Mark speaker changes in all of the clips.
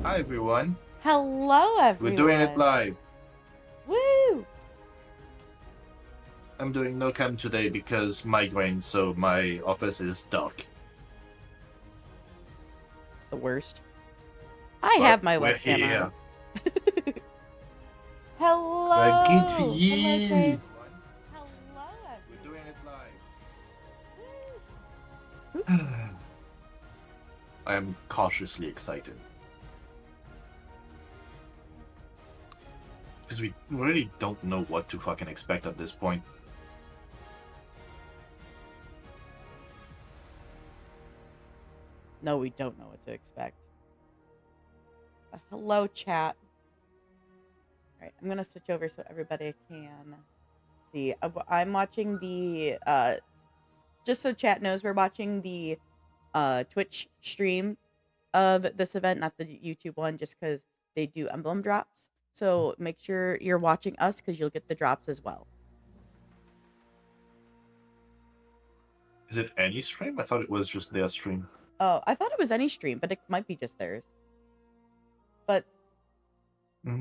Speaker 1: Hi everyone.
Speaker 2: Hello everyone.
Speaker 1: We're doing it live.
Speaker 2: Woo!
Speaker 1: I'm doing no cam today because migraine, so my office is dark.
Speaker 2: It's the worst. I have my webcam on. Hello!
Speaker 1: Good for you.
Speaker 2: Hello, guys. Hello,
Speaker 1: We're doing it live.
Speaker 2: Woo.
Speaker 1: I am cautiously excited. Because we really don't know what to fucking expect at this point.
Speaker 2: No, we don't know what to expect. Hello, chat. Alright, I'm gonna switch over so everybody can see. I'm watching the, just so chat knows, we're watching the Twitch stream of this event, not the YouTube one, just because they do emblem drops. So make sure you're watching us because you'll get the drops as well.
Speaker 1: Is it any stream? I thought it was just their stream.
Speaker 2: Oh, I thought it was any stream, but it might be just theirs. But
Speaker 1: I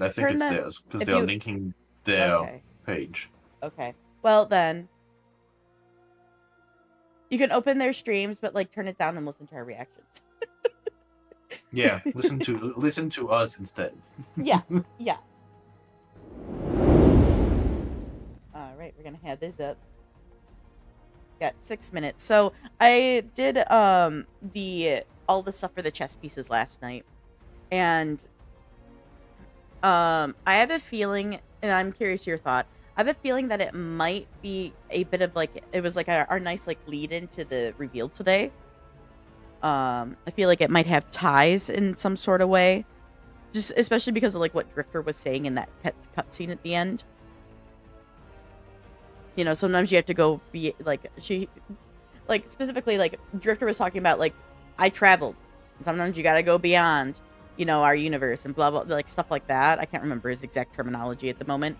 Speaker 1: think it's theirs because they are linking their page.
Speaker 2: Okay. Well then, you can open their streams, but like turn it down and listen to our reactions.
Speaker 1: Yeah, listen to us instead.
Speaker 2: Yeah. All right, we're gonna have this up. Got 6 minutes. So I did all the stuff for the chess pieces last night, and I have a feeling, and I'm curious your thought. I have a feeling that it might be a bit of like, it was like our nice like lead into the reveal today. I feel like it might have ties in some sort of way, just especially because of like what Drifter was saying in that cutscene at the end. You know, sometimes you have to go be like, specifically like Drifter was talking about like, I traveled. Sometimes you got to go beyond, you know, our universe and blah blah, like stuff like that. I can't remember his exact terminology at the moment,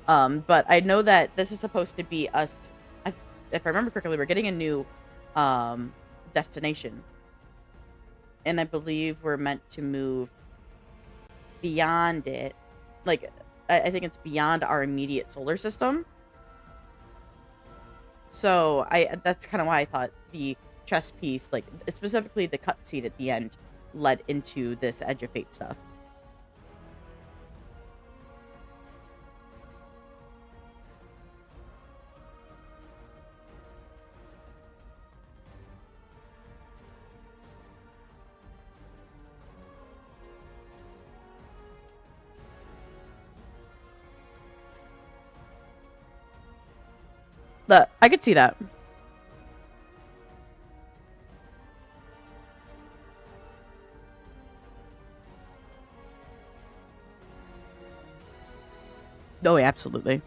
Speaker 2: But I know that this is supposed to be us. If I remember correctly, we're getting a new destination, and I believe we're meant to move beyond it. Like, I think it's beyond our immediate solar system. So that's kind of why I thought the chess piece, like specifically the cutscene at the end, led into this Edge of Fate stuff. I could see that. Oh, yeah, absolutely.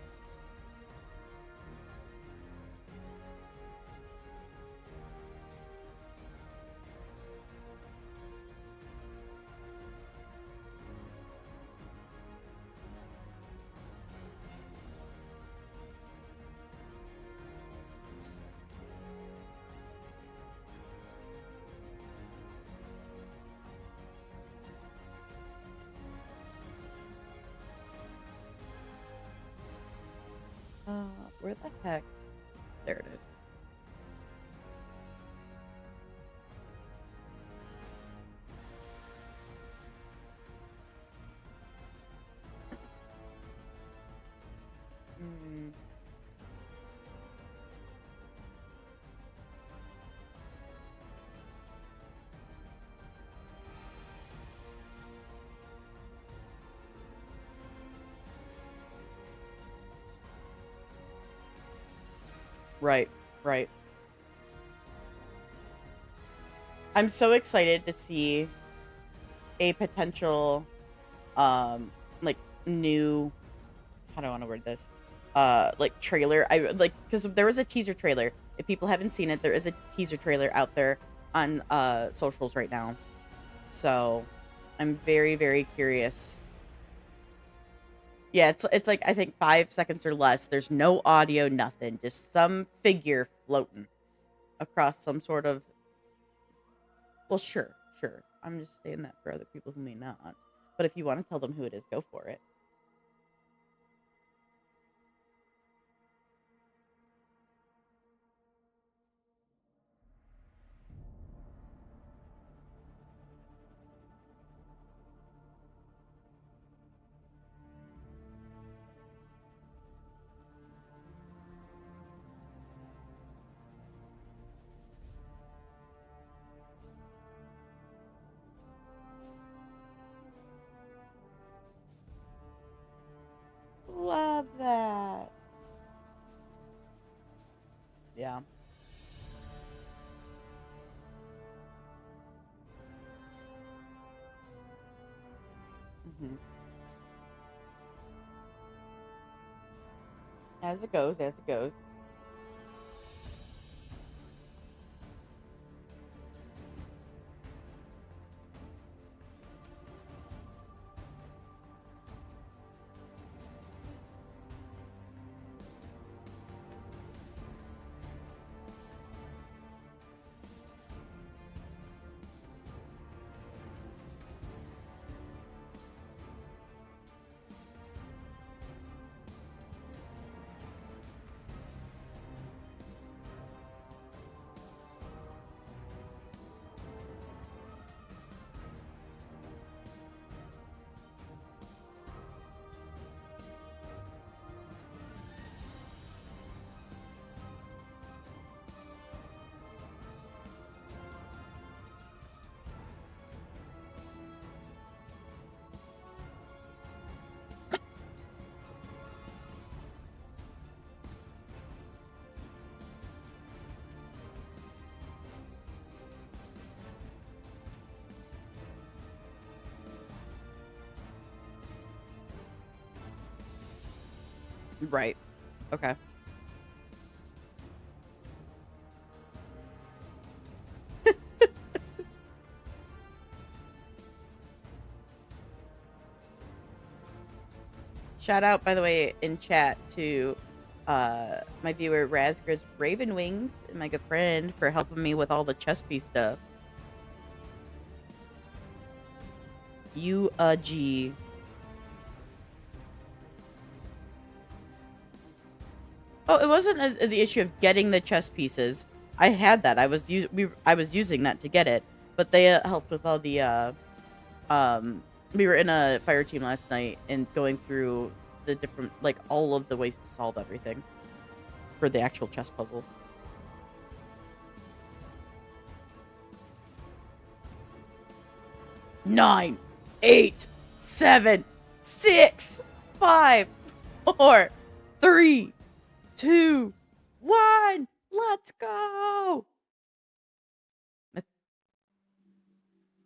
Speaker 2: Where the heck? There it is. Right, right. I'm so excited to see a potential, like new. How do I want to word this? Like trailer. Because there was a teaser trailer. If people haven't seen it, there is a teaser trailer out there on socials right now. So, I'm very, very curious. Yeah, it's like I think 5 seconds or less. There's no audio, nothing. Just some figure floating across some sort of. Well, sure. I'm just saying that for other people who may not. But if you want to tell them who it is, go for it. Love that. Yeah. hmm As it goes, as it goes. Right. Okay. Shout out, by the way, in chat to my viewer Razgriz Raven Wings and my good friend for helping me with all the chess piece stuff. You a G. Oh, it wasn't the issue of getting the chess pieces. I had that. I was using that to get it, but they helped with all the we were in a fire team last night and going through the different, like, all of the ways to solve everything for the actual chess puzzle. Nine, 8, 7, 6, 5, 4, 3, 2, 1. Let's go.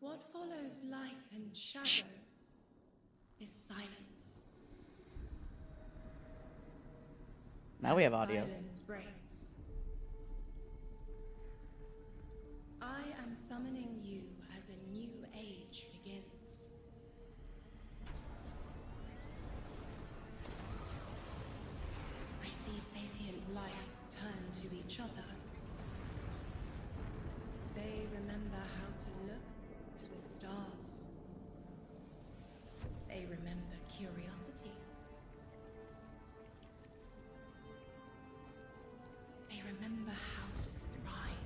Speaker 3: What follows light and shadow is silence.
Speaker 2: Now we have audio.
Speaker 3: Silence breaks. I am summoning you as a new age begins. I see sapient life turn to each other. They remember how to look to the stars. They remember curiosity. They remember how to thrive.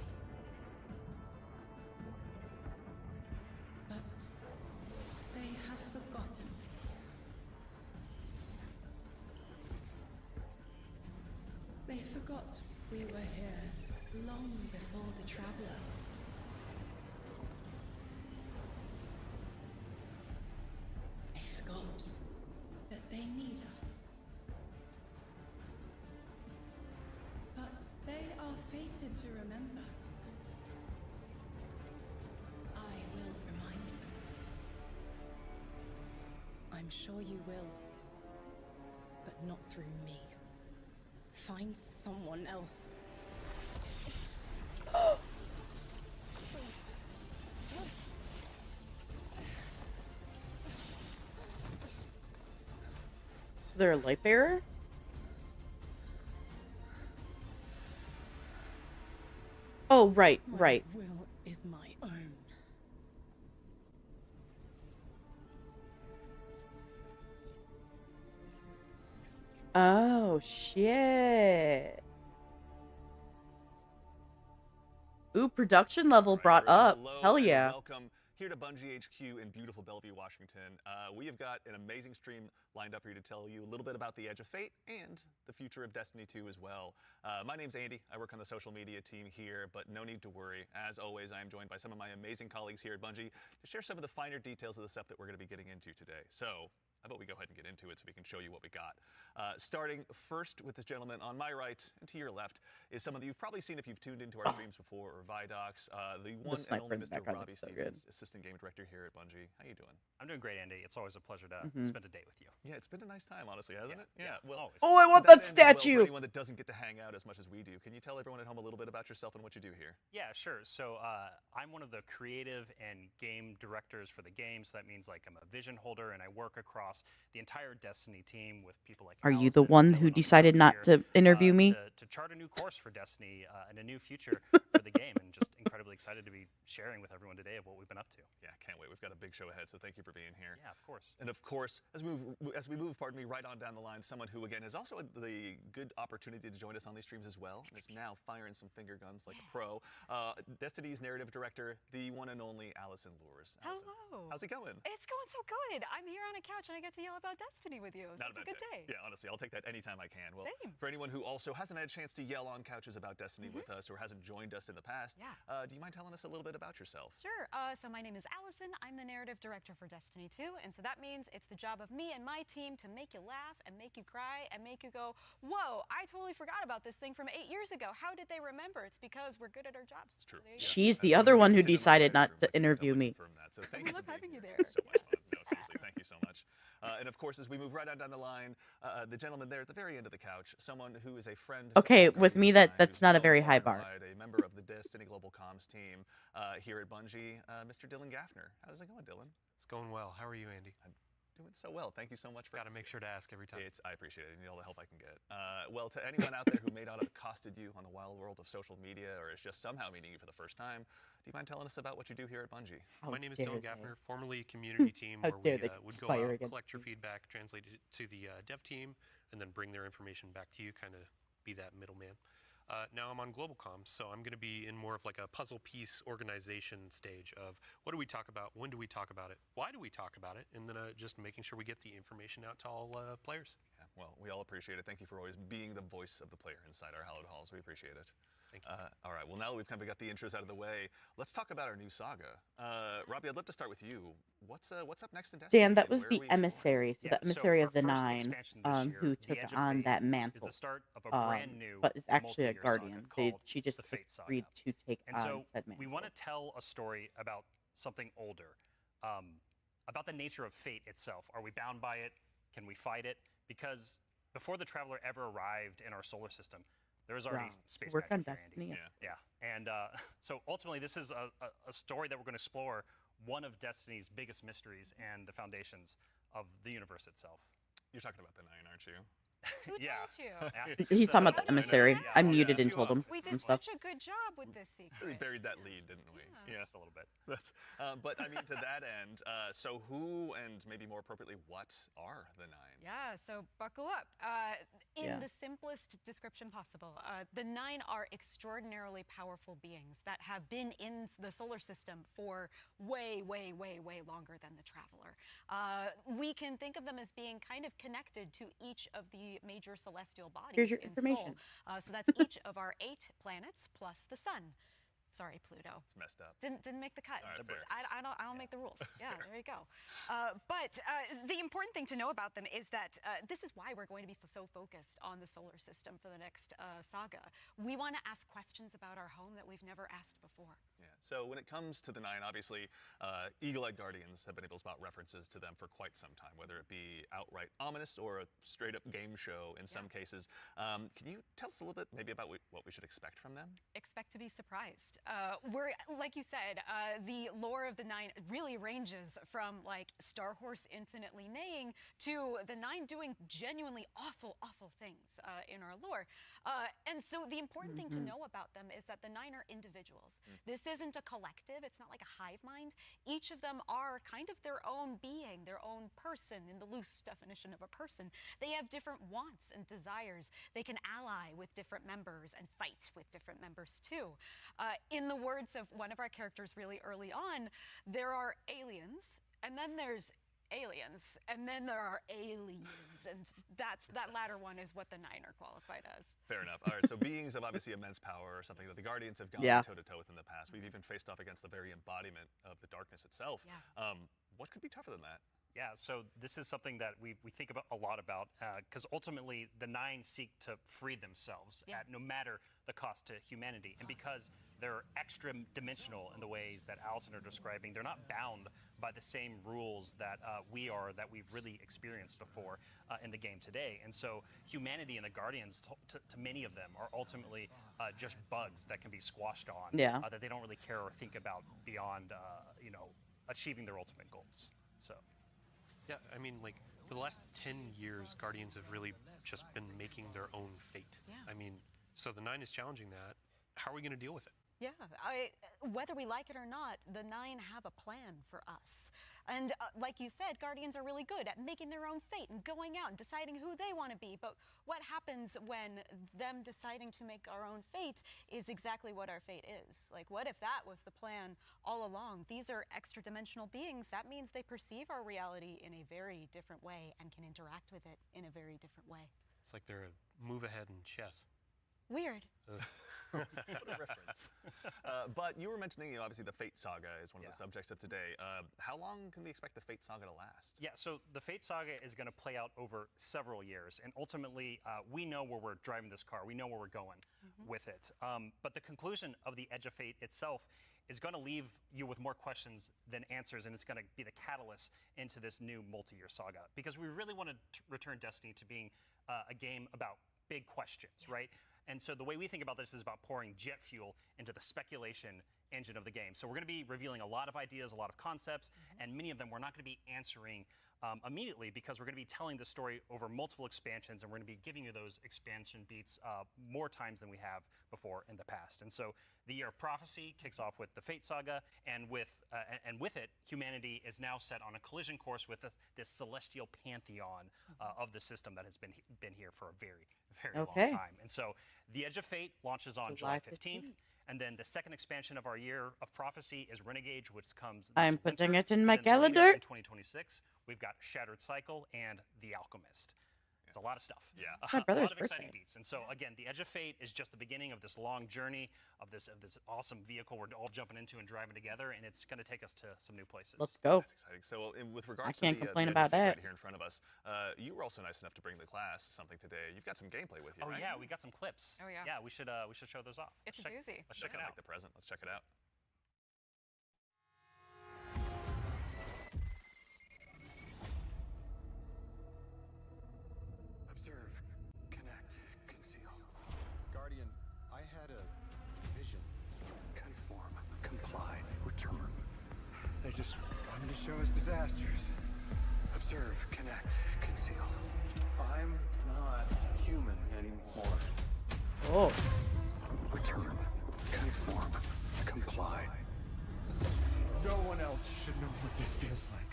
Speaker 3: But they have forgotten. They forgot we were here long before the Traveler. They forgot that they need us. But they are fated to remember. I will remind them. I'm sure you will. But not through me. Find someone else.
Speaker 2: So they're a light bearer? Oh, right, right.
Speaker 3: My will is my own.
Speaker 2: Oh, shit. Ooh, production level brought up.
Speaker 4: Hello
Speaker 2: Hell
Speaker 4: and
Speaker 2: yeah.
Speaker 4: welcome here to Bungie HQ in beautiful Bellevue, Washington. We have got an amazing stream lined up for you to tell you a little bit about the Edge of Fate and the future of Destiny 2 as well. My name's Andy. I work on the social media team here, but no need to worry. As always, I am joined by some of my amazing colleagues here at Bungie to share some of the finer details of the stuff that we're going to be getting into today. So how about we go ahead and get into it so we can show you what we got. Starting first with this gentleman on my right and to your left is someone that you've probably seen if you've tuned into our streams before or Vidocs, the one and only Mr. Robbie Stevens, Assistant Game Director here at Bungie. How you doing?
Speaker 5: I'm doing great, Andy. It's always a pleasure to spend a day with you.
Speaker 4: Yeah, it's been a nice time, honestly, hasn't it? Yeah, well,
Speaker 5: always.
Speaker 2: Oh, I want
Speaker 4: to
Speaker 2: that
Speaker 4: end as well,
Speaker 2: statue.
Speaker 4: for anyone that doesn't get to hang out as much as we do, can you tell everyone at home a little bit about yourself and what you do here?
Speaker 5: Yeah, sure. So I'm one of the creative and game directors for the game. So that means like I'm a vision holder and I work across the entire Destiny team with people like.
Speaker 2: Are you the one who decided not to interview me?
Speaker 5: To chart a new course for Destiny and a new future for the game, and just incredibly excited to be sharing with everyone today of what we've been up to.
Speaker 4: Yeah, can't wait. We've got a big show ahead, so thank you for being here.
Speaker 5: Yeah, of course.
Speaker 4: And of course, as we move, pardon me, right on down the line, someone who again has also had the good opportunity to join us on these streams as well, and is now firing some finger guns like a pro. Destiny's narrative director, the one and only Allison Lures. Allison,
Speaker 6: hello.
Speaker 4: how's it going?
Speaker 6: It's going so good. I'm here on a couch and I get to yell about Destiny with you. So
Speaker 4: Not
Speaker 6: it's a good day.
Speaker 4: Yeah, honestly, I'll take that anytime I can. Well,
Speaker 6: Same.
Speaker 4: for anyone who also hasn't had a chance to yell on couches about Destiny with us or hasn't joined us in the past, do you mind telling us a little bit about yourself?
Speaker 6: Sure. So my name is Allison. I'm the narrative director for Destiny 2, and so that means it's the job of me and my team to make you laugh and make you cry and make you go, whoa, I totally forgot about this thing from 8 years ago. How did they remember? It's because we're good at our jobs.
Speaker 4: It's true.
Speaker 6: So
Speaker 2: She's the other one who decided not to interview me.
Speaker 4: So thank you
Speaker 6: love
Speaker 4: for
Speaker 6: having
Speaker 4: being
Speaker 6: you
Speaker 4: here.
Speaker 6: there.
Speaker 4: It's so much fun. No, seriously, thank you so much. And of course, as we move right on down the line, the gentleman there at the very end of the couch, someone who is a friend.
Speaker 2: Okay,
Speaker 4: to
Speaker 2: with me,
Speaker 4: Bungie,
Speaker 2: that's
Speaker 4: who's
Speaker 2: not a
Speaker 4: so
Speaker 2: very high
Speaker 4: far
Speaker 2: bar.
Speaker 4: and wide, a member of the Destiny Global Comms team here at Bungie, Mr. Dylan Gaffner. How's it going, Dylan?
Speaker 7: It's going well. How are you, Andy?
Speaker 4: Doing so well. Thank you so much for
Speaker 7: Got to make sure to ask every time.
Speaker 4: I appreciate it. You need all the help I can get. Well, to anyone out there who may not have accosted you on the wild world of social media or is just somehow meeting you for the first time, do you mind telling us about what you do here at Bungie?
Speaker 7: My name is Dylan Gaffner, formerly community team,
Speaker 2: How
Speaker 7: where
Speaker 2: dare
Speaker 7: we
Speaker 2: they
Speaker 7: would go
Speaker 2: conspire
Speaker 7: out,
Speaker 2: against
Speaker 7: collect your
Speaker 2: me.
Speaker 7: feedback, translate it to the dev team, and then bring their information back to you, kind of be that middleman. Now I'm on Global Comms, so I'm going to be in more of like a puzzle piece organization stage of what do we talk about, when do we talk about it, why do we talk about it, and then just making sure we get the information out to all players.
Speaker 4: Yeah, well, we all appreciate it. Thank you for always being the voice of the player inside our hallowed halls. We appreciate it.
Speaker 7: Thank you.
Speaker 4: All right, well, now that we've kind of got the intros out of the way, let's talk about our new saga. Robbie, I'd love to start with you. What's up next in Destiny?
Speaker 2: Dan, that
Speaker 4: and
Speaker 2: was
Speaker 4: where are
Speaker 2: the
Speaker 4: we
Speaker 2: emissary, so
Speaker 5: Yeah,
Speaker 2: the emissary
Speaker 5: our
Speaker 2: of the
Speaker 5: first
Speaker 2: Nine,
Speaker 5: expansion this year,
Speaker 2: who
Speaker 5: The
Speaker 2: took
Speaker 5: Edge of
Speaker 2: on
Speaker 5: Fate,
Speaker 2: that
Speaker 5: is
Speaker 2: mantle.
Speaker 5: the start of a brand new
Speaker 2: But is actually a
Speaker 5: multi-year
Speaker 2: guardian.
Speaker 5: saga called
Speaker 2: She just
Speaker 5: the Fate Saga.
Speaker 2: agreed to take
Speaker 5: And
Speaker 2: on
Speaker 5: so
Speaker 2: said mantle.
Speaker 5: we want to tell a story about something older, about the nature of fate itself. Are we bound by it? Can we fight it? Because before the Traveler ever arrived in our solar system, there was already
Speaker 2: Wrong.
Speaker 5: space
Speaker 2: Work on
Speaker 5: magic here, Andy.
Speaker 2: Destiny.
Speaker 4: Yeah.
Speaker 5: Yeah, and so ultimately, this is a story that we're going to explore one of Destiny's biggest mysteries and the foundations of the universe itself.
Speaker 4: You're talking about the Nine, aren't you?
Speaker 6: Who
Speaker 5: Yeah.
Speaker 6: told you?
Speaker 5: I think
Speaker 2: He's
Speaker 5: it's,
Speaker 2: talking about
Speaker 6: I
Speaker 2: the
Speaker 6: know,
Speaker 2: emissary.
Speaker 5: yeah,
Speaker 2: I
Speaker 5: oh, yeah,
Speaker 2: muted
Speaker 5: a
Speaker 2: and
Speaker 5: few
Speaker 2: told him
Speaker 6: We
Speaker 2: some
Speaker 6: did
Speaker 2: stuff.
Speaker 6: such a good job with this
Speaker 4: Really
Speaker 6: secret.
Speaker 4: buried that lead, didn't we?
Speaker 6: Yeah.
Speaker 5: just a little bit.
Speaker 4: That's, but I mean, to that end, so who and maybe more appropriately, what are the Nine?
Speaker 6: Yeah, so buckle up. In
Speaker 2: Yeah.
Speaker 6: the simplest description possible, the Nine are extraordinarily powerful beings that have been in the solar system for way, way, way, way longer than the Traveler. We can think of them as being kind of connected to each of the major celestial bodies
Speaker 2: Here's your
Speaker 6: in
Speaker 2: information.
Speaker 6: Sol. So that's each of our 8 planets plus the Sun. Sorry, Pluto.
Speaker 4: It's messed up.
Speaker 6: Didn't make the cut.
Speaker 4: All right, fair.
Speaker 6: I don't make the rules. Yeah, there you go. But the important thing to know about them is that this is why we're going to be so focused on the solar system for the next saga. We want to ask questions about our home that we've never asked before.
Speaker 4: Yeah. So when it comes to the Nine, obviously, Eagle-Eyed Guardians have been able to spot references to them for quite some time, whether it be outright ominous or a straight-up game show in some cases. Can you tell us a little bit maybe about what we should expect from them?
Speaker 6: Expect to be surprised. We're, like you said, the lore of the Nine really ranges from like Star Horse infinitely neighing to the Nine doing genuinely awful, awful things in our lore. And so the important thing to know about them is that the Nine are individuals. This isn't a collective. It's not like a hive mind. Each of them are kind of their own being, their own person in the loose definition of a person. They have different wants and desires. They can ally with different members and fight with different members too. In the words of one of our characters really early on, there are aliens, and then there's aliens, and then there are aliens, and that latter one is what the Nine are qualified as.
Speaker 4: Fair enough. All right, so beings of obviously immense power, something that the Guardians have gone toe-to-toe with in the past. We've even faced off against the very embodiment of the darkness itself.
Speaker 6: Yeah.
Speaker 4: What could be tougher than that?
Speaker 5: Yeah, so this is something that we think about a lot about, because ultimately the Nine seek to free themselves at no matter the cost to humanity. And because they're extra dimensional in the ways that Allison are describing, they're not bound by the same rules that we are, that we've really experienced before in the game today. And so humanity and the Guardians, to many of them, are ultimately just bugs that can be squashed on, that they don't really care or think about beyond, achieving their ultimate goals. So.
Speaker 7: Yeah, I mean, like, for the last 10 years, Guardians have really just been making their own fate.
Speaker 6: Yeah.
Speaker 7: I mean, so the Nine is challenging that. How are we going to deal with it?
Speaker 6: Yeah, whether we like it or not, the Nine have a plan for us. And like you said, Guardians are really good at making their own fate and going out and deciding who they want to be. But what happens when them deciding to make our own fate is exactly what our fate is? Like, what if that was the plan all along? These are extra-dimensional beings. That means they perceive our reality in a very different way and can interact with it in a very different way.
Speaker 7: It's like they're a move ahead in chess.
Speaker 6: Weird.
Speaker 4: What a reference. But you were mentioning, obviously the Fate Saga is one of the subjects of today. How long can we expect the Fate Saga to last?
Speaker 5: Yeah, so the Fate Saga is going to play out over several years, and ultimately we know where we're driving this car. We know where we're going with it. But the conclusion of the Edge of Fate itself is going to leave you with more questions than answers, and it's going to be the catalyst into this new multi-year saga. Because we really want to return Destiny to being a game about big questions, right? And so the way we think about this is about pouring jet fuel into the speculation engine of the game. So we're going to be revealing a lot of ideas, a lot of concepts, and many of them we're not going to be answering immediately, because we're going to be telling the story over multiple expansions, and we're going to be giving you those expansion beats more times than we have before in the past. And so the Year of Prophecy kicks off with the Fate Saga, and with it, humanity is now set on a collision course with this celestial pantheon of the system that has been here for a very, very long time. And so the Edge of Fate launches on July 15th. And then the second expansion of our Year of Prophecy is Renegade, which comes this
Speaker 2: I'm putting
Speaker 5: winter.
Speaker 2: it in my
Speaker 5: And then later
Speaker 2: calendar.
Speaker 5: in 2026, we've got Shattered Cycle and The Alchemist. It's a lot of stuff.
Speaker 4: Yeah.
Speaker 2: It's my
Speaker 5: A
Speaker 2: brother's
Speaker 5: lot of exciting
Speaker 2: birthday.
Speaker 5: beats. And so again, the Edge of Fate is just the beginning of this long journey of this awesome vehicle we're all jumping into and driving together, and it's going to take us to some new places.
Speaker 2: Let's go.
Speaker 4: That's exciting. So, with regards
Speaker 2: can't
Speaker 4: to the,
Speaker 2: complain
Speaker 4: the
Speaker 2: about
Speaker 4: Edge of Fate
Speaker 2: that.
Speaker 4: right here in front of us, you were also nice enough to bring the class something today. You've got some gameplay with you,
Speaker 5: Oh
Speaker 4: right?
Speaker 5: yeah, we got some clips.
Speaker 6: Oh, yeah.
Speaker 5: Yeah, we should show those off.
Speaker 6: It's a doozy.
Speaker 5: Let's check it
Speaker 4: I
Speaker 5: out.
Speaker 4: like the present. Let's check it out.
Speaker 8: Observe, connect, conceal. Guardian, I had a vision. Conform, comply, return. They just wanted to show us disasters. Observe, connect, conceal. I'm not human anymore.
Speaker 2: Oh.
Speaker 8: Return, conform, comply. No one else should know what this feels like.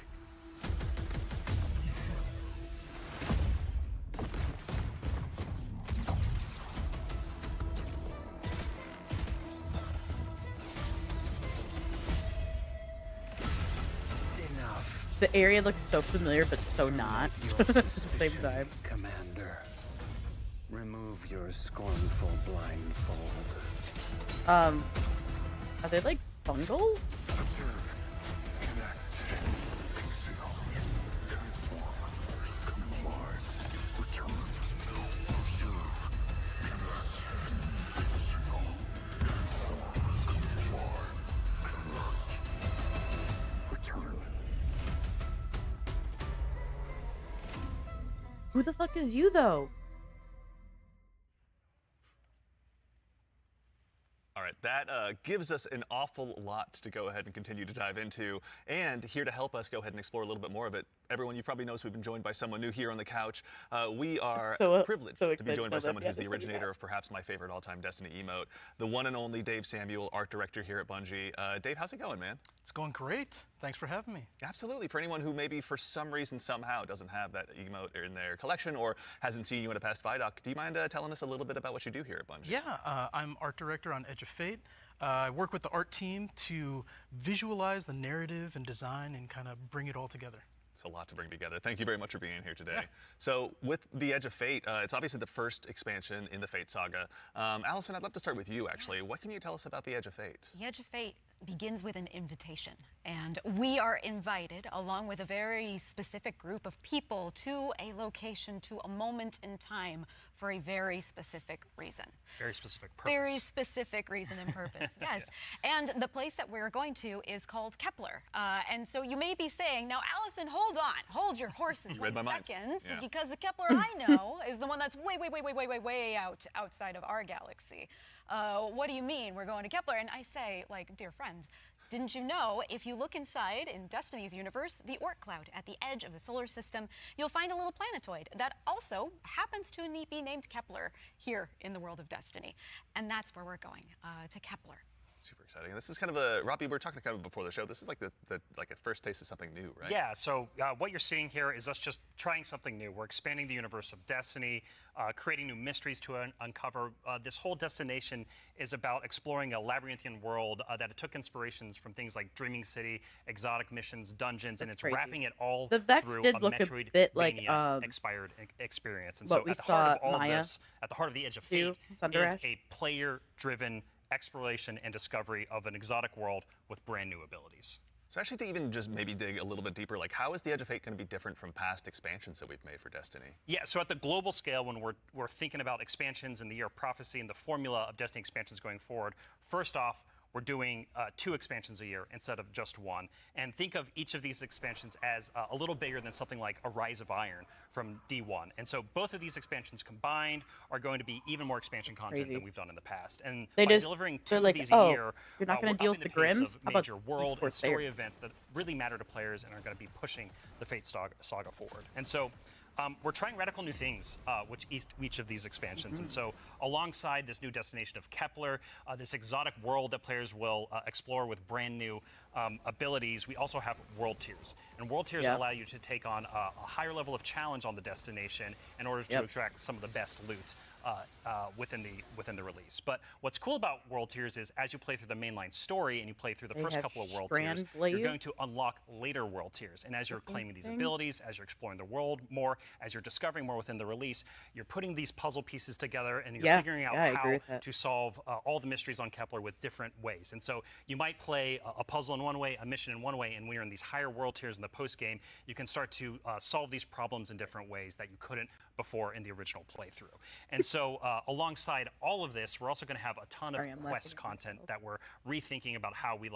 Speaker 8: Enough.
Speaker 2: The area looks so familiar, but so not at the same time.
Speaker 8: Commander, remove your scornful blindfold.
Speaker 2: Are they like fungal?
Speaker 8: Observe, connect, conceal, conform, comply, return. Observe, connect, conceal, conform, comply, connect, return.
Speaker 2: Who the fuck is you, though?
Speaker 4: All right, that gives us an awful lot to go ahead and continue to dive into. And here to help us go ahead and explore a little bit more of it, everyone, you probably noticed we've been joined by someone new here on the couch. We are privileged to be joined by someone who's the originator of perhaps my favorite all-time Destiny emote, the one and only Dave Samuel, art director here at Bungie. Dave, how's it going, man?
Speaker 9: It's going great. Thanks for having me.
Speaker 4: Absolutely. For anyone who maybe for some reason somehow doesn't have that emote in their collection or hasn't seen you at a past Vidoc, do you mind telling us a little bit about what you do here at Bungie?
Speaker 9: Yeah, I'm art director on Edge of Fate. I work with the art team to visualize the narrative and design and kind of bring it all together.
Speaker 4: It's a lot to bring together. Thank you very much for being here today.
Speaker 9: Yeah.
Speaker 4: So with the Edge of Fate, it's obviously the first expansion in the Fate saga. Allison, I'd love to start with you, actually. What can you tell us about the Edge of Fate?
Speaker 6: The Edge of Fate begins with an invitation, and we are invited along with a very specific group of people to a location, to a moment in time for a very specific reason.
Speaker 5: Very specific purpose.
Speaker 6: Very specific reason and purpose, yes. And the place that we're going to is called Kepler. And so you may be saying, now Allison, hold on, hold your horses
Speaker 4: You read
Speaker 6: 1
Speaker 4: my mind.
Speaker 6: second,
Speaker 4: Yeah.
Speaker 6: because the Kepler I know is the one that's way outside of our galaxy. What do you mean we're going to Kepler? And I say, like, dear friend, didn't you know if you look inside in Destiny's universe, the Oort cloud at the edge of the solar system, you'll find a little planetoid that also happens to be named Kepler here in the world of Destiny. And that's where we're going, to Kepler.
Speaker 4: Super exciting. This is kind of a, Robbie, we were talking kind of before the show, this is like like a first taste of something new, right?
Speaker 5: Yeah, so what you're seeing here is us just trying something new. We're expanding the universe of Destiny, creating new mysteries to uncover. This whole destination is about exploring a labyrinthian world that took inspirations from things like Dreaming City, exotic missions, dungeons, and it's
Speaker 2: crazy.
Speaker 5: wrapping it all
Speaker 2: The Vex
Speaker 5: through
Speaker 2: did
Speaker 5: a
Speaker 2: look a
Speaker 5: Metroidvania
Speaker 2: bit like,
Speaker 5: expired experience. And
Speaker 2: what
Speaker 5: so
Speaker 2: we
Speaker 5: at the heart of
Speaker 2: saw
Speaker 5: all
Speaker 2: Maya
Speaker 5: of this, at the heart of the Edge of
Speaker 2: do,
Speaker 5: Fate, is
Speaker 2: Thunderrash.
Speaker 5: a player-driven exploration and discovery of an exotic world with brand new abilities.
Speaker 4: So actually to even just maybe dig a little bit deeper, like how is the Edge of Fate going to be different from past expansions that we've made for Destiny?
Speaker 5: Yeah, so at the global scale, when we're thinking about expansions and the Year of Prophecy and the formula of Destiny expansions going forward, first off, we're doing 2 expansions a year instead of just 1. And think of each of these expansions as a little bigger than something like a Rise of Iron from D1. And so both of these expansions combined are going to be even more expansion content than we've done in the past. And by delivering 2 of these a year,
Speaker 2: you're not going to deal with the Grims?
Speaker 5: Of major world and story events that really matter to players and are going to be pushing the Fate saga forward. And so we're trying radical new things with each of these expansions. And so alongside this new destination of Kepler, this exotic world that players will explore with brand new abilities, we also have world tiers. And world tiers allow you to take on a higher level of challenge on the destination in order to attract some of the best loot within the release. But what's cool about world tiers is as you play through the mainline story and you play through the first couple of world tiers, you're going to unlock later world tiers. And as you're claiming these abilities, as you're exploring the world more, as you're discovering more within the release, you're putting these puzzle pieces together and you're figuring out how to solve all the mysteries on Kepler with different ways. And so you might play a puzzle in one way, a mission in one way, and when you're in these higher world tiers in the post game, you can start to solve these problems in different ways that you couldn't before in the original playthrough. And so alongside all of this, we're also going to have a ton of quest content that we're rethinking about how we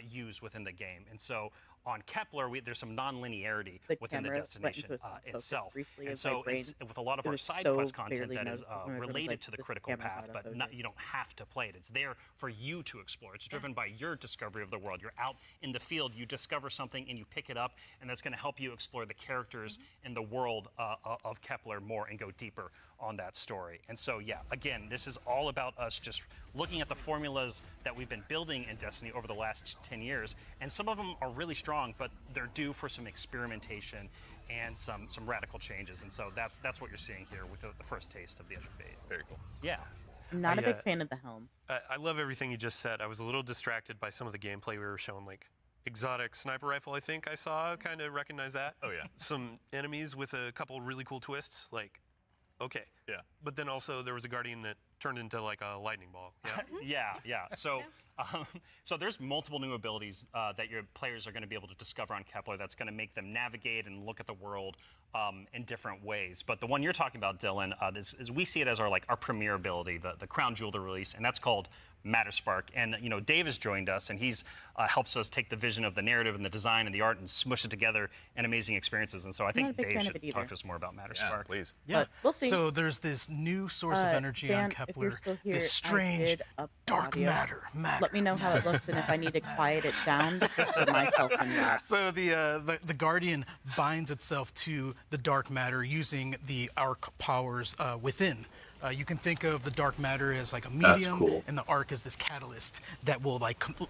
Speaker 5: use within the game. And so on Kepler, there's some non-linearity within the destination itself. And so with a lot of our side quest content that is related to the critical path, but you don't have to play it. It's there for you to explore. It's driven by your discovery of the world. You're out in the field, you discover something, and you pick it up, and that's going to help you explore the characters in the world of Kepler more and go deeper on that story. And so, yeah, again, this is all about us just looking at the formulas that we've been building in Destiny over the last 10 years, and some of them are really strong, but they're due for some experimentation and some radical changes. And so that's what you're seeing here with the first taste of the Edge of Fate.
Speaker 4: Very cool.
Speaker 5: Yeah.
Speaker 2: I'm not a big fan of the helm.
Speaker 7: I love everything you just said. I was a little distracted by some of the gameplay we were showing, like exotic sniper rifle, I think I saw, kind of recognize that.
Speaker 4: Oh, yeah.
Speaker 7: Some enemies with a couple really cool twists, like, okay.
Speaker 4: Yeah.
Speaker 7: But then also there was a Guardian that turned into like a lightning ball. Yeah.
Speaker 5: Yeah. So there's multiple new abilities that your players are going to be able to discover on Kepler that's going to make them navigate and look at the world in different ways. But the one you're talking about, Dylan, we see it as our premier ability, the crown jewel of the release, and that's called Matter Spark. And Dave has joined us, and he's helps us take the vision of the narrative and the design and the art and smush it together in amazing experiences. And so I think Dave should talk to us more about Matter Spark.
Speaker 4: Please.
Speaker 9: Yeah,
Speaker 2: but we'll see.
Speaker 9: So there's this new source of energy
Speaker 2: Dan,
Speaker 9: on Kepler,
Speaker 2: if you're still here,
Speaker 9: this strange dark
Speaker 2: audio.
Speaker 9: matter.
Speaker 2: Let me know how it looks and if I need to quiet it down to put myself in that.
Speaker 9: So the Guardian binds itself to the dark matter using the arc powers within. You can think of the dark matter as like a medium, and the arc as this catalyst that will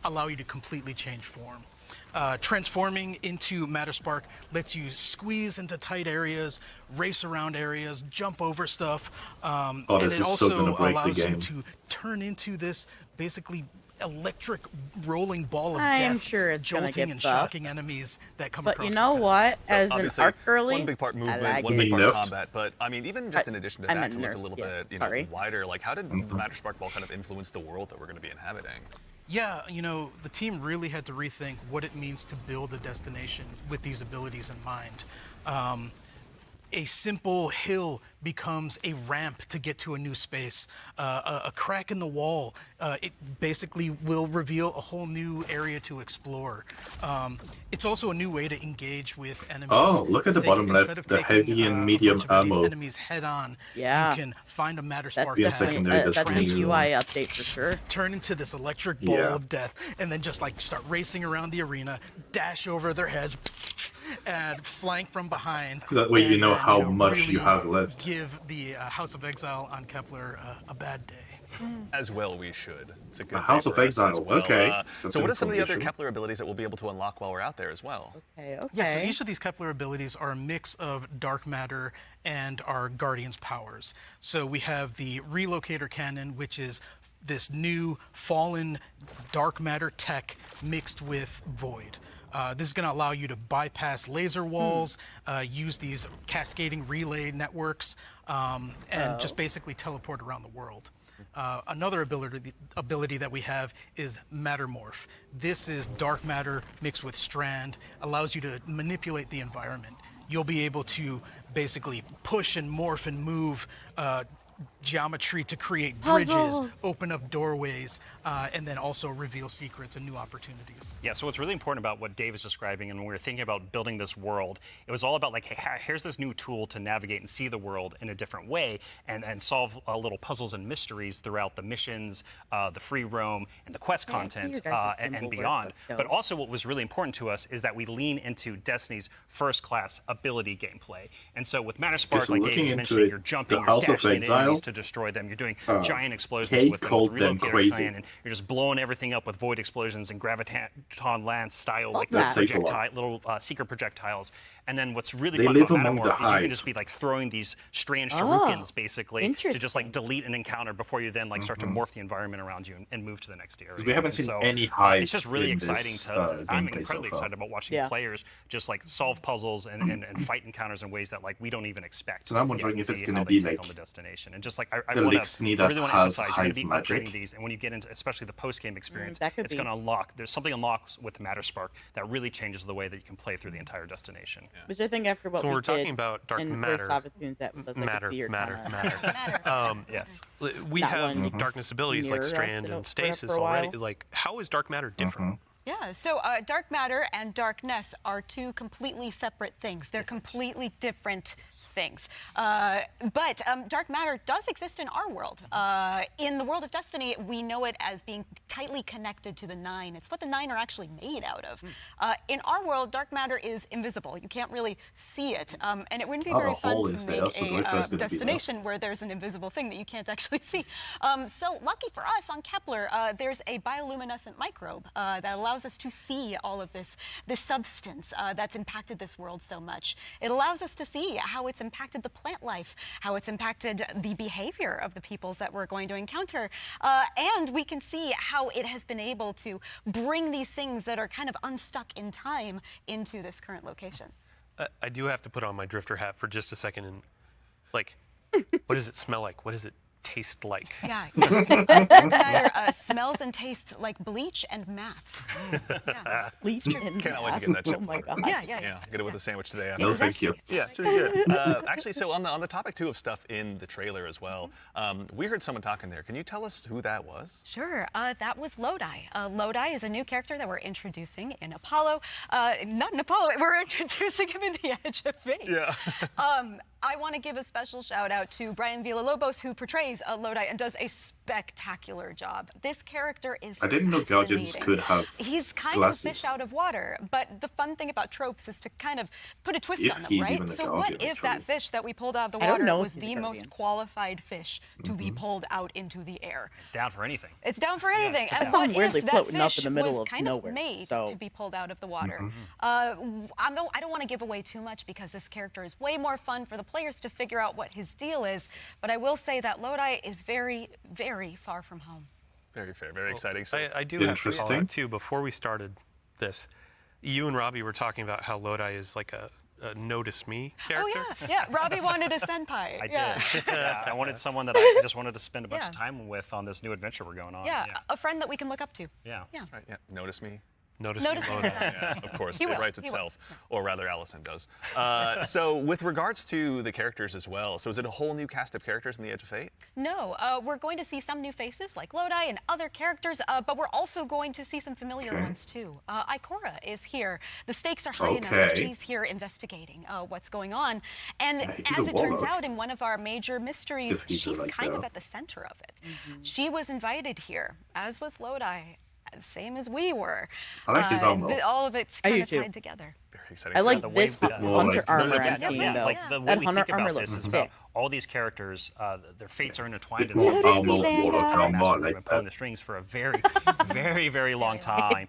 Speaker 9: allow you to completely change form. Transforming into Matter Spark lets you squeeze into tight areas, race around areas, jump over stuff, and it also allows you to turn into this basically electric rolling ball of death,
Speaker 2: sure it's
Speaker 9: jolting and shocking enemies that come across.
Speaker 2: But you know what?
Speaker 4: So
Speaker 2: as an arc girly,
Speaker 4: one big part movement, one big part combat. But I mean, even just in addition to that, to look a little bit wider, how did the Matter Spark Ball kind of influence the world that we're going to be inhabiting?
Speaker 9: Yeah, the team really had to rethink what it means to build a destination with these abilities in mind. A simple hill becomes a ramp to get to a new space. A crack in the wall, it basically will reveal a whole new area to explore. It's also a new way to engage with enemies.
Speaker 1: Oh, look at the bottom left, the heavy and medium ammo.
Speaker 9: Enemies head on.
Speaker 2: Yeah.
Speaker 9: You can find a Matter Spark.
Speaker 2: That's a UI update for sure.
Speaker 9: Turn into this electric ball of death, and then just start racing around the arena, dash over their heads, and flank from behind.
Speaker 1: That way you know how much you have left.
Speaker 9: Give the House of Exile on Kepler a bad day.
Speaker 4: As well we should. It's a good
Speaker 1: House of Exile,
Speaker 4: well.
Speaker 1: okay.
Speaker 4: So what are some of the other Kepler abilities that we'll be able to unlock while we're out there as well?
Speaker 2: Okay.
Speaker 9: Yeah, so each of these Kepler abilities are a mix of dark matter and our Guardian's powers. So we have the Relocator Cannon, which is this new fallen dark matter tech mixed with void. This is going to allow you to bypass laser walls, use these cascading relay networks, and just basically teleport around the world. Another ability that we have is Mattermorph. This is dark matter mixed with strand, allows you to manipulate the environment. You'll be able to basically push and morph and move geometry to create bridges,
Speaker 2: Puzzles.
Speaker 9: open up doorways, and then also reveal secrets and new opportunities.
Speaker 5: Yeah, so what's really important about what Dave is describing, and when we were thinking about building this world, it was all about like, hey, here's this new tool to navigate and see the world in a different way and solve little puzzles and mysteries throughout the missions, the free roam, and the quest content, and beyond. But also what was really important to us is that we lean into Destiny's first-class ability gameplay. And so with Matter Spark, like Dave was mentioning, you're jumping, you're dashing into enemies to destroy them, you're doing giant explosions with them, with Relocator Clan, and you're just blowing everything up with void explosions and graviton lance style like little secret projectiles. And then what's really fun about Mattermorph is you can just be like throwing these strange shurikens basically to just like delete an encounter before you then like start to morph the environment around you and move to the next area.
Speaker 1: We haven't seen any hive.
Speaker 5: It's just really exciting I'm incredibly excited about watching players just like solve puzzles and fight encounters in ways that like we don't even expect.
Speaker 1: So I'm wondering if it's going to be like
Speaker 5: on the destination. And just like I
Speaker 1: really
Speaker 5: want to emphasize, you're going to be
Speaker 1: magic.
Speaker 5: upgrading these, and when you get into especially the post-game experience,
Speaker 2: that could
Speaker 5: it's
Speaker 2: be.
Speaker 5: going to unlock. There's something unlocks with Matter Spark that really changes the way that you can play through the entire destination.
Speaker 2: Which I think after what
Speaker 7: So
Speaker 2: we
Speaker 7: we're
Speaker 2: did
Speaker 7: talking about dark
Speaker 2: in
Speaker 7: matter.
Speaker 2: Savathun's, that was like
Speaker 7: Matter.
Speaker 5: Yes.
Speaker 7: We
Speaker 2: That
Speaker 7: have
Speaker 2: one
Speaker 7: darkness abilities like
Speaker 2: mirror
Speaker 7: strand
Speaker 2: us
Speaker 7: and
Speaker 2: for a
Speaker 7: stasis
Speaker 2: while.
Speaker 7: already. Like, how is dark matter different?
Speaker 6: Yeah, so dark matter and darkness are two completely separate things. They're completely different things. But dark matter does exist in our world. In the world of Destiny, we know it as being tightly connected to the Nine. It's what the Nine are actually made out of. In our world, dark matter is invisible. You can't really see it. And it wouldn't be very fun to make a destination where there's an invisible thing that you can't actually see. So lucky for us on Kepler, there's a bioluminescent microbe that allows us to see all of this substance that's impacted this world so much. It allows us to see how it's impacted the plant life, how it's impacted the behavior of the peoples that we're going to encounter. And we can see how it has been able to bring these things that are kind of unstuck in time into this current location.
Speaker 7: I do have to put on my drifter hat for just a second and, like, what does it smell like? What does it taste like?
Speaker 6: Yeah, dark matter smells and tastes like bleach and math. Yeah.
Speaker 2: Bleach and
Speaker 4: Cannot wait to get that chip.
Speaker 2: Oh my god.
Speaker 6: Yeah.
Speaker 4: Get it with a sandwich today.
Speaker 1: No, thank you.
Speaker 4: Yeah, it's really good. Actually, so on the topic too of stuff in the trailer as well, we heard someone talking there. Can you tell us who that was?
Speaker 6: Sure, that was Lodi. Lodi is a new character that we're introducing in Apollo. Not in Apollo, we're introducing him in The Edge of Fate.
Speaker 4: Yeah.
Speaker 6: I want to give a special shout out to Brian Villalobos, who portrays Lodi and does a spectacular job. This character is
Speaker 1: I didn't know Guardians
Speaker 6: fascinating.
Speaker 1: could have
Speaker 6: He's kind
Speaker 1: glasses.
Speaker 6: of a fish out of water, but the fun thing about tropes is to kind of put a twist
Speaker 1: If
Speaker 6: on them,
Speaker 1: he's
Speaker 6: right?
Speaker 1: even a
Speaker 6: So
Speaker 1: Guardian,
Speaker 6: what if that
Speaker 1: actually.
Speaker 6: fish that we pulled out of the
Speaker 2: I don't
Speaker 6: water
Speaker 2: know if
Speaker 6: was
Speaker 2: he's a
Speaker 6: the
Speaker 2: Guardian.
Speaker 6: most qualified fish to be pulled out into the air?
Speaker 5: Down for anything.
Speaker 6: It's down for anything.
Speaker 2: I
Speaker 6: And
Speaker 2: saw
Speaker 6: what
Speaker 2: him weirdly
Speaker 6: if that
Speaker 2: floating up
Speaker 6: fish
Speaker 2: in the middle
Speaker 6: was
Speaker 2: of
Speaker 6: kind
Speaker 2: nowhere,
Speaker 6: of made
Speaker 2: so-
Speaker 6: to be pulled out of the water? I don't want to give away too much because this character is way more fun for the players to figure out what his deal is. But I will say that Lodi is very, very far from home.
Speaker 4: Very fair, very exciting. So
Speaker 7: I do have to call
Speaker 1: Interesting.
Speaker 7: out, too, before we started this, you and Robbie were talking about how Lodi is like a notice me character.
Speaker 6: Oh yeah. Robbie wanted a senpai.
Speaker 5: I
Speaker 6: yeah.
Speaker 5: did. Yeah, I wanted someone that I just wanted to spend a bunch of
Speaker 6: Yeah.
Speaker 5: time with on this new adventure we're going on.
Speaker 6: Yeah, a friend that we can look up to.
Speaker 5: Yeah.
Speaker 4: right, yeah. Notice me.
Speaker 7: Notice
Speaker 6: Notice
Speaker 7: me,
Speaker 6: me.
Speaker 7: Lodi.
Speaker 4: Yeah, of course,
Speaker 6: He
Speaker 4: it
Speaker 6: will,
Speaker 4: writes
Speaker 6: he will.
Speaker 4: itself, or rather, Allison does. So, with regards to the characters as well, so is it a whole new cast of characters in the Edge of Fate?
Speaker 6: No, we're going to see some new faces like Lodi and other characters, but we're also going to see some familiar ones too. Ikora is here. The stakes are high enough.
Speaker 1: Okay.
Speaker 6: She's here investigating what's going on. And
Speaker 1: he's
Speaker 6: as
Speaker 1: a
Speaker 6: it turns
Speaker 1: warlock.
Speaker 6: out, in one of our major mysteries,
Speaker 1: If he's
Speaker 6: she's
Speaker 1: like
Speaker 6: kind of
Speaker 1: that.
Speaker 6: at the center of it. She was invited here, as was Lodi, same as we were.
Speaker 1: I like his armor.
Speaker 6: All of it's
Speaker 2: I
Speaker 6: kind
Speaker 2: do
Speaker 6: of
Speaker 2: too.
Speaker 6: tied together.
Speaker 4: Very exciting.
Speaker 2: I
Speaker 4: So
Speaker 2: like
Speaker 5: the way
Speaker 2: this
Speaker 5: that-
Speaker 2: Hunter
Speaker 1: like-
Speaker 2: armor
Speaker 1: Yeah,
Speaker 2: I'm seeing though.
Speaker 5: Like the way
Speaker 2: That
Speaker 5: we
Speaker 2: Hunter
Speaker 5: think about
Speaker 2: armor
Speaker 5: this
Speaker 2: looks
Speaker 5: is
Speaker 2: sick.
Speaker 5: about all these characters, their fates are intertwined in
Speaker 1: More
Speaker 5: some
Speaker 1: armor,
Speaker 5: ways.
Speaker 1: more
Speaker 5: These
Speaker 1: armor,
Speaker 5: masters have
Speaker 1: like
Speaker 5: been pulling
Speaker 1: that.
Speaker 5: the strings for a very, very, very long time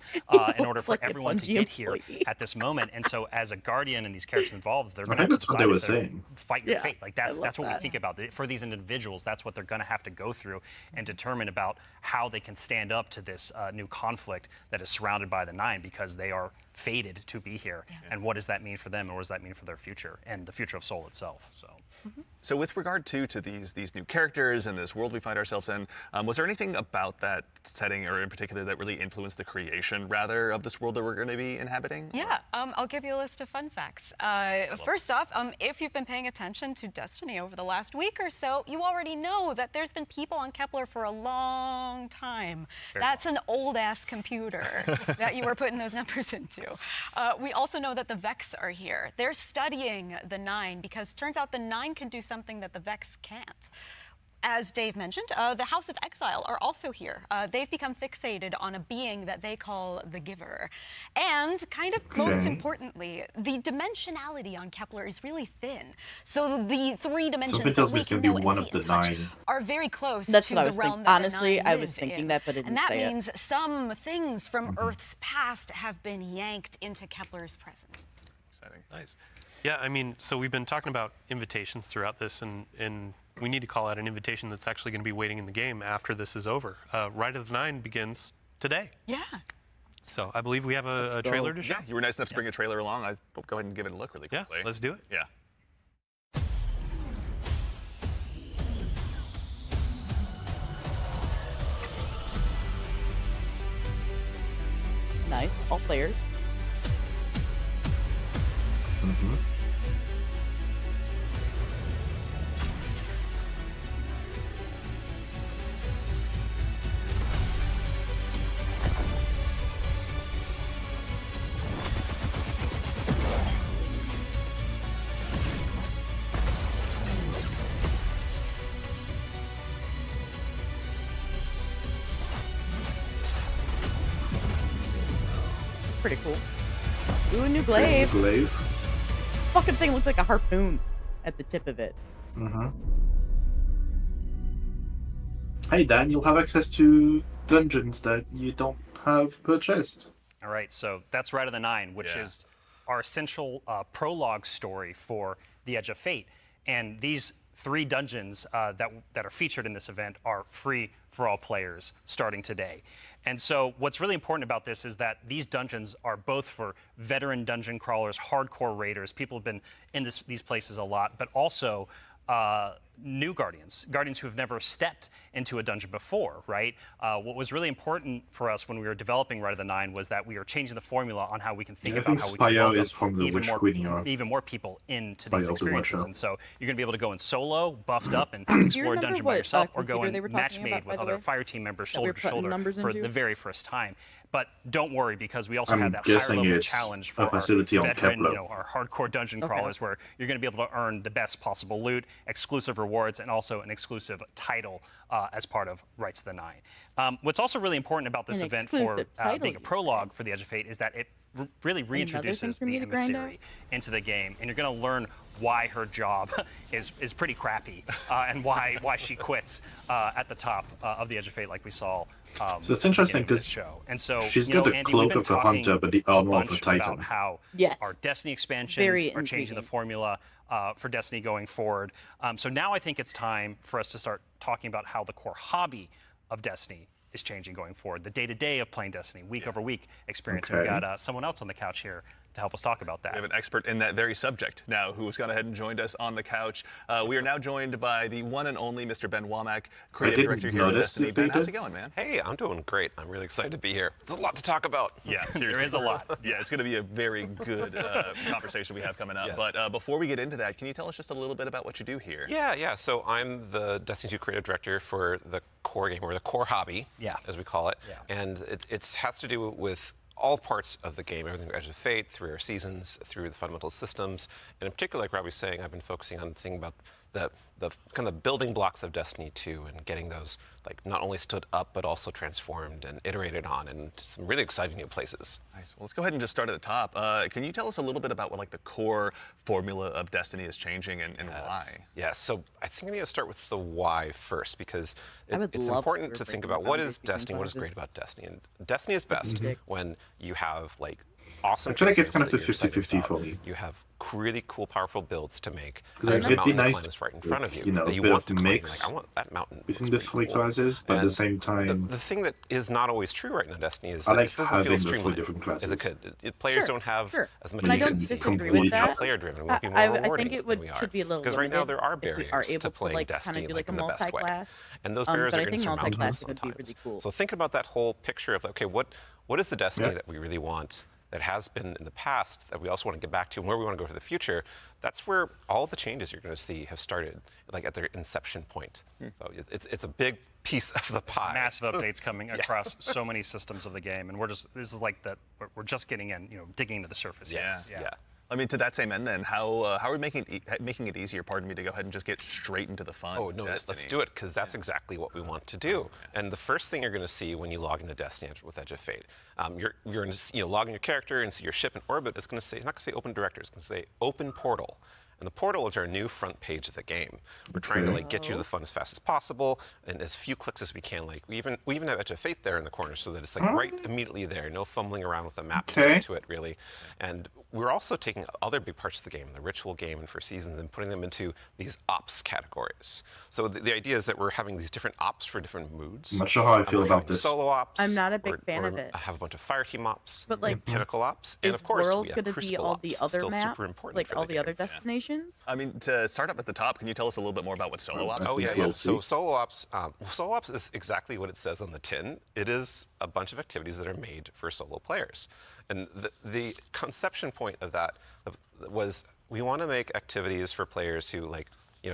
Speaker 5: in order
Speaker 2: Looks
Speaker 5: for
Speaker 2: like a
Speaker 5: everyone to
Speaker 2: Bungie
Speaker 5: get here
Speaker 2: employee.
Speaker 5: at this moment. And so, as a guardian and these characters involved, they're
Speaker 1: I
Speaker 5: going to
Speaker 1: think
Speaker 5: have to
Speaker 1: that's what they
Speaker 5: decide
Speaker 1: were
Speaker 5: if they're
Speaker 1: saying.
Speaker 5: fight your
Speaker 2: Yeah,
Speaker 5: fate. Like
Speaker 2: I
Speaker 5: that's
Speaker 2: love
Speaker 5: what we
Speaker 2: that.
Speaker 5: think about for these individuals. That's what they're going to have to go through and determine about how they can stand up to this new conflict that is surrounded by the Nine, because they are fated to be here. And what does that mean for them, and what does that mean for their future and the future of Soul itself? So.
Speaker 4: So with regard to these new characters and this world we find ourselves in, was there anything about that setting or in particular that really influenced the creation, rather, of this world that we're going to be inhabiting?
Speaker 6: Yeah, I'll give you a list of fun facts. First off, if you've been paying attention to Destiny over the last week or so, you already know that there's been people on Kepler for a long time. That's an old-ass computer that you were putting those numbers into. We also know that the Vex are here. They're studying the 9 because it turns out the 9 can do something that the Vex can't. As Dave mentioned, the House of Exile are also here. They've become fixated on a being that they call the Giver. And kind of most importantly, the dimensionality on Kepler is really thin. So the 3 dimensions that we can know and see and touch are very close to the realm that
Speaker 2: honestly,
Speaker 6: the 9
Speaker 2: I was
Speaker 6: live
Speaker 2: thinking
Speaker 6: in.
Speaker 2: that, but I didn't
Speaker 6: and that
Speaker 2: say it.
Speaker 6: means some things from Earth's past have been yanked into Kepler's present.
Speaker 4: Exciting.
Speaker 7: Nice. Yeah, I mean, so we've been talking about invitations throughout this, and we need to call out an invitation that's actually going to be waiting in the game after this is over. Ride of the 9 begins today.
Speaker 6: Yeah.
Speaker 7: So I believe we have a trailer to show.
Speaker 4: Yeah, you were nice enough to bring a trailer along. I'll go ahead and give it a look really quickly.
Speaker 7: Yeah, let's do it.
Speaker 4: Yeah.
Speaker 2: Nice. All players. Pretty cool. Ooh, a new glaive. Fucking thing looked like a harpoon at the tip of it.
Speaker 1: Hey Dan, you'll have access to dungeons that you don't have purchased.
Speaker 5: All right, so that's Ride of the 9, which is our essential prologue story for the Edge of Fate. And these 3 dungeons that are featured in this event are free for all players starting today. And so what's really important about this is that these dungeons are both for veteran dungeon crawlers, hardcore raiders, people who've been in these places a lot, but also new Guardians who have never stepped into a dungeon before, right? What was really important for us when we were developing Ride of the 9 was that we were changing the formula on how we can think about how we can welcome even more people into these experiences. And so you're going to be able to go in solo, buffed up, and explore a dungeon by yourself, or go in match-made with other fire team members shoulder to shoulder for the very first time. But don't worry, because we also have that higher level challenge for our veteran, our hardcore dungeon crawlers, where you're going to be able to earn the best possible loot, exclusive rewards, and also an exclusive title as part of Rights of the 9. What's also really important about this event for being a prologue for the Edge of Fate is that it really reintroduces the emissary into the game, and you're going to learn why her job is pretty crappy and why she quits at the top of the Edge of Fate, like we saw.
Speaker 1: So it's interesting because she's got the cloak of a hunter, but the armor of a titan.
Speaker 5: About how our Destiny expansions are changing the formula for Destiny going forward. So now I think it's time for us to start talking about how the core hobby of Destiny is changing going forward. The day-to-day of playing Destiny, week over week experience. We've got someone else on the couch here to help us talk about that.
Speaker 4: We have an expert in that very subject now who's gone ahead and joined us on the couch. We are now joined by the one and only Mr. Ben Womack, creative director here at Destiny. Ben, how's it going, man?
Speaker 10: Hey, I'm doing great. I'm really excited to be here. There's a lot to talk about.
Speaker 4: Yeah, seriously.
Speaker 5: There is a lot.
Speaker 4: Yeah, it's going to be a very good conversation we have coming up. Yes. But before we get into that, can you tell us just a little bit about what you do here?
Speaker 10: Yeah. So I'm the Destiny 2 creative director for the core game, or the core hobby, as we call it. Yeah. And it has to do with all parts of the game, everything from Edge of Fate, through our seasons, through the fundamental systems. And in particular, like Rob was saying, I've been focusing on thinking about the kind of building blocks of Destiny 2 and getting those like not only stood up, but also transformed and iterated on in some really exciting new places.
Speaker 4: Nice. Well, let's go ahead and just start at the top. Can you tell us a little bit about what like the core formula of Destiny is changing and why?
Speaker 10: Yes. So I think we need to start with the why first, because it's important to think about what is Destiny, what is great about Destiny. And Destiny is best when you have like awesome.
Speaker 1: I feel like it's kind of a 50-50 for me.
Speaker 10: You have really cool, powerful builds to make.
Speaker 1: Because
Speaker 10: There's a
Speaker 1: it'd be
Speaker 10: mountain that
Speaker 1: nice,
Speaker 10: climbs right in front of you,
Speaker 1: you know,
Speaker 10: that
Speaker 1: a
Speaker 10: you
Speaker 1: bit
Speaker 10: want
Speaker 1: of
Speaker 10: to climb.
Speaker 1: mix
Speaker 10: Like, I want that mountain.
Speaker 1: between
Speaker 10: That's
Speaker 1: the
Speaker 10: pretty
Speaker 1: three
Speaker 10: cool.
Speaker 1: classes, but at the
Speaker 10: And
Speaker 1: same time,
Speaker 10: the thing that is not always true right now, Destiny, is
Speaker 1: I
Speaker 10: that
Speaker 1: like
Speaker 10: it doesn't
Speaker 1: having
Speaker 10: feel
Speaker 1: the three
Speaker 10: streamlined
Speaker 1: different
Speaker 10: as it
Speaker 1: classes.
Speaker 10: could. Players
Speaker 2: Sure,
Speaker 10: don't have
Speaker 2: sure.
Speaker 10: as much
Speaker 2: And I don't
Speaker 10: agency.
Speaker 2: disagree
Speaker 10: We
Speaker 2: with
Speaker 10: need more
Speaker 2: that.
Speaker 10: player driven. We want to be more
Speaker 2: I
Speaker 10: rewarding
Speaker 2: think it
Speaker 10: than
Speaker 2: would
Speaker 10: we are.
Speaker 2: should be a little
Speaker 10: Because right now there are
Speaker 2: limited if we
Speaker 10: barriers
Speaker 2: are able
Speaker 10: to playing
Speaker 2: like,
Speaker 10: Destiny
Speaker 2: kind of do like a
Speaker 10: in the best way.
Speaker 2: multi-class.
Speaker 10: And those
Speaker 2: But
Speaker 10: barriers
Speaker 2: I
Speaker 10: are going
Speaker 2: think
Speaker 10: to surmount
Speaker 2: multi-class
Speaker 10: sometimes.
Speaker 2: would be really cool.
Speaker 10: So think about that whole picture of, okay, what is the Destiny that we really want, that has been in the past, that we also want to get back to, and where we want to go for the future? That's where all the changes you're going to see have started, like at their inception point. So it's a big piece of the pie.
Speaker 5: Massive updates coming across so many systems of the game, and this is like we're just getting in, digging into the surface.
Speaker 10: Yes. Yeah.
Speaker 4: I mean, to that same end, then, how are we making it easier? Pardon me, to go ahead and just get straight into the fun.
Speaker 10: Oh no, let's do it, because that's exactly what we want to do. And the first thing you're going to see when you log into Destiny with Edge of Fate, you're going to log in your character and see your ship in orbit. It's going to say, it's not going to say Open Director, it's going to say Open Portal. And the portal is our new front page of the game. We're trying to get you to the fun as fast as possible, and as few clicks as we can. Like we even have Edge of Fate there in the corner, so that it's like right immediately there. No fumbling around with the map to it really. And we're also taking other big parts of the game, the ritual game and for seasons, and putting them into these ops categories. So the idea is that we're having these different ops for different moods.
Speaker 1: I'm not sure how I feel about this.
Speaker 10: Solo ops.
Speaker 2: I'm not a big fan of it.
Speaker 10: I have a bunch of fire team ops,
Speaker 2: but like
Speaker 10: pinnacle ops, and of course
Speaker 2: World
Speaker 10: we have
Speaker 2: going to be
Speaker 10: Crucible
Speaker 2: all the
Speaker 10: ops,
Speaker 2: other
Speaker 10: still
Speaker 2: maps,
Speaker 10: super important
Speaker 2: like
Speaker 10: for
Speaker 2: all the other
Speaker 10: game.
Speaker 2: destinations?
Speaker 4: I mean, to start up at the top, can you tell us a little bit more about what solo ops?
Speaker 10: Oh yeah. So solo ops is exactly what it says on the tin. It is a bunch of activities that are made for solo players, and the conception point of that was we want to make activities for players who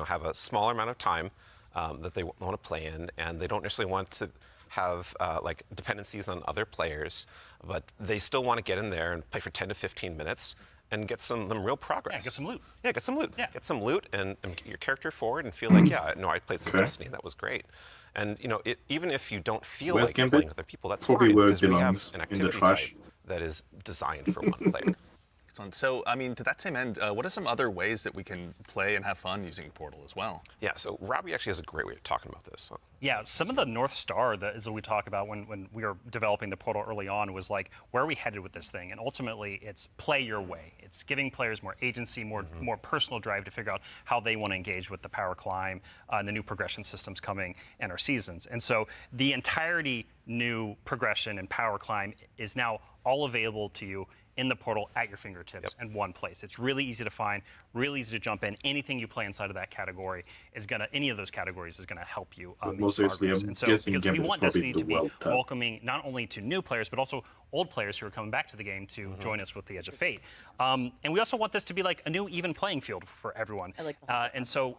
Speaker 10: have a smaller amount of time that they want to play in, and they don't necessarily want to have dependencies on other players, but they still want to get in there and play for 10 to 15 minutes and get some real progress.
Speaker 5: Yeah, get some loot.
Speaker 10: Yeah, get some loot.
Speaker 5: Yeah.
Speaker 10: Get some loot and get your character forward and feel like, I played some Destiny, that was great. And even if you don't feel like you're playing with other people, that's
Speaker 1: Probably
Speaker 10: fine,
Speaker 1: where it
Speaker 10: because we have
Speaker 1: belongs,
Speaker 10: an
Speaker 1: in the
Speaker 10: activity
Speaker 1: trash.
Speaker 10: type that is designed for one player.
Speaker 4: Excellent. So, I mean, to that same end, what are some other ways that we can play and have fun using Portal as well?
Speaker 10: Yeah, so Robbie actually has a great way of talking about this. So.
Speaker 5: Yeah, some of the North Star that is what we talk about when we were developing the Portal early on was like, where are we headed with this thing? And ultimately, it's play your way. It's giving players more agency, more personal drive to figure out how they want to engage with the power climb and the new progression systems coming in our seasons. And so the entirety new progression and power climb is now all available to you in the portal at your fingertips in one place. It's really easy to find, really easy to jump in. Anything you play inside of that category any of those categories is gonna help you make progress. And so, because we want Destiny to be welcoming not only to new players, but also old players who are coming back to the game to join us with the Edge of Fate. And we also want this to be like a new even playing field for everyone.
Speaker 2: I like
Speaker 5: and so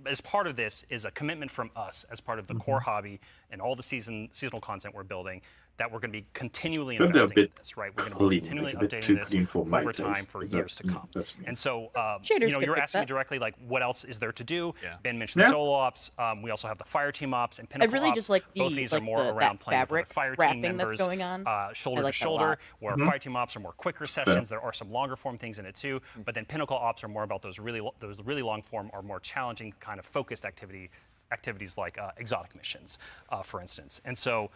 Speaker 5: as part of this is a commitment from us as part of the core hobby and all the seasonal content we're building, that we're going to be continually investing in this, right? We're going to be continually updating this over time for years to come. And so, you're asking me directly, like, what else is there to do? Ben mentioned the solo ops. We also have the fire team ops and pinnacle ops.
Speaker 2: I really just like
Speaker 5: both these are more around playing with the fire team members,
Speaker 2: going on.
Speaker 5: shoulder to shoulder. Where fire team ops are more quicker sessions. There are some longer form things in it too. But then pinnacle ops are more about those really long form or more challenging kind of focused activities like exotic missions, for instance. And so.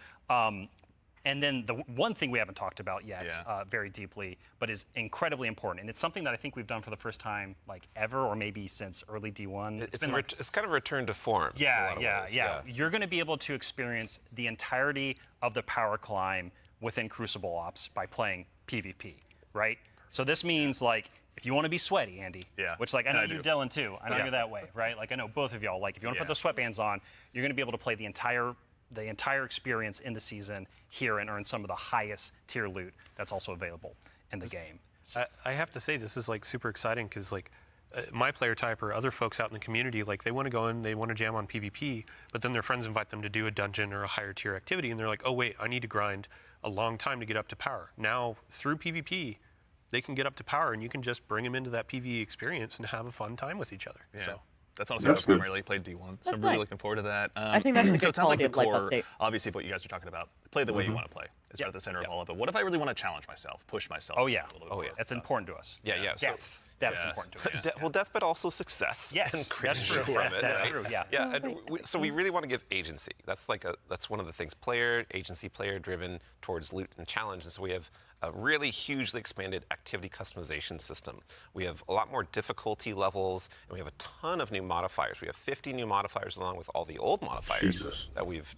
Speaker 5: And then the one thing we haven't talked about yet very deeply, but is incredibly important, and it's something that I think we've done for the first time like ever, or maybe since early D1.
Speaker 10: It's kind of a return to form.
Speaker 5: Yeah. You're going to be able to experience the entirety of the power climb within Crucible Ops by playing PvP, right? So this means like, if you want to be sweaty, Andy, which like I know you're Dylan too. I know you're that way, right? Like I know both of y'all. Like if you want to put the sweatbands on, you're going to be able to play the entire experience in the season here and earn some of the highest tier loot that's also available in the game.
Speaker 7: I have to say this is like super exciting because like my player type or other folks out in the community, like they want to go in, they want to jam on PvP, but then their friends invite them to do a dungeon or a higher tier activity, and they're like, oh wait, I need to grind a long time to get up to power. Now through PvP, they can get up to power, and you can just bring them into that PvE experience and have a fun time with each other.
Speaker 4: Yeah.
Speaker 7: So.
Speaker 4: That's honestly what I primarily played D1, so I'm really looking forward to that.
Speaker 2: I think that's a good
Speaker 4: so it sounds like the
Speaker 2: quality of
Speaker 4: core,
Speaker 2: life update.
Speaker 4: obviously, of what you guys are talking about. Play the way you want to play. It's right at the center of all of it. What if I really want to challenge myself, push myself?
Speaker 5: Oh yeah.
Speaker 4: A little bit more?
Speaker 5: That's important to us.
Speaker 10: Yeah.
Speaker 5: Death's important to us.
Speaker 10: Well, death, but also success.
Speaker 5: Yes,
Speaker 10: and
Speaker 5: that's true.
Speaker 10: From it,
Speaker 5: That's true. Yeah.
Speaker 10: Yeah, and so we really want to give agency. That's one of the things. Player agency, player driven towards loot and challenge. And so we have a really hugely expanded activity customization system. We have a lot more difficulty levels, and we have a ton of new modifiers. We have 50 new modifiers along with all the old modifiers that we've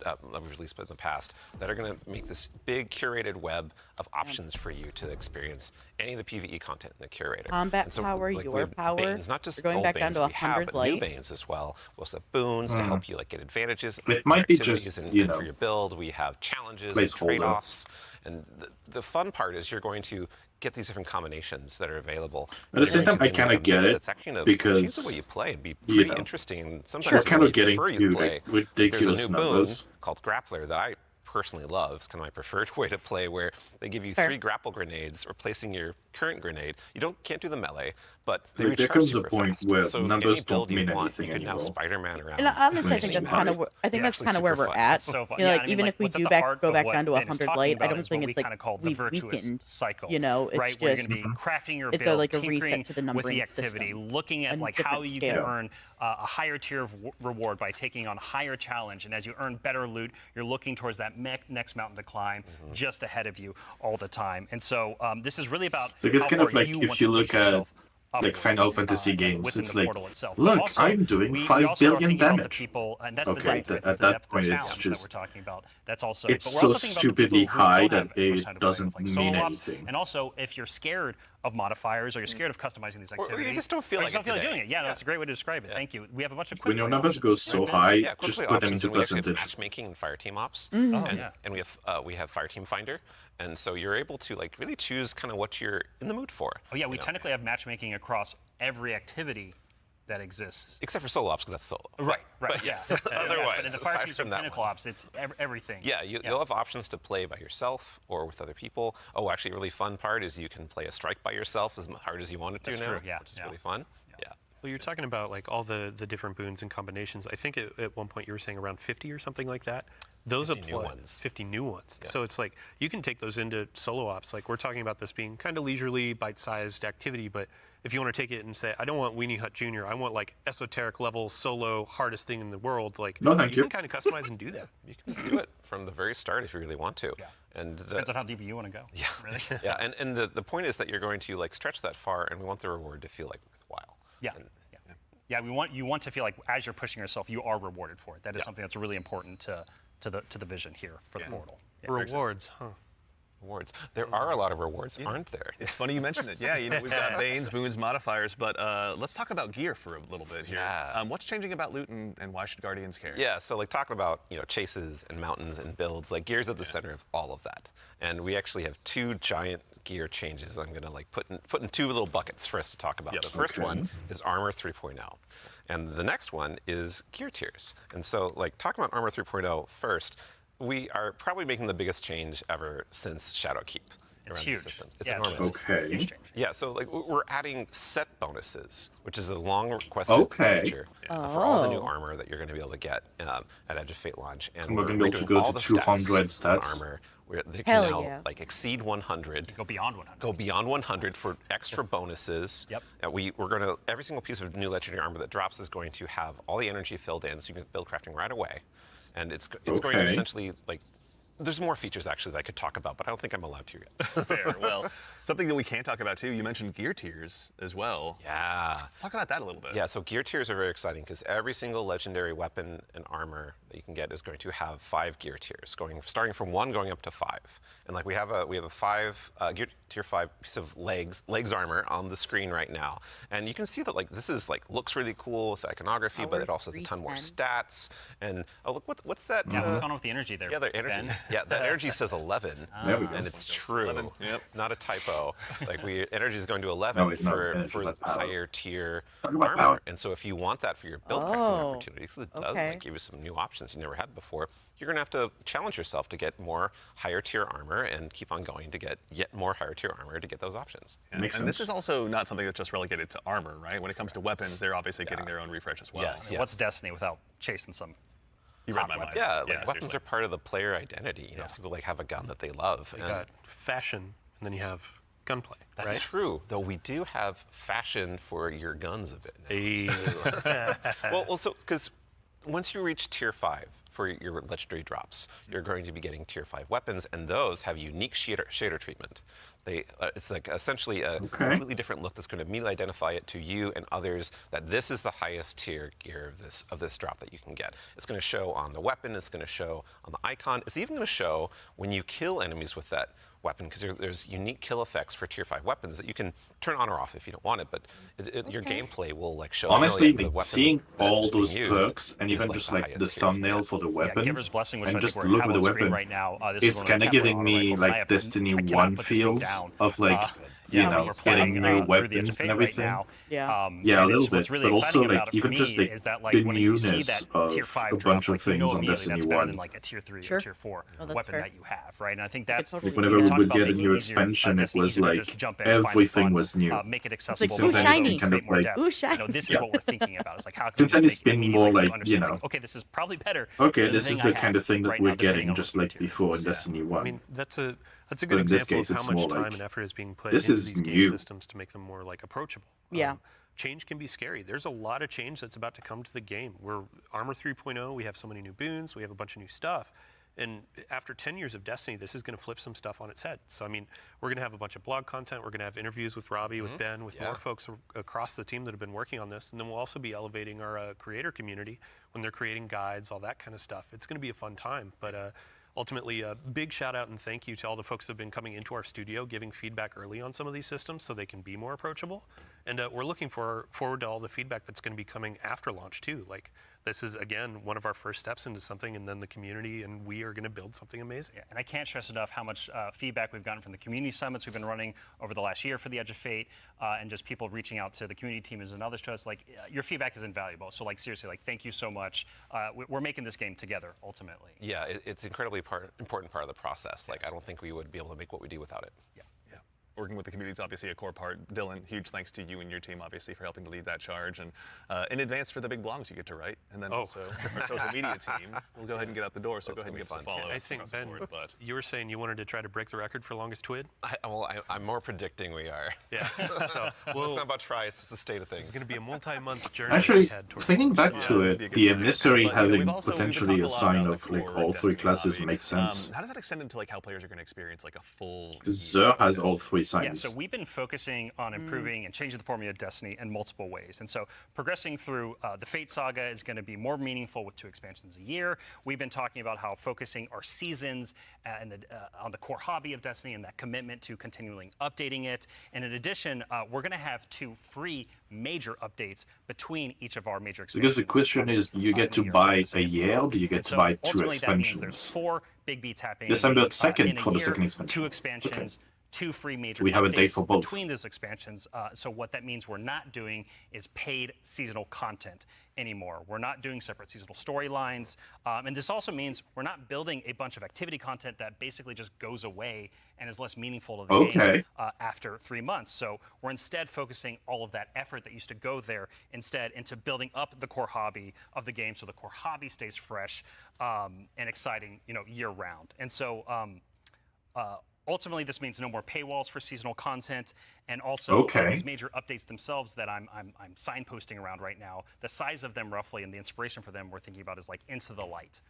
Speaker 10: released in the past that are going to make this big curated web of options for you to experience any of the PvE content in the curator.
Speaker 2: Combat
Speaker 10: And so,
Speaker 2: power,
Speaker 10: like, we
Speaker 2: your
Speaker 10: have
Speaker 2: power.
Speaker 10: Banes, not just
Speaker 2: We're going
Speaker 10: old
Speaker 2: back
Speaker 10: Banes
Speaker 2: down to
Speaker 10: we have,
Speaker 2: 100
Speaker 10: but new
Speaker 2: light.
Speaker 10: Banes as well. We also have boons to help you like get advantages.
Speaker 1: It might be
Speaker 10: activities
Speaker 1: just,
Speaker 10: and
Speaker 1: you
Speaker 10: for
Speaker 1: know,
Speaker 10: your build. We have challenges and
Speaker 1: placeholder.
Speaker 10: trade-offs. And the fun part is you're going to get these different combinations that are available.
Speaker 1: At the same time, I kind of get it
Speaker 10: It's actually going to
Speaker 1: because
Speaker 10: change the way you play. It'd be pretty interesting. Sometimes
Speaker 1: we're kind
Speaker 10: we
Speaker 1: of getting
Speaker 10: prefer you
Speaker 1: to
Speaker 10: play.
Speaker 1: like ridiculous
Speaker 10: There's a new
Speaker 1: numbers.
Speaker 10: boon called Grappler that I personally love. It's kind of my preferred way to play, where they give you
Speaker 2: Fair.
Speaker 10: 3 grapple grenades, replacing your current grenade. You can't do the melee, but they
Speaker 1: Like, there
Speaker 10: recharge
Speaker 1: comes a
Speaker 10: super
Speaker 1: point
Speaker 10: fast.
Speaker 1: where
Speaker 10: So
Speaker 1: numbers
Speaker 10: any build
Speaker 1: don't mean
Speaker 10: you want,
Speaker 1: anything
Speaker 10: you can now
Speaker 1: anymore.
Speaker 10: Spider-Man around.
Speaker 2: And honestly, I
Speaker 1: Makes
Speaker 2: think
Speaker 1: me
Speaker 2: that's kind of
Speaker 1: happy.
Speaker 2: I think
Speaker 10: It's
Speaker 2: that's
Speaker 10: actually
Speaker 2: kind of where
Speaker 10: super
Speaker 2: we're
Speaker 10: fun.
Speaker 2: at.
Speaker 10: It's
Speaker 5: so fun.
Speaker 2: You know,
Speaker 5: Yeah,
Speaker 2: like
Speaker 5: I mean,
Speaker 2: even
Speaker 5: like,
Speaker 2: if we
Speaker 5: what's at
Speaker 2: do
Speaker 5: the
Speaker 2: go
Speaker 5: heart
Speaker 2: back
Speaker 5: of
Speaker 2: down to
Speaker 5: what Ben is
Speaker 2: 100
Speaker 5: talking
Speaker 2: light, I
Speaker 5: about
Speaker 2: don't
Speaker 5: is
Speaker 2: think
Speaker 5: what
Speaker 2: it's
Speaker 5: we
Speaker 2: like
Speaker 5: kind of call the
Speaker 2: we've
Speaker 5: virtuous
Speaker 2: weakened.
Speaker 5: cycle.
Speaker 2: You know, it's
Speaker 5: right, where you're
Speaker 2: just
Speaker 5: going to be crafting your
Speaker 2: it's
Speaker 5: build,
Speaker 2: like a reset
Speaker 5: tinkering
Speaker 2: to the
Speaker 5: with
Speaker 2: numbering
Speaker 5: the activity,
Speaker 2: system
Speaker 5: looking at
Speaker 2: and
Speaker 5: like how
Speaker 2: different
Speaker 5: you
Speaker 2: scale.
Speaker 5: can earn a higher tier of reward by taking on higher challenge. And as you earn better loot, you're looking towards that next mountain to climb, just ahead of you all the time. And so this is really about
Speaker 1: So it's
Speaker 5: how
Speaker 1: kind of
Speaker 5: far
Speaker 1: like
Speaker 5: you
Speaker 1: if
Speaker 5: want
Speaker 1: you
Speaker 5: to
Speaker 1: look
Speaker 5: push
Speaker 1: at
Speaker 5: yourself
Speaker 1: like Final
Speaker 5: upwards,
Speaker 1: Fantasy games,
Speaker 5: within
Speaker 1: it's
Speaker 5: the
Speaker 1: like,
Speaker 5: portal itself. But
Speaker 1: look,
Speaker 5: also,
Speaker 1: I'm doing
Speaker 5: we
Speaker 1: 5
Speaker 5: also start
Speaker 1: billion
Speaker 5: thinking about the
Speaker 1: damage.
Speaker 5: people, and that's
Speaker 1: Okay,
Speaker 5: the depth,
Speaker 1: at
Speaker 5: that's the
Speaker 1: that
Speaker 5: depth of
Speaker 1: point,
Speaker 5: the
Speaker 1: it's
Speaker 5: challenge
Speaker 1: just-
Speaker 5: that we're talking about. That's also,
Speaker 1: it's
Speaker 5: but we're
Speaker 1: so
Speaker 5: also thinking about the
Speaker 1: stupidly
Speaker 5: people who
Speaker 1: high
Speaker 5: don't
Speaker 1: that
Speaker 5: have as much
Speaker 1: it
Speaker 5: time to play with,
Speaker 1: doesn't
Speaker 5: like
Speaker 1: mean
Speaker 5: solo ops.
Speaker 1: anything.
Speaker 5: And also, if you're scared of modifiers or you're scared of customizing these activities,
Speaker 10: Or you just don't feel
Speaker 5: or
Speaker 10: like
Speaker 5: you just don't
Speaker 10: it
Speaker 5: feel like
Speaker 10: today.
Speaker 5: doing it. Yeah, no, that's a great way to describe it. Thank you. We have a bunch of
Speaker 1: When your
Speaker 5: quick
Speaker 1: numbers go so high,
Speaker 10: Yeah,
Speaker 1: just
Speaker 10: quickly
Speaker 1: put them
Speaker 10: options,
Speaker 1: into
Speaker 10: and we actually have
Speaker 1: percentage.
Speaker 10: matchmaking and Fireteam Ops,
Speaker 2: Mm-hmm.
Speaker 5: Oh,
Speaker 10: and,
Speaker 5: yeah.
Speaker 10: and we have Fireteam Finder, and so you're able to like really choose kind of what you're in the mood for.
Speaker 5: Oh yeah, we
Speaker 10: you know?
Speaker 5: technically have matchmaking across every activity that exists.
Speaker 10: Except for solo ops, because that's solo.
Speaker 5: Right.
Speaker 10: But yes,
Speaker 5: Yeah.
Speaker 10: otherwise,
Speaker 5: but in the
Speaker 10: aside
Speaker 5: Fireteams
Speaker 10: from
Speaker 5: and
Speaker 10: that
Speaker 5: Pinnacle
Speaker 10: one.
Speaker 5: Ops, it's everything.
Speaker 10: Yeah, you'll have options to play by yourself or with other people. Oh, actually, a really fun part is you can play a strike by yourself as hard as you want it to
Speaker 5: That's
Speaker 10: now,
Speaker 5: true, yeah,
Speaker 10: which is
Speaker 5: yeah.
Speaker 10: really fun. Yeah.
Speaker 7: Well, you're talking about like all the different boons and combinations. I think at one point you were saying around 50 or something like that. Those
Speaker 10: 50 new
Speaker 7: apply.
Speaker 10: ones.
Speaker 7: 50 new ones.
Speaker 10: Yeah.
Speaker 7: So it's like you can take those into solo ops. Like we're talking about this being kind of leisurely, bite-sized activity, but if you want to take it and say, I don't want Weenie Hut Jr., I want like esoteric level solo hardest thing in the world, like
Speaker 1: No, thank you.
Speaker 7: can kind of customize and do that.
Speaker 10: You can just do it from the very start if you really want to.
Speaker 5: Yeah.
Speaker 10: And
Speaker 5: Depends on how deep you want to go.
Speaker 10: Yeah.
Speaker 5: Really.
Speaker 10: yeah, and the point is that you're going to like stretch that far, and we want the reward to feel like worthwhile.
Speaker 5: Yeah.
Speaker 10: And,
Speaker 5: Yeah, you want to feel like as you're pushing yourself, you are rewarded for it. That is something that's really important to the vision here for the portal. Yeah.
Speaker 7: Rewards, huh?
Speaker 10: Rewards. There are a lot of rewards, aren't there?
Speaker 4: It's funny you mentioned it. Yeah, we've got Banes, boons, modifiers, but let's talk about gear for a little bit here.
Speaker 10: Yeah.
Speaker 4: What's changing about loot, and why should Guardians care?
Speaker 10: Yeah, so like talking about chases and mountains and builds, like gear's at the center of all of that. And we actually have 2 giant gear changes I'm gonna like put in 2 little buckets for us to talk about.
Speaker 4: Yep.
Speaker 10: The first one is Armor 3.0. And the next one is gear tiers. And so like talking about Armor 3.0 first, we are probably making the biggest change ever since Shadowkeep.
Speaker 5: It's
Speaker 10: around
Speaker 5: huge.
Speaker 10: the system. It's
Speaker 5: Yeah,
Speaker 10: enormous.
Speaker 1: Okay.
Speaker 5: Huge change.
Speaker 10: Yeah, so like we're adding set bonuses, which is a long requested feature for all the new armor that you're going to be able to get at Edge of Fate launch. And
Speaker 1: We're going to be able to
Speaker 10: redoing
Speaker 1: go
Speaker 10: all
Speaker 1: to
Speaker 10: the
Speaker 1: 200
Speaker 10: stats on
Speaker 1: stats.
Speaker 10: armor. They
Speaker 2: Hell
Speaker 10: can now
Speaker 2: yeah.
Speaker 10: like exceed 100.
Speaker 5: Go beyond 100.
Speaker 10: Go beyond 100 for extra bonuses.
Speaker 5: Yep.
Speaker 10: We're going to every single piece of new legendary armor that drops is going to have all the energy filled in, so you can build crafting right away. And it's going to
Speaker 1: Okay.
Speaker 10: essentially like. There's more features actually that I could talk about, but I don't think I'm allowed to yet.
Speaker 4: Fair. Well, something that we can talk about too. You mentioned gear tiers as well.
Speaker 10: Yeah.
Speaker 4: Let's talk about that a little bit.
Speaker 10: Yeah, so gear tiers are very exciting because every single legendary weapon and armor that you can get is going to have 5 gear tiers, starting from 1 going up to 5. And like we have a 5 gear tier 5 piece of legs armor on the screen right now, and you can see that like this is like looks really cool with iconography, but it also has a ton more stats. And oh look, what's that?
Speaker 5: Yeah, what's going on with the energy there?
Speaker 10: Yeah, the energy.
Speaker 5: Ben?
Speaker 10: Yeah, that energy says 11,
Speaker 1: There we go.
Speaker 10: and it's true.
Speaker 4: 11, yep.
Speaker 10: It's not a typo. Like energy is going to 11
Speaker 1: No, it's not
Speaker 10: for
Speaker 1: energy, but power.
Speaker 10: higher tier
Speaker 1: Talking about
Speaker 10: armor.
Speaker 1: power.
Speaker 10: And so if you want that for your build crafting opportunities, it does
Speaker 2: okay.
Speaker 10: like, give you some new options you never had before. You're going to have to challenge yourself to get more higher tier armor and keep on going to get yet more higher tier armor to get those options.
Speaker 4: Yeah.
Speaker 1: Makes
Speaker 4: And this
Speaker 1: sense.
Speaker 4: is also not something that's just relegated to armor, right? When it comes to weapons, they're obviously getting their own refresh as well.
Speaker 10: Yes,
Speaker 5: I mean, what's Destiny without chasing some?
Speaker 4: You read my mind.
Speaker 10: Yeah, like weapons
Speaker 4: seriously.
Speaker 10: are part of the player identity. You know, some people like have a gun that they love.
Speaker 7: You
Speaker 10: and
Speaker 7: got fashion, and then you have gunplay.
Speaker 10: that's
Speaker 7: right?
Speaker 10: true, though we do have fashion for your guns a bit now.
Speaker 7: Hey.
Speaker 10: Well, so because once you reach tier 5, for your legendary drops. You're going to be getting tier 5 weapons, and those have unique shader treatment. It's like essentially a completely different look that's going to immediately identify it to you and others that this is the highest tier gear of this drop that you can get. It's going to show on the weapon, it's going to show on the icon, it's even going to show when you kill enemies with that weapon, because there's unique kill effects for tier 5 weapons that you can turn on or off if you don't want it, but your gameplay will like show.
Speaker 1: Honestly,
Speaker 10: the weapon
Speaker 1: seeing all those
Speaker 10: used
Speaker 1: perks and even
Speaker 10: like
Speaker 1: just
Speaker 10: the
Speaker 1: like the
Speaker 10: highest tier.
Speaker 1: thumbnail for the weapon,
Speaker 5: Giver's Blessing, which
Speaker 1: and
Speaker 5: I
Speaker 1: just
Speaker 5: think we're
Speaker 1: look at the
Speaker 5: on screen
Speaker 1: weapon,
Speaker 5: right now. This
Speaker 1: it's
Speaker 5: is one
Speaker 1: kind of
Speaker 5: the Kevlar
Speaker 1: giving
Speaker 5: auto
Speaker 1: me
Speaker 5: rifles. I
Speaker 1: like
Speaker 5: have-
Speaker 1: Destiny
Speaker 5: I cannot
Speaker 1: 1
Speaker 5: put this thing
Speaker 1: feels
Speaker 5: down.
Speaker 1: of like,
Speaker 5: Yeah,
Speaker 1: you know,
Speaker 5: we're playing
Speaker 1: getting new
Speaker 5: through the
Speaker 1: weapons
Speaker 5: Edge of
Speaker 1: and
Speaker 5: Fate
Speaker 1: everything.
Speaker 5: Right now.
Speaker 2: Yeah.
Speaker 1: Yeah, a
Speaker 5: and
Speaker 1: little
Speaker 5: it's, what's
Speaker 1: bit,
Speaker 5: really
Speaker 1: but also
Speaker 5: exciting
Speaker 1: like
Speaker 5: about it for
Speaker 1: even
Speaker 5: me
Speaker 1: just like
Speaker 5: is that like
Speaker 1: the
Speaker 5: when you see
Speaker 1: newness
Speaker 5: that
Speaker 1: of
Speaker 5: tier 5
Speaker 1: a
Speaker 5: drop,
Speaker 1: bunch of
Speaker 5: like, you know
Speaker 1: things on
Speaker 5: immediately
Speaker 1: Destiny
Speaker 5: that's better
Speaker 1: 1.
Speaker 5: than like a tier 3
Speaker 2: Sure.
Speaker 5: or tier 4
Speaker 2: Oh, that's
Speaker 5: weapon
Speaker 2: fair.
Speaker 5: that you have, right? And I think
Speaker 2: I could
Speaker 5: that's
Speaker 2: totally
Speaker 1: Like whenever
Speaker 2: see
Speaker 1: we
Speaker 2: that.
Speaker 1: would
Speaker 5: about
Speaker 1: get a
Speaker 5: making
Speaker 1: new
Speaker 5: it easier,
Speaker 1: expansion, it
Speaker 5: Destiny
Speaker 1: was
Speaker 5: easier to
Speaker 1: like
Speaker 5: just jump in, find
Speaker 1: everything
Speaker 5: fun,
Speaker 1: was new.
Speaker 5: make it
Speaker 2: like,
Speaker 5: accessible.
Speaker 2: ooh,
Speaker 5: to
Speaker 2: shiny.
Speaker 1: kind of
Speaker 5: create more
Speaker 1: like-
Speaker 5: depth.
Speaker 2: Ooh, shiny.
Speaker 5: You know, this is
Speaker 1: Yeah.
Speaker 5: what we're thinking about. It's like how can
Speaker 1: Since
Speaker 5: we
Speaker 1: then it's
Speaker 5: make
Speaker 1: been
Speaker 5: immediately
Speaker 1: more
Speaker 5: just
Speaker 1: like, you
Speaker 5: understand,
Speaker 1: know,
Speaker 5: like, okay, this is probably better.
Speaker 1: okay,
Speaker 5: than
Speaker 1: this
Speaker 5: thing
Speaker 1: is
Speaker 5: I
Speaker 1: the kind of
Speaker 5: have
Speaker 1: thing that
Speaker 5: right
Speaker 1: we're
Speaker 5: now, depending
Speaker 1: getting
Speaker 5: on
Speaker 1: just
Speaker 5: what
Speaker 1: like
Speaker 5: tier it
Speaker 1: before
Speaker 5: is.
Speaker 1: in Destiny 1.
Speaker 7: I mean, that's a good
Speaker 1: But in this
Speaker 7: example
Speaker 1: case,
Speaker 7: of
Speaker 1: it's
Speaker 7: how much
Speaker 1: more
Speaker 7: time
Speaker 1: like,
Speaker 7: and effort is being put
Speaker 1: this
Speaker 7: into
Speaker 1: is
Speaker 7: these game
Speaker 1: new.
Speaker 7: systems to make them more like approachable.
Speaker 2: Yeah.
Speaker 7: Change can be scary. There's a lot of change that's about to come to the game. We're Armor 3.0, we have so many new boons, we have a bunch of new stuff. And after 10 years of Destiny, this is going to flip some stuff on its head. So, I mean, we're going to have a bunch of blog content. We're going to have interviews with Robbie, with Ben, with more folks across the team that have been working on this. And then we'll also be elevating our creator community when they're creating guides, all that kind of stuff. It's going to be a fun time. But ultimately, a big shout out and thank you to all the folks that have been coming into our studio, giving feedback early on some of these systems so they can be more approachable. And we're looking forward to all the feedback that's going to be coming after launch, too. Like, this is, again, one of our first steps into something, and then the community and we are going to build something amazing.
Speaker 5: Yeah, and I can't stress enough how much feedback we've gotten from the community summits we've been running over the last year for the Edge of Fate, and just people reaching out to the community teams and others to us. Like, your feedback is invaluable. So, like, seriously, like, thank you so much. We're making this game together, ultimately.
Speaker 10: Yeah, it's incredibly important part of the process. Like, I don't think we would be able to make what we do without it.
Speaker 4: Yeah. Working with the community is obviously a core part. Dylan, huge thanks to you and your team, obviously, for helping to lead that charge. And in advance for the big blogs you get to write. And then also our social media team. We'll go ahead and get out the door, so go ahead and give us a follow.
Speaker 7: I think, Ben, you were saying you wanted to try to break the record for longest twid?
Speaker 10: I'm more predicting we are.
Speaker 7: Yeah. So,
Speaker 10: it's not about try, it's the state of things.
Speaker 7: It's going to be a multi-month journey.
Speaker 1: Actually,
Speaker 7: towards
Speaker 1: thinking back to it, the emissary having
Speaker 4: we've
Speaker 1: potentially
Speaker 4: been
Speaker 1: a
Speaker 4: talking
Speaker 1: sign
Speaker 4: lot
Speaker 1: of
Speaker 4: about the
Speaker 1: like
Speaker 4: core
Speaker 1: all three
Speaker 4: Destiny
Speaker 1: classes
Speaker 4: hobby.
Speaker 1: makes sense.
Speaker 4: How does that extend into like how players are going to experience like a full?
Speaker 1: Xur has all three
Speaker 5: Yeah,
Speaker 1: signs.
Speaker 5: so we've been focusing on improving and changing the formula of Destiny in multiple ways. And so progressing through the Fate Saga is going to be more meaningful with 2 expansions a year. We've been talking about how focusing our seasons and on the core hobby of Destiny and that commitment to continually updating it. And in addition, we're going to have 2 free major updates between each of our major expansions.
Speaker 1: Because the question is, you get to buy a year, or do you get to buy 2
Speaker 5: That means there's
Speaker 1: expansions?
Speaker 5: 4 big beats happening
Speaker 1: December
Speaker 5: in
Speaker 1: 2nd
Speaker 5: a
Speaker 1: for the
Speaker 5: year,
Speaker 1: second expansion.
Speaker 5: 2 expansions. 2 free major
Speaker 1: We have a date
Speaker 5: updates
Speaker 1: for both.
Speaker 5: between those expansions. So what that means we're not doing is paid seasonal content anymore. We're not doing separate seasonal storylines. And this also means we're not building a bunch of activity content that basically just goes away and is less meaningful to the game after 3 months. So we're instead focusing all of that effort that used to go there instead into building up the core hobby of the game so the core hobby stays fresh and exciting, year round. And so ultimately, this means no more paywalls for seasonal content, and also these major updates themselves that I'm signposting around right now. The size of them roughly and the inspiration for them we're thinking about is like Into the Light.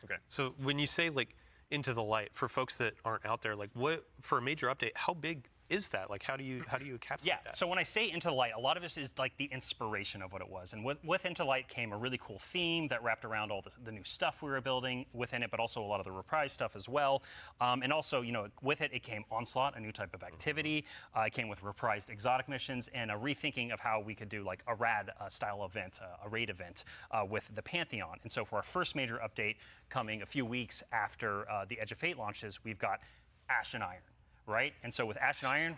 Speaker 7: Okay. So when you say like Into the Light, for folks that aren't out there, like what for a major update, how big is that? Like how do you encapsulate that?
Speaker 5: So when I say Into the Light, a lot of this is like the inspiration of what it was. And with Into the Light came a really cool theme that wrapped around all the new stuff we were building within it, but also a lot of the reprise stuff as well. And also, with it came Onslaught, a new type of activity. It came with reprised exotic missions and a rethinking of how we could do like a rad style event, a raid event with the Pantheon. And so for our first major update coming a few weeks after the Edge of Fate launches, we've got Ash and Iron. Right? And so with Ash and Iron,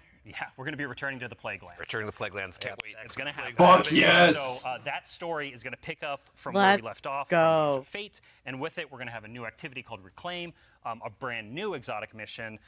Speaker 5: we're going to be returning to the Plague Lands.
Speaker 10: Returning to the Plague Lands, can't wait.
Speaker 5: It's going to happen.
Speaker 1: Fuck yes!
Speaker 5: So that story is going to pick up from where we left off, from Edge of Fate, and with it, we're going to have a new activity called Reclaim, a brand new exotic mission,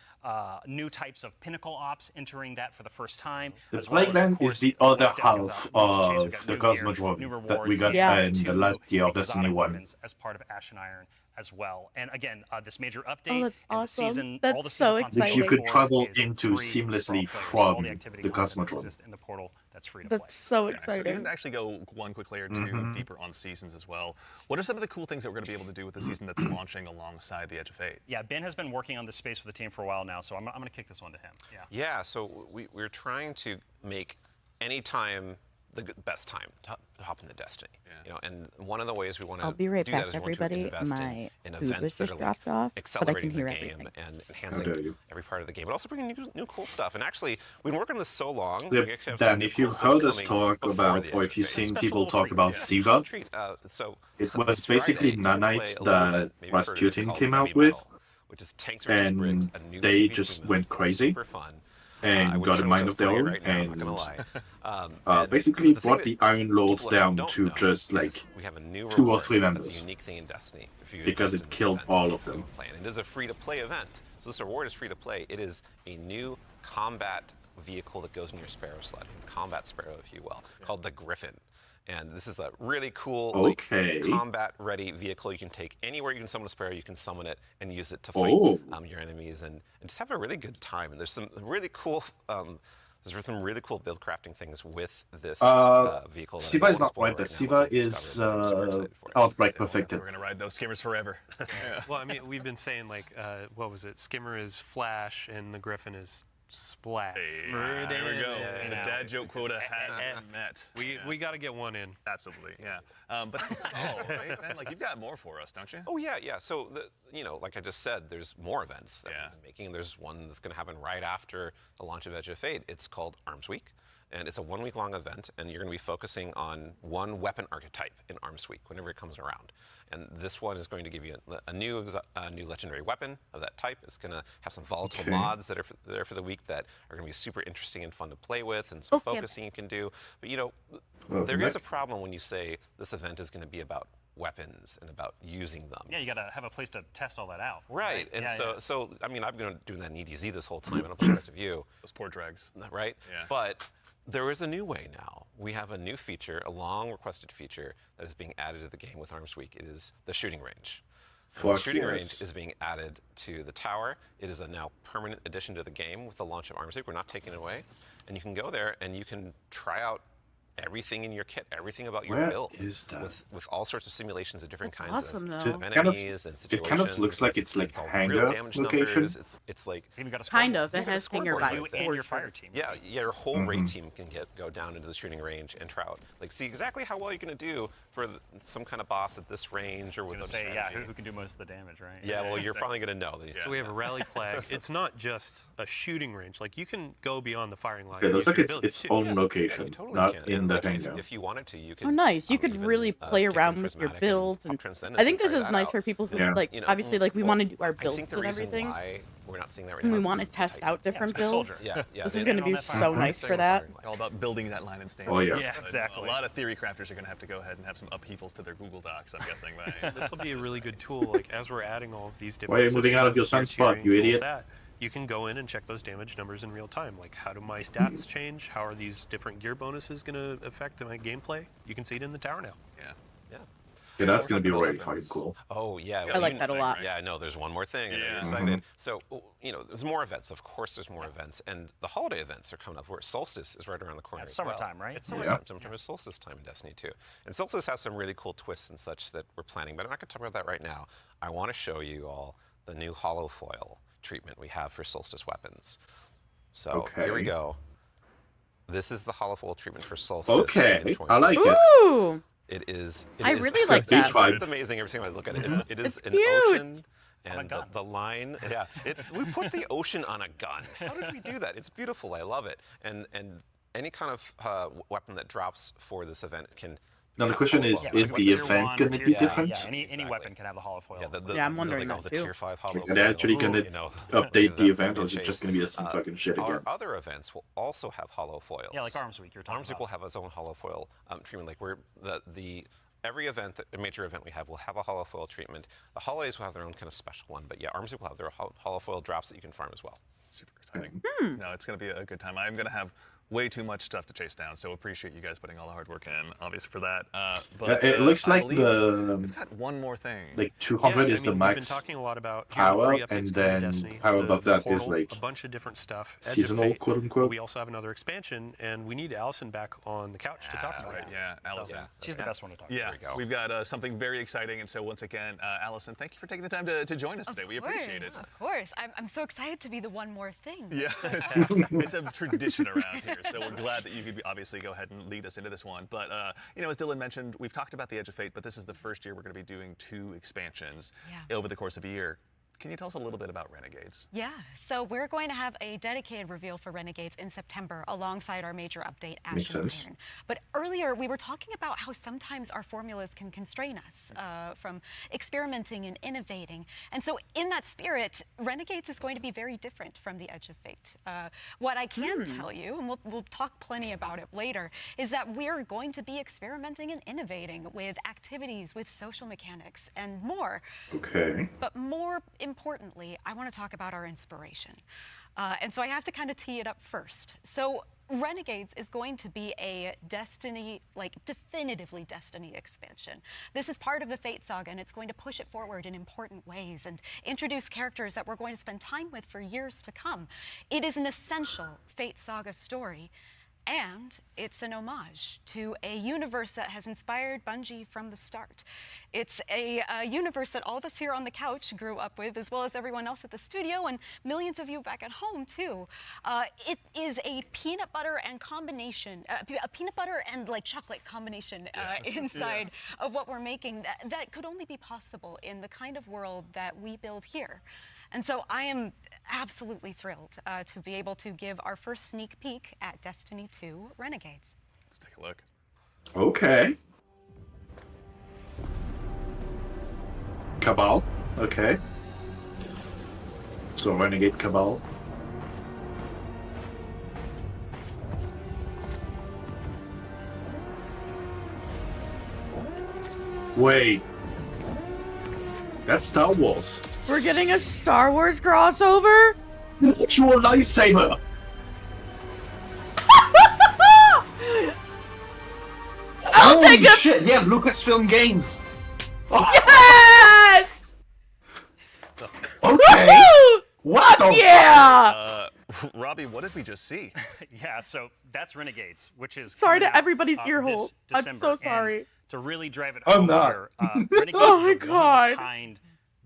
Speaker 5: new types of pinnacle ops entering that for the first time.
Speaker 1: The Plague Land is the other half of the Cosmodrome that we got in the last year of Destiny 1.
Speaker 5: As part of Ash and Iron as well. And again, this major update
Speaker 2: that's
Speaker 5: and
Speaker 2: awesome.
Speaker 5: the season,
Speaker 2: That's
Speaker 5: all the
Speaker 2: so
Speaker 5: season content
Speaker 1: Which you could
Speaker 5: for
Speaker 1: travel
Speaker 5: is
Speaker 1: into
Speaker 5: free
Speaker 1: seamlessly
Speaker 5: for all players. All
Speaker 1: from
Speaker 5: the activity
Speaker 1: the
Speaker 5: content that
Speaker 1: Cosmodrome.
Speaker 5: exists in the portal that's free to play.
Speaker 2: That's so
Speaker 4: Yeah, so
Speaker 2: exciting.
Speaker 4: even to actually go one quick layer two deeper on seasons as well, what are some of the cool things that we're going to be able to do with the season that's launching alongside the Edge of Fate?
Speaker 5: Yeah, Ben has been working on this space for the team for a while now, so I'm going to kick this one to him. Yeah.
Speaker 10: Yeah, so we're trying to make any time the best time to hop into Destiny. You know, and one of the ways we want to
Speaker 2: I'll be right
Speaker 10: do
Speaker 2: back,
Speaker 10: that is we want
Speaker 2: everybody.
Speaker 10: to invest
Speaker 2: My
Speaker 10: in
Speaker 2: food was
Speaker 10: events that
Speaker 2: just
Speaker 10: are
Speaker 2: dropped off, but I
Speaker 10: accelerating
Speaker 2: can hear
Speaker 10: the game
Speaker 2: everything.
Speaker 10: and
Speaker 1: How
Speaker 10: enhancing
Speaker 1: dare you.
Speaker 10: every part of the game, but also bringing new cool stuff. And actually, we've been working on this so long.
Speaker 1: Yep.
Speaker 10: we actually have some
Speaker 1: Dan,
Speaker 10: new
Speaker 1: if
Speaker 10: cool
Speaker 1: you've
Speaker 10: stuff
Speaker 1: heard us
Speaker 10: coming
Speaker 1: talk
Speaker 10: before
Speaker 1: about,
Speaker 10: the
Speaker 1: or
Speaker 10: Edge
Speaker 1: if you've
Speaker 10: of Fate.
Speaker 1: seen
Speaker 5: Special
Speaker 1: people
Speaker 5: little
Speaker 1: talk
Speaker 5: treat,
Speaker 1: about
Speaker 5: yeah.
Speaker 1: Siva,
Speaker 10: Treat, so
Speaker 1: it was
Speaker 10: this
Speaker 1: basically
Speaker 10: Friday, we're gonna
Speaker 1: nanites
Speaker 10: play a little
Speaker 1: that
Speaker 10: bit, maybe you've heard of it,
Speaker 1: Rasputin
Speaker 10: called
Speaker 1: came
Speaker 10: Gummy
Speaker 1: out with,
Speaker 10: Metal, which is Tanks versus Briggs,
Speaker 1: and
Speaker 10: a new
Speaker 1: they
Speaker 10: PvP
Speaker 1: just
Speaker 10: mode.
Speaker 1: went
Speaker 10: It's
Speaker 1: crazy
Speaker 10: super fun.
Speaker 1: and
Speaker 10: I
Speaker 1: got a
Speaker 10: wish I
Speaker 1: mind
Speaker 10: was
Speaker 1: of their
Speaker 10: playing it
Speaker 1: own,
Speaker 10: right now, I'm not
Speaker 1: and
Speaker 10: gonna lie. And
Speaker 1: basically
Speaker 10: the thing
Speaker 1: brought
Speaker 10: that
Speaker 1: the Iron Lords
Speaker 10: people
Speaker 1: down
Speaker 10: don't
Speaker 1: to
Speaker 10: know
Speaker 1: just
Speaker 10: is
Speaker 1: like
Speaker 10: we have a new
Speaker 1: 2 or
Speaker 10: reward
Speaker 1: 3
Speaker 10: that's
Speaker 1: members.
Speaker 10: a unique thing in Destiny. If you
Speaker 1: Because
Speaker 10: invest
Speaker 1: it
Speaker 10: in this
Speaker 1: killed
Speaker 10: event,
Speaker 1: all
Speaker 10: you
Speaker 1: of them.
Speaker 10: can play it. And it is a free-to-play event, so this reward is free to play. It is a new combat vehicle that goes in your Sparrow sled, combat Sparrow, if you will, called the Griffin. And this is a really cool,
Speaker 1: Okay.
Speaker 10: combat-ready vehicle you can take anywhere you can summon a Sparrow. You can summon it and use it to fight
Speaker 1: Oh.
Speaker 10: your enemies and just have a really good time. And there's some really cool. There's some really cool build crafting things with this vehicle. that I
Speaker 1: Siva
Speaker 10: don't
Speaker 1: is
Speaker 10: wanna
Speaker 1: not
Speaker 10: spoil
Speaker 1: right there.
Speaker 10: now,
Speaker 1: Siva
Speaker 10: which you'll
Speaker 1: is
Speaker 10: discover, but I'm super excited for it.
Speaker 1: Outbreak
Speaker 4: We're
Speaker 1: perfected.
Speaker 4: going to ride those skimmers forever.
Speaker 7: Well, I mean, we've been saying like, what was it? Skimmer is Flash, and the Griffin is Splash.
Speaker 4: Hey,
Speaker 7: Right
Speaker 4: there we
Speaker 7: in
Speaker 4: go.
Speaker 7: there.
Speaker 4: The dad joke quota has been met.
Speaker 7: We got to get one in.
Speaker 4: Absolutely, yeah. But that's not all, right, man? Like, you've got more for us, don't you?
Speaker 10: Oh yeah. So like I just said, there's more events that
Speaker 4: Yeah.
Speaker 10: we've been making. There's one that's going to happen right after the launch of Edge of Fate. It's called Arms Week, and it's a 1-week-long event. And you're going to be focusing on one weapon archetype in Arms Week whenever it comes around. And this one is going to give you a new legendary weapon of that type. It's going to have some volatile
Speaker 1: Okay.
Speaker 10: mods that are there for the week that are going to be super interesting and fun to play with, and some focusing you can do. But
Speaker 1: Well,
Speaker 10: there is a
Speaker 1: Nick?
Speaker 10: problem when you say this event is going to be about weapons and about using them.
Speaker 5: Yeah, you got to have a place to test all that out.
Speaker 10: Right, and
Speaker 5: Yeah,
Speaker 10: so I mean, I've been doing that in EDZ this whole time, and I'm proud of you,
Speaker 4: Those poor dregs.
Speaker 10: right?
Speaker 4: Yeah.
Speaker 10: But there is a new way now. We have a new feature, a long-requested feature that is being added to the game with Arms Week. It is the shooting range. And the
Speaker 1: Fuck
Speaker 10: shooting
Speaker 1: yes.
Speaker 10: range is being added to the tower. It is a now permanent addition to the game with the launch of Arms Week. We're not taking it away, and you can go there and you can try out everything in your kit, everything about your
Speaker 1: Where
Speaker 10: build,
Speaker 1: is that?
Speaker 10: with all sorts of simulations of different kinds
Speaker 2: awesome,
Speaker 10: of
Speaker 2: though.
Speaker 10: of
Speaker 1: It kind of-
Speaker 10: enemies and
Speaker 1: it
Speaker 10: situations.
Speaker 1: kind of looks like it's like
Speaker 10: all
Speaker 1: hangar
Speaker 10: real damage
Speaker 1: location.
Speaker 10: numbers. It's like
Speaker 5: It's even got a
Speaker 2: Kind
Speaker 5: scoreboard.
Speaker 2: of. It
Speaker 10: Even a
Speaker 2: has finger
Speaker 10: scoreboard
Speaker 5: You
Speaker 10: right
Speaker 5: and
Speaker 10: there.
Speaker 5: your fire team.
Speaker 10: Yeah, your whole raid team can go down into the shooting range and try out, like, see exactly how well you're going to do for some kind of boss at this range or
Speaker 5: I was
Speaker 10: with
Speaker 5: gonna
Speaker 10: a
Speaker 5: say, yeah,
Speaker 10: strategy.
Speaker 5: who can do most of the damage, right?
Speaker 10: Yeah, well, you're finally going to know.
Speaker 7: So we have a rally flag. It's not just a shooting range. Like, you can go beyond the firing line.
Speaker 1: It
Speaker 7: and
Speaker 1: looks
Speaker 7: use
Speaker 1: like
Speaker 7: your
Speaker 1: it's
Speaker 7: ability,
Speaker 1: its
Speaker 7: too.
Speaker 1: own
Speaker 10: Yeah,
Speaker 1: location,
Speaker 10: you totally
Speaker 1: not
Speaker 10: can.
Speaker 1: in
Speaker 10: And,
Speaker 1: the
Speaker 10: like,
Speaker 1: hangar.
Speaker 10: if you wanted to, you could.
Speaker 2: Oh, nice. You could
Speaker 10: even,
Speaker 2: really play
Speaker 10: take
Speaker 2: around
Speaker 10: in
Speaker 2: with your
Speaker 10: Prismatic
Speaker 2: builds.
Speaker 10: and
Speaker 2: And
Speaker 10: Transcendence
Speaker 2: I think
Speaker 10: and
Speaker 2: this
Speaker 10: try
Speaker 2: is
Speaker 10: that
Speaker 2: nice
Speaker 10: out.
Speaker 2: for people who,
Speaker 1: Yeah.
Speaker 2: like, obviously, like, we want to do our
Speaker 10: I
Speaker 2: builds
Speaker 10: think the
Speaker 2: and
Speaker 10: reason
Speaker 2: everything.
Speaker 10: why we're not seeing that right
Speaker 2: And
Speaker 10: now
Speaker 2: we
Speaker 10: is
Speaker 2: want to
Speaker 10: 'cause
Speaker 2: test
Speaker 10: it's
Speaker 2: out
Speaker 10: tight.
Speaker 2: different
Speaker 5: good soldier.
Speaker 2: builds.
Speaker 10: Yeah,
Speaker 2: This
Speaker 10: they-
Speaker 2: is going to
Speaker 5: on
Speaker 2: be
Speaker 5: that
Speaker 2: so
Speaker 5: firing line.
Speaker 2: nice for that.
Speaker 4: All about building that line and standing.
Speaker 1: Oh, yeah.
Speaker 5: Yeah, exactly.
Speaker 4: A lot of theory crafters are going to have to go ahead and have some upheavals to their Google Docs, I'm guessing.
Speaker 7: This will be a really good tool. Like, as we're adding all of these different.
Speaker 1: Why are you moving out of your
Speaker 7: systems,
Speaker 1: sunspot,
Speaker 7: tiering,
Speaker 1: you
Speaker 7: all
Speaker 1: idiot?
Speaker 7: that, you can go in and check those damage numbers in real time. Like, how do my stats change? How are these different gear bonuses going to affect my gameplay? You can see it in the tower now.
Speaker 4: Yeah.
Speaker 10: Yeah.
Speaker 1: Yeah, that's
Speaker 10: We're
Speaker 1: going to be
Speaker 10: talking about
Speaker 1: really fucking
Speaker 10: weapons.
Speaker 1: cool.
Speaker 10: Oh yeah,
Speaker 2: I like that a lot.
Speaker 10: Yeah, I know. There's one more thing. I know
Speaker 4: Yeah.
Speaker 10: you're excited. So there's more events. Of course, there's more events, and the holiday events are coming up. Where Solstice is right around the corner.
Speaker 5: It's
Speaker 10: as well.
Speaker 5: summertime, right?
Speaker 10: It's summertime. Summertime is Solstice time in Destiny 2, and Solstice has some really cool twists and such that we're planning. But I'm not going to talk about that right now. I want to show you all the new hollow foil treatment we have for Solstice weapons. So here we
Speaker 1: Okay.
Speaker 10: go. This is the hollow foil treatment for Solstice.
Speaker 1: Okay,
Speaker 10: in
Speaker 1: I like it.
Speaker 2: Ooh.
Speaker 10: It is.
Speaker 2: I really like
Speaker 1: beach
Speaker 2: that.
Speaker 1: vibe.
Speaker 10: It's amazing every time I look at it. It is
Speaker 2: It's
Speaker 10: an
Speaker 2: cute.
Speaker 10: ocean,
Speaker 5: On a
Speaker 10: and
Speaker 5: gun.
Speaker 10: the line. Yeah, we put the ocean on a gun. How did we do that? It's beautiful. I love it. And any kind of weapon that drops for this event can.
Speaker 1: Now the
Speaker 10: have
Speaker 1: question
Speaker 10: hollow
Speaker 1: is
Speaker 10: foil.
Speaker 5: Yeah,
Speaker 1: is
Speaker 5: like
Speaker 1: the
Speaker 5: tier
Speaker 1: event
Speaker 5: one,
Speaker 1: going to
Speaker 5: tier
Speaker 1: be
Speaker 5: two.
Speaker 1: different?
Speaker 5: Yeah, any
Speaker 10: Exactly.
Speaker 5: weapon can have the hollow foil.
Speaker 10: Yeah,
Speaker 2: Yeah, I'm wondering
Speaker 10: like,
Speaker 2: that
Speaker 10: the
Speaker 2: too.
Speaker 10: tier 5 hollow
Speaker 1: Are they actually
Speaker 10: foil,
Speaker 1: going to update the event, or is it just going to be the same fucking shit
Speaker 10: Our
Speaker 1: again?
Speaker 10: other events will also have hollow foils.
Speaker 5: Yeah, like Arms Week you're talking
Speaker 10: Arms Week
Speaker 5: about.
Speaker 10: will have its own hollow foil treatment. Like every event, a major event we have, will have a hollow foil treatment. The holidays will have their own kind of special one, but yeah, Arms Week will have their hollow foil drops that you can farm as well.
Speaker 4: Super exciting. No, it's going to be a good time. I'm going to have way too much stuff to chase down. So appreciate you guys putting all the hard work in, obviously, for that. But
Speaker 1: it looks
Speaker 4: I
Speaker 1: like
Speaker 4: believe we've got one more thing.
Speaker 1: like 200 is the
Speaker 7: We've been
Speaker 1: max
Speaker 7: talking a lot about
Speaker 1: power,
Speaker 7: free updates
Speaker 1: and
Speaker 7: to
Speaker 1: then
Speaker 7: Destiny,
Speaker 1: power
Speaker 7: the
Speaker 1: above that is
Speaker 7: portal,
Speaker 1: like
Speaker 7: a bunch of different stuff. Edge of
Speaker 1: seasonal,
Speaker 7: Fate,
Speaker 1: quote
Speaker 7: but
Speaker 1: unquote.
Speaker 7: we also have another expansion, and we need Allison back on the couch to talk about it.
Speaker 4: Yeah, Allison.
Speaker 5: She's the best one to talk
Speaker 4: Yeah,
Speaker 5: about.
Speaker 4: we've got something very exciting, and so once again, Allison, thank you for taking the time to join us today. We appreciate it.
Speaker 6: Of course. I'm so excited to be the one more thing.
Speaker 4: Yeah, it's a tradition around here, so we're glad that you could obviously go ahead and lead us into this one. But, as Dylan mentioned, we've talked about the Edge of Fate, but this is the first year we're going to be doing 2 expansions over the course of a year. Can you tell us a little bit about Renegades?
Speaker 6: Yeah, so we're going to have a dedicated reveal for Renegades in September alongside our major update, Ash and Iron. But earlier we were talking about how sometimes our formulas can constrain us from experimenting and innovating. And so in that spirit, Renegades is going to be very different from the Edge of Fate. What I can tell you, and we'll talk plenty about it later, is that we're going to be experimenting and innovating with activities, with social mechanics, and more.
Speaker 1: Okay.
Speaker 6: But more importantly, I want to talk about our inspiration. And so I have to kind of tee it up first. So Renegades is going to be a Destiny, definitively Destiny expansion. This is part of the Fate saga, and it's going to push it forward in important ways and introduce characters that we're going to spend time with for years to come. It is an essential Fate saga story, and it's an homage to a universe that has inspired Bungie from the start. It's a universe that all of us here on the couch grew up with, as well as everyone else at the studio, and millions of you back at home, too. It is a peanut butter and combination, a peanut butter and chocolate combination inside of what we're making that could only be possible in the kind of world that we build here. And so I am absolutely thrilled to be able to give our first sneak peek at Destiny 2 Renegades.
Speaker 4: Let's take a look.
Speaker 1: Okay. Cabal. Okay. So Renegade Cabal. Wait. That's Star Wars.
Speaker 2: We're getting a Star Wars crossover?
Speaker 1: Actual lightsaber!
Speaker 2: I'll take it!
Speaker 1: Shit, yeah, Lucasfilm Games! Oh.
Speaker 2: Yes!
Speaker 1: Okay! What the
Speaker 2: yeah!
Speaker 4: Robbie, what did we just see?
Speaker 5: Yeah, so that's Renegades, which is
Speaker 2: sorry to
Speaker 5: coming out,
Speaker 2: everybody's ear hole.
Speaker 5: this
Speaker 2: I'm so
Speaker 5: December.
Speaker 2: sorry.
Speaker 5: And to really drive it
Speaker 1: I'm
Speaker 5: home
Speaker 1: not.
Speaker 5: here, Renegades
Speaker 2: Oh my
Speaker 5: is a
Speaker 2: God.
Speaker 5: one-of-a-kind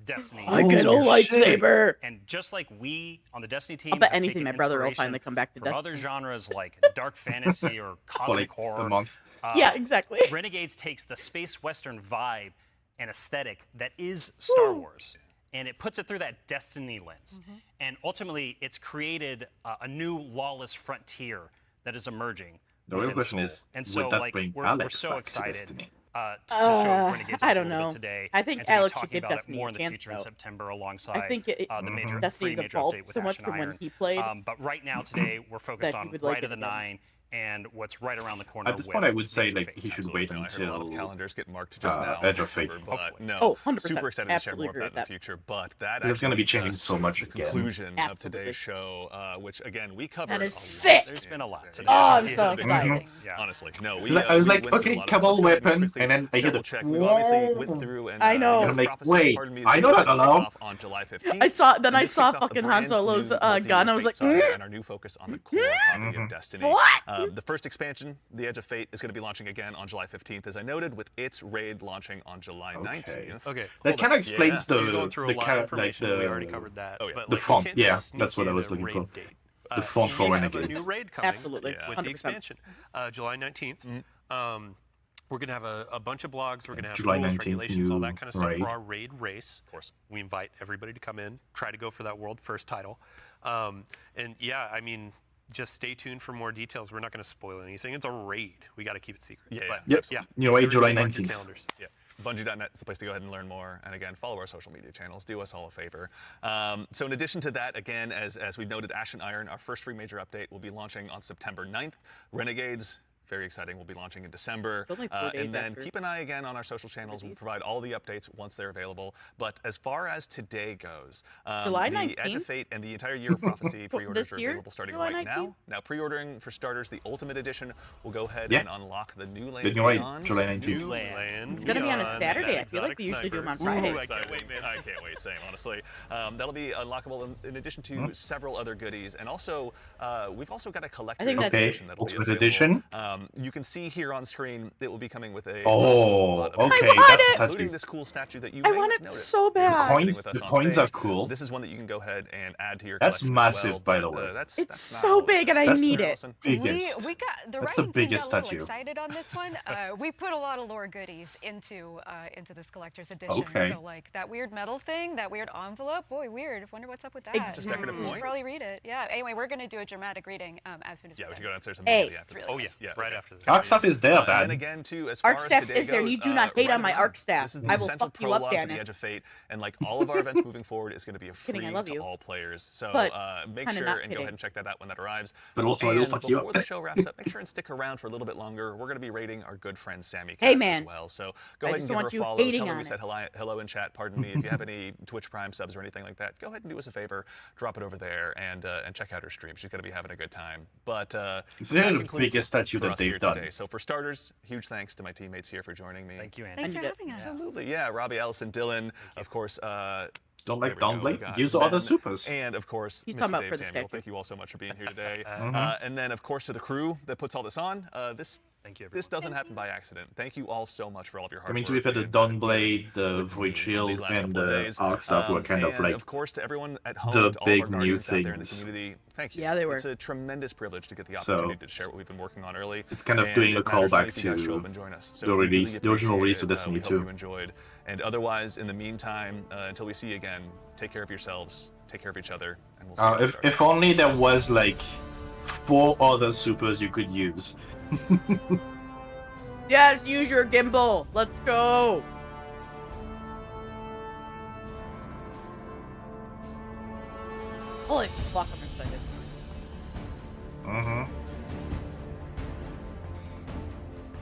Speaker 5: Destiny.
Speaker 2: I get a lightsaber.
Speaker 5: And just like we on the Destiny team,
Speaker 2: I'll bet
Speaker 5: have
Speaker 2: anything
Speaker 5: taken
Speaker 2: my brother will
Speaker 5: inspiration
Speaker 2: finally come back to
Speaker 5: from
Speaker 2: Destiny.
Speaker 5: other genres like dark fantasy or cosmic horror.
Speaker 1: a month.
Speaker 2: Yeah, exactly.
Speaker 5: Renegades takes the space western vibe and aesthetic that is Star Wars, and it puts it through that Destiny lens. And ultimately, it's created a new lawless frontier that is emerging.
Speaker 1: The real
Speaker 5: within
Speaker 1: question
Speaker 5: Seoul.
Speaker 1: is,
Speaker 5: And
Speaker 1: would
Speaker 5: so,
Speaker 1: that bring
Speaker 5: we're
Speaker 1: Alex
Speaker 5: so
Speaker 1: back to
Speaker 5: excited
Speaker 1: Destiny?
Speaker 5: to show Renegades
Speaker 2: I
Speaker 5: off
Speaker 2: don't
Speaker 5: a little
Speaker 2: know.
Speaker 5: bit today.
Speaker 2: I think
Speaker 5: and to be
Speaker 2: Alex should
Speaker 5: talking
Speaker 2: give
Speaker 5: about
Speaker 2: Destiny
Speaker 5: it more
Speaker 2: a
Speaker 5: in the
Speaker 2: chance,
Speaker 5: future in
Speaker 2: though.
Speaker 5: September alongside
Speaker 2: I think
Speaker 5: the major
Speaker 2: Destiny's
Speaker 5: free major
Speaker 2: evolved
Speaker 5: update with
Speaker 2: so much
Speaker 5: Ash and
Speaker 2: from when
Speaker 5: Iron.
Speaker 2: he played.
Speaker 5: But right now, today, we're focused
Speaker 2: that he
Speaker 5: on
Speaker 2: would like
Speaker 5: Rite of
Speaker 2: it
Speaker 5: the
Speaker 2: again.
Speaker 5: Nine and what's right around the corner.
Speaker 1: At this
Speaker 5: with
Speaker 1: point, I would say
Speaker 5: Major
Speaker 1: like
Speaker 5: Fate.
Speaker 1: he should wait
Speaker 4: I heard a lot of
Speaker 1: until
Speaker 4: calendars get marked just now.
Speaker 1: Edge of Fate.
Speaker 4: September, But no,
Speaker 2: Oh, 100%.
Speaker 4: super excited to share
Speaker 2: Absolutely
Speaker 4: more
Speaker 2: agree
Speaker 4: about
Speaker 2: with
Speaker 4: that in
Speaker 2: that.
Speaker 4: the future. But that
Speaker 1: There's gonna be
Speaker 4: actually
Speaker 1: changing
Speaker 4: does
Speaker 1: so much
Speaker 4: the
Speaker 1: again.
Speaker 4: conclusion of
Speaker 2: Absolutely.
Speaker 4: today's show, which again we covered.
Speaker 2: That is
Speaker 4: a lot
Speaker 2: sick.
Speaker 5: There's been a lot
Speaker 4: today.
Speaker 5: today.
Speaker 2: Oh, I'm so
Speaker 4: big
Speaker 2: excited.
Speaker 4: show.
Speaker 5: Yeah.
Speaker 4: Honestly, no. We,
Speaker 1: I was
Speaker 4: we
Speaker 1: like,
Speaker 4: went through
Speaker 1: okay,
Speaker 4: a lot of
Speaker 1: Cabal
Speaker 4: this. Let's go ahead
Speaker 1: weapon,
Speaker 4: quickly
Speaker 1: and then I hear the
Speaker 4: double-check. We've obviously went through and
Speaker 2: I know.
Speaker 1: And I'm like,
Speaker 4: Prophecy
Speaker 1: wait,
Speaker 4: Part of Me is
Speaker 1: I know that
Speaker 4: kicking
Speaker 1: alarm.
Speaker 4: off on July 15th.
Speaker 2: I saw
Speaker 4: And this
Speaker 2: fucking
Speaker 4: kicks off the
Speaker 2: Han
Speaker 4: brand
Speaker 2: Solo's
Speaker 4: new
Speaker 2: gun. I was
Speaker 4: Fate
Speaker 2: like,
Speaker 4: saga and our new focus on the core hobby of Destiny.
Speaker 2: What?
Speaker 4: The first expansion, The Edge of Fate, is going to be launching again on July 15th, as I noted, with its raid launching on July 19th.
Speaker 7: Okay.
Speaker 1: That kind of explains
Speaker 7: So you're going through
Speaker 1: the
Speaker 7: a lot of
Speaker 1: kind of
Speaker 7: information.
Speaker 1: like
Speaker 7: we already
Speaker 1: the
Speaker 7: covered that.
Speaker 4: Oh, yeah.
Speaker 7: But,
Speaker 1: the
Speaker 7: like, you
Speaker 1: font.
Speaker 7: can't
Speaker 1: Yeah,
Speaker 7: sneak
Speaker 1: that's what I
Speaker 7: in
Speaker 1: was
Speaker 7: a
Speaker 1: looking
Speaker 7: raid
Speaker 1: for.
Speaker 7: date.
Speaker 1: The font for
Speaker 7: we have a
Speaker 1: Renegade.
Speaker 7: new raid coming.
Speaker 2: Absolutely.
Speaker 7: With the
Speaker 2: 100%.
Speaker 7: expansion, July 19th. We're going to have a bunch of blogs. We're going to have
Speaker 1: July
Speaker 7: rules,
Speaker 1: 19th,
Speaker 7: regulations, all
Speaker 1: new
Speaker 7: that kind of stuff
Speaker 1: raid.
Speaker 7: for our raid race.
Speaker 4: Of course.
Speaker 7: We invite everybody to come in, try to go for that world first title. And yeah, I mean, just stay tuned for more details. We're not going to spoil anything. It's a raid. We got to keep it secret.
Speaker 4: Yeah,
Speaker 7: But,
Speaker 1: Yep.
Speaker 7: yeah.
Speaker 1: New raid, July
Speaker 7: Everybody mark your
Speaker 1: 19th.
Speaker 7: calendars.
Speaker 4: Yeah. Bungie.net is the place to go ahead and learn more. And again, follow our social media channels. Do us all a favor. So in addition to that, again, as we've noted, Ash and Iron, our first free major update, will be launching on September 9th. Renegades, Very exciting. We'll be launching in December.
Speaker 2: It's only 4 days
Speaker 4: and then
Speaker 2: after.
Speaker 4: keep an eye again on our social channels. We'll provide all the updates once they're available. But as far as today goes,
Speaker 2: July
Speaker 4: the Edge of
Speaker 2: 19th?
Speaker 4: Fate and the entire Year of Prophecy pre-orders
Speaker 2: This
Speaker 4: are
Speaker 2: year?
Speaker 4: available starting
Speaker 2: July
Speaker 4: right
Speaker 2: 19th?
Speaker 4: now. Now, pre-ordering for starters, the Ultimate Edition will go ahead
Speaker 1: Yeah.
Speaker 4: and unlock the New Land
Speaker 1: Then you're right,
Speaker 4: Beyond.
Speaker 1: July 19th.
Speaker 4: New Land
Speaker 2: It's gonna be on a
Speaker 4: Beyond.
Speaker 2: Saturday. I feel like we usually do them on Friday.
Speaker 4: Ooh, I can't wait, man. I can't wait, same, honestly. That'll be unlockable in addition to several other goodies. And also, we've also got a collector's
Speaker 2: think that's-
Speaker 4: edition that'll be
Speaker 1: Ultimate
Speaker 4: available.
Speaker 1: Edition?
Speaker 4: You can see here on screen it will be coming with a
Speaker 1: Oh,
Speaker 4: lot of
Speaker 1: okay,
Speaker 4: goodies,
Speaker 1: that's
Speaker 2: it!
Speaker 1: touchy.
Speaker 4: including this cool statue that you
Speaker 2: I
Speaker 4: may
Speaker 2: want
Speaker 4: have
Speaker 2: it
Speaker 4: noticed.
Speaker 2: so bad.
Speaker 1: The
Speaker 4: Sitting
Speaker 1: coins,
Speaker 4: with us
Speaker 1: the
Speaker 4: on
Speaker 1: coins
Speaker 4: stage.
Speaker 1: are cool.
Speaker 4: This is one that you can go ahead and add to your
Speaker 1: That's
Speaker 4: collection
Speaker 1: massive,
Speaker 4: as well,
Speaker 1: by the
Speaker 4: but,
Speaker 1: way.
Speaker 4: that's
Speaker 2: It's
Speaker 4: not
Speaker 2: so
Speaker 4: all.
Speaker 2: big and I
Speaker 1: That's
Speaker 2: need
Speaker 1: the-
Speaker 2: it.
Speaker 4: Allison.
Speaker 1: Biggest.
Speaker 6: We got the
Speaker 1: That's the
Speaker 6: writing team
Speaker 1: biggest
Speaker 6: got a little
Speaker 1: statue.
Speaker 6: excited on this one. We put a lot of lore goodies into this collector's edition.
Speaker 1: Okay.
Speaker 6: So like that weird metal thing, that weird envelope. Boy, weird. Wonder what's up with that.
Speaker 2: Exactly.
Speaker 4: Just decorative
Speaker 6: You should
Speaker 4: points?
Speaker 6: probably read it. Yeah. Anyway, we're gonna do a dramatic reading as soon as
Speaker 4: Yeah, we
Speaker 6: we're
Speaker 4: should
Speaker 6: done.
Speaker 4: go downstairs
Speaker 2: Hey.
Speaker 4: immediately after
Speaker 6: It's
Speaker 4: this.
Speaker 6: really
Speaker 7: Oh yeah, right after this.
Speaker 1: Arc stuff is there,
Speaker 4: And then
Speaker 1: Dad.
Speaker 4: again, too, as far
Speaker 2: Arc
Speaker 4: as
Speaker 2: staff
Speaker 4: today
Speaker 2: is there, and you
Speaker 4: goes,
Speaker 2: do not hate
Speaker 4: right
Speaker 2: on my
Speaker 4: around,
Speaker 2: Arc staff.
Speaker 4: This is the
Speaker 2: I will
Speaker 4: essential
Speaker 2: fuck you up,
Speaker 4: prologue to
Speaker 2: Dan
Speaker 4: the
Speaker 2: it.
Speaker 4: Edge of Fate, and like all of our events moving forward is going to be a free
Speaker 2: kidding, I love
Speaker 4: to
Speaker 2: you.
Speaker 4: all players. So
Speaker 2: But
Speaker 4: make
Speaker 2: kinda
Speaker 4: sure
Speaker 2: not
Speaker 4: and go
Speaker 2: kidding.
Speaker 4: ahead and check that out when that arrives.
Speaker 1: But also, I will
Speaker 4: and
Speaker 1: fuck you
Speaker 4: before
Speaker 1: up.
Speaker 4: the show wraps up, make sure and stick around for a little bit longer. We're going to be rating our good friend Sammy
Speaker 2: Hey,
Speaker 4: Cat
Speaker 2: man.
Speaker 4: as well. So go
Speaker 2: I
Speaker 4: ahead
Speaker 2: just
Speaker 4: and give her
Speaker 2: want
Speaker 4: a
Speaker 2: you
Speaker 4: follow.
Speaker 2: hating
Speaker 4: Tell her
Speaker 2: on
Speaker 4: we
Speaker 2: it.
Speaker 4: said hello in chat. Pardon me. If you have any Twitch Prime subs or anything like that, go ahead and do us a favor. Drop it over there and check out her stream. She's going to be having a good time. But
Speaker 1: It's
Speaker 4: that
Speaker 1: the
Speaker 4: concludes
Speaker 1: biggest statue
Speaker 4: for
Speaker 1: that
Speaker 4: us here
Speaker 1: they've done.
Speaker 4: today. So for starters, huge thanks to my teammates here for joining me.
Speaker 5: Thank you, Andy.
Speaker 6: Thanks for
Speaker 2: I need
Speaker 6: having us.
Speaker 4: Absolutely, yeah. Robbie, Allison, Dylan, of course.
Speaker 1: Don't
Speaker 4: there
Speaker 1: like
Speaker 4: we go,
Speaker 1: downplay.
Speaker 4: we got
Speaker 1: Use
Speaker 4: Ben,
Speaker 1: other supers.
Speaker 4: And of course,
Speaker 2: He's
Speaker 4: Mr.
Speaker 2: talking about
Speaker 4: Dave
Speaker 2: for the
Speaker 4: Samuel.
Speaker 2: statue.
Speaker 4: Thank you all so much for being here today.
Speaker 1: Mhm.
Speaker 4: And then, of course, to the crew that puts all this on.
Speaker 5: Thank you,
Speaker 4: This
Speaker 5: everyone.
Speaker 4: doesn't happen by accident. Thank you all so much for all of your hard
Speaker 1: I mean,
Speaker 4: work.
Speaker 1: to be fair, the
Speaker 4: and,
Speaker 1: Dawnblade, the
Speaker 4: with
Speaker 1: Void
Speaker 4: me
Speaker 1: Shield,
Speaker 4: these last
Speaker 1: and
Speaker 4: couple of
Speaker 1: the
Speaker 4: days.
Speaker 1: Arc stuff were kind of
Speaker 4: and
Speaker 1: like
Speaker 4: of course, to everyone at home,
Speaker 1: the
Speaker 4: to all
Speaker 1: big
Speaker 4: of our
Speaker 1: new
Speaker 4: guardians out there in the
Speaker 1: things.
Speaker 4: community, thank you.
Speaker 2: Yeah, they were.
Speaker 4: It's a tremendous privilege to get the
Speaker 1: So,
Speaker 4: opportunity to share what we've been working on early.
Speaker 1: it's kind of
Speaker 4: and
Speaker 1: doing
Speaker 4: it
Speaker 1: a
Speaker 4: matters
Speaker 1: callback
Speaker 4: if you guys show
Speaker 1: to
Speaker 4: up and join us. So
Speaker 1: the
Speaker 4: we really
Speaker 1: release, the original
Speaker 4: appreciate
Speaker 1: release of
Speaker 4: it.
Speaker 1: Destiny
Speaker 4: We hope
Speaker 1: 2.
Speaker 4: you enjoyed. And otherwise, in the meantime, until we see you again, take care of yourselves, take care of each other, and we'll see you next
Speaker 1: If only there was like 4 other supers you could use.
Speaker 2: Yes, use your gimbal. Let's go. Holy fuck, I'm excited.
Speaker 1: Mm-hmm.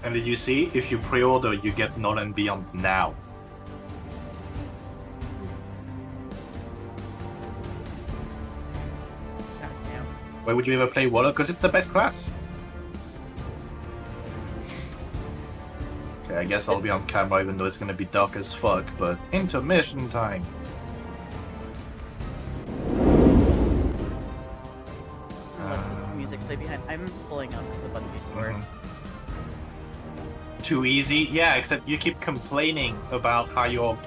Speaker 1: And did you see? If you pre-order, you get Null and Beyond now.
Speaker 2: Goddamn.
Speaker 1: Why would you ever play Waller? Because it's the best class. Okay, I guess I'll be on camera even though it's gonna be dark as fuck, but intermission time.
Speaker 2: I love this music play behind. I'm pulling up the Bungie store.
Speaker 1: Mhm. Too easy? Yeah, except you keep complaining about how your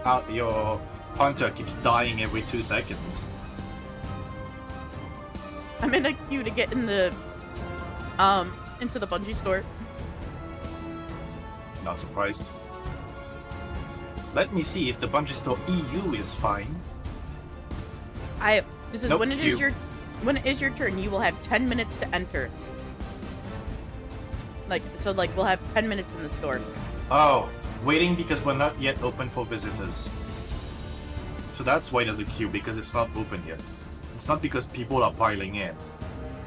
Speaker 1: hunter keeps dying every 2 seconds.
Speaker 2: I'm in a queue to get in the into the Bungie store.
Speaker 1: Not surprised. Let me see if the Bungie Store EU is fine.
Speaker 2: This is
Speaker 1: Nope,
Speaker 2: when it is
Speaker 1: queue.
Speaker 2: when it is your turn, you will have 10 minutes to enter. Like we'll have 10 minutes in the store.
Speaker 1: Oh, waiting because we're not yet open for visitors. So that's why there's a queue, because it's not open yet. It's not because people are piling in.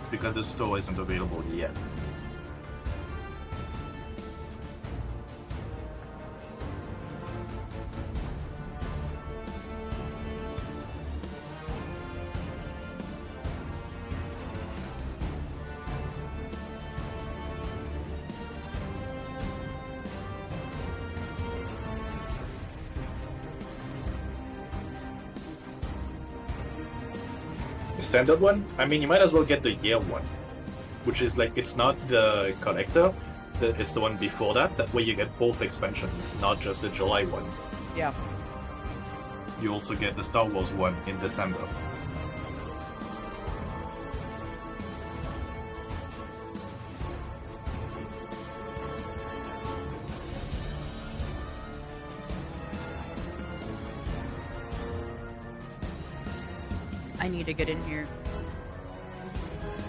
Speaker 1: It's because the store isn't available yet. The standard one? I mean, you might as well get the year one. Which is like, it's not the collector, it's the one before that. That way you get both expansions, not just the July one.
Speaker 2: Yeah.
Speaker 1: You also get the Star Wars one in December.
Speaker 2: I need to get in here.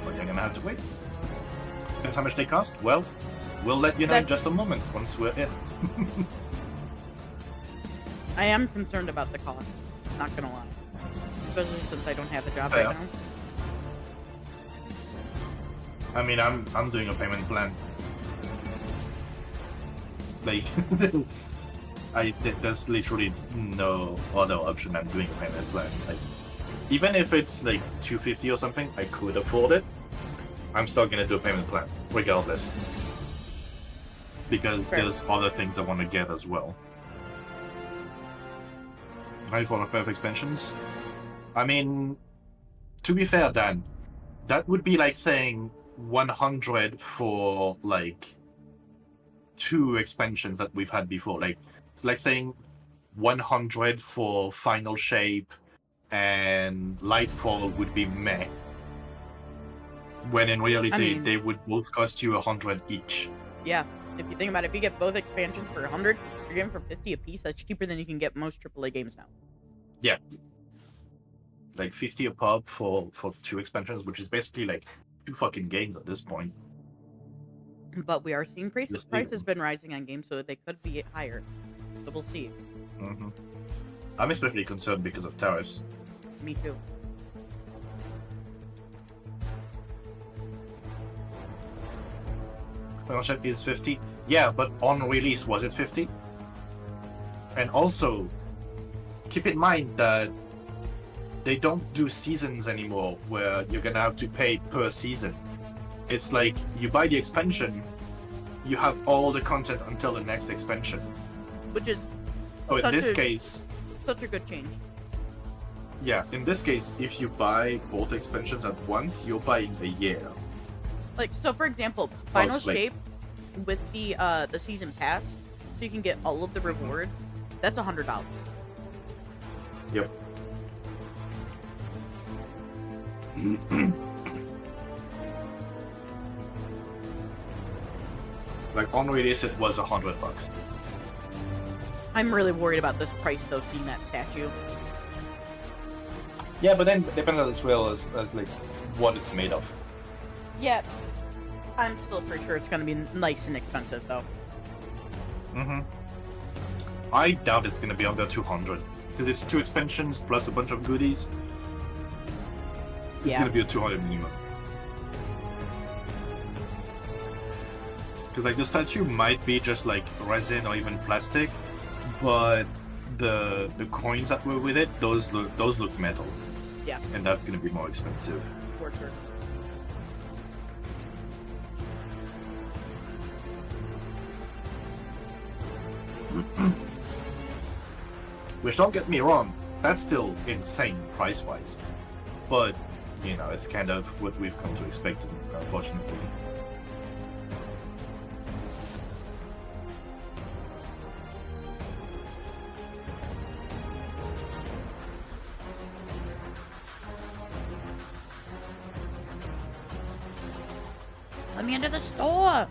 Speaker 1: But you're gonna have to wait. Guess how much they cost? Well, we'll let you know in
Speaker 2: That's-
Speaker 1: just a moment once we're in.
Speaker 2: I am concerned about the cost. Not gonna lie. Especially since I don't have a job
Speaker 1: Oh,
Speaker 2: right
Speaker 1: yeah.
Speaker 2: now.
Speaker 1: I mean, I'm doing a payment plan. Like, there's literally no other option than doing a payment plan. Like, even if it's like $250 or something, I could afford it. I'm still gonna do a payment plan, regardless. Because there's other things I want to get as well. Right for the expansions? I mean, to be fair, Dan, that would be like saying 100 for like 2 expansions that we've had before. Like, it's like saying 100 for Final Shape and Lightfall would be meh. When in reality, they would both cost you 100 each.
Speaker 2: Yeah, if you think about it, if you get both expansions for 100, you're getting for 50 a piece. That's cheaper than you can get most AAA games now.
Speaker 1: Yeah. Like 50 a pop for 2 expansions, which is basically like 2 fucking games at this point.
Speaker 2: But we are seeing prices. Price has been rising on games, so they could be higher. So we'll see.
Speaker 1: Mm-hmm. I'm especially concerned because of tariffs.
Speaker 2: Me too.
Speaker 1: Final Shape is 50. Yeah, but on release, was it 50? And also, keep in mind that they don't do seasons anymore where you're gonna have to pay per season. It's like you buy the expansion, you have all the content until the next expansion.
Speaker 2: Which is
Speaker 1: in this case,
Speaker 2: such a good change.
Speaker 1: Yeah, in this case, if you buy both expansions at once, you're buying a year.
Speaker 2: Like, so for example, Final Shape with the season pass, so you can get all of the rewards. That's $100.
Speaker 1: Yep. Like on release, it was $100.
Speaker 2: I'm really worried about this price though, seeing that statue.
Speaker 1: Yeah, but then depends as well as like what it's made of.
Speaker 2: Yeah, I'm still pretty sure it's gonna be nice and expensive though.
Speaker 1: Mm-hmm. I doubt it's gonna be under 200 because it's 2 expansions plus a bunch of goodies. It's gonna be a 200 minimum. Because like the statue might be just like resin or even plastic, but the coins that were with it, those look metal.
Speaker 2: Yeah.
Speaker 1: And that's gonna be more expensive.
Speaker 2: For sure.
Speaker 1: Which, don't get me wrong, that's still insane price-wise. But, you know, it's kind of what we've come to expect, unfortunately.
Speaker 2: Let me into the store.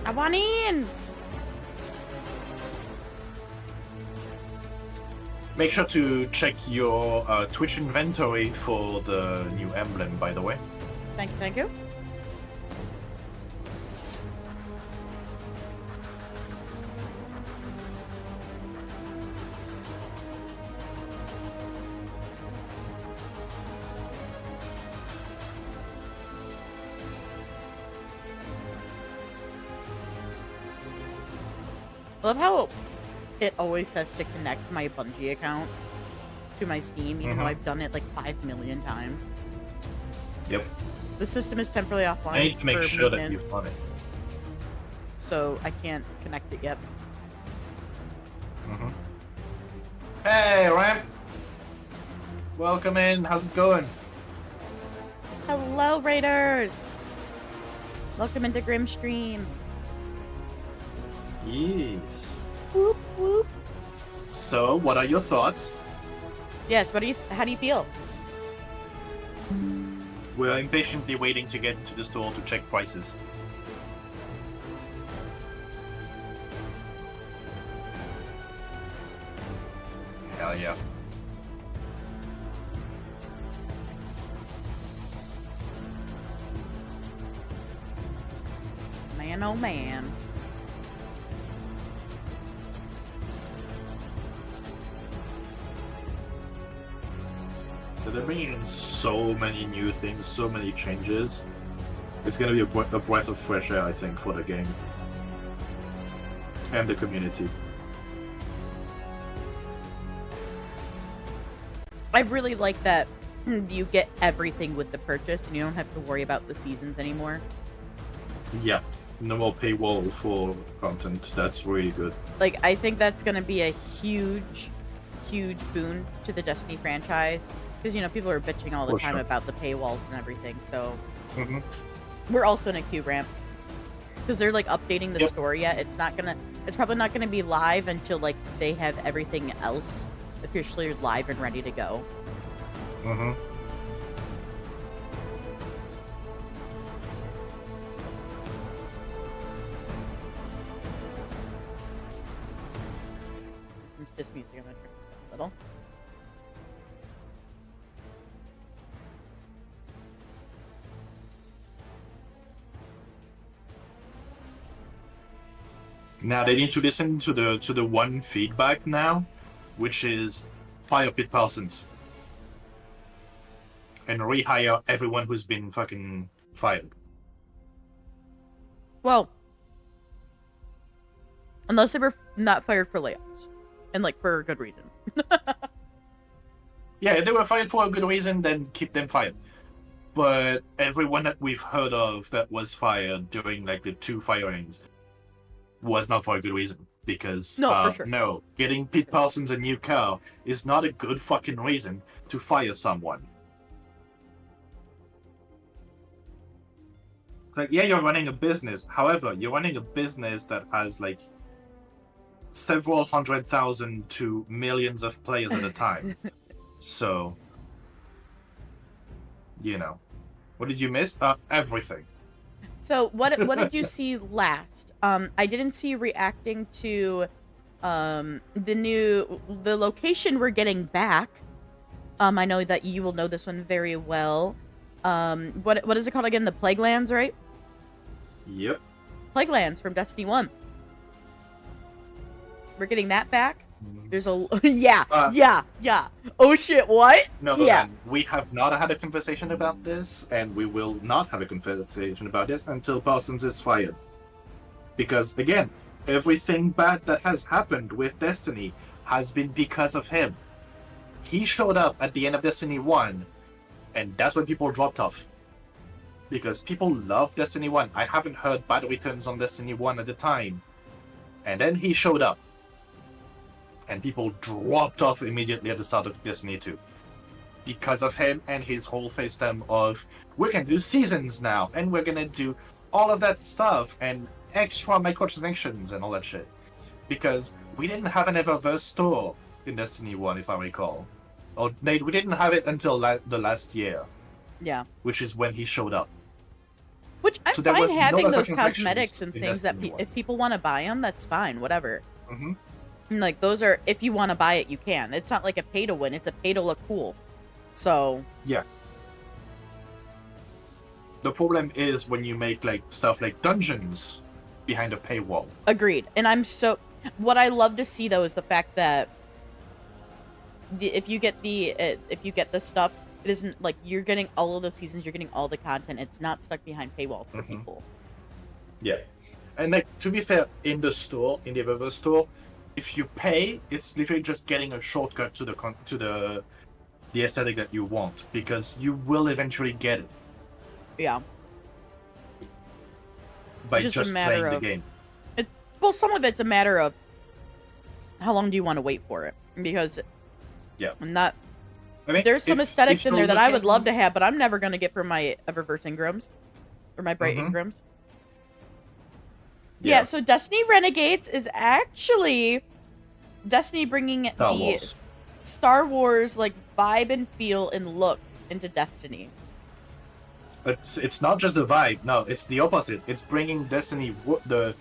Speaker 2: I want in.
Speaker 1: Make sure to check your Twitch inventory for the new emblem, by the way.
Speaker 2: Thank you, thank you. I love how it always says to connect my Bungie account to my Steam, even though I've done it like 5 million times.
Speaker 1: Yep.
Speaker 2: The system is temporarily offline.
Speaker 1: I need to make
Speaker 2: for
Speaker 1: sure that
Speaker 2: maintenance,
Speaker 1: you've done it.
Speaker 2: so I can't connect it yet.
Speaker 1: Hey, Ramp! Welcome in. How's it going?
Speaker 2: Hello, Raiders! Welcome into Grimstream.
Speaker 1: Yes.
Speaker 2: Whoop, whoop.
Speaker 1: So, what are your thoughts?
Speaker 2: Yes, how do you feel?
Speaker 1: We're impatiently waiting to get into the store to check prices. Hell yeah.
Speaker 2: Man, oh man.
Speaker 1: So they're bringing in so many new things, so many changes. It's gonna be a breath of fresh air, I think, for the game. And the community.
Speaker 2: I really like that you get everything with the purchase and you don't have to worry about the seasons anymore.
Speaker 1: Yeah. No more paywall for content. That's really good.
Speaker 2: Like, I think that's going to be a huge, huge boon to the Destiny franchise. Because, you know, people are bitching all the
Speaker 1: For
Speaker 2: time
Speaker 1: sure.
Speaker 2: about the paywalls and everything. So,
Speaker 1: Mhm.
Speaker 2: we're also in a queue ramp. Because they're, like, updating the
Speaker 1: Yep.
Speaker 2: story yet. It's probably not gonna be live until, like, they have everything else officially live and ready to go.
Speaker 1: Mm-hmm.
Speaker 2: It's just music. I'm gonna turn this down a little.
Speaker 1: Now they need to listen to the one feedback now, which is fire Pete Parsons. And rehire everyone who's been fucking fired.
Speaker 2: Well, unless they were not fired for layoffs. And, like, for a good reason.
Speaker 1: Yeah, if they were fired for a good reason, then keep them fired. But everyone that we've heard of that was fired during, like, the 2 firings was not for a good reason. Because,
Speaker 2: No, for sure.
Speaker 1: no, getting Pete Parsons a new car is not a good fucking reason to fire someone. Like, yeah, you're running a business. However, you're running a business that has, like, several 100,000 to millions of players at a time. So, you know. What did you miss? Everything.
Speaker 2: So, what did you see last? I didn't see you reacting to the location we're getting back. I know that you will know this one very well. What is it called again? The Plague Lands, right?
Speaker 1: Yep.
Speaker 2: Plague Lands from Destiny 1. We're getting that back. There's a yeah. Oh shit, what?
Speaker 1: No,
Speaker 2: yeah.
Speaker 1: we have not had a conversation about this, and we will not have a conversation about this until Parsons is fired. Because, again, everything bad that has happened with Destiny has been because of him. He showed up at the end of Destiny 1, and that's when people dropped off. Because people love Destiny 1. I haven't heard bad returns on Destiny 1 at the time. And then he showed up. And people dropped off immediately at the start of Destiny 2. Because of him and his whole system of, we're going to do seasons now, and we're going to do all of that stuff, and extra microtransactions and all that shit. Because we didn't have an Eververse store in Destiny 1, if I recall. Or we didn't have it until the last year.
Speaker 2: Yeah.
Speaker 1: Which is when he showed up.
Speaker 2: Which I'm
Speaker 1: So there
Speaker 2: fine
Speaker 1: was no
Speaker 2: having those
Speaker 1: microtransactions
Speaker 2: cosmetics and
Speaker 1: in
Speaker 2: things that
Speaker 1: Destiny 1.
Speaker 2: if people want to buy them, that's fine, whatever.
Speaker 1: Mm-hmm.
Speaker 2: Like, those are, if you want to buy it, you can. It's not like a pay to win, it's a pay to look cool. So.
Speaker 1: Yeah. The problem is when you make, like, stuff like dungeons behind a paywall.
Speaker 2: Agreed. And what I love to see, though, is the fact that if you get the stuff, it isn't like you're getting all of the seasons, you're getting all the content. It's not stuck behind paywall for people. Yeah.
Speaker 1: And, like, to be fair, in the store, in the Eververse store, if you pay, it's literally just getting a shortcut to the aesthetic that you want, because you will eventually get it.
Speaker 2: Yeah.
Speaker 1: By
Speaker 2: It's
Speaker 1: just playing the game.
Speaker 2: Well, some of it's a matter of how long do you want to wait for it, because
Speaker 1: yeah,
Speaker 2: there's some aesthetics in there that I would love to have, but I'm never going to get from my Eververse Ingrams or my Bright Ingrams. Yeah, so Destiny Renegades is actually Destiny bringing Star Wars like vibe and feel and look into Destiny.
Speaker 1: It's not just the vibe. No, it's the opposite. It's bringing Destiny, the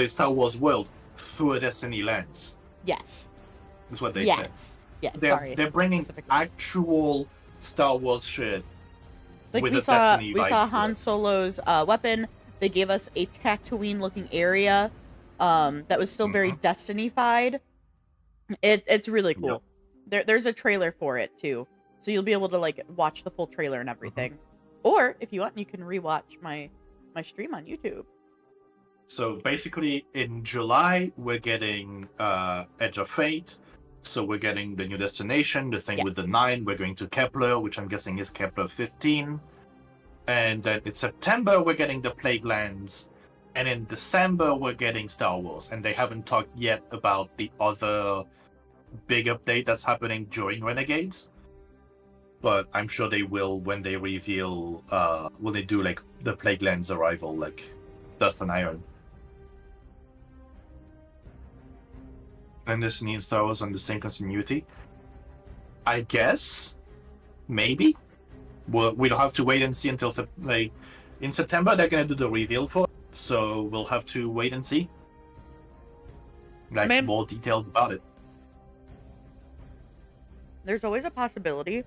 Speaker 1: Star Wars world, through a Destiny lens.
Speaker 2: Yes.
Speaker 1: That's what they said.
Speaker 2: Yes.
Speaker 1: They're bringing actual Star Wars shit.
Speaker 2: Like
Speaker 1: with
Speaker 2: we
Speaker 1: a
Speaker 2: saw
Speaker 1: Destiny
Speaker 2: we
Speaker 1: vibe
Speaker 2: saw
Speaker 1: to
Speaker 2: Han
Speaker 1: it.
Speaker 2: Solo's weapon. They gave us a Tatooine-looking area that was still very Destiny-fied. It's really cool. There's a trailer for it too, so you'll be able to like watch the full trailer and everything. Or if you want, you can rewatch my stream on YouTube.
Speaker 1: So basically, in July, we're getting Edge of Fate. So we're getting the new destination, the thing with the 9. We're going to Kepler, which I'm guessing is Kepler 15. And then in September, we're getting the Plague Lands. And in December, we're getting Star Wars. And they haven't talked yet about the other big update that's happening during Renegades. But I'm sure they will when they reveal, when they do like the Plague Lands arrival, like Dust and Iron. And Destiny and Star Wars on the same continuity? I guess. Maybe. We'll have to wait and see until in September they're gonna do the reveal for it, so we'll have to wait and see. More details about it.
Speaker 2: There's always a possibility,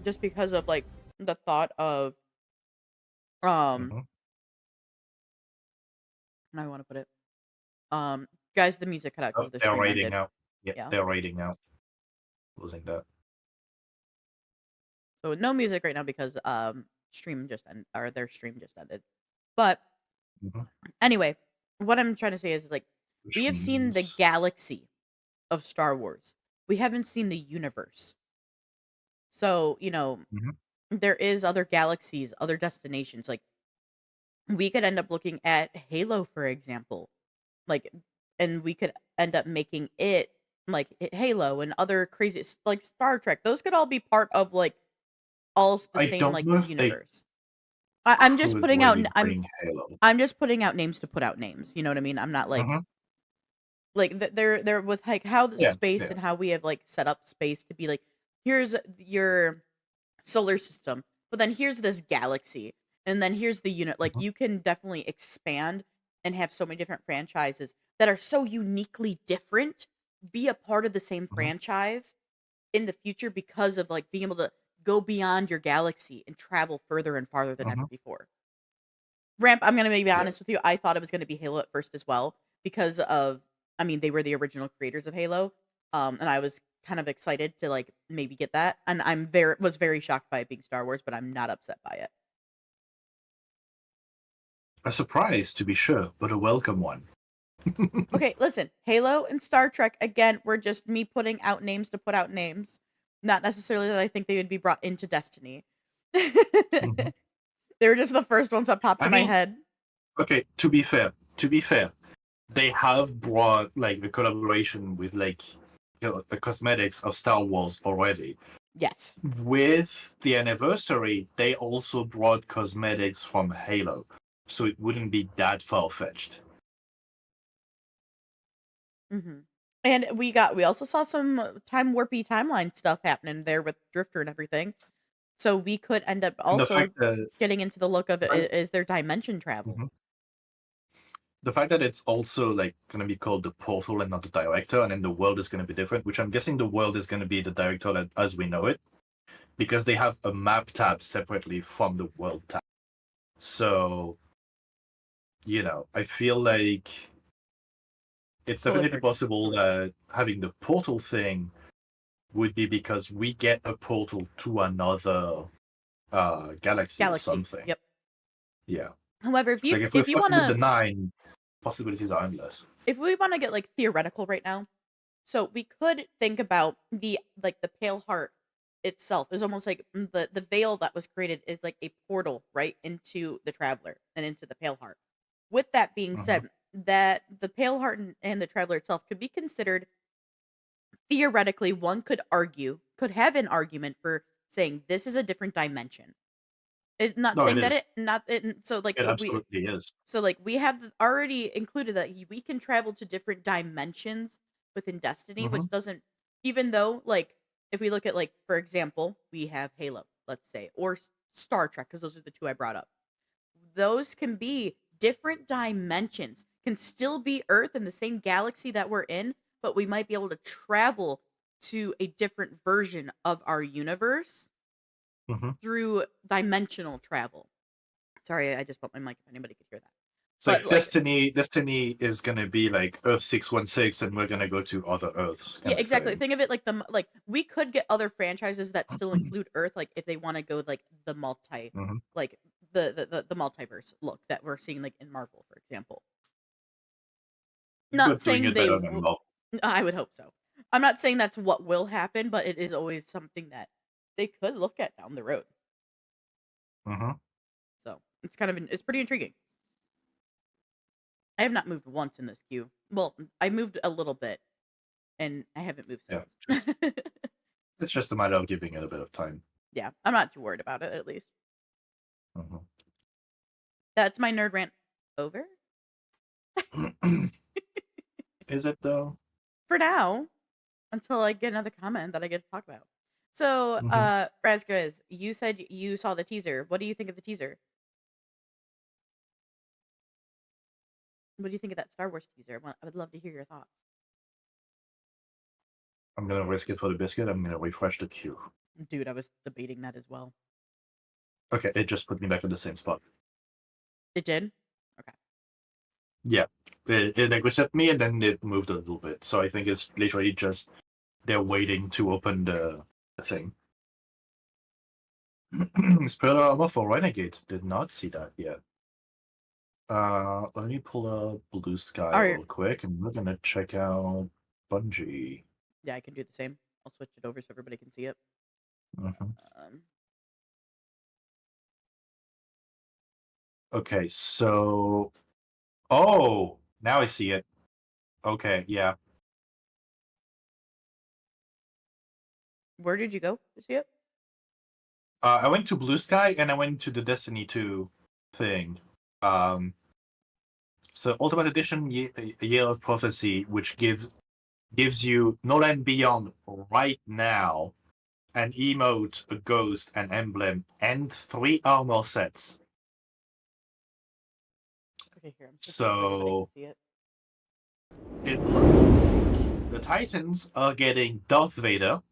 Speaker 2: just because of like the thought of how do I want to put it? Guys, the music cut out because the
Speaker 1: They're
Speaker 2: stream
Speaker 1: raiding
Speaker 2: ended.
Speaker 1: out. Yeah, they're raiding out. Losing that.
Speaker 2: So no music right now because stream just ended, or their stream just ended. But anyway, what I'm trying to say is like we have seen the galaxy of Star Wars. We haven't seen the universe. So, there is other galaxies, other destinations. Like we could end up looking at Halo, for example. Like, and we could end up making it like Halo and other crazy like Star Trek. Those could all be part of like all the same like universe. I'm just putting out I'm just putting out names to put out names. You know what I mean? I'm not like they're with like how the space and how we have like set up space to be like, here's your solar system, but then here's this galaxy, and then here's the unit. Like you can definitely expand and have so many different franchises that are so uniquely different be a part of the same franchise in the future because of like being able to go beyond your galaxy and travel further and farther than ever before. Ramp, I'm gonna be honest with you. I thought it was gonna be Halo at first as well because of, I mean, they were the original creators of Halo, and I was kind of excited to like maybe get that. And was very shocked by it being Star Wars, but I'm not upset by it.
Speaker 1: A surprise, to be sure, but a welcome one.
Speaker 2: Okay, listen, Halo and Star Trek, again, were just me putting out names to put out names. Not necessarily that I think they would be brought into Destiny. They were just the first ones that popped in my head.
Speaker 1: Okay, to be fair, they have brought like a collaboration with like the cosmetics of Star Wars already.
Speaker 2: Yes.
Speaker 1: With the anniversary, they also brought cosmetics from Halo, so it wouldn't be that far-fetched.
Speaker 2: And we also saw some time warpy timeline stuff happening there with Drifter and everything. So we could end up also getting into the look of it is their dimension travel.
Speaker 1: The fact that it's also like going to be called the Portal and not the Director, and then the world is going to be different, which I'm guessing the world is going to be the Director as we know it, because they have a map tab separately from the world tab. So, I feel like it's definitely possible that having the portal thing would be because we get a portal to another galaxy or something.
Speaker 2: Yep.
Speaker 1: Yeah.
Speaker 2: However, if you want to,
Speaker 1: the 9 possibilities are endless.
Speaker 2: If we want to get like theoretical right now, so we could think about the Pale Heart itself is almost like the veil that was created is like a portal right into the Traveler and into the Pale Heart. With that being said, that the Pale Heart and the Traveler itself could be considered theoretically, one could have an argument for saying this is a different dimension. It's not saying that
Speaker 1: it absolutely is.
Speaker 2: So like we have already included that we can travel to different dimensions within Destiny, which doesn't, even though like if we look at like, for example, we have Halo, let's say, or Star Trek, because those are the two I brought up. Those can be different dimensions, can still be Earth in the same galaxy that we're in, but we might be able to travel to a different version of our universe through dimensional travel. Sorry, I just bumped my mic if anybody could hear that.
Speaker 1: So like Destiny is gonna be like Earth 616, and we're gonna go to other Earths.
Speaker 2: Yeah, exactly. Think of it like we could get other franchises that still include Earth, like if they want to go like the multi, like the multiverse look that we're seeing like in Marvel, for example. Not
Speaker 1: But doing
Speaker 2: saying
Speaker 1: it
Speaker 2: they
Speaker 1: better than
Speaker 2: will.
Speaker 1: Love.
Speaker 2: I would hope so. I'm not saying that's what will happen, but it is always something that they could look at down the road.
Speaker 1: Mm-hmm.
Speaker 2: So it's kind of it's pretty intriguing. I have not moved once in this queue. Well, I moved a little bit, and I haven't moved
Speaker 1: Yeah,
Speaker 2: since.
Speaker 1: it's just a matter of giving it a bit of time.
Speaker 2: Yeah, I'm not too worried about it. At least
Speaker 1: Mm-hmm.
Speaker 2: that's my nerd rant over
Speaker 1: Is it though?
Speaker 2: for now, until I get another comment that I get to talk about. So,
Speaker 1: Mhm.
Speaker 2: Razgriz, you said you saw the teaser. What do you think of the teaser? What do you think of that Star Wars teaser? I would love to hear your thoughts.
Speaker 1: I'm gonna risk it for the biscuit. I'm gonna refresh the queue.
Speaker 2: Dude, I was debating that as well.
Speaker 1: Okay, it just put me back in the same spot.
Speaker 2: It did? Okay.
Speaker 1: Yeah, it like reset me and then it moved a little bit. So I think it's literally just they're waiting to open the thing. Spirit armor for renegades. Did not see that yet. Let me pull up Blue Sky real quick, and we're gonna check out Bungie.
Speaker 2: Yeah, I can do the same. I'll switch it over so everybody can see it.
Speaker 1: Mm-hmm. Okay, so oh, now I see it. Okay, yeah.
Speaker 2: Where did you go to see it?
Speaker 1: I went to Blue Sky and I went to the Destiny 2 thing. So Ultimate Edition, Year of Prophecy, which gives you No Land Beyond right now, an emote, a ghost, an emblem, and 3 armor sets.
Speaker 2: Okay, here.
Speaker 1: So
Speaker 2: see it.
Speaker 1: It looks like the Titans are getting Darth Vader,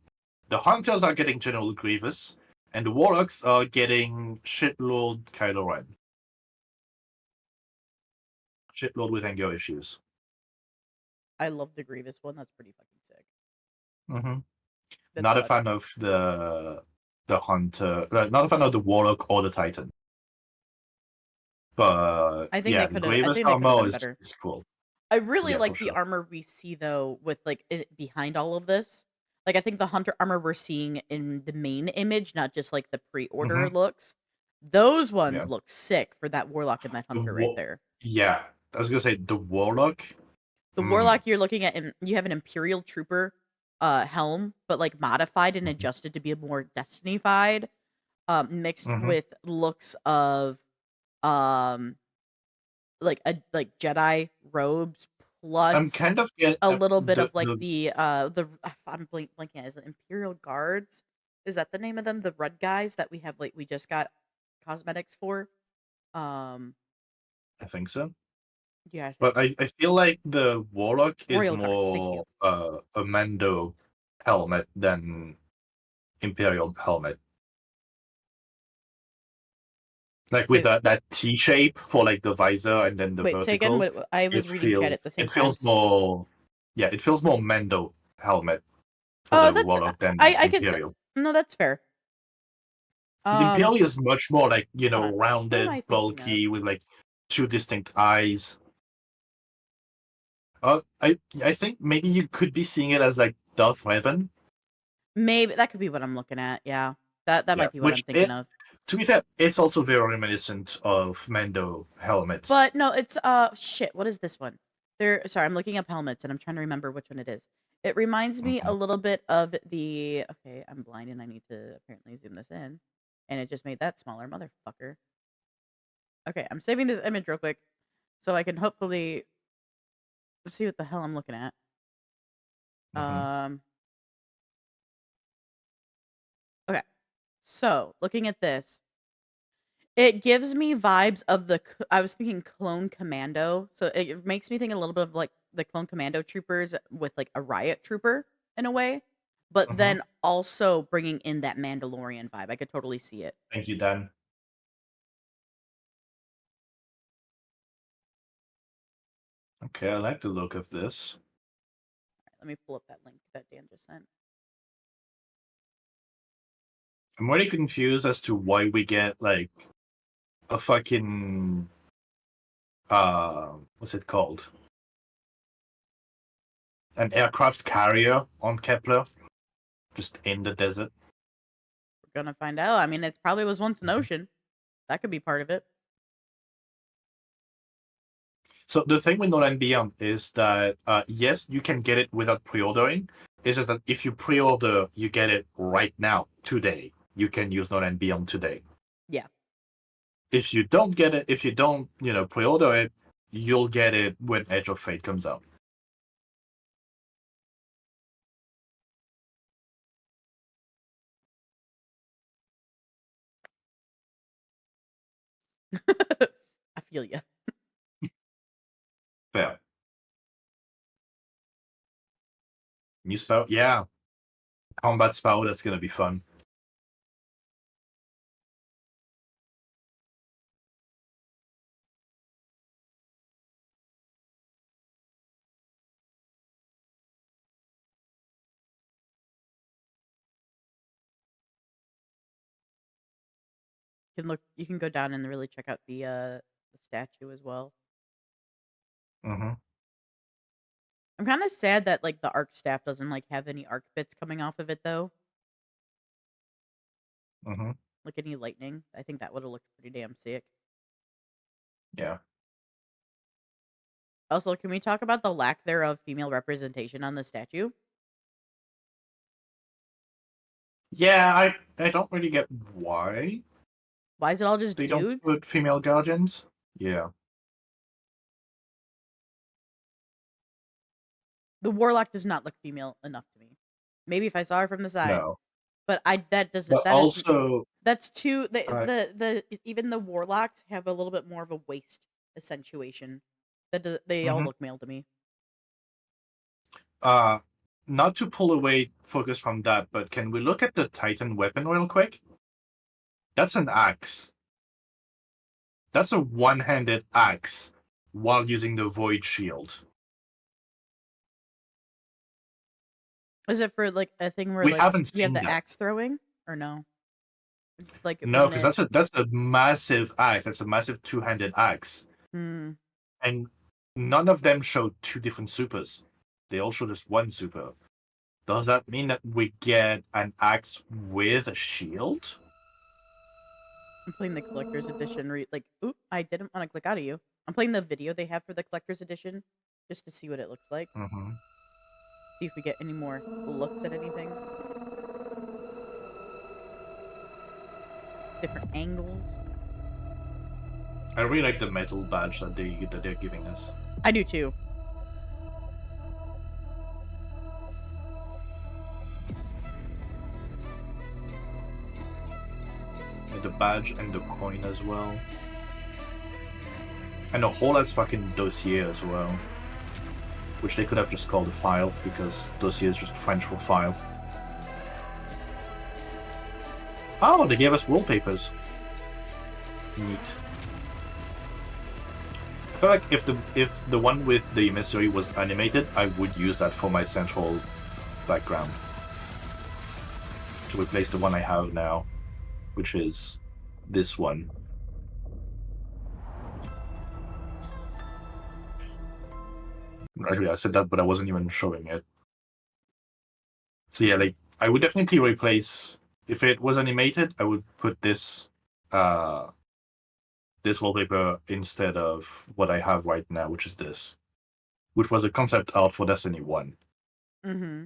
Speaker 1: the Hunters are getting General Grievous, and the Warlocks are getting Shitlord Kylo Ren. Shitlord with anger issues.
Speaker 2: I love the Grievous one. That's pretty fucking sick.
Speaker 1: Mm-hmm. Not a fan of the Hunter. Not a fan of the Warlock or the Titan. But
Speaker 2: I think
Speaker 1: yeah,
Speaker 2: they could
Speaker 1: the
Speaker 2: have. I
Speaker 1: Grievous
Speaker 2: think they could have
Speaker 1: armor
Speaker 2: done
Speaker 1: is
Speaker 2: better.
Speaker 1: cool.
Speaker 2: I really
Speaker 1: Yeah,
Speaker 2: like
Speaker 1: for
Speaker 2: the
Speaker 1: sure.
Speaker 2: armor we see though, with like behind all of this. Like I think the Hunter armor we're seeing in the main image, not just like the pre-order looks. Those ones look sick for that Warlock and that Hunter right there.
Speaker 1: Yeah, I was gonna say the Warlock.
Speaker 2: The Warlock you're looking at, you have an Imperial Trooper helm, but like modified and adjusted to be a more Destiny-fied, mixed with looks of like Jedi robes plus
Speaker 1: I'm kind of
Speaker 2: a little bit of like the I'm blanking out. Is it Imperial Guards? Is that the name of them? The red guys that we have like we just got cosmetics for.
Speaker 1: I think so.
Speaker 2: Yeah,
Speaker 1: But I feel like the Warlock is
Speaker 2: Royal Guards, thank
Speaker 1: more a Mando helmet than Imperial helmet. Like with that T shape for like the visor and then the
Speaker 2: Wait, say again.
Speaker 1: vertical.
Speaker 2: I was reading chat at the same
Speaker 1: It
Speaker 2: time.
Speaker 1: feels more. Yeah, it feels more Mando helmet for
Speaker 2: Oh,
Speaker 1: the
Speaker 2: that's
Speaker 1: Warlock than
Speaker 2: I could say,
Speaker 1: Imperial.
Speaker 2: no, that's fair.
Speaker 1: Because Imperial is much more like
Speaker 2: hold on. What am I
Speaker 1: rounded,
Speaker 2: thinking
Speaker 1: bulky, with like 2 distinct eyes. I think maybe you could be seeing it as like Darth Revan.
Speaker 2: Maybe that could be what I'm looking at. Yeah, that might be what I'm thinking of.
Speaker 1: To be fair, it's also very reminiscent of Mando helmets.
Speaker 2: But no, it's shit. What is this one? Sorry, I'm looking up helmets and I'm trying to remember which one it is. It reminds me a little bit of the. Okay, I'm blind and I need to apparently zoom this in, and it just made that smaller, motherfucker. Okay, I'm saving this image real quick, so I can hopefully see what the hell I'm looking at. Okay, so looking at this, it gives me vibes of I was thinking Clone Commando, so it makes me think a little bit of like the Clone Commando troopers with like a riot trooper in a way, but then also bringing in that Mandalorian vibe. I could totally see it.
Speaker 1: Thank you, Dan. Okay, I like the look of this.
Speaker 2: Let me pull up that link that Dan just sent.
Speaker 1: I'm really confused as to why we get like a fucking what's it called? an aircraft carrier on Kepler, just in the desert.
Speaker 2: We're gonna find out. I mean, it probably was once an ocean. That could be part of it.
Speaker 1: So the thing with No Land Beyond is that yes, you can get it without pre-ordering. It's just that if you pre-order, you get it right now, today. You can use No Land Beyond today.
Speaker 2: Yeah.
Speaker 1: If you don't get it, if you don't, pre-order it, you'll get it when Edge of Fate comes out.
Speaker 2: I feel you.
Speaker 1: Yeah. New spell, yeah. Combat spell, that's gonna be fun.
Speaker 2: You can go down and really check out the statue as well.
Speaker 1: Mm-hmm.
Speaker 2: I'm kind of sad that like the arc staff doesn't like have any arc bits coming off of it though.
Speaker 1: Mm-hmm.
Speaker 2: Like any lightning. I think that would have looked pretty damn sick.
Speaker 1: Yeah.
Speaker 2: Also, can we talk about the lack thereof female representation on the statue?
Speaker 1: Yeah, I don't really get why.
Speaker 2: Why is it all just
Speaker 1: They
Speaker 2: dudes?
Speaker 1: don't put female guardians? Yeah.
Speaker 2: The warlock does not look female enough to me. Maybe if I saw her from the side.
Speaker 1: No.
Speaker 2: But that doesn't.
Speaker 1: But also,
Speaker 2: that's too. The even the warlocks have a little bit more of a waist accentuation. They all look male to me.
Speaker 1: not to pull away focus from that, but can we look at the Titan weapon real quick? That's an axe. That's a one-handed axe while using the Void Shield.
Speaker 2: Is it for like a thing where
Speaker 1: We
Speaker 2: like
Speaker 1: haven't
Speaker 2: we have
Speaker 1: seen
Speaker 2: the
Speaker 1: that.
Speaker 2: axe throwing or no? Like
Speaker 1: No,
Speaker 2: when
Speaker 1: because that's a massive axe. That's a massive two-handed axe.
Speaker 2: Hmm.
Speaker 1: And none of them show two different supers. They all show just one super. Does that mean that we get an axe with a shield?
Speaker 2: I'm playing the collector's edition. Oop! I didn't want to click out of you. I'm playing the video they have for the collector's edition just to see what it looks like.
Speaker 1: Mm-hmm.
Speaker 2: See if we get any more looks at anything. Different angles.
Speaker 1: I really like the metal badge that they're giving us.
Speaker 2: I do too.
Speaker 1: And the badge and the coin as well. And a whole ass fucking dossier as well. Which they could have just called a file, because dossier is just French for file. Oh, they gave us wallpapers. Neat. I feel like if the one with the emissary was animated, I would use that for my central background. To replace the one I have now, which is this one. Actually, I said that, but I wasn't even showing it. So yeah, like, I would definitely replace... If it was animated, I would put this this wallpaper instead of what I have right now, which is this. Which was a concept art for Destiny 1.
Speaker 2: Mm-hmm.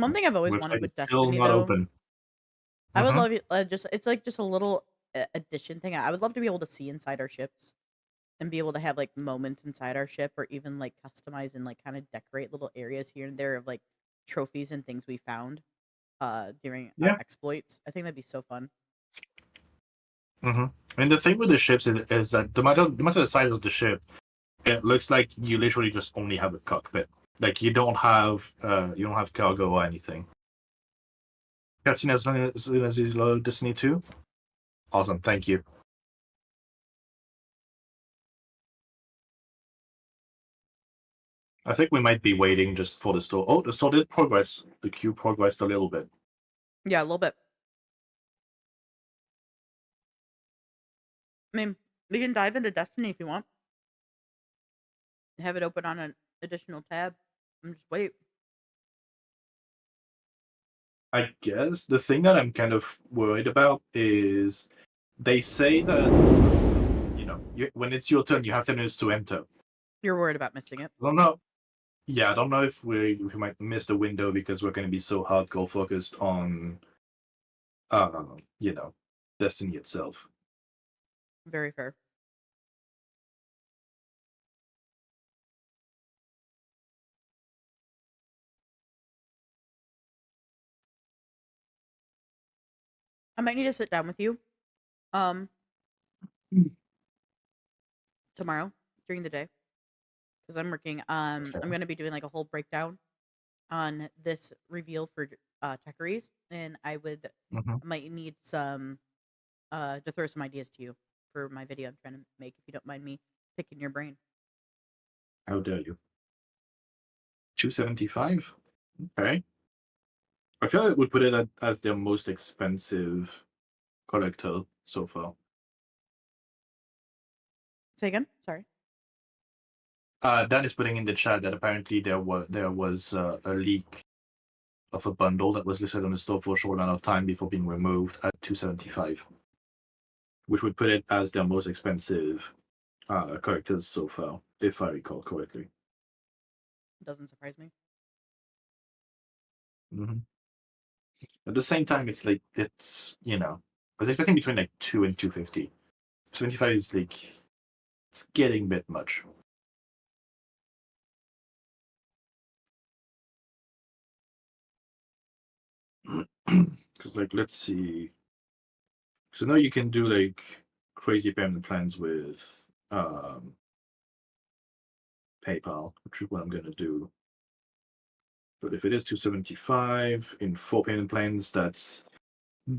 Speaker 2: One thing I've always wanted
Speaker 1: Website
Speaker 2: with
Speaker 1: is still
Speaker 2: Destiny,
Speaker 1: not
Speaker 2: though,
Speaker 1: open.
Speaker 2: I would
Speaker 1: Mhm.
Speaker 2: love it. It's like just a little addition thing. I would love to be able to see inside our ships, and be able to have like moments inside our ship, or even like customize and like kind of decorate little areas here and there of like trophies and things we found during
Speaker 1: Yeah.
Speaker 2: our exploits. I think that'd be so fun.
Speaker 1: Mm-hmm. And the thing with the ships is that no matter the size of the ship, it looks like you literally just only have a cockpit. Like you don't have cargo or anything. Cutscene as soon as you load Destiny 2. Awesome, thank you. I think we might be waiting just for the store. Oh, the store did progress. The queue progressed a little bit.
Speaker 2: Yeah, a little bit. I mean, we can dive into Destiny if you want. Have it open on an additional tab and just wait.
Speaker 1: I guess the thing that I'm kind of worried about is they say that when it's your turn, you have 10 minutes to enter.
Speaker 2: You're worried about missing it.
Speaker 1: I don't know. Yeah, I don't know if we might miss the window because we're going to be so hardcore focused on, Destiny itself.
Speaker 2: Very fair. I might need to sit down with you, tomorrow during the day, because I'm working. I'm going to be doing like a whole breakdown on this reveal for Techeries, and I might need some to throw some ideas to you for my video I'm trying to make. If you don't mind me picking your brain.
Speaker 1: How dare you? 275. Okay. I feel like we put it as their most expensive collector so far.
Speaker 2: Say again. Sorry.
Speaker 1: Dan is putting in the chat that apparently there was a leak of a bundle that was listed on the store for a short amount of time before being removed at 275, which would put it as their most expensive collectors so far, if I recall correctly.
Speaker 2: Doesn't surprise me.
Speaker 1: Mm-hmm. At the same time, I was expecting between like 2 and 250. 75 is like, it's getting a bit much. Because let's see. So now you can do like crazy payment plans with PayPal, which is what I'm gonna do. But if it is 275 in 4 payment plans, that's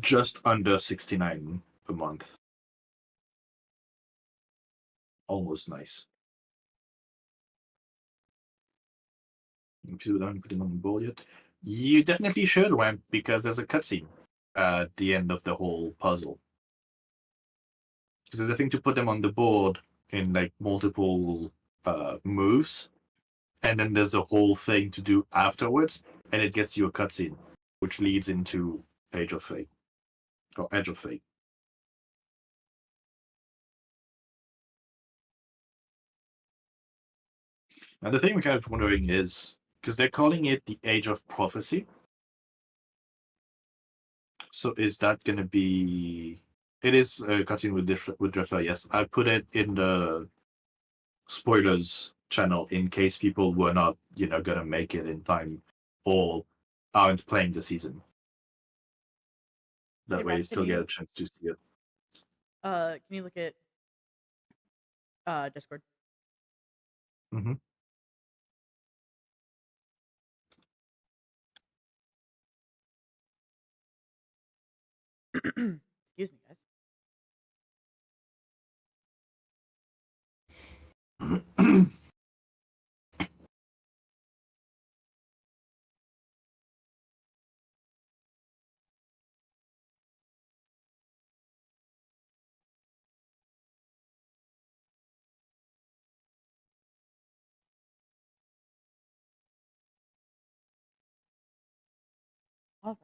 Speaker 1: just under 69 a month. Almost nice. If you haven't put it on the board yet, you definitely should ramp because there's a cutscene at the end of the whole puzzle. Because there's a thing to put them on the board in like multiple moves, and then there's a whole thing to do afterwards, and it gets you a cutscene, which leads into Age of Fate or Edge of Fate. Now the thing we're kind of wondering is because they're calling it the Age of Prophecy. So is that going to be? It is a cutscene with Drifter. Yes, I put it in the spoilers channel in case people were not, gonna make it in time or aren't playing the season. That
Speaker 2: Hey,
Speaker 1: way,
Speaker 2: Raz,
Speaker 1: you still get a chance to see it.
Speaker 2: Can you look at Discord?
Speaker 1: Mm-hmm.
Speaker 2: Excuse me, guys. All right.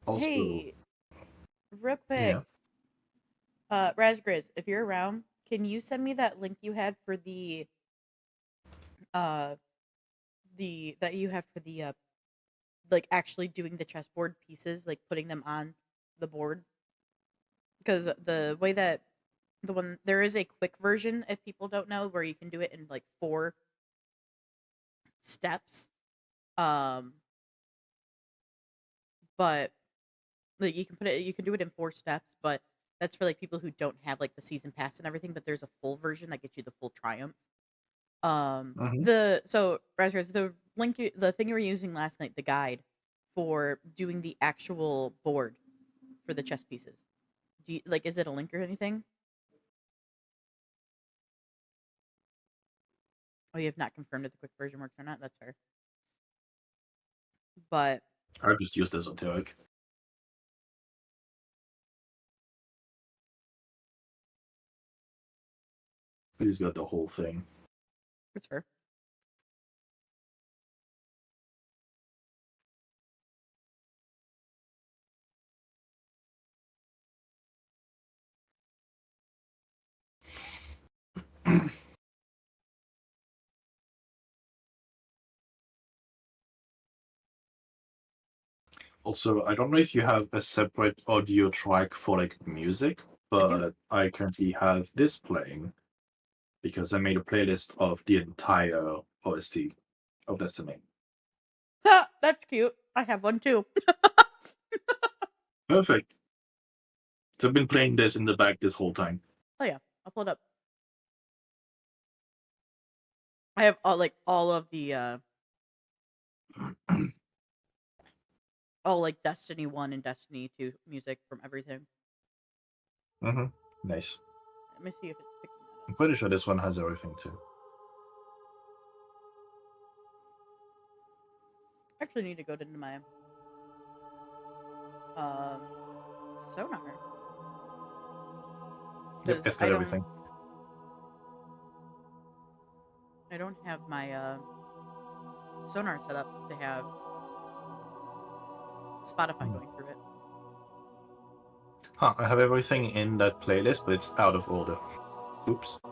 Speaker 1: Also,
Speaker 2: Hey, real quick,
Speaker 1: yeah.
Speaker 2: Razgriz, if you're around, can you send me that link you had for the that you have for the like actually doing the chessboard pieces, like putting them on the board? Because the way that there is a quick version, if people don't know, where you can do it in like 4 steps. But like you can do it in 4 steps, but that's for like people who don't have like the season pass and everything. But there's a full version that gets you the full triumph. So Razgriz, the thing you were using last night, the guide for doing the actual board for the chess pieces. Is it a link or anything? Oh, you have not confirmed if the quick version works or not. That's fair. But
Speaker 1: I've just used esoteric. He's got the whole thing.
Speaker 2: it's fair.
Speaker 1: Also, I don't know if you have a separate audio track for like music, but I currently have this playing because I made a playlist of the entire OST of Destiny.
Speaker 2: Ha, that's cute. I have one too.
Speaker 1: Perfect. So I've been playing this in the back this whole time.
Speaker 2: Oh yeah, I'll pull it up. I have all of the all like Destiny 1 and Destiny 2 music from everything.
Speaker 1: Mm-hmm. Nice.
Speaker 2: Let me see if it's picking that
Speaker 1: I'm
Speaker 2: up.
Speaker 1: pretty sure this one has everything too.
Speaker 2: I actually need to go into my sonar.
Speaker 1: Yep,
Speaker 2: 'Cause
Speaker 1: it's got everything.
Speaker 2: I don't have my sonar set up to have Spotify going through it.
Speaker 1: Huh, I have everything in that playlist, but it's out of order. Oops.
Speaker 2: There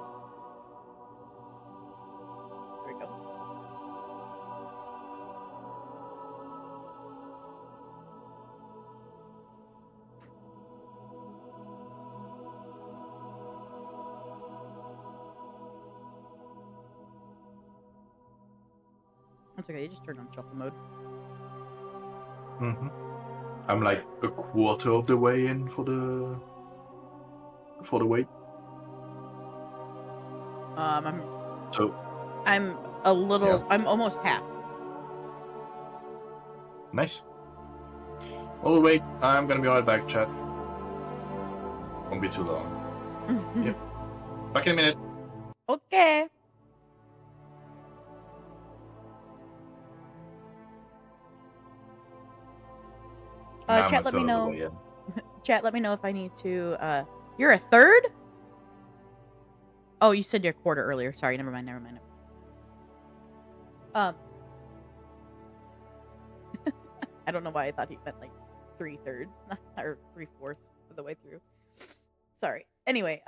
Speaker 2: we go. That's okay, you just turn on shuffle mode.
Speaker 1: Mm-hmm. I'm like a quarter of the way in for the wait.
Speaker 2: I'm a little. I'm almost half.
Speaker 1: Nice. Oh wait, I'm gonna be right back, chat. Won't be too long. Yep. Back in a minute.
Speaker 2: Okay.
Speaker 1: Nah, I'm
Speaker 2: Chat,
Speaker 1: a
Speaker 2: let me
Speaker 1: third of the
Speaker 2: know.
Speaker 1: way in.
Speaker 2: Chat, let me know if I need to. You're a third? Oh, you said you're a quarter earlier. Sorry, never mind. I don't know why I thought he meant like 3/3 or 3/4 of the way through. Sorry. Anyway,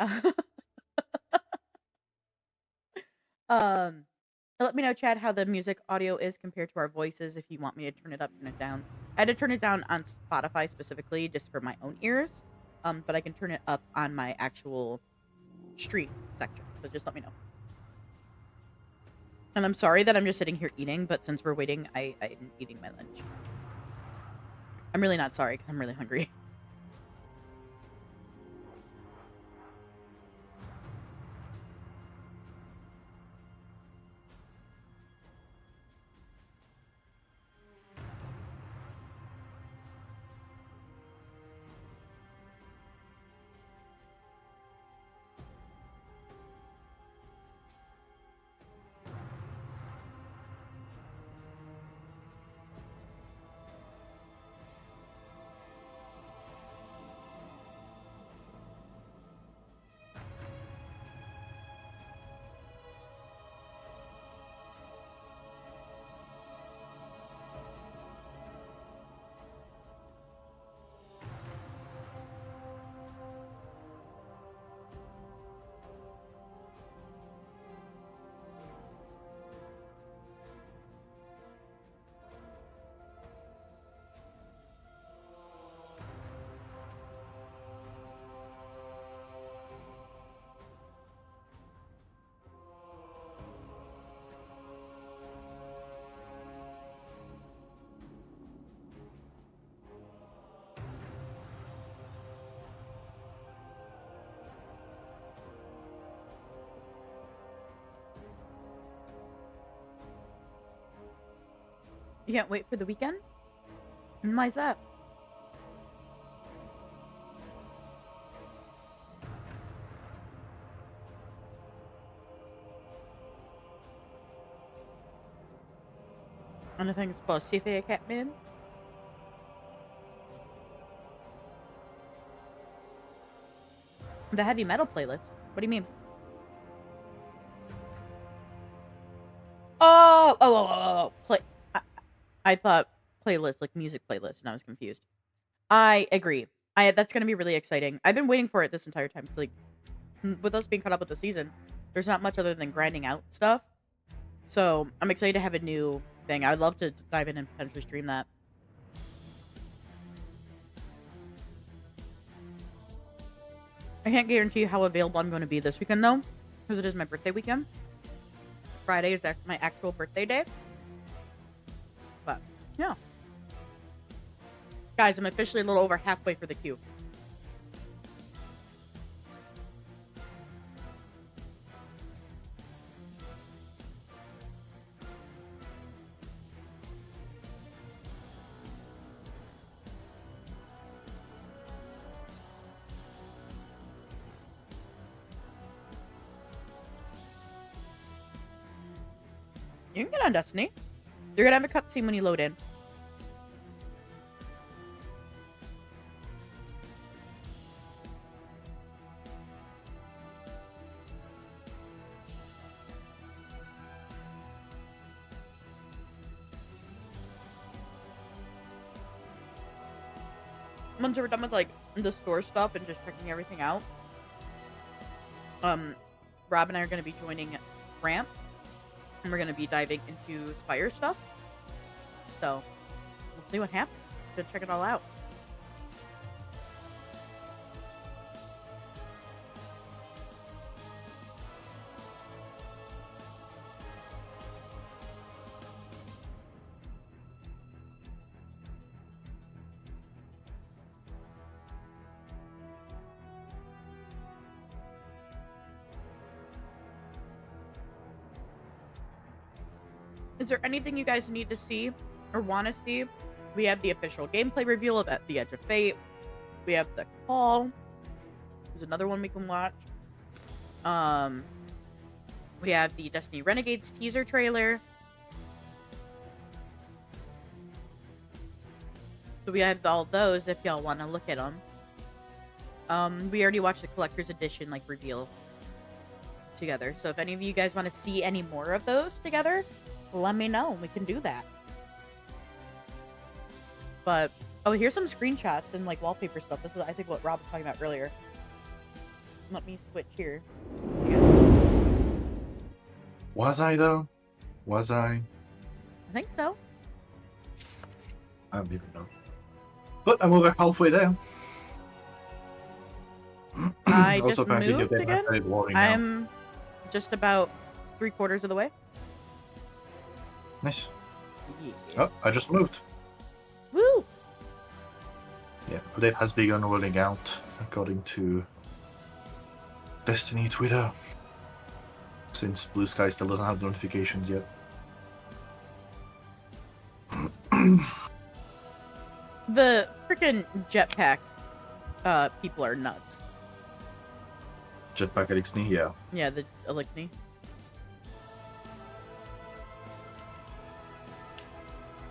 Speaker 2: let me know, Chad, how the music audio is compared to our voices. If you want me to turn it up, turn it down. I had to turn it down on Spotify specifically, just for my own ears. But I can turn it up on my actual stream section. So just let me know. And I'm sorry that I'm just sitting here eating, but since we're waiting, I'm eating my lunch. I'm really not sorry because I'm really hungry. You can't wait for the weekend? Why's that? Anything specific happening? The heavy metal playlist? What do you mean? Oh. I thought playlist, like music playlist, and I was confused. I agree. That's going to be really exciting. I've been waiting for it this entire time. 'Cause, like, with us being caught up with the season, there's not much other than grinding out stuff. So I'm excited to have a new thing. I'd love to dive in and potentially stream that. I can't guarantee how available I'm going to be this weekend, though, because it is my birthday weekend. Friday is my actual birthday day. But, yeah. Guys, I'm officially a little over halfway for the queue. You can get on Destiny. You're gonna have a cutscene when you load in. Once we're done with like the store stuff and just checking everything out, Rob and I are gonna be joining Ramp. And we're going to be diving into Spire stuff. So, we'll see what happens. Go check it all out. Is there anything you guys need to see or want to see? We have the official gameplay reveal of At the Edge of Fate. We have the call. There's another one we can watch. We have the Destiny Renegades teaser trailer. So we have all those if y'all want to look at them. We already watched the collector's edition like reveal together. So if any of you guys want to see any more of those together, let me know. We can do that. But, oh, here's some screenshots and, like, wallpaper stuff. This is, I think, what Rob was talking about earlier. Let me switch here.
Speaker 1: Was I, though? Was I?
Speaker 2: I think so.
Speaker 1: I don't even know. But I'm over halfway there.
Speaker 2: I
Speaker 1: Also,
Speaker 2: just
Speaker 1: apparently the
Speaker 2: moved
Speaker 1: event has
Speaker 2: again.
Speaker 1: started loading now.
Speaker 2: I'm just about 3/4 of the way.
Speaker 1: Nice.
Speaker 2: Yeah.
Speaker 1: Oh, I just moved.
Speaker 2: Woo!
Speaker 1: Yeah, update has begun rolling out, according to Destiny Twitter. Since Blue Sky still doesn't have notifications yet.
Speaker 2: The freaking jetpack people are nuts.
Speaker 1: Jetpack Elixir, yeah.
Speaker 2: Yeah, the Elixir.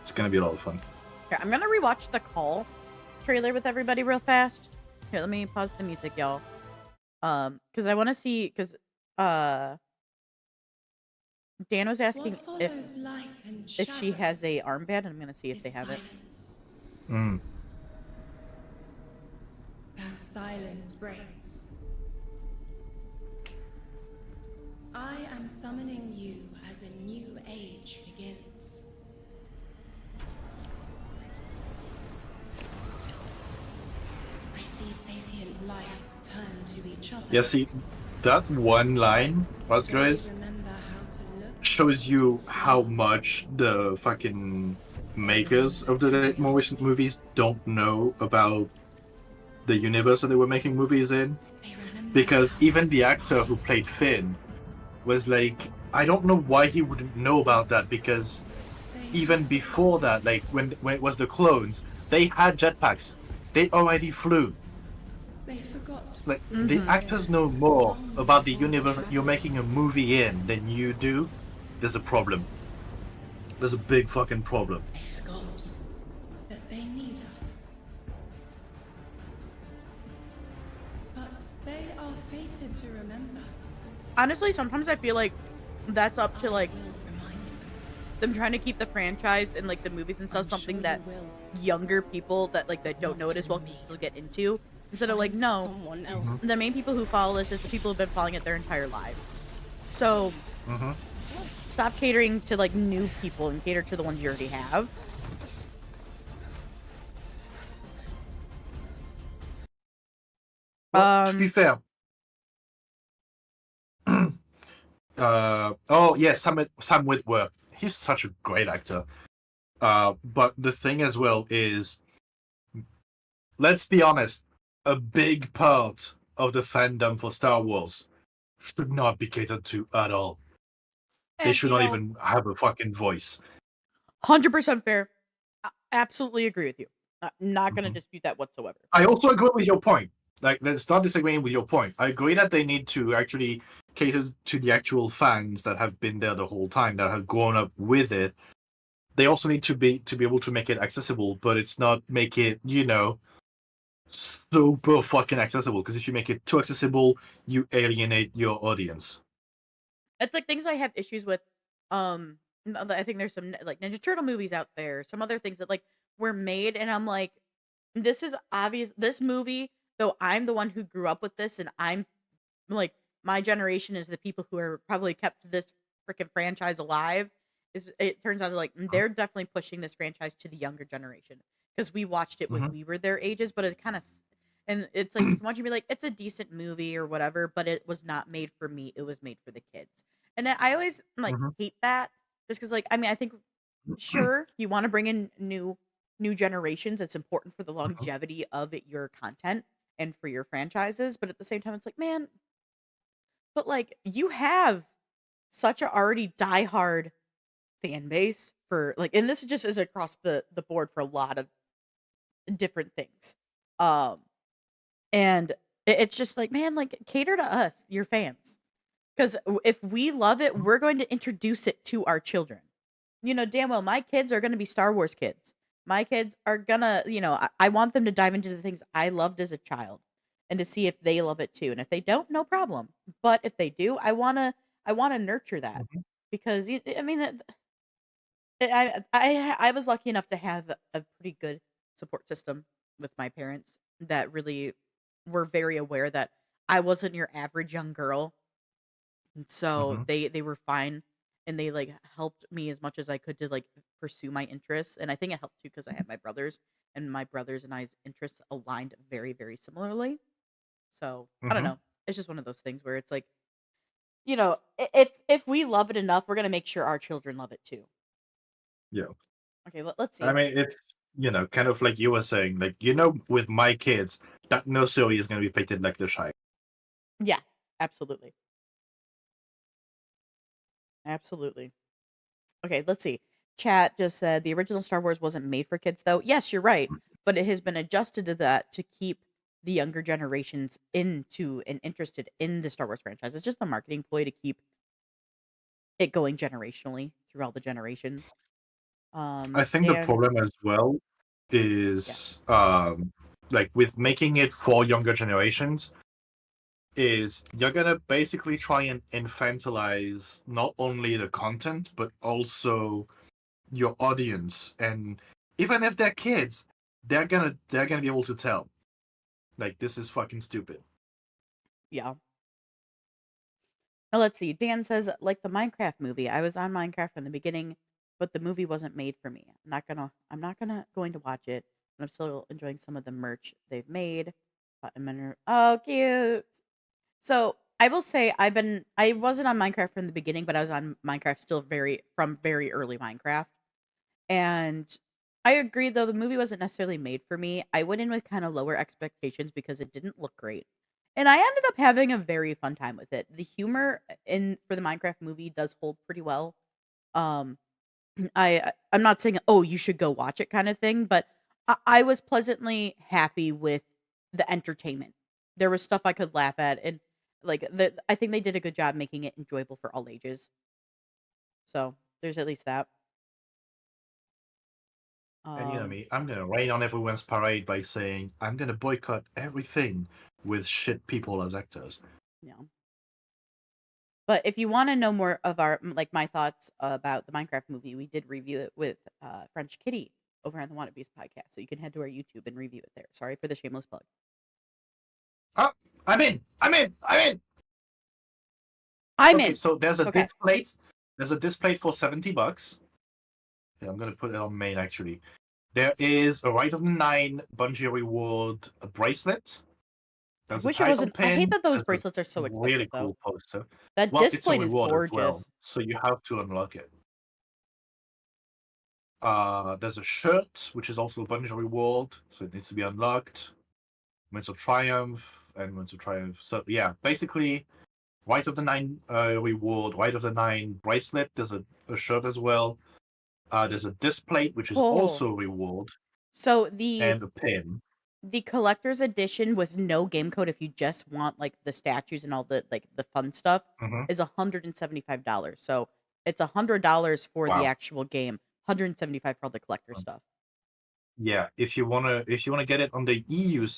Speaker 1: It's gonna be a lot of fun.
Speaker 2: Here, I'm gonna rewatch the call trailer with everybody real fast. Here, let me pause the music, y'all. Because I want to see, because Dan was asking if she has a armband, and I'm gonna see if they have it.
Speaker 1: Mm.
Speaker 3: That silence breaks. I am summoning you as a new age begins. I see sapient life turn to each other.
Speaker 1: Yeah, see, that one line, guys,
Speaker 3: Remember how to look.
Speaker 1: shows you how much the fucking makers of the more recent movies don't know about the universe that they were making movies in. Because even the actor who played Finn was like, I don't know why he wouldn't know about that, because even before that, like when it was the clones, they had jetpacks. They already flew.
Speaker 3: They forgot.
Speaker 1: Like, the actors know more about the universe that you're making a movie in than you do. There's a problem. There's a big fucking problem.
Speaker 3: They forgot that they need us. But they are fated to remember.
Speaker 2: Honestly, sometimes I feel like that's up to like
Speaker 3: I will remind
Speaker 2: them trying to keep the franchise and like the movies and stuff
Speaker 3: I'm
Speaker 2: something
Speaker 3: sure
Speaker 2: that
Speaker 3: you will.
Speaker 2: younger people that like that don't know it as well can still get into, instead of like,
Speaker 3: Find
Speaker 2: no,
Speaker 3: someone else.
Speaker 2: the main people who follow this is the people who've been following it their entire lives. So stop catering to like new people and cater to the ones you already have.
Speaker 1: Well, to be fair, oh yeah, Sam Witwer. He's such a great actor. But the thing as well is, let's be honest, a big part of the fandom for Star Wars should not be catered to at all. They
Speaker 2: And,
Speaker 1: should
Speaker 2: you
Speaker 1: not
Speaker 2: know,
Speaker 1: even have a fucking voice.
Speaker 2: 100% fair. I absolutely agree with you. I'm not going to
Speaker 1: Mhm.
Speaker 2: dispute that whatsoever.
Speaker 1: I also agree with your point. Like, let's not disagreeing with your point. I agree that they need to actually cater to the actual fans that have been there the whole time, that have grown up with it. They also need to be able to make it accessible, but it's not make it, super fucking accessible. Because if you make it too accessible, you alienate your audience.
Speaker 2: It's like things I have issues with. I think there's some like Ninja Turtle movies out there, some other things that like were made, and I'm like, this is obvious. This movie, though, I'm the one who grew up with this, and I'm like, my generation is the people who are probably kept this freaking franchise alive. Is it turns out like they're definitely pushing this franchise to the younger generation because we watched it when we were their ages, but it kind of. And it's like, you can watch and be like, it's a decent movie or whatever, but it was not made for me. It was made for the kids. And I always like hate that just because, like, I mean, I think sure you want to bring in new generations. It's important for the longevity of your content and for your franchises. But at the same time, it's like, man, but like you have such a already diehard fan base for like, and this just is across the board for a lot of different things. Um, and it's just like, man, like cater to us, your fans. Because if we love it, we're going to introduce it to our children. You know, damn well, my kids are going to be Star Wars kids. My kids are gonna, I want them to dive into the things I loved as a child and to see if they love it too. And if they don't, no problem. But if they do, I wanna nurture that because I mean, I was lucky enough to have a pretty good support system with my parents that really were very aware that I wasn't your average young girl, and so they were fine and they like helped me as much as I could to like pursue my interests. And I think it helped too because I had my brothers and my brothers and I's interests aligned very, very similarly. So I don't know. It's just one of those things where it's like, if we love it enough, we're gonna make sure our children love it too.
Speaker 1: Yeah.
Speaker 2: Okay, let's see.
Speaker 1: I mean, it's, kind of like you were saying, like, with my kids, that no story is going to be painted like the Shy.
Speaker 2: Yeah, absolutely. Absolutely. Okay, let's see. Chat just said the original Star Wars wasn't made for kids, though. Yes, you're right, but it has been adjusted to that to keep the younger generations into and interested in the Star Wars franchise. It's just a marketing ploy to keep it going generationally through all the generations.
Speaker 1: I think the
Speaker 2: Dan,
Speaker 1: problem as well
Speaker 2: yeah,
Speaker 1: is, like, with making it for younger generations, is you're gonna basically try and infantilize not only the content but also your audience. And even if they're kids, they're gonna be able to tell, like, this is fucking stupid.
Speaker 2: yeah. Now let's see. Dan says, like the Minecraft movie. I was on Minecraft from the beginning, but the movie wasn't made for me. I'm not going to watch it, but I'm still enjoying some of the merch they've made. Oh, cute. So I will say I wasn't on Minecraft from the beginning, but I was on Minecraft still from very early Minecraft. And I agree though the movie wasn't necessarily made for me. I went in with kind of lower expectations because it didn't look great. And I ended up having a very fun time with it. The humor in for the Minecraft movie does hold pretty well. Um I'm not saying, "Oh, you should go watch it," kind of thing, but I was pleasantly happy with the entertainment. There was stuff I could laugh at, and like I think they did a good job making it enjoyable for all ages. So there's at least that.
Speaker 1: And you know me, I'm gonna rain on everyone's parade by saying I'm gonna boycott everything with shit people as actors.
Speaker 2: Yeah. But if you want to know more of our my thoughts about the Minecraft movie, we did review it with French Kitty over on the Wannabes podcast, so you can head to our YouTube and review it there. Sorry for the shameless plug.
Speaker 1: Oh, I'm in.
Speaker 2: I'm
Speaker 1: Okay,
Speaker 2: in.
Speaker 1: so there's a
Speaker 2: Okay.
Speaker 1: disc plate. There's a disc plate for $70. Yeah, I'm gonna put it on main actually. There is a Rite of the Nine Bungie reward bracelet.
Speaker 2: I
Speaker 1: There's a
Speaker 2: wish it
Speaker 1: title
Speaker 2: wasn't. I hate
Speaker 1: pin.
Speaker 2: that those
Speaker 1: There's a
Speaker 2: bracelets are so expensive,
Speaker 1: really
Speaker 2: though.
Speaker 1: cool poster.
Speaker 2: That
Speaker 1: Well,
Speaker 2: disc
Speaker 1: it's a
Speaker 2: plate is
Speaker 1: reward as well,
Speaker 2: gorgeous.
Speaker 1: so you have to unlock it. There's a shirt, which is also a Bungie reward, so it needs to be unlocked. Moments of Triumph and Moments of Triumph. So yeah, basically, Rite of the Nine reward, Rite of the Nine bracelet. There's a shirt as well. There's a disc plate, which is also a reward,
Speaker 2: So
Speaker 1: and a pin.
Speaker 2: the collector's edition with no game code, if you just want like the statues and all the the fun stuff,
Speaker 1: Mhm.
Speaker 2: is $175. So it's $100 for the
Speaker 1: Wow.
Speaker 2: actual game, $175 for all the collector stuff.
Speaker 1: Yeah, if you wanna get it on the EU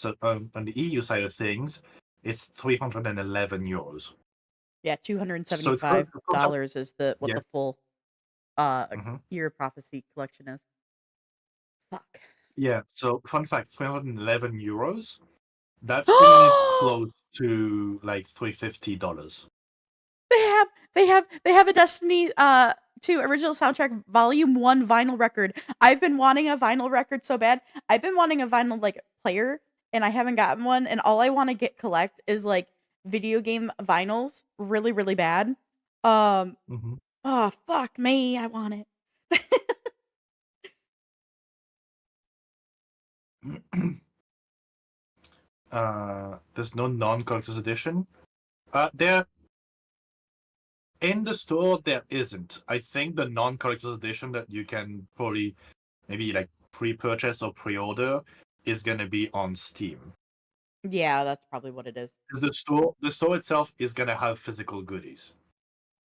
Speaker 1: side of things, it's 311 euros.
Speaker 2: Yeah,
Speaker 1: So
Speaker 2: $275 is the
Speaker 1: yeah.
Speaker 2: the full
Speaker 1: Mhm.
Speaker 2: Year of Prophecy collection is. Fuck.
Speaker 1: Yeah. So fun fact, 311 euros. That's bringing it close to like $350.
Speaker 2: They have a Destiny 2 original soundtrack volume 1 vinyl record. I've been wanting a vinyl record so bad. I've been wanting a vinyl like player and I haven't gotten one, and all I want to collect is like video game vinyls really, really bad.
Speaker 1: Mhm.
Speaker 2: Oh fuck me, I want it.
Speaker 1: There's no non-collector's edition. There in the store there isn't. I think the non-collector's edition that you can probably maybe like pre-purchase or pre-order is gonna be on Steam.
Speaker 2: Yeah, that's probably what it is.
Speaker 1: The store itself is gonna have physical goodies.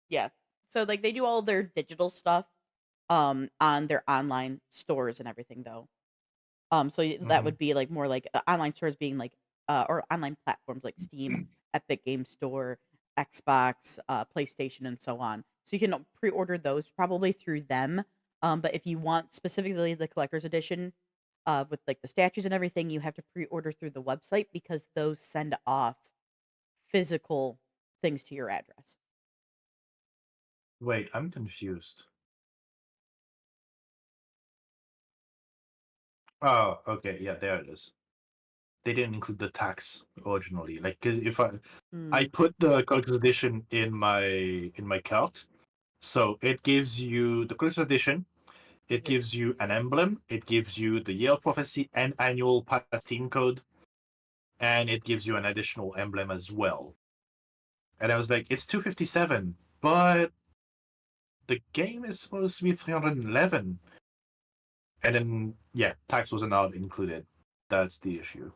Speaker 2: Yeah. So like they do all their digital stuff on their online stores and everything though. So that would be like more like online stores being like or online platforms like Steam, Epic Game Store, Xbox, PlayStation, and so on. So you can pre-order those probably through them. But if you want specifically the collector's edition, with like the statues and everything, you have to pre-order through the website because those send off physical things to your address.
Speaker 1: Wait, I'm confused. Oh, okay, yeah, there it is. They didn't include the tax originally. Like, because if I put the collector's edition in my cart, so it gives you the collector's edition. It gives you an emblem. It gives you the Year of Prophecy and annual pass Steam code, and it gives you an additional emblem as well. And I was like, it's 257, but the game is supposed to be 311. And then, yeah, tax was not included. That's the issue.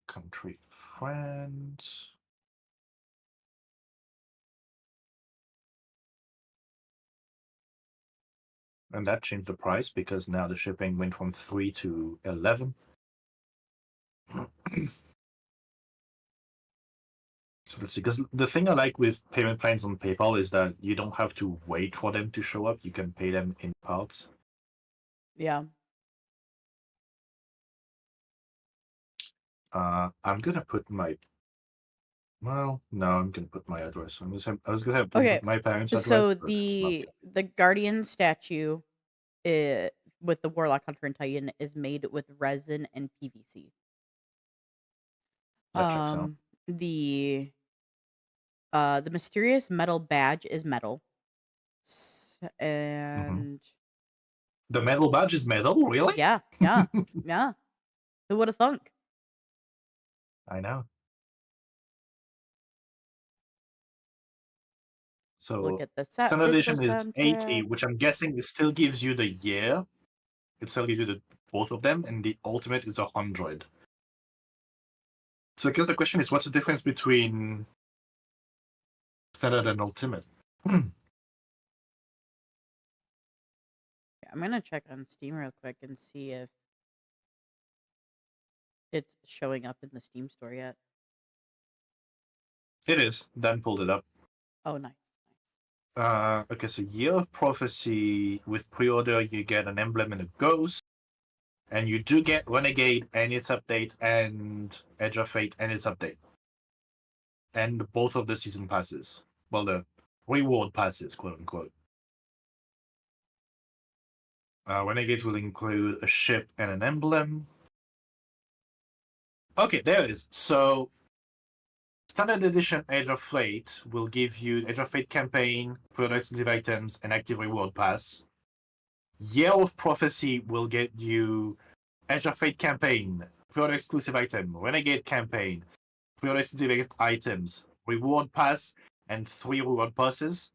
Speaker 1: Country France. And that changed the price because now the shipping went from 3 to 11. So let's see, because the thing I like with payment plans on PayPal is that you don't have to wait for them to show up. You can pay them in parts.
Speaker 2: Yeah.
Speaker 1: I'm gonna put my. Well, no, I'm gonna put my address. I was gonna have
Speaker 2: Okay.
Speaker 1: my parents' address.
Speaker 2: So
Speaker 1: but it's not.
Speaker 2: the Guardian statue with the Warlock Hunter and Titan is made with resin and PVC.
Speaker 1: That checks out.
Speaker 2: The mysterious metal badge is metal. And
Speaker 1: The metal badge is metal, really?
Speaker 2: yeah. Who would have thunk?
Speaker 1: I know. So
Speaker 2: Look at the set.
Speaker 1: standard edition is 80, which I'm guessing it still gives you the year. It still gives you both of them, and the ultimate is 100. So I guess the question is, what's the difference between standard and ultimate?
Speaker 2: I'm gonna check on Steam real quick and see if it's showing up in the Steam store yet.
Speaker 1: It is. Dan pulled it up.
Speaker 2: Oh, nice.
Speaker 1: Okay, so Year of Prophecy, with pre-order, you get an emblem and a ghost. And you do get Renegade and its update, and Edge of Fate and its update. And both of the season passes. Well, the reward passes, quote unquote. Renegades will include a ship and an emblem. Okay, there it is. So, Standard Edition Edge of Fate will give you Edge of Fate campaign, product-exclusive items, and active reward pass. Year of Prophecy will get you Edge of Fate campaign, product-exclusive item, Renegade campaign, product-exclusive items, reward pass, and 3 reward passes.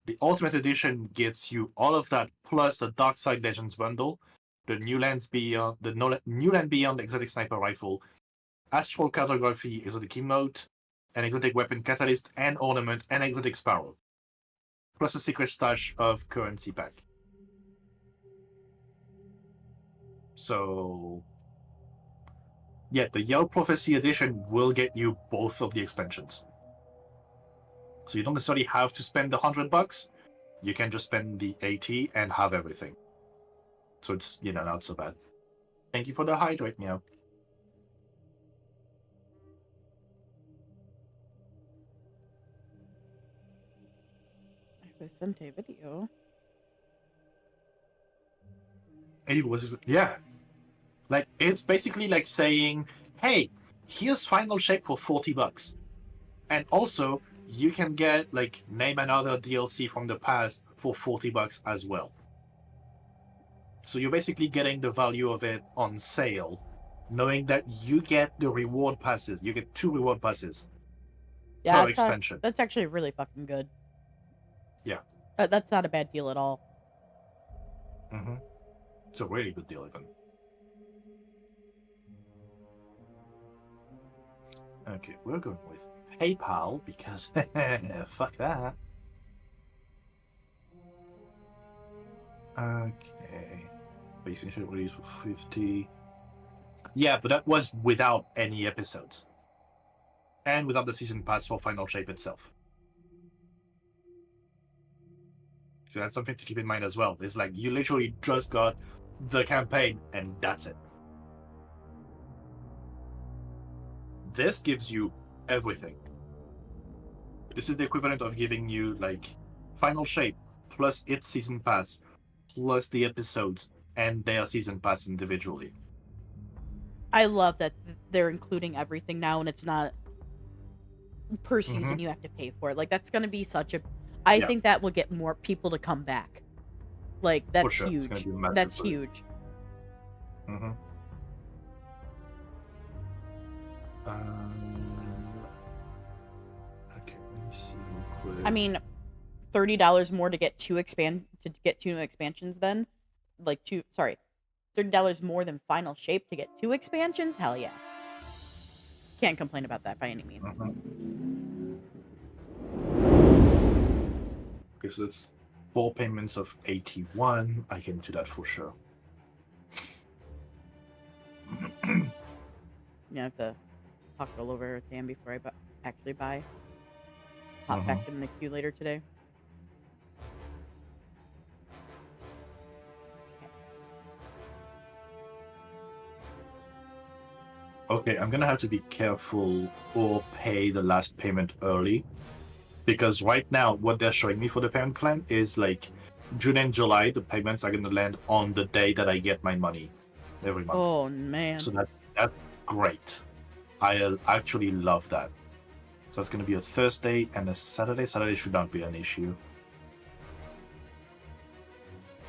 Speaker 1: The Ultimate Edition gets you all of that, plus the Dark Side Legends bundle, the New Lands Beyond, New Land Beyond Exotic Sniper Rifle, Astral Cartography Exotic Emote, an Exotic Weapon Catalyst and Ornament, and Exotic Sparrow, plus a secret stash of currency pack. So, yeah, the Year of Prophecy Edition will get you both of the expansions. So you don't necessarily have to spend the $100. You can just spend the 80 and have everything. So it's, not so bad. Thank you for the hydrate, Meow.
Speaker 2: I sent a video.
Speaker 1: Yeah. Like, it's basically like saying, hey, here's Final Shape for $40. And also, you can get, like, name another DLC from the past for $40 as well. So you're basically getting the value of it on sale, knowing that you get the reward passes. You get 2 reward passes per expansion.
Speaker 2: That's actually really fucking good.
Speaker 1: Yeah.
Speaker 2: That's not a bad deal at all.
Speaker 1: Mm-hmm. It's a really good deal, even. Okay, we're going with PayPal because fuck that. Okay. Base initial release for 50. Yeah, but that was without any episodes. And without the season pass for Final Shape itself. So that's something to keep in mind as well. It's like you literally just got the campaign and that's it. This gives you everything. This is the equivalent of giving you like Final Shape plus its season pass plus the episodes and their season pass individually.
Speaker 2: I love that they're including everything now and it's not per season you have to pay for it. Like that's going to be such a I think that will get more people to come back. Like that's
Speaker 1: sure.
Speaker 2: huge. That's huge.
Speaker 1: Mm-hmm. Okay, let me see real quick.
Speaker 2: I mean, $30 more to get two new expansions. Then, $30 more than Final Shape to get 2 expansions. Hell yeah! Can't complain about that by any means.
Speaker 1: Okay, so that's 4 payments of 81. I can do that for sure.
Speaker 2: You have to talk it all over with Dan before I actually buy. Hop back in the queue later today.
Speaker 1: Okay, I'm gonna have to be careful or pay the last payment early. Because right now, what they're showing me for the payment plan is like June and July, the payments are gonna land on the day that I get my money every month.
Speaker 2: Oh man.
Speaker 1: So that's great. I actually love that. So it's gonna be a Thursday and a Saturday. Saturday should not be an issue.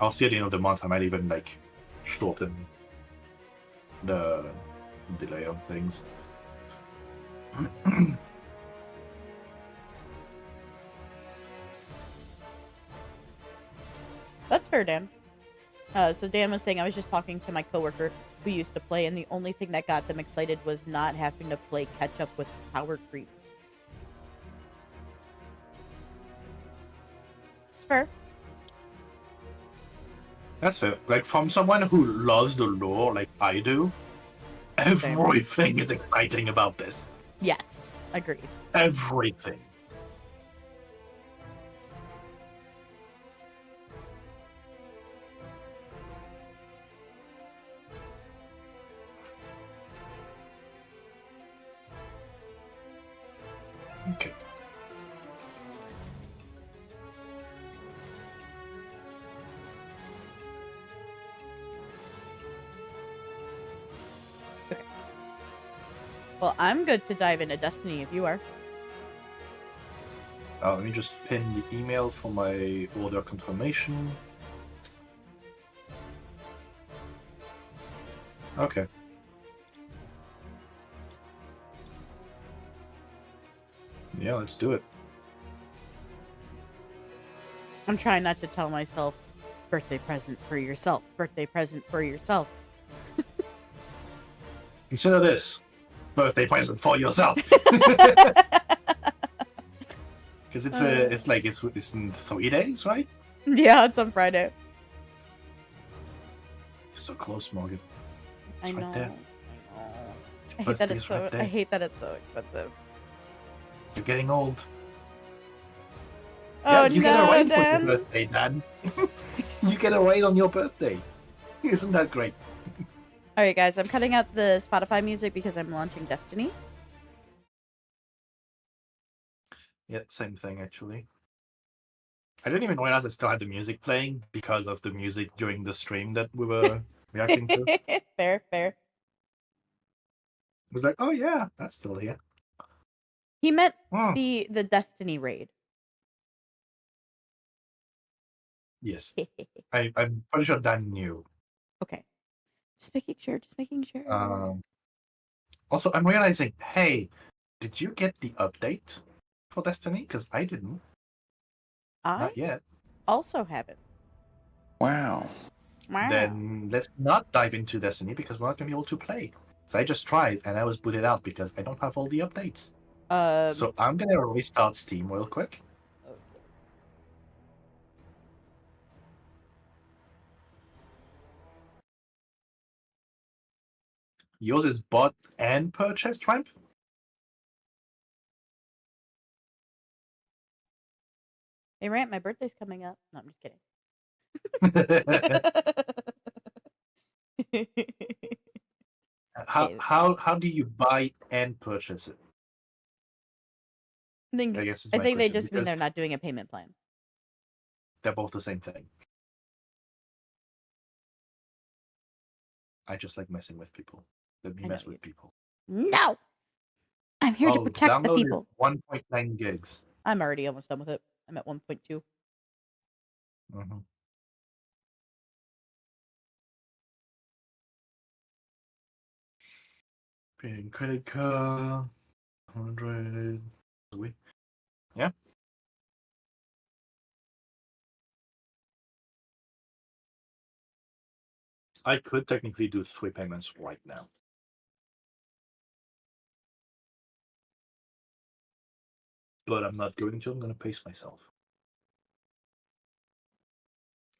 Speaker 1: I'll see at the end of the month. I might even like shorten the delay on things.
Speaker 2: That's fair, Dan. So Dan was saying, I was just talking to my coworker who used to play, and the only thing that got them excited was not having to play catch up with power creep. It's fair.
Speaker 1: That's fair. Like, from someone who loves the lore like I do, everything is exciting about this.
Speaker 2: Yes, agreed.
Speaker 1: Everything. Okay.
Speaker 2: Well, I'm good to dive into Destiny if you are.
Speaker 1: Let me just pin the email for my order confirmation. Okay. Yeah, let's do it.
Speaker 2: I'm trying not to tell myself birthday present for yourself. Birthday present for yourself.
Speaker 1: Consider this birthday present for yourself. Because it's in 3 days, right?
Speaker 2: Yeah, it's on Friday.
Speaker 1: So close, Morgan. It's
Speaker 2: I know.
Speaker 1: right there.
Speaker 2: I know.
Speaker 1: Your
Speaker 2: I hate that
Speaker 1: birthday's
Speaker 2: it's so.
Speaker 1: right there.
Speaker 2: I hate that it's so expensive.
Speaker 1: You're getting old.
Speaker 2: Oh
Speaker 1: Yeah, you get a
Speaker 2: no,
Speaker 1: raid for
Speaker 2: Dan.
Speaker 1: your birthday, Dan. You get a raid on your birthday. Isn't that great?
Speaker 2: All right, guys. I'm cutting out the Spotify music because I'm launching Destiny.
Speaker 1: Yeah, same thing actually. I didn't even realize I still had the music playing because of the music during the stream that we were reacting to. It
Speaker 2: Fair.
Speaker 1: was like, oh yeah, that's still here.
Speaker 2: He meant
Speaker 1: Hmm.
Speaker 2: the Destiny raid.
Speaker 1: Yes. I'm pretty sure Dan knew.
Speaker 2: Okay. Just making sure. Just making sure.
Speaker 1: Also, I'm realizing, hey, did you get the update for Destiny? Because I didn't.
Speaker 2: I
Speaker 1: Not yet.
Speaker 2: also have it.
Speaker 8: Wow.
Speaker 2: Wow.
Speaker 1: Then let's not dive into Destiny because we're not going to be able to play. So I just tried and I was booted out because I don't have all the updates. So I'm going to restart Steam real quick.
Speaker 2: Okay.
Speaker 1: Yours is bought and purchased, Tramp?
Speaker 2: Hey, Rant, my birthday's coming up. No, I'm just kidding.
Speaker 1: How do you buy and purchase it?
Speaker 2: I think,
Speaker 1: I guess is
Speaker 2: I
Speaker 1: my
Speaker 2: think they
Speaker 1: question,
Speaker 2: just mean
Speaker 1: because
Speaker 2: they're not doing a payment plan.
Speaker 1: they're both the same thing. I just like messing with people. Let me
Speaker 2: I know
Speaker 1: mess
Speaker 2: you
Speaker 1: with people.
Speaker 2: No! I'm here to
Speaker 1: Oh,
Speaker 2: protect the
Speaker 1: download is
Speaker 2: people.
Speaker 1: 1.9 gigs.
Speaker 2: I'm already almost done with it. I'm at 1.2.
Speaker 1: Mm-hmm. Paying credit card, 100. Yeah. I could technically do 3 payments right now. But I'm not going to. I'm going to pace myself.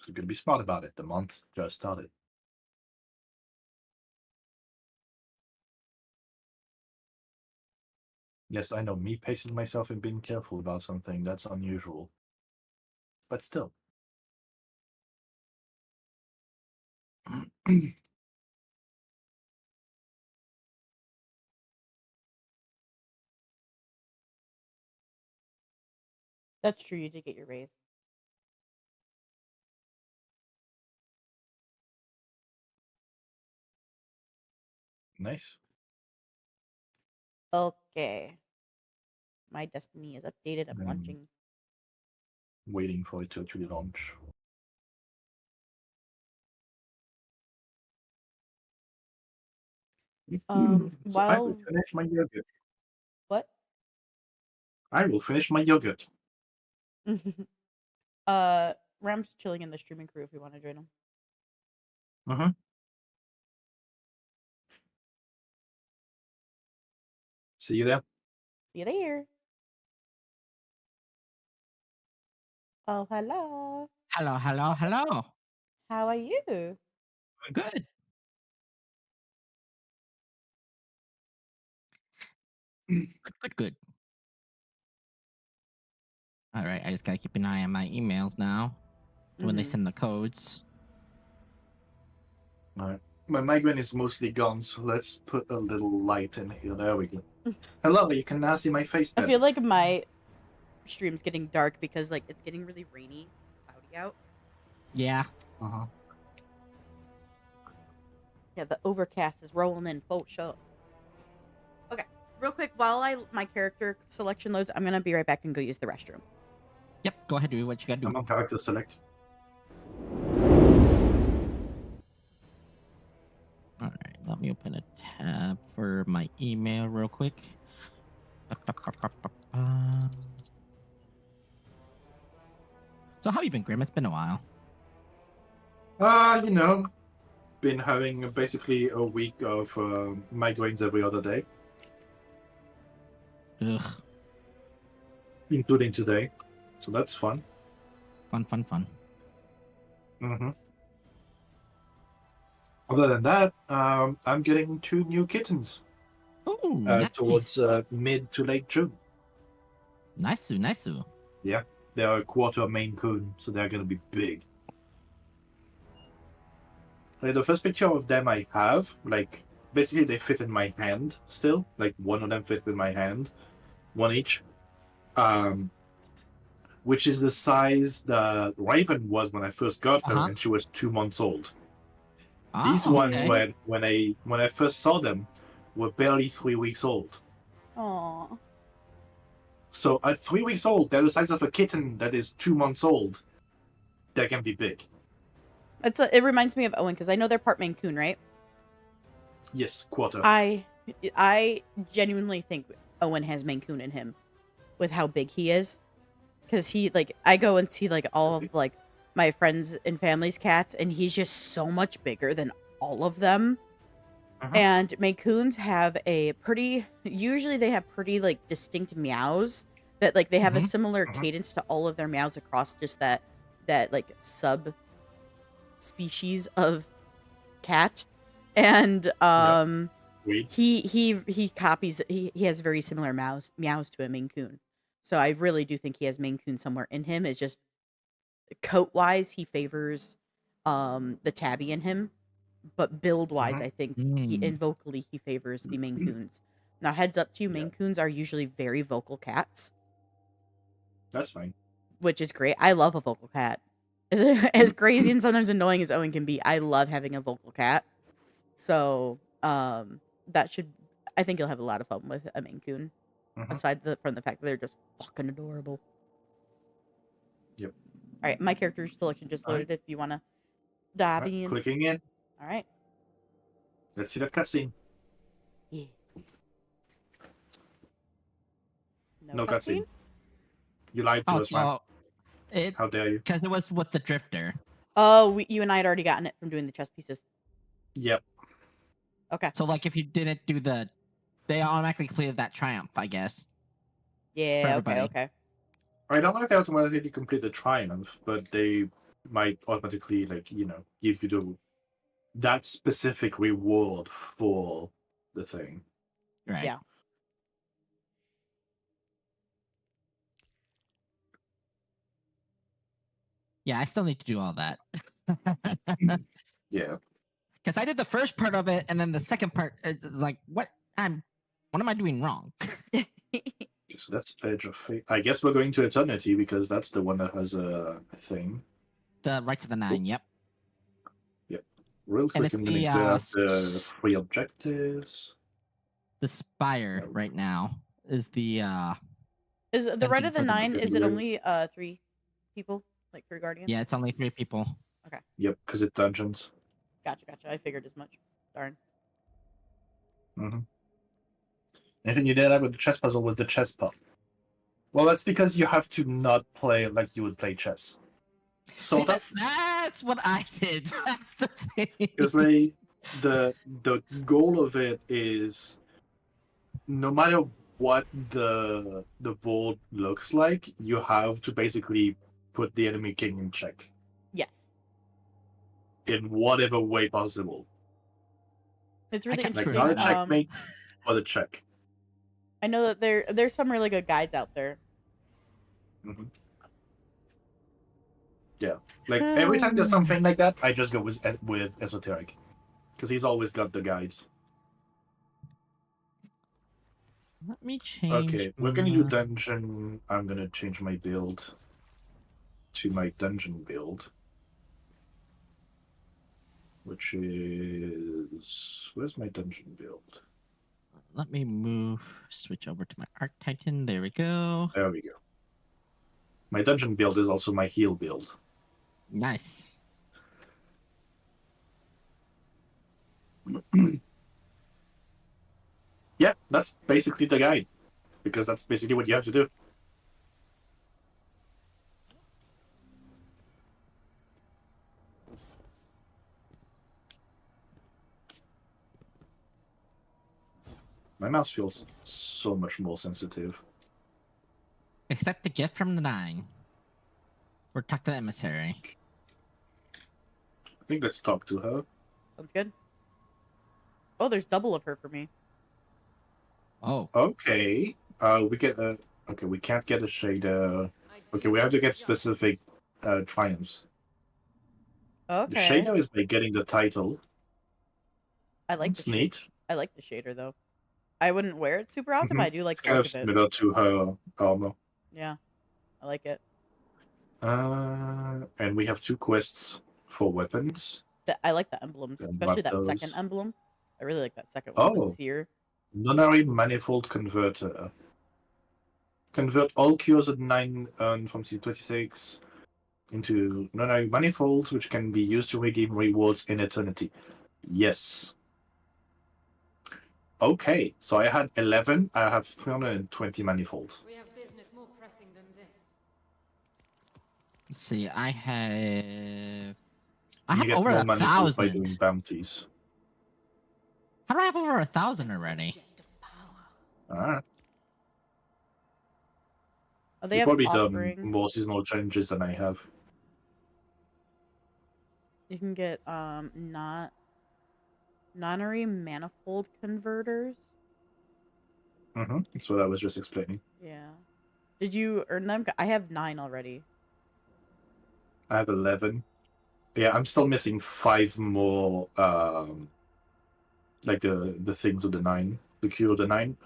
Speaker 1: So I'm going to be smart about it. The month just started. Yes, I know, me pacing myself and being careful about something, that's unusual. But still.
Speaker 2: That's true. You did get your raise.
Speaker 1: Nice.
Speaker 2: Okay. My Destiny is updated. I'm launching.
Speaker 1: Waiting for it to actually launch. So I will finish my yogurt.
Speaker 2: What?
Speaker 1: I will finish my yogurt.
Speaker 2: Ram's chilling in the streaming crew if you want to join him.
Speaker 1: Mm-hmm. See you there.
Speaker 2: See you there. Oh, hello.
Speaker 11: Hello.
Speaker 2: How are you?
Speaker 11: Good. Good. All right, I just gotta keep an eye on my emails now when they
Speaker 2: Mhm.
Speaker 11: send the codes.
Speaker 1: Alright. My migraine is mostly gone, so let's put a little light in here. There we go. Hello, you can now see my face
Speaker 2: I
Speaker 1: better.
Speaker 2: feel like my stream's getting dark because like it's getting really rainy, cloudy out.
Speaker 11: Yeah.
Speaker 1: Uh-huh.
Speaker 2: Yeah, the overcast is rolling in full show. Okay, real quick, while my character selection loads, I'm gonna be right back and go use the restroom.
Speaker 11: Yep. Go ahead, do what you gotta do.
Speaker 1: I'm on character select.
Speaker 11: All right, let me open a tab for my email real quick. So how you been, Grim? It's been a while.
Speaker 1: You know, been having basically a week of migraines every other day,
Speaker 11: Ugh.
Speaker 1: including today. So that's fun.
Speaker 11: Fun.
Speaker 1: Mm-hmm. Other than that, I'm getting 2 new kittens
Speaker 11: Ooh, nice.
Speaker 1: towards mid to late June.
Speaker 11: Nice.
Speaker 1: Yeah, they're a quarter Maine Coon, so they're gonna be big. Like, the first picture of them I have, like, basically they fit in my hand still. Like, one of them fit in my hand, one each. Which is the size the Raven was when I first got her, and she was 2 months old. These ones,
Speaker 11: okay.
Speaker 1: when I first saw them, were barely 3 weeks old.
Speaker 2: Aww.
Speaker 1: So at 3 weeks old, they're the size of a kitten that is 2 months old. They can be big.
Speaker 2: It reminds me of Owen because I know they're part Maine Coon, right?
Speaker 1: Yes, quarter.
Speaker 2: I genuinely think Owen has Maine Coon in him, with how big he is. Because I go and see like all of like my friends and family's cats, and he's just so much bigger than all of them. And Maine Coons have usually they have pretty like distinct meows that like they have a similar cadence to all of their meows across just that like sub species of cat. And he copies, he has very similar meows to a Maine Coon. So I really do think he has Maine Coon somewhere in him. It's just coat wise he favors the tabby in him. But build-wise, I think and vocally he favors the Maine Coons. Now, heads up to you, Maine Coons are usually very vocal cats.
Speaker 1: That's fine.
Speaker 2: Which is great. I love a vocal cat. As crazy and sometimes annoying as Owen can be, I love having a vocal cat. So, I think you'll have a lot of fun with a Maine Coon. Aside from the fact that they're just fucking adorable.
Speaker 1: Yep.
Speaker 2: All right, my character selection just loaded. If you want to dive in.
Speaker 1: Clicking in.
Speaker 2: All right.
Speaker 1: Let's see that cutscene.
Speaker 2: Yeah.
Speaker 1: No cutscene. You lied to us, man. How dare you?
Speaker 11: Because it was with the drifter.
Speaker 2: Oh, you and I had already gotten it from doing the chess pieces.
Speaker 1: Yep.
Speaker 2: Okay.
Speaker 11: So, like, if you didn't do they automatically completed that triumph, I guess.
Speaker 2: Yeah, okay.
Speaker 1: I don't like they automatically complete the triumph, but they might automatically, like, give you that specific reward for the thing.
Speaker 11: Right.
Speaker 2: Yeah.
Speaker 11: Yeah, I still need to do all that.
Speaker 1: Yeah.
Speaker 11: Because I did the first part of it, and then the second part is like, what am I doing wrong?
Speaker 1: So that's Edge of Fate. I guess we're going to Eternity because that's the one that has a thing.
Speaker 11: The Right to the Nine, yep.
Speaker 1: Yep. Real quick, I'm going to clear out the 3 objectives.
Speaker 11: The Spire right now is the...
Speaker 2: Is the Right of the Nine, is it only 3 people? Like 3 Guardians?
Speaker 11: Yeah, it's only 3 people.
Speaker 2: Okay.
Speaker 1: Yep, because it's dungeons.
Speaker 2: Gotcha. I figured as much. Darn.
Speaker 1: Anything you did that with the chess puzzle was the chess pup. Well, that's because you have to not play like you would play chess. Sort of.
Speaker 11: That's what I did. That's the thing.
Speaker 1: Because the goal of it is, no matter what the board looks like, you have to basically put the enemy king in check.
Speaker 2: Yes.
Speaker 1: in whatever way possible.
Speaker 2: It's really
Speaker 11: can't
Speaker 1: Like
Speaker 2: interesting.
Speaker 1: not a
Speaker 11: figure
Speaker 1: checkmate, but a check.
Speaker 2: I know that there's some really good guides out there.
Speaker 1: Hmm. Yeah, like every time there's something like that, I just go with esoteric, because he's always got the guides.
Speaker 11: Let me change.
Speaker 1: Okay, we're gonna do dungeon. I'm gonna change my build to my dungeon build, which is where's my dungeon build?
Speaker 11: Let me switch over to my Arc Titan. There we go.
Speaker 1: There we go. My dungeon build is also my heal build.
Speaker 11: Nice.
Speaker 1: Yeah, that's basically the guide, because that's basically what you have to do. My mouse feels so much more sensitive.
Speaker 11: Accept the gift from the 9. Or talk to the emissary.
Speaker 1: I think let's talk to her.
Speaker 2: Sounds good. Oh, there's double of her for me.
Speaker 11: Oh.
Speaker 1: Okay. We get a. Okay, we can't get a shader. Okay, we have to get specific triumphs.
Speaker 2: Okay.
Speaker 1: The shader is by getting the title.
Speaker 2: I like
Speaker 1: That's
Speaker 2: the
Speaker 1: neat.
Speaker 2: I like the shader though. I wouldn't wear it super often, but I do like
Speaker 1: It's
Speaker 2: the
Speaker 1: kind
Speaker 2: look
Speaker 1: of
Speaker 2: of it.
Speaker 1: similar to her armor.
Speaker 2: Yeah, I like it.
Speaker 1: And we have 2 quests for weapons.
Speaker 2: I like the emblems,
Speaker 1: And
Speaker 2: especially that
Speaker 1: those.
Speaker 2: second emblem. I really like that second one.
Speaker 1: Oh.
Speaker 2: The seer.
Speaker 1: Nonary manifold converter. Convert all cures at 9 earned from C26 into nonary manifolds, which can be used to redeem rewards in eternity. Yes. Okay, so I had 11. I have 320 manifolds.
Speaker 3: We have business more pressing than this.
Speaker 11: Let's see, I have
Speaker 1: You get
Speaker 11: over
Speaker 1: more
Speaker 11: 1,000.
Speaker 1: manifolds by doing bounties.
Speaker 11: How do I have over 1,000 already?
Speaker 1: Alright.
Speaker 2: They
Speaker 1: You've
Speaker 2: have
Speaker 1: probably done
Speaker 2: offerings.
Speaker 1: more seasonal challenges than I have.
Speaker 2: You can get nonary manifold converters.
Speaker 1: That's what I was just explaining.
Speaker 2: Yeah. Did you earn them? I have 9 already.
Speaker 1: I have 11. Yeah, I'm still missing 5 more. Like the things of the 9, the cure of the 9.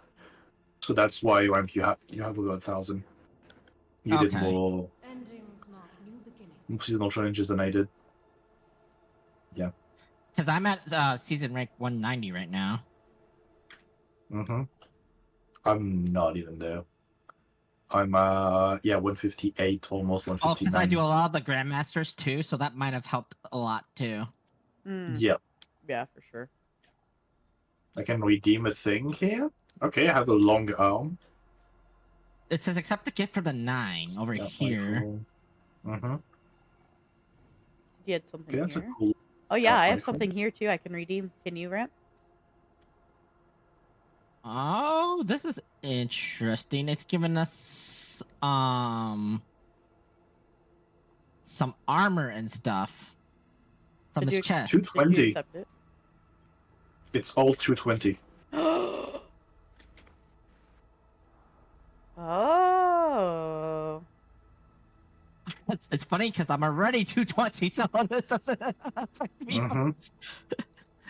Speaker 1: So that's why you have over 1,000. You did more seasonal challenges than I did. Yeah.
Speaker 11: Because I'm at season rank 190 right now.
Speaker 1: I'm not even there. I'm 158, almost 159.
Speaker 11: Oh, because I do a lot of the Grandmasters too, so that might have helped a lot too.
Speaker 1: Yeah.
Speaker 2: Yeah, for sure.
Speaker 1: I can redeem a thing here. Okay, I have a long arm.
Speaker 11: It says accept the gift for the 9 over here.
Speaker 2: You had something
Speaker 1: Okay, that's
Speaker 2: here.
Speaker 1: a cool.
Speaker 2: Oh yeah, I have
Speaker 1: rifle.
Speaker 2: something here too. I can redeem. Can you ramp?
Speaker 11: Oh, this is interesting. It's giving us some armor and stuff from
Speaker 2: Did you
Speaker 11: this chest.
Speaker 2: Did you
Speaker 1: 220.
Speaker 2: accept it?
Speaker 1: It's all 220.
Speaker 2: Oh.
Speaker 11: It's funny because I'm already 220, so this doesn't affect me.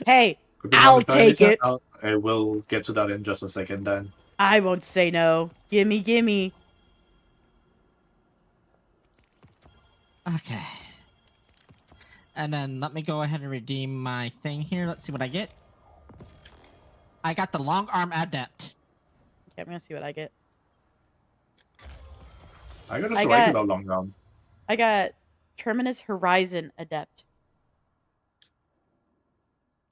Speaker 2: Hey,
Speaker 1: Could be
Speaker 2: I'll
Speaker 1: one time
Speaker 2: take
Speaker 1: later.
Speaker 2: it.
Speaker 1: I will get to that in just a second then.
Speaker 2: I won't say no. Gimme, gimme.
Speaker 11: Okay. And then let me go ahead and redeem my thing here. Let's see what I get. I got the long arm adept.
Speaker 2: Okay, I'm gonna see what I get.
Speaker 1: I got a
Speaker 2: I
Speaker 1: regular
Speaker 2: got-
Speaker 1: long arm.
Speaker 2: I got Terminus Horizon Adept.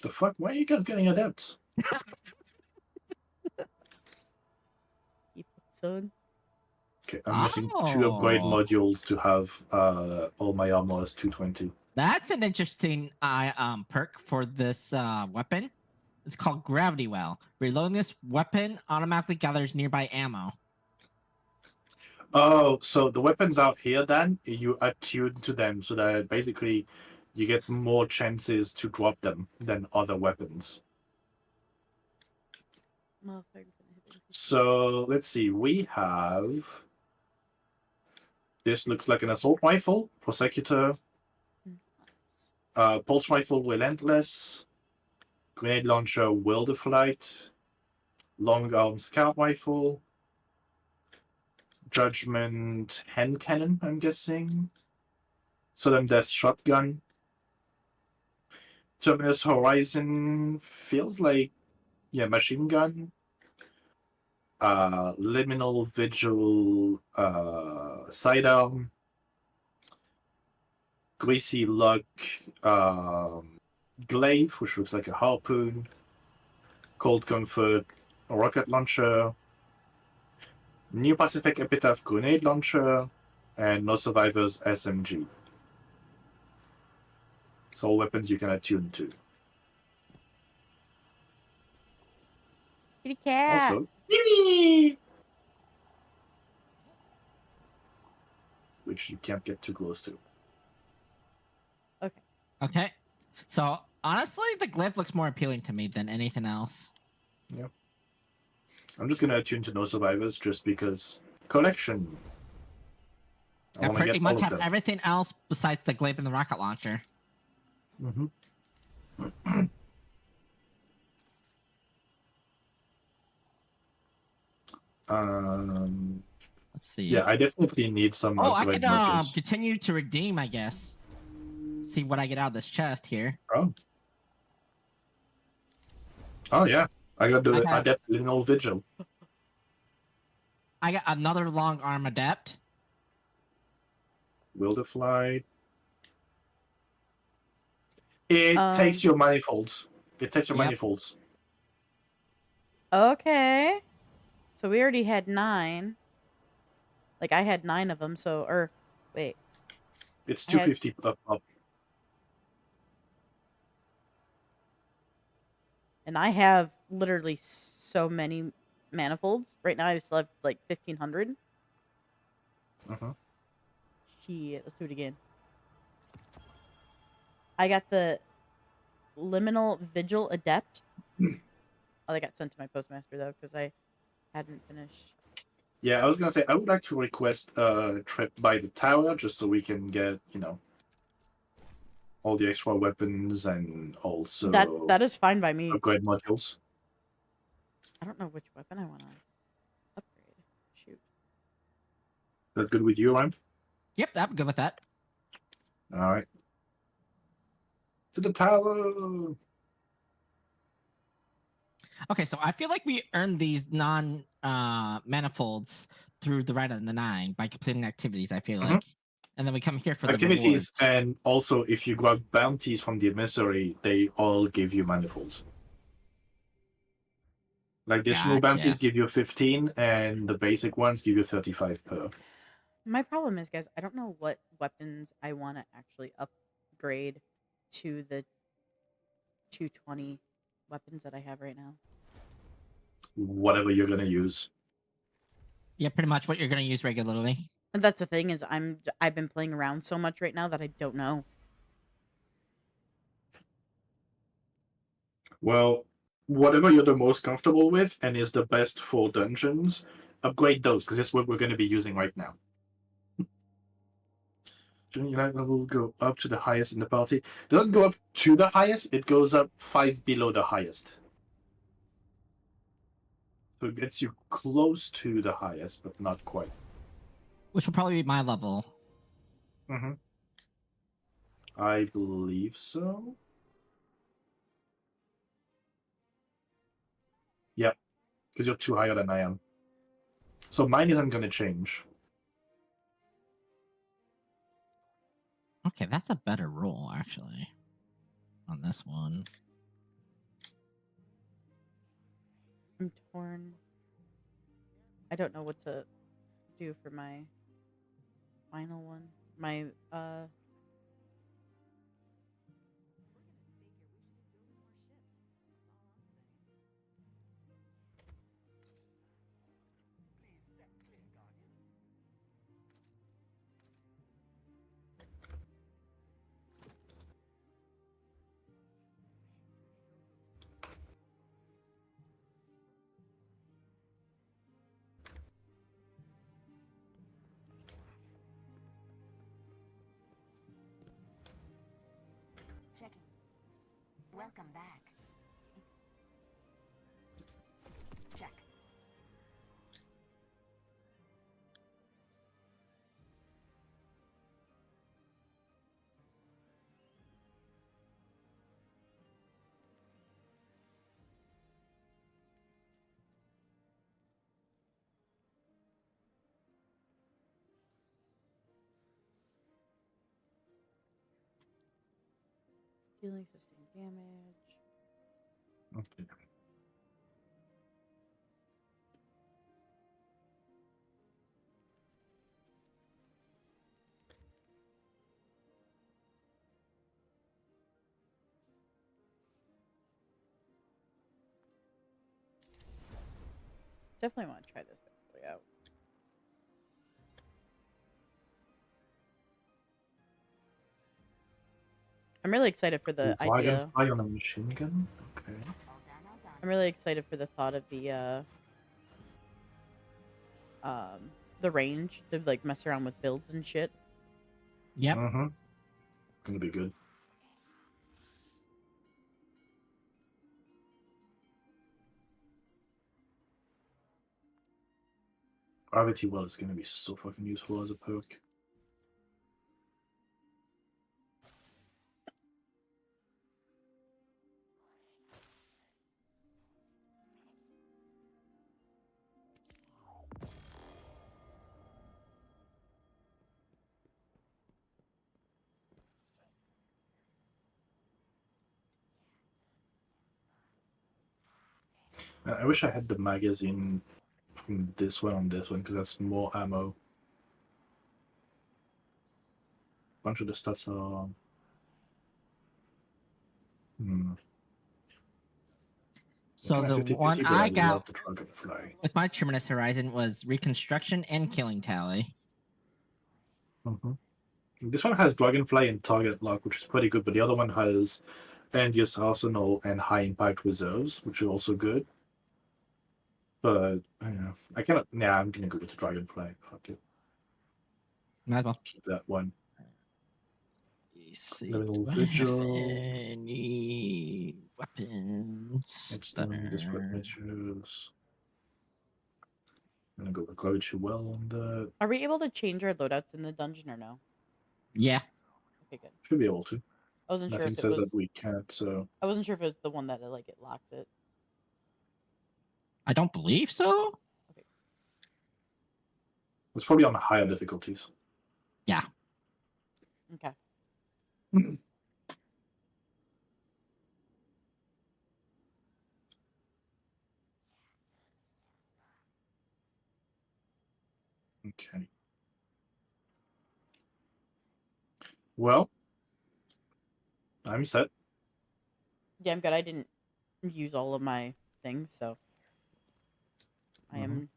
Speaker 1: The fuck? Why are you guys getting adepts?
Speaker 2: Son.
Speaker 1: Okay, I'm missing 2 upgrade
Speaker 11: Oh.
Speaker 1: modules to have all my armor as 220.
Speaker 11: That's an interesting perk for this weapon. It's called Gravity Well. Reloading this weapon automatically gathers nearby ammo.
Speaker 1: Oh, so the weapons out here then, you attune to them so that basically you get more chances to drop them than other weapons. So let's see, we have... This looks like an assault rifle, prosecutor, pulse rifle, relentless, grenade launcher, will of flight, long arm scout rifle, judgment hand cannon, I'm guessing, sudden death shotgun, terminus horizon feels like machine gun, liminal vigil sidearm, greasy luck glaive, which looks like a harpoon, cold comfort rocket launcher, new Pacific epitaph grenade launcher, and no survivors SMG. It's all weapons you can attune to.
Speaker 2: Kitty cat.
Speaker 1: Also, which you can't get too close to.
Speaker 2: Okay.
Speaker 11: Okay. So honestly, the glyph looks more appealing to me than anything else.
Speaker 1: Yep. I'm just gonna attune to no survivors just because collection.
Speaker 11: I
Speaker 1: wanna
Speaker 11: pretty
Speaker 1: get
Speaker 11: much
Speaker 1: all of
Speaker 11: have
Speaker 1: them.
Speaker 11: everything else besides the glyph and the rocket launcher.
Speaker 1: Mm-hmm.
Speaker 11: Let's see.
Speaker 1: Yeah, I definitely need some
Speaker 11: Oh, I
Speaker 1: upgrade
Speaker 11: can
Speaker 1: modules.
Speaker 11: continue to redeem, I guess. See what I get out of this chest here.
Speaker 1: Oh yeah, I got the
Speaker 11: I have-
Speaker 1: adept liminal vigil.
Speaker 11: I got another long arm adept.
Speaker 1: Will to fly. It
Speaker 2: Um,
Speaker 1: takes your manifolds. It takes your
Speaker 11: Yep.
Speaker 1: manifolds.
Speaker 2: Okay. So we already had 9. Like I had 9 of them. So wait.
Speaker 1: It's
Speaker 2: I had-
Speaker 1: 250 up.
Speaker 2: And I have literally so many manifolds. Right now I still have like 1,500. Shit, let's do it again. I got the liminal vigil adept. Oh, they got sent to my postmaster though because I hadn't finished.
Speaker 1: Yeah, I was gonna say I would like to request a trip by the tower just so we can get all the extra weapons and also
Speaker 2: That is fine by me.
Speaker 1: upgrade modules.
Speaker 2: I don't know which weapon I want to upgrade. Shoot.
Speaker 1: That good with you, Ryan?
Speaker 11: Yep, I'm good with that.
Speaker 1: All right. To the tower.
Speaker 11: Okay, so I feel like we earned these manifolds through the Rite of the Nine by completing activities, I feel like. And then we come here for the
Speaker 1: Activities,
Speaker 11: rewards.
Speaker 1: and also if you grab bounties from the emissary, they all give you manifolds. Like additional bounties give you 15, and the basic ones give you 35 per.
Speaker 2: My problem is, guys, I don't know what weapons I want to actually upgrade to the 220 weapons that I have right now.
Speaker 1: Whatever you're gonna use.
Speaker 11: Yeah, pretty much what you're going to use regularly.
Speaker 2: And that's the thing is I've been playing around so much right now that I don't know.
Speaker 1: Well, whatever you're the most comfortable with and is the best for dungeons, upgrade those because that's what we're going to be using right now. Junior Unite level go up to the highest in the party. It doesn't go up to the highest, it goes up 5 below the highest. So it gets you close to the highest, but not quite.
Speaker 11: Which will probably be my level.
Speaker 1: I believe so. Yep, because you're too higher than I am. So mine isn't going to change.
Speaker 11: Okay, that's a better roll, actually. On this one.
Speaker 2: I'm torn. I don't know what to do for my final one. My
Speaker 12: Welcome back. Check.
Speaker 2: Dealing sustained damage.
Speaker 1: Okay.
Speaker 2: Definitely want to try this bad boy out. I'm really excited for the idea.
Speaker 1: Dragonfly on a machine gun? Okay.
Speaker 2: I'm really excited for the thought of the range to like mess around with builds and shit.
Speaker 11: Yep.
Speaker 1: Mm-hmm. Gonna be good. Gravity Well is gonna be so fucking useful as a perk. I wish I had the magazine from this one on this one, because that's more ammo. Bunch of the stats are...
Speaker 11: So the
Speaker 1: 50/50,
Speaker 11: one
Speaker 1: but
Speaker 11: I
Speaker 1: love
Speaker 11: got
Speaker 1: the Dragonfly.
Speaker 11: with my Terminus Horizon was Reconstruction and Killing Tally.
Speaker 1: This one has Dragonfly and Target Lock, which is pretty good, but the other one has Envious Arsenal and High Impact Reserves, which are also good. But, I cannot... Nah, I'm gonna go with the Dragonfly. Fuck it.
Speaker 11: Might as well.
Speaker 1: Keep that one.
Speaker 11: See,
Speaker 1: Level
Speaker 11: do I have
Speaker 1: Vigil.
Speaker 11: any weapons?
Speaker 1: It's disparate measures. I'm gonna go with Gravity Well on that.
Speaker 2: Are we able to change our loadouts in the dungeon or no?
Speaker 11: Yeah.
Speaker 2: Okay, good.
Speaker 1: Should be able to.
Speaker 2: I wasn't sure
Speaker 1: Nothing
Speaker 2: if it
Speaker 1: says
Speaker 2: was.
Speaker 1: that we can't, so...
Speaker 2: I wasn't sure if it was the one that like it locks it.
Speaker 11: I don't believe so.
Speaker 1: It's probably on higher difficulties.
Speaker 11: Yeah.
Speaker 2: Okay.
Speaker 1: Okay. Well, I'm set.
Speaker 2: Yeah, I'm good. I didn't use all of my things, so I'm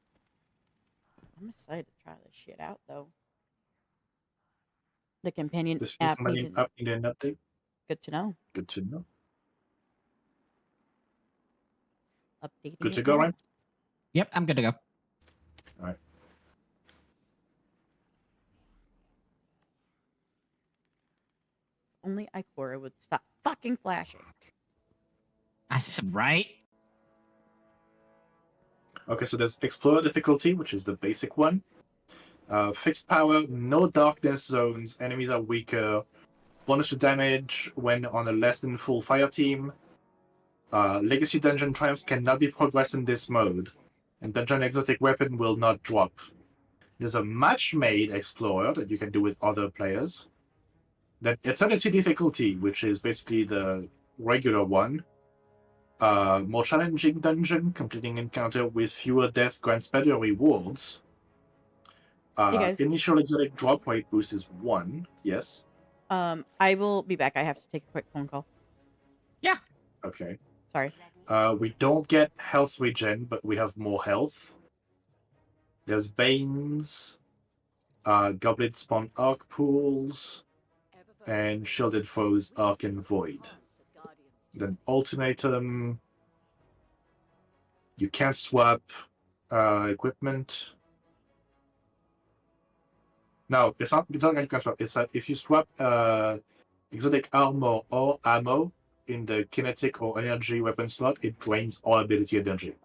Speaker 2: excited to try this shit out, though. The companion
Speaker 1: This
Speaker 2: app
Speaker 1: companion
Speaker 2: needed...
Speaker 1: app needed an update.
Speaker 2: Good to know.
Speaker 1: Good to know.
Speaker 2: Updating.
Speaker 1: Good
Speaker 2: it
Speaker 1: to go,
Speaker 2: now.
Speaker 1: right?
Speaker 11: Yep, I'm good to go.
Speaker 1: All right.
Speaker 2: Only Ikora would stop fucking flashing.
Speaker 11: Right?
Speaker 1: Okay, so there's Explorer difficulty, which is the basic one. Fixed power, no darkness zones, enemies are weaker. Bonus to damage when on a less than full fire team. Legacy Dungeon Triumphs cannot be progressed in this mode. And Dungeon Exotic Weapon will not drop. There's a match-made Explorer that you can do with other players. Then Eternity difficulty, which is basically the regular one. More challenging dungeon, completing encounter with fewer deaths grants better rewards.
Speaker 2: Hey guys.
Speaker 1: Initial exotic drop rate boost is 1. Yes.
Speaker 2: I will be back. I have to take a quick phone call.
Speaker 11: Yeah.
Speaker 1: Okay.
Speaker 2: Sorry.
Speaker 1: We don't get health regen, but we have more health. There's Banes, Goblin Spawn Arc Pools, and Shielded Foes Arc and Void. Then Ultimatum. You can't swap equipment. No, it's not like you can swap. It's that if you swap exotic armor or ammo, in the kinetic or energy weapon slot, it drains all ability energy.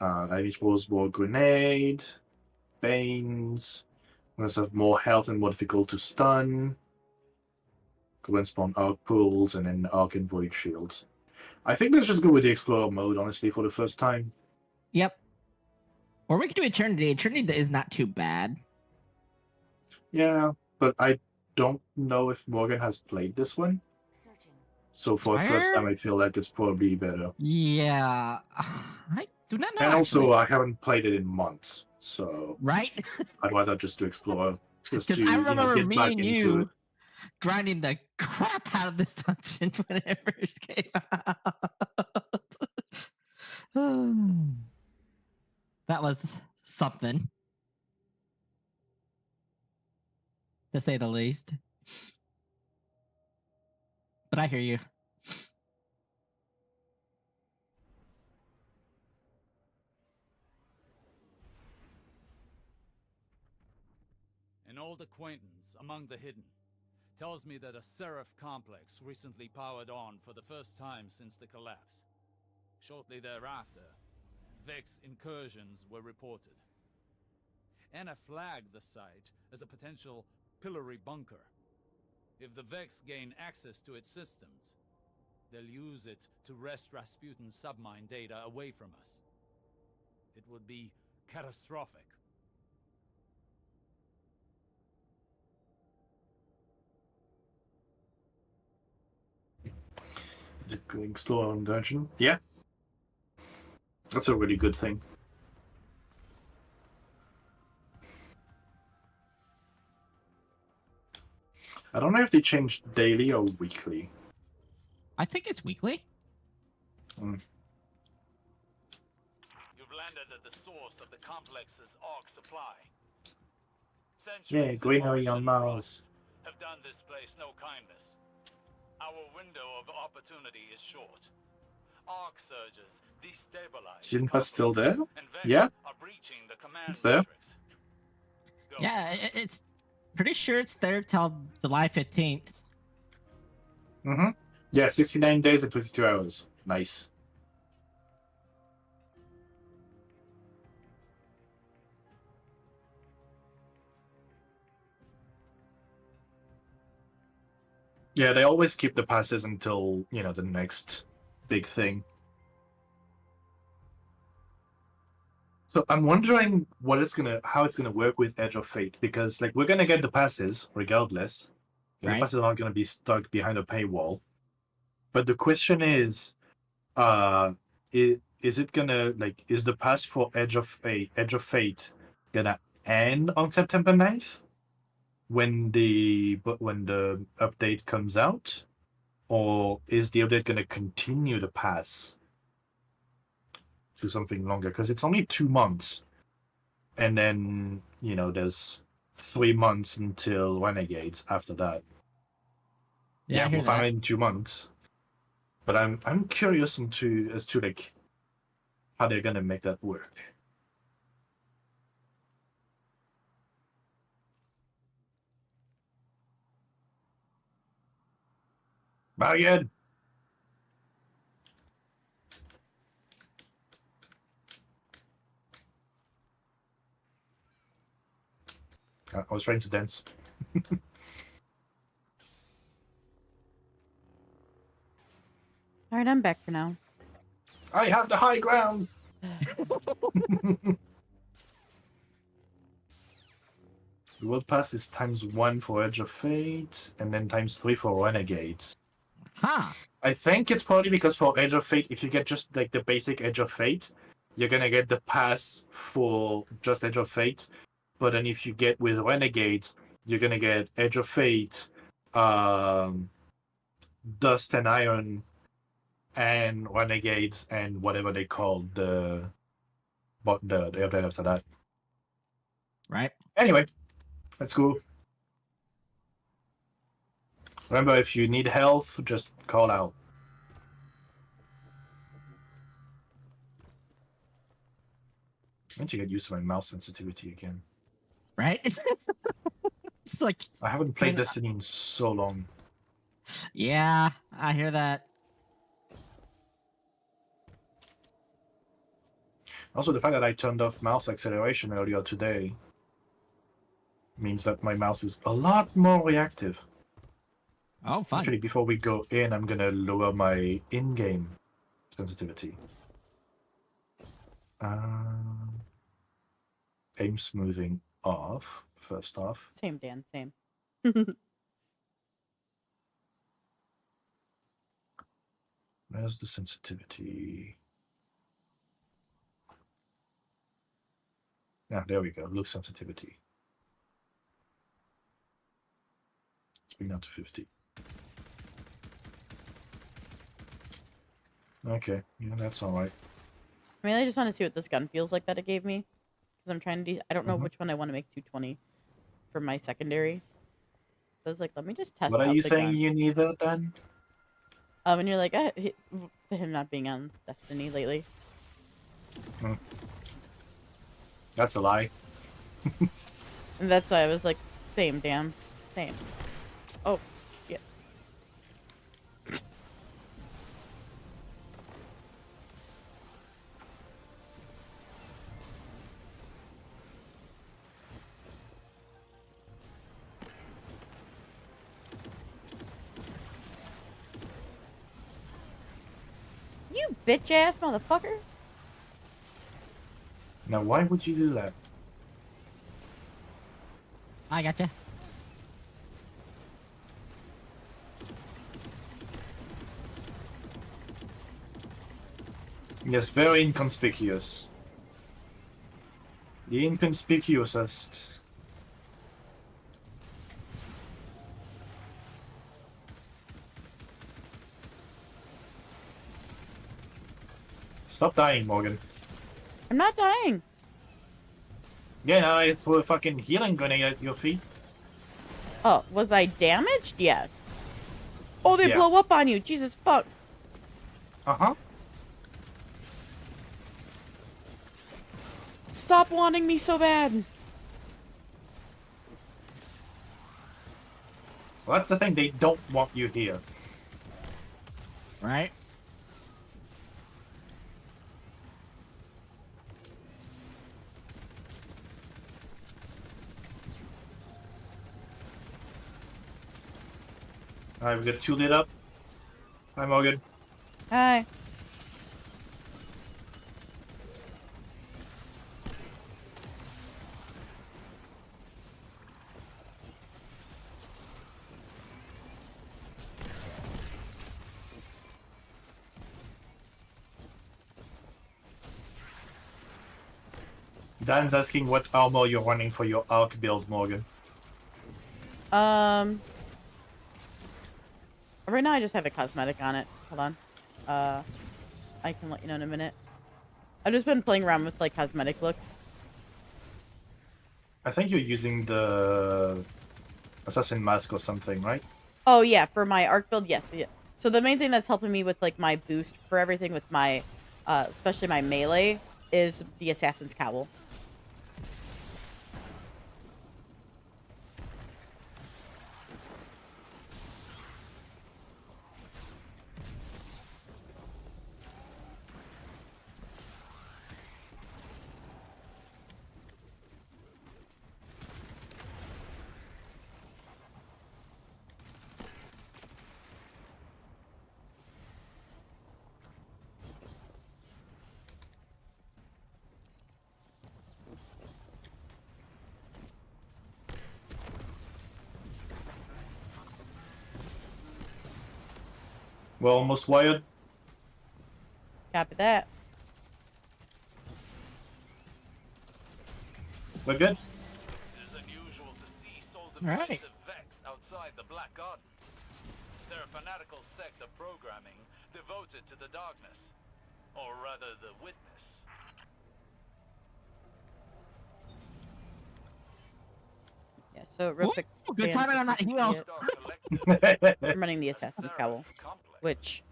Speaker 1: Irish Roseball Grenade, Banes, must have more health and more difficult to stun. When spawn Arc Pools and then Arc and Void Shields. I think let's just go with the Explorer mode, honestly, for the first time.
Speaker 11: Yep. Or we could do Eternity. Eternity is not too bad.
Speaker 1: Yeah, but I don't know if Morgan has played this one. So for the first time, I feel like it's probably better.
Speaker 11: Yeah. I do not know,
Speaker 1: And also,
Speaker 11: actually.
Speaker 1: I haven't played it in months, so...
Speaker 11: Right?
Speaker 1: I'd rather just do Explorer. Just to,
Speaker 11: Because I remember
Speaker 1: get
Speaker 11: me
Speaker 1: back
Speaker 11: and
Speaker 1: into
Speaker 11: you
Speaker 1: it.
Speaker 11: grinding the crap out of this dungeon when it first came out. That was something, to say the least. But I hear you.
Speaker 13: An old acquaintance among the hidden tells me that a Seraph complex recently powered on for the first time since the collapse. Shortly thereafter, Vex incursions were reported. Anna flagged the site as a potential pillory bunker. If the Vex gain access to its systems, they'll use it to wrest Rasputin's submine data away from us. It would be catastrophic.
Speaker 1: Explore on dungeon. Yeah. That's a really good thing. I don't know if they changed daily or weekly.
Speaker 11: I think it's weekly.
Speaker 1: Mm.
Speaker 13: You've landed at the source of the complex's arc supply.
Speaker 1: Yeah, greenery on Mars.
Speaker 13: Have done this place no kindness. Our window of opportunity is short. Arc surges destabilize.
Speaker 1: Is Yinpa still there?
Speaker 13: And Vex
Speaker 1: Yeah.
Speaker 13: are breaching the command
Speaker 1: It's there.
Speaker 13: matrix.
Speaker 11: Yeah, it's pretty sure it's there till July 15th.
Speaker 1: Mm-hmm. Yeah, 69 days and 22 hours. Nice. Yeah, they always keep the passes until, the next big thing. So I'm wondering how it's gonna work with Edge of Fate, because we're gonna get the passes regardless. The passes aren't gonna be stuck behind a paywall. But the question is it gonna is the pass for Edge of Fate gonna end on September 9th? When the update comes out, or is the update going to continue the pass to something longer? Because it's only 2 months, and then there's 3 months until Renegades after that.
Speaker 11: Yeah,
Speaker 1: we'll find out in 2 months. But I'm curious as to how they're going to make that work. Marion! I was trying to dance.
Speaker 2: Alright, I'm back for now.
Speaker 1: I have the high ground! The World Pass is ×1 for Edge of Fate, and then ×3 for Renegades.
Speaker 11: Huh.
Speaker 1: I think it's probably because for Edge of Fate, if you get just the basic Edge of Fate, you're gonna get the pass for just Edge of Fate. But then if you get with Renegades, you're gonna get Edge of Fate, Dust and Iron, and Renegades, and whatever they call the update after that.
Speaker 11: Right.
Speaker 1: Anyway, let's go. Remember, if you need health, just call out. I need to get used to my mouse sensitivity again.
Speaker 11: Right? It's like
Speaker 1: I haven't played Destiny in so long.
Speaker 11: Yeah, I hear that.
Speaker 1: Also, the fact that I turned off mouse acceleration earlier today means that my mouse is a lot more reactive.
Speaker 11: Oh, fun.
Speaker 1: Actually, before we go in, I'm gonna lower my in-game sensitivity. Aim smoothing off, first off.
Speaker 2: Same, Dan, same.
Speaker 1: Where's the sensitivity? Yeah, there we go. Look sensitivity. Let's bring that to 50. Okay, yeah, that's all right.
Speaker 2: I mean, I just want to see what this gun feels like that it gave me. Because I'm trying to do... I don't know which one I want to make 220 for my secondary. So I was like, let me just test
Speaker 1: What are
Speaker 2: out
Speaker 1: you
Speaker 2: the
Speaker 1: saying
Speaker 2: gun.
Speaker 1: you need that then?
Speaker 2: And you're like, him not being on Destiny lately.
Speaker 1: That's a lie.
Speaker 2: And that's why I was like, same, damn, same. Oh, yeah. You bitch ass motherfucker.
Speaker 1: Now, why would you do that?
Speaker 11: I gotcha.
Speaker 1: Yes, very inconspicuous. The inconspicuousest. Stop dying, Morgan.
Speaker 2: I'm not dying.
Speaker 1: Yeah, no, I threw a fucking healing grenade at your feet.
Speaker 2: Oh, was I damaged? Yes. Oh, they
Speaker 1: Yeah.
Speaker 2: blow up on you. Jesus fuck.
Speaker 1: Uh-huh.
Speaker 2: Stop wanting me so bad.
Speaker 1: Well, that's the thing. They don't want you here.
Speaker 11: Right?
Speaker 1: Alright, we got 2 lit up. Hi, Morgan.
Speaker 2: Hi.
Speaker 1: Dan's asking what armor you're running for your arc build, Morgan.
Speaker 2: Right now I just have a cosmetic on it. Hold on. I can let you know in a minute. I've just been playing around with like cosmetic looks.
Speaker 1: I think you're using the assassin mask or something, right?
Speaker 2: Oh yeah, for my arc build, yes. Yeah. So the main thing that's helping me with like my boost for everything with my, especially my melee, is the assassin's cowl.
Speaker 1: We're almost wired.
Speaker 2: Copy that.
Speaker 1: We're good.
Speaker 13: It is unusual to see so
Speaker 11: Right.
Speaker 13: divisive Vex outside the Black Garden. They're a fanatical sect of programming devoted to the darkness. Or rather, the witness.
Speaker 2: Yeah, so real
Speaker 11: Ooh,
Speaker 2: quick.
Speaker 11: good
Speaker 2: Dan,
Speaker 11: timing on that
Speaker 2: just
Speaker 11: heal.
Speaker 2: see it. I'm running the assassin's cowl, which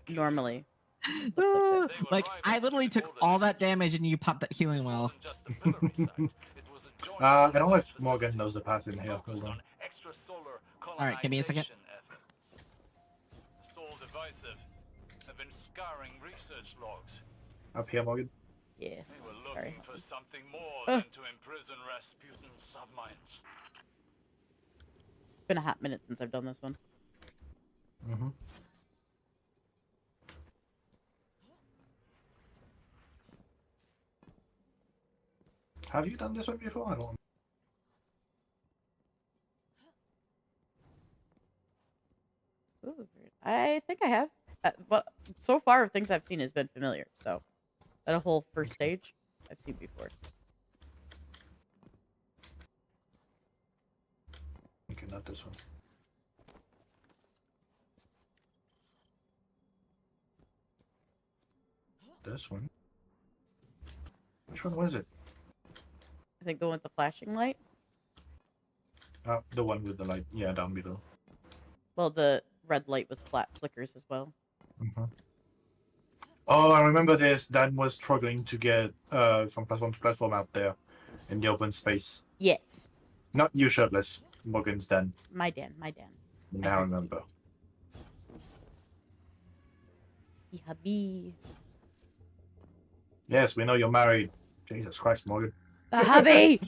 Speaker 2: normally looks like this.
Speaker 11: Like, I literally took all that damage and you popped that healing well.
Speaker 1: I don't know if Morgan knows the path in here. Hold on.
Speaker 11: Alright, give me a second.
Speaker 13: impressive. I've been scouring research logs.
Speaker 1: Up here, Morgan.
Speaker 2: Yeah.
Speaker 13: They were
Speaker 2: Sorry.
Speaker 13: looking for something more than to imprison Rasputin's submines.
Speaker 2: It's been a hot minute since I've done this one.
Speaker 1: Mm-hmm. Have you done this one before? I don't.
Speaker 2: Ooh, I think I have. But so far, things I've seen has been familiar. So, that whole first stage, I've seen before.
Speaker 1: Okay, not this one. This one. Which one was it?
Speaker 2: I think the one with the flashing light.
Speaker 1: The one with the light. Yeah, down below.
Speaker 2: Well, the red light was flat flickers as well.
Speaker 1: Mm-hmm. Oh, I remember this. Dan was struggling to get from platform to platform out there in the open space.
Speaker 2: Yes.
Speaker 1: Not you, shirtless. Morgan's Dan.
Speaker 2: My Dan.
Speaker 1: Now I remember.
Speaker 2: The hubby.
Speaker 1: Yes, we know you're married. Jesus Christ, Morgan.
Speaker 2: The hubby!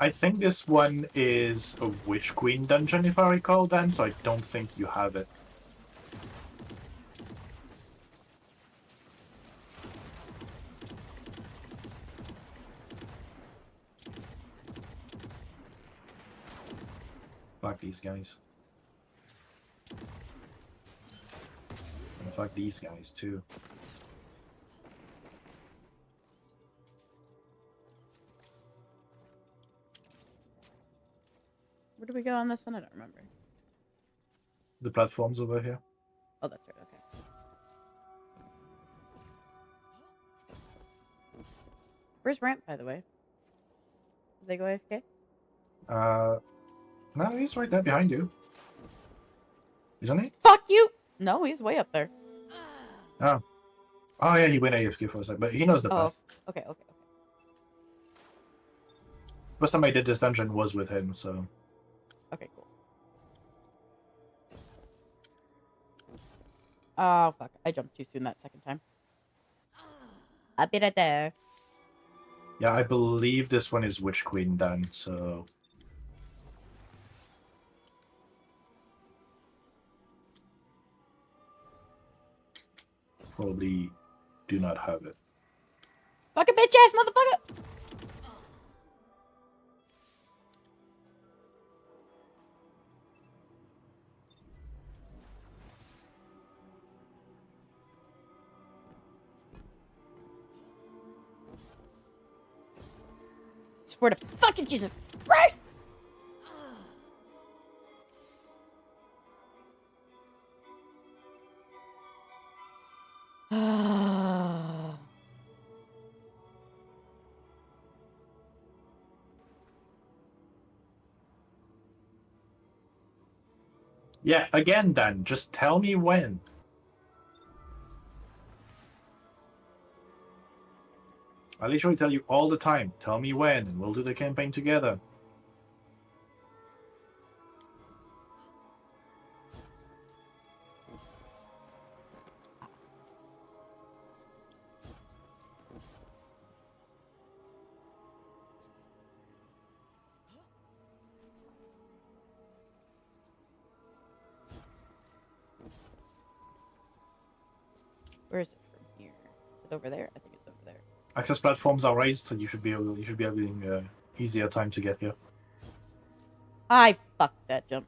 Speaker 1: I think this one is a Witch Queen dungeon, if I recall, Dan, so I don't think you have it. Fuck these guys. And fuck these guys, too.
Speaker 2: Where do we go on this one? I don't remember.
Speaker 1: The platforms over here.
Speaker 2: Oh, that's right. Okay. Where's Ramp, by the way? Did they go AFK?
Speaker 1: No, he's right there behind you. Isn't he?
Speaker 2: Fuck you! No, he's way up there.
Speaker 1: Oh. Oh, yeah, he went AFK for a second, but he knows the path.
Speaker 2: Okay.
Speaker 1: First time I did this dungeon was with him, so...
Speaker 2: Okay, cool. Oh, fuck. I jumped too soon that second time. I'll be right there.
Speaker 1: Yeah, I believe this one is Witch Queen done, so... Probably do not have it.
Speaker 2: Fucking bitch ass motherfucker! Swear to fucking Jesus Christ!
Speaker 1: Yeah, again, Dan, just tell me when. I literally tell you all the time, tell me when, and we'll do the campaign together.
Speaker 2: Where is it from here? Is it over there? I think it's over there.
Speaker 1: Access platforms are raised, so you should be having easier time to get here.
Speaker 2: I fucked that jump.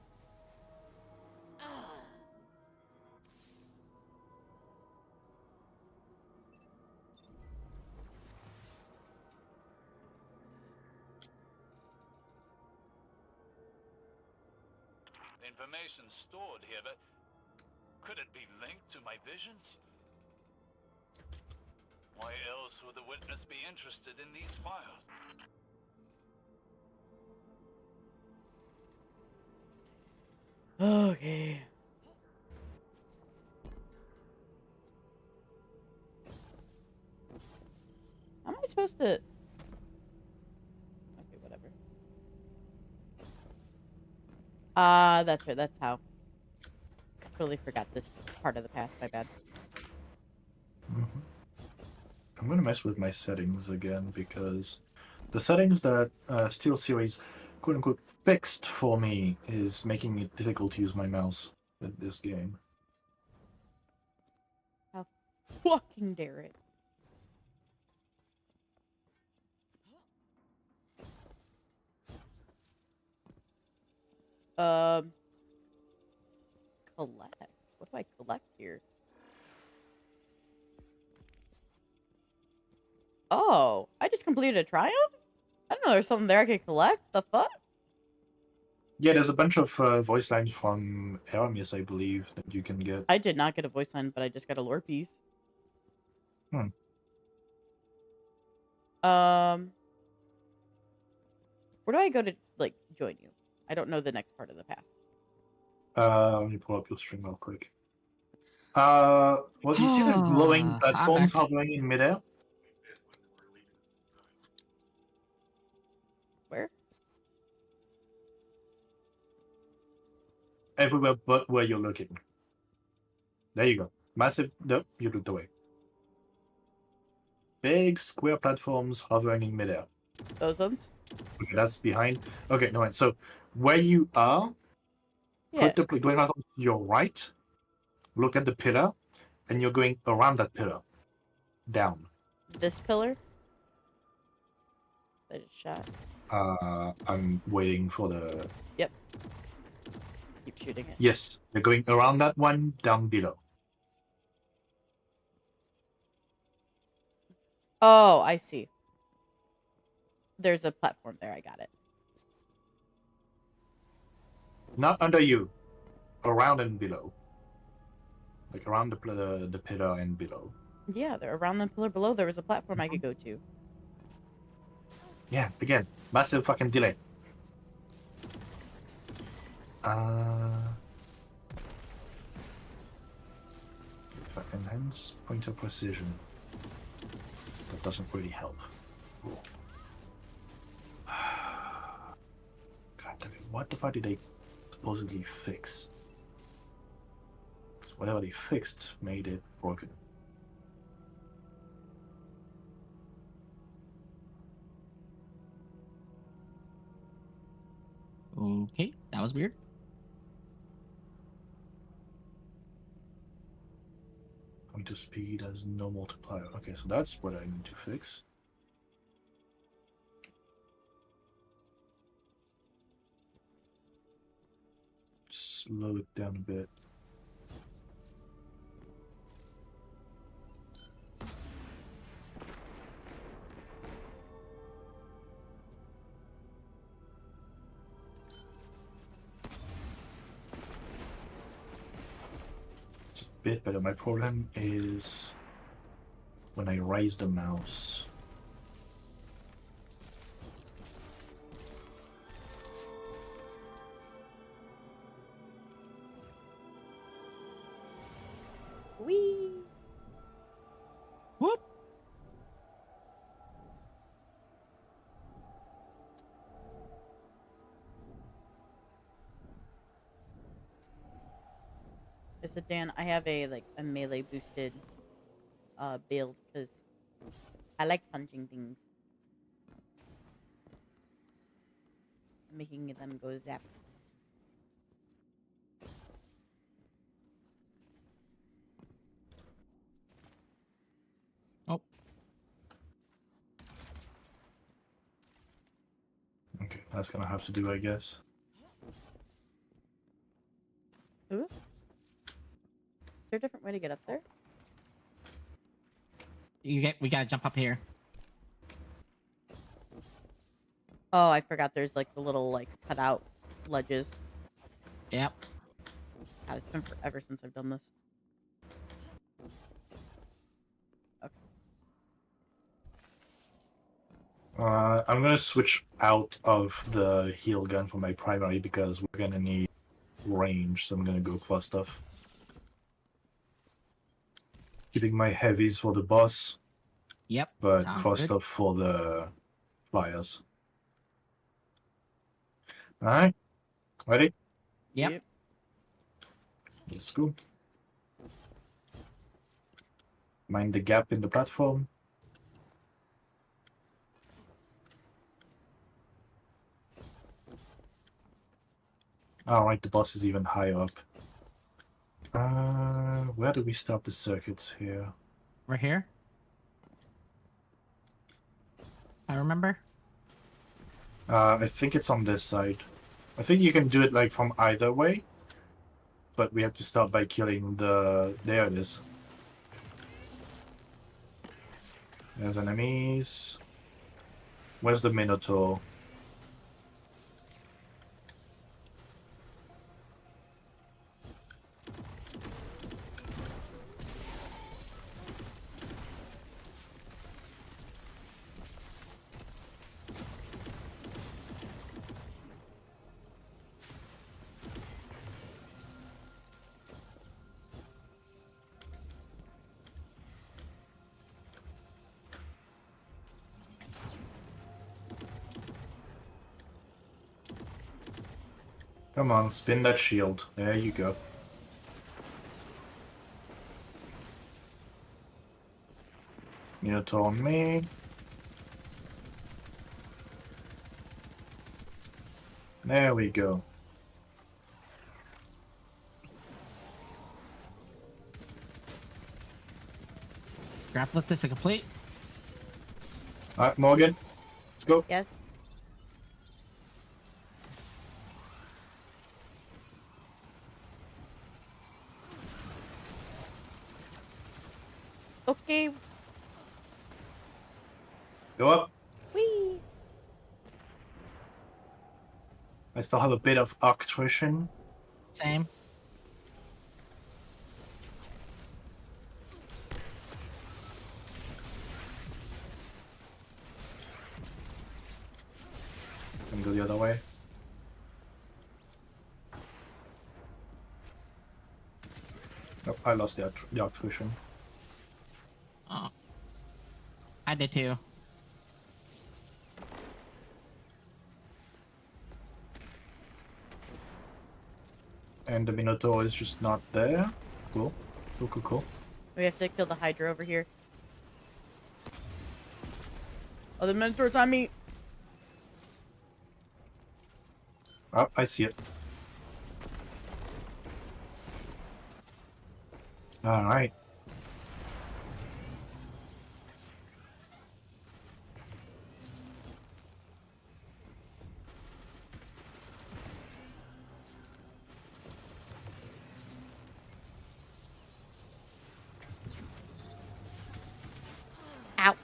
Speaker 13: Information stored here, but could it be linked to my visions? Why else would the witness be interested in these files?
Speaker 2: Okay. How am I supposed to... Okay, whatever. That's right, that's how. Totally forgot this part of the path, my bad.
Speaker 1: I'm gonna mess with my settings again because the settings that SteelSeries quote-unquote fixed for me is making it difficult to use my mouse with this game.
Speaker 2: How fucking dare it. Collect. What do I collect here? Oh, I just completed a triumph? I don't know, there's something there I could collect? The fuck?
Speaker 1: Yeah, there's a bunch of voice lines from Aramis, I believe, that you can get.
Speaker 2: I did not get a voice line, but I just got a lore piece.
Speaker 1: Hmm.
Speaker 2: Where do I go to, like, join you? I don't know the next part of the path.
Speaker 1: Let me pull up your stream real quick. Well, do you see the glowing platforms hovering in midair?
Speaker 2: Where?
Speaker 1: Everywhere but where you're looking. There you go. Massive... No, you looked away. Big square platforms hovering in midair.
Speaker 2: Those ones?
Speaker 1: Okay, that's behind. Okay, no, right. So where you are, put the glowing platform to your right, look at the pillar, and you're going around that pillar. Down.
Speaker 2: This pillar? I just shot.
Speaker 1: I'm waiting for the...
Speaker 2: Yep. Keep shooting it.
Speaker 1: Yes, you're going around that one, down below.
Speaker 2: Oh, I see. There's a platform there, I got it.
Speaker 1: Not under you. Around and below. Like around the pillar and below.
Speaker 2: Yeah, they're around the pillar below. There was a platform I could go to.
Speaker 1: Yeah, again, massive fucking delay. Enhance pointer precision. That doesn't really help. God damn it, what the fuck did they supposedly fix? 'Cause whatever they fixed made it broken.
Speaker 11: Okay, that was weird.
Speaker 1: Pointer speed has no multiplier. Okay, so that's what I need to fix. Slow it down a bit. It's a bit better. My problem is when I raise the mouse.
Speaker 2: Whee!
Speaker 11: Whoop!
Speaker 2: I said, Dan, I have a melee boosted build because I like punching things. Making them go zap.
Speaker 11: Oh.
Speaker 1: Okay, that's gonna have to do, I guess.
Speaker 2: Ooh. Is there a different way to get up there?
Speaker 11: We gotta jump up here.
Speaker 2: Oh, I forgot there's like the little like cutout ledges.
Speaker 11: Yep.
Speaker 2: God, it's been forever since I've done this. Okay.
Speaker 1: I'm gonna switch out of the heal gun for my primary because we're gonna need range, so I'm gonna go cross stuff. Keeping my heavies for the boss.
Speaker 11: Yep.
Speaker 1: But
Speaker 11: sounds
Speaker 1: cross
Speaker 11: good.
Speaker 1: stuff for the flyers. Alright. Ready?
Speaker 11: Yep.
Speaker 1: Let's go. Mind the gap in the platform. Alright, the boss is even higher up. Where do we stop the circuits here?
Speaker 11: Right here. I remember.
Speaker 1: I think it's on this side. I think you can do it like from either way, but we have to start by killing the... There it is. There's enemies. Where's the Minotaur? Come on, spin that shield. There you go. Minotaur on me. There we go.
Speaker 11: Graph lift is complete.
Speaker 1: Alright, Morgan. Let's go.
Speaker 2: Yes. Okay.
Speaker 1: Go up.
Speaker 2: Whee!
Speaker 1: I still have a bit of attrition.
Speaker 11: Same.
Speaker 1: Can go the other way. Nope, I lost the attrition.
Speaker 11: Oh. I did too.
Speaker 1: And the Minotaur is just not there. Cool. Cool, cool, cool.
Speaker 2: We have to kill the Hydra over here. Oh, the Minotaur's on me.
Speaker 1: Oh, I see it. Alright.
Speaker 2: Ow.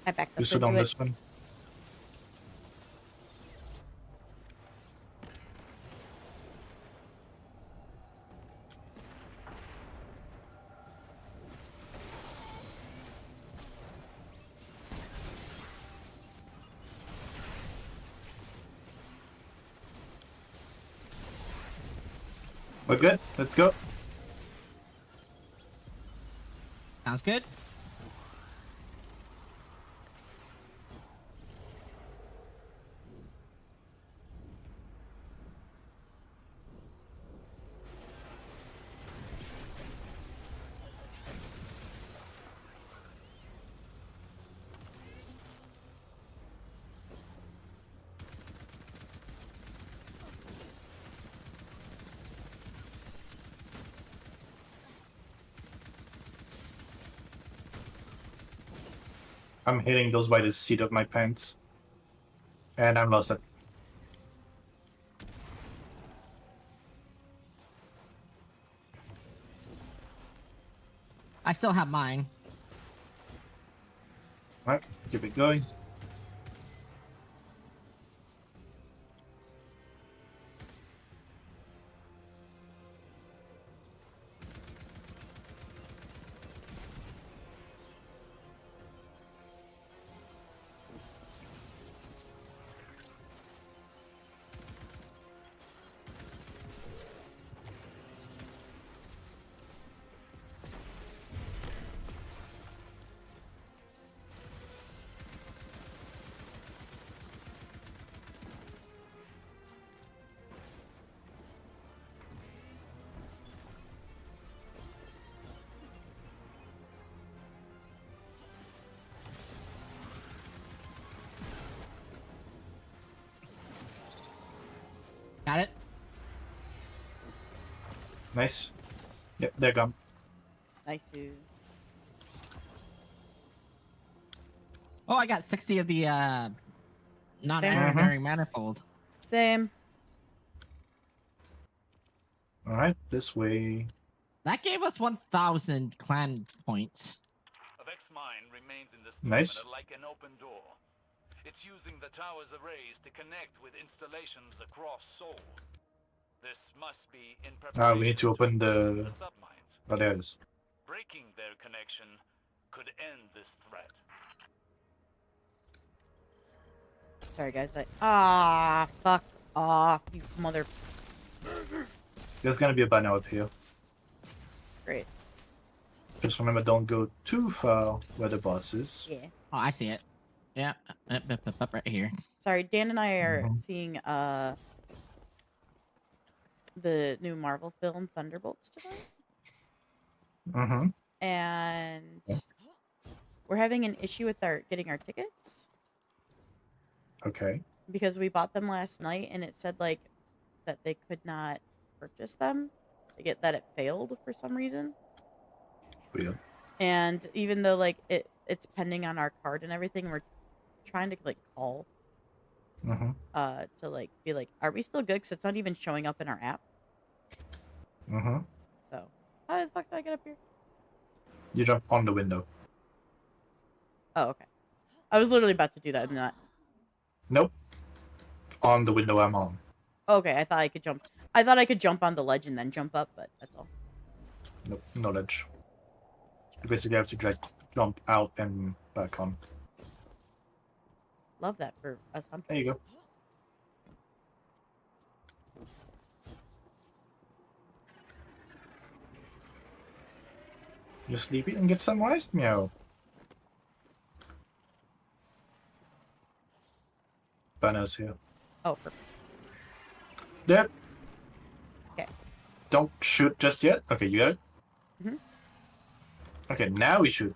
Speaker 2: I backed up
Speaker 1: You stood
Speaker 2: into
Speaker 1: on
Speaker 2: it.
Speaker 1: this one. We're good. Let's go.
Speaker 11: Sounds good.
Speaker 1: I'm hitting those by the seat of my pants. And I'm lost it.
Speaker 11: I still have mine.
Speaker 1: Alright, keep it going.
Speaker 11: Got it.
Speaker 1: Nice. Yep, they're gone.
Speaker 2: Nice, dude.
Speaker 11: Oh, I got 60 of the non-iron-bearing manifold.
Speaker 2: Same.
Speaker 1: Alright, this way.
Speaker 11: That gave us 1,000 clan points.
Speaker 13: A Vex mine remains in this
Speaker 1: Nice.
Speaker 13: terminal like an open door. It's using the tower's arrays to connect with installations across Seoul. This must be in preparation
Speaker 1: We need to open the...
Speaker 13: submines.
Speaker 1: Oh, there it is.
Speaker 13: Breaking their connection could end this threat.
Speaker 2: Sorry, guys. Fuck off, you mother.
Speaker 1: There's gonna be a banner up here.
Speaker 2: Great.
Speaker 1: Just remember, don't go too far where the boss is.
Speaker 2: Yeah.
Speaker 11: Oh, I see it. Yeah, up right here.
Speaker 2: Sorry, Dan and I are seeing the new Marvel film Thunderbolts today.
Speaker 1: Mm-hmm.
Speaker 2: And we're having an issue with getting our tickets
Speaker 1: Okay.
Speaker 2: because we bought them last night and it said like that they could not purchase them. That it failed for some reason.
Speaker 1: Weird.
Speaker 2: And even though like it's pending on our card and everything, we're trying to like call
Speaker 1: Mm-hmm.
Speaker 2: to like be like, are we still good? Because it's not even showing up in our app.
Speaker 1: Mm-hmm.
Speaker 2: So how the fuck did I get up here?
Speaker 1: You jump on the window.
Speaker 2: Oh, okay. I was literally about to do that and not.
Speaker 1: Nope. On the window I'm on.
Speaker 2: Okay, I thought I could jump. I thought I could jump on the ledge and then jump up, but that's all.
Speaker 1: Nope, no ledge. You basically have to like jump out and back on.
Speaker 2: Love that for us.
Speaker 1: There you go. You sleepy and get some rest, meow. Banner's here.
Speaker 2: Oh, perfect.
Speaker 1: There.
Speaker 2: Okay.
Speaker 1: Don't shoot just yet. Okay, you got it?
Speaker 2: Mhm.
Speaker 1: Okay, now we shoot.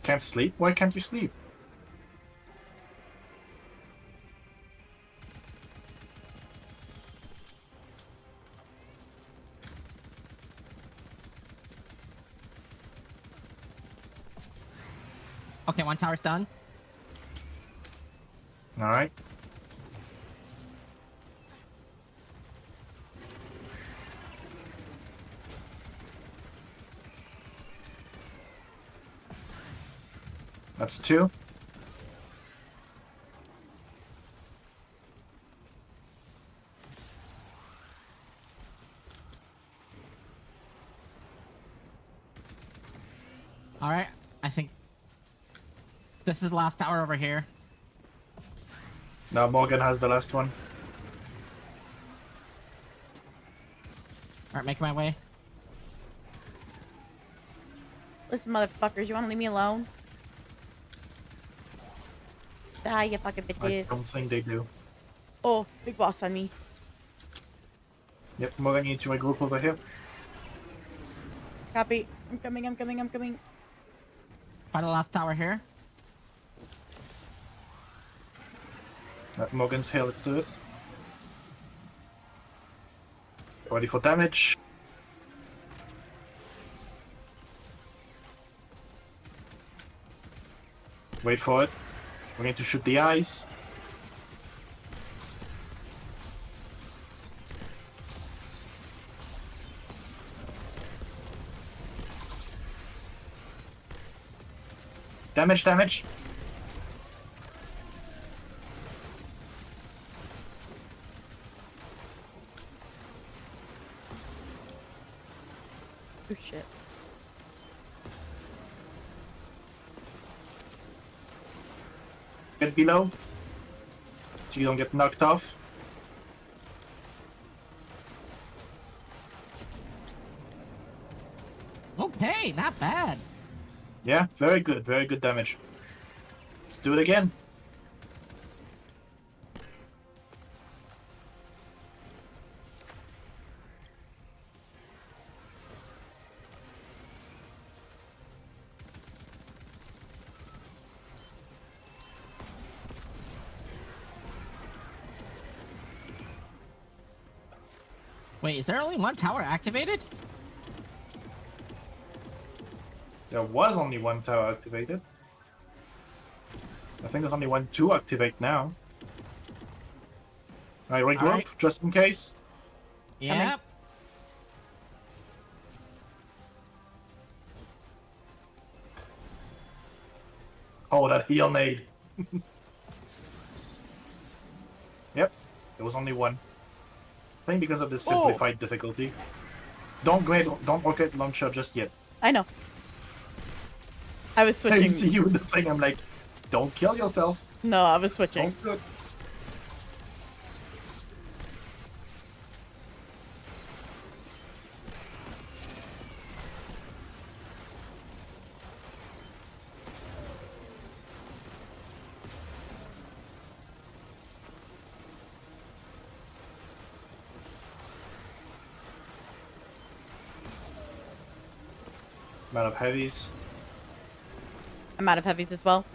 Speaker 1: Can't sleep? Why can't you sleep?
Speaker 11: Okay, one tower's done.
Speaker 1: Alright. That's two.
Speaker 11: All right, I think this is the last tower over here.
Speaker 1: Now Morgan has the last one.
Speaker 11: All right, making my way.
Speaker 2: Listen, motherfuckers, you want to leave me alone? Die, you fucking
Speaker 1: I
Speaker 2: bitches.
Speaker 1: don't think they do.
Speaker 2: Oh, big boss on me.
Speaker 1: Yep, Morgan, you need to regroup over here.
Speaker 2: Copy. I'm coming, I'm coming, I'm coming.
Speaker 11: Find the last tower here.
Speaker 1: Morgan's here, let's do it. Ready for damage. Wait for it. We're going to shoot the eyes. Damage, damage.
Speaker 2: Oh shit.
Speaker 1: Get below. So you don't get knocked off.
Speaker 11: Oh not bad.
Speaker 1: Yeah, very good damage. Let's do it again.
Speaker 11: Wait, is there only one tower activated?
Speaker 1: There was only one tower activated. I think there's only one to activate now. I regroup
Speaker 11: Alright.
Speaker 1: just in case.
Speaker 11: Yep.
Speaker 1: Oh, that heal made. Yep, there was only one. I think because of the simplified difficulty. Don't rocket launcher just yet.
Speaker 2: I know. I was
Speaker 1: I
Speaker 2: switching.
Speaker 1: see you with the thing. I'm like, don't kill yourself.
Speaker 2: No, I was switching.
Speaker 1: Don't good. I'm out of heavies.
Speaker 2: I'm out of heavies as well.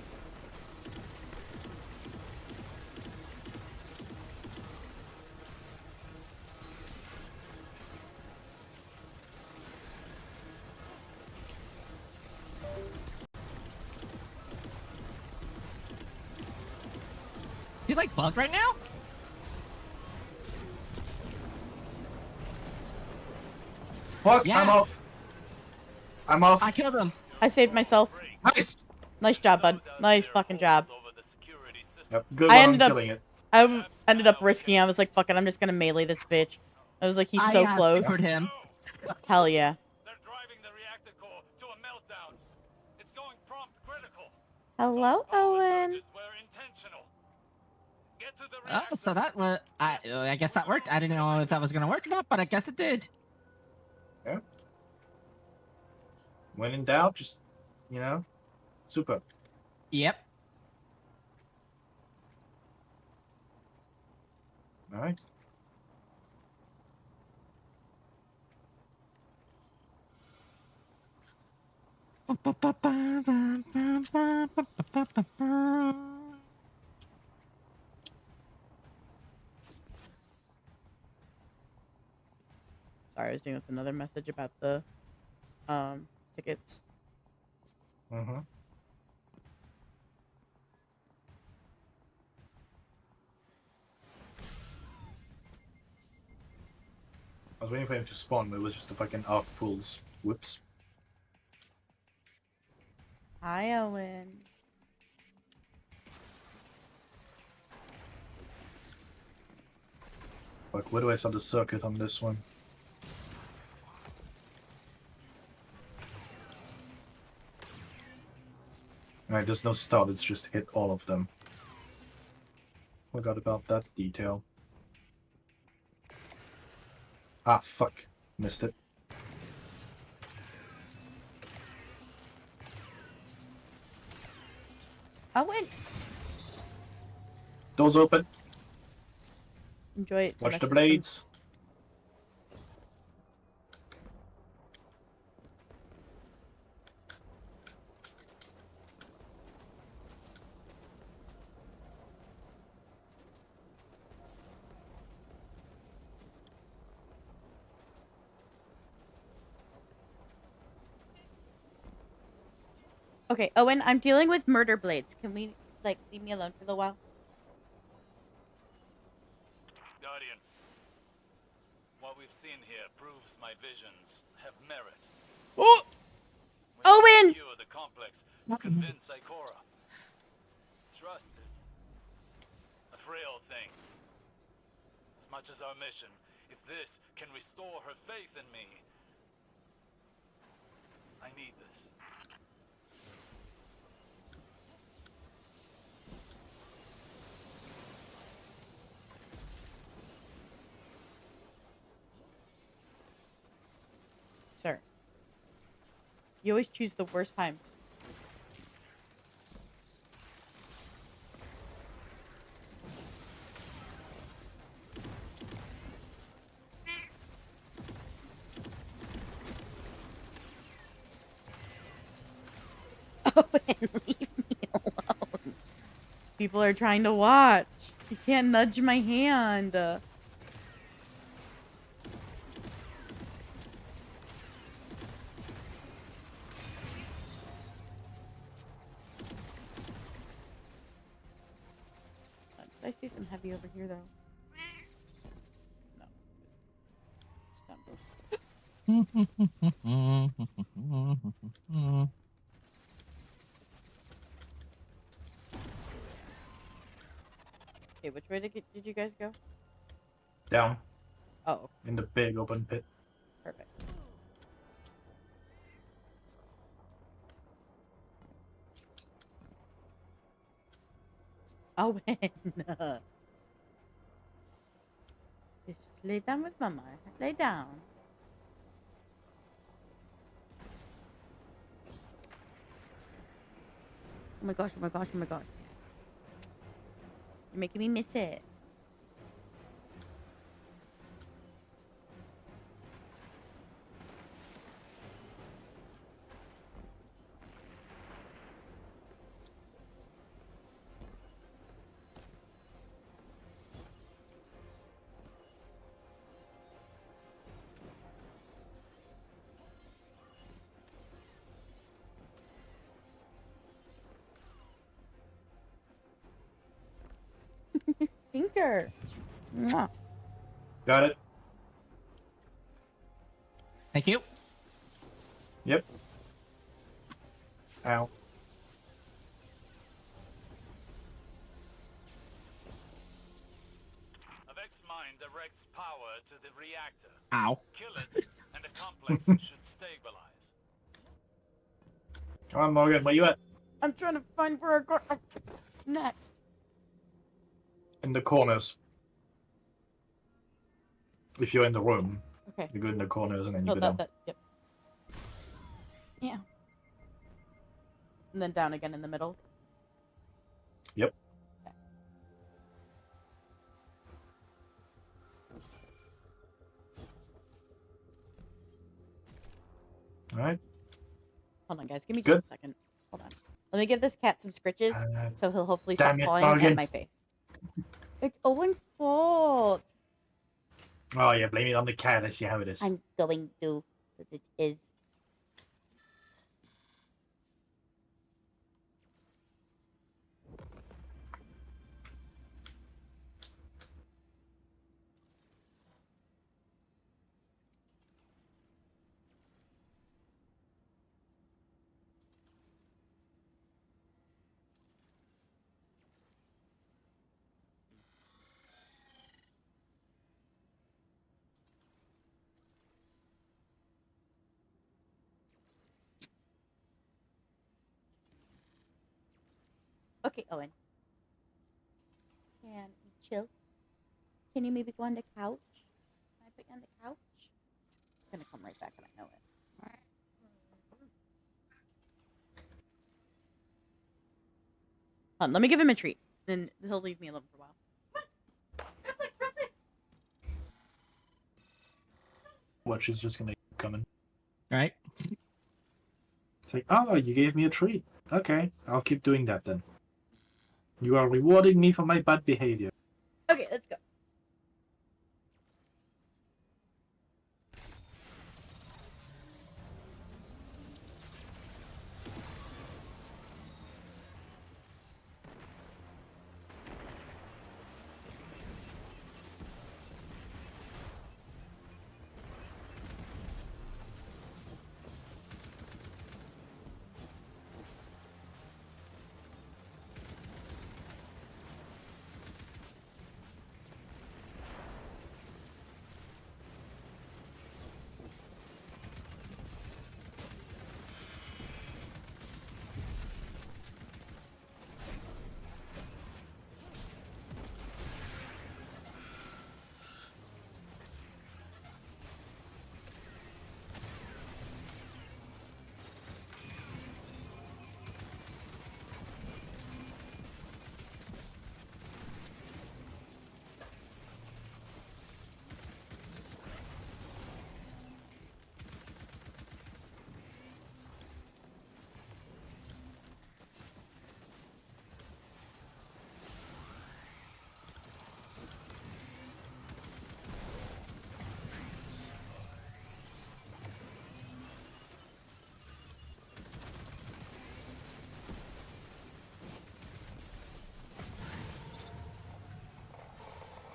Speaker 11: You like bug right now?
Speaker 1: Fuck,
Speaker 11: Yeah.
Speaker 1: I'm off. I'm off.
Speaker 11: I killed him.
Speaker 2: I saved myself.
Speaker 1: Nice.
Speaker 2: Nice job, bud. Nice fucking job.
Speaker 1: Yep, good
Speaker 2: I
Speaker 1: one
Speaker 2: ended
Speaker 1: on
Speaker 2: up-
Speaker 1: killing it.
Speaker 2: I ended up risking. I was like, "Fuck it, I'm just gonna melee this bitch." I was like, "He's so close."
Speaker 11: I him.
Speaker 2: Hell yeah.
Speaker 13: They're driving the reactor core to a meltdown. It's going prompt critical.
Speaker 2: Hello, Owen.
Speaker 13: Surges were intentional. Get to the
Speaker 11: Oh,
Speaker 13: reactor.
Speaker 11: so that was. I guess that worked. I didn't know if that was gonna work or not, but I guess it did.
Speaker 1: Yeah. When in doubt, just, super.
Speaker 11: Yep.
Speaker 1: All right.
Speaker 2: Sorry, I was dealing with another message about the tickets.
Speaker 1: Mm-hmm. I was waiting for him to spawn, but it was just a fucking arc pulls. Whoops.
Speaker 2: Hi, Owen.
Speaker 1: Like, where do I start the circuit on this one? Alright, there's no start, it's just hit all of them. Forgot about that detail. Ah, fuck. Missed it.
Speaker 2: Owen,
Speaker 1: Doors open.
Speaker 2: enjoy it.
Speaker 1: Watch the blades.
Speaker 2: Okay, Owen, I'm dealing with murder blades. Can we, leave me alone for a little while?
Speaker 13: Guardian, what we've seen here proves my visions have merit.
Speaker 2: Oh!
Speaker 13: We
Speaker 2: Owen!
Speaker 13: must secure the complex to convince Ikora. Trust is a frail thing. As much as our mission, if this can restore her faith in me, I need this.
Speaker 2: Sir. You always choose the worst times. Oh, and leave me alone. People are trying to watch. You can't nudge my hand. Did I see some heavy over here, though? No. Stumbles. Okay, which way did you guys go?
Speaker 1: Down.
Speaker 2: Oh.
Speaker 1: In the big open pit.
Speaker 2: Perfect. Oh, just lay down with Mama. Lay down. Oh my gosh, oh my gosh, oh my gosh. You're making me miss it. Thinker. Mwah.
Speaker 1: Got it.
Speaker 11: Thank you.
Speaker 1: Yep. Ow.
Speaker 13: A Vex mine directs power to the reactor.
Speaker 11: Ow.
Speaker 13: Kill it, and the complex should stabilize.
Speaker 1: Come on, Morgan. Where you at?
Speaker 2: I'm trying to find where I got next.
Speaker 1: In the corners. If you're in the room,
Speaker 2: Okay.
Speaker 1: you go in the corners and then you
Speaker 2: Oh,
Speaker 1: go down.
Speaker 2: yep. Yeah. And then down again in the middle.
Speaker 1: Yep.
Speaker 2: Okay.
Speaker 1: All right.
Speaker 2: Hold on, guys. Give me just a second. Hold on. Let me give this cat some scritches, so he'll hopefully stop
Speaker 1: damn it,
Speaker 2: clawing at
Speaker 1: Morgan.
Speaker 2: my face. It's Owen's fault.
Speaker 1: Oh yeah, blame it on the cat. I see how it is.
Speaker 2: I'm going to, because it is. Okay, Owen. Can you chill? Can you maybe go on the couch? Can I put you on the couch? It's gonna come right back and I know it. Hold on, let me give him a treat. Then he'll leave me alone for a while.
Speaker 1: Watch is just gonna keep coming.
Speaker 11: Right.
Speaker 1: It's like, oh, you gave me a treat. Okay, I'll keep doing that then. You are rewarding me for my bad behavior.
Speaker 2: Okay, let's go.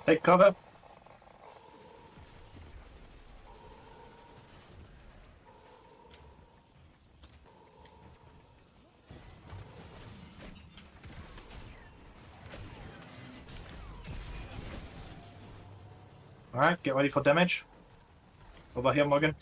Speaker 1: Take cover. Alright, get ready for damage. Over here, Morgan.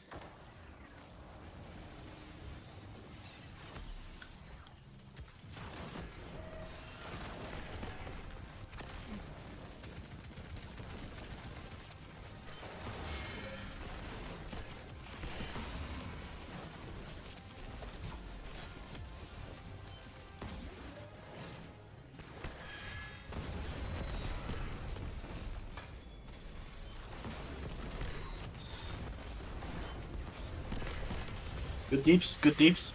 Speaker 1: Good deeps, good deeps.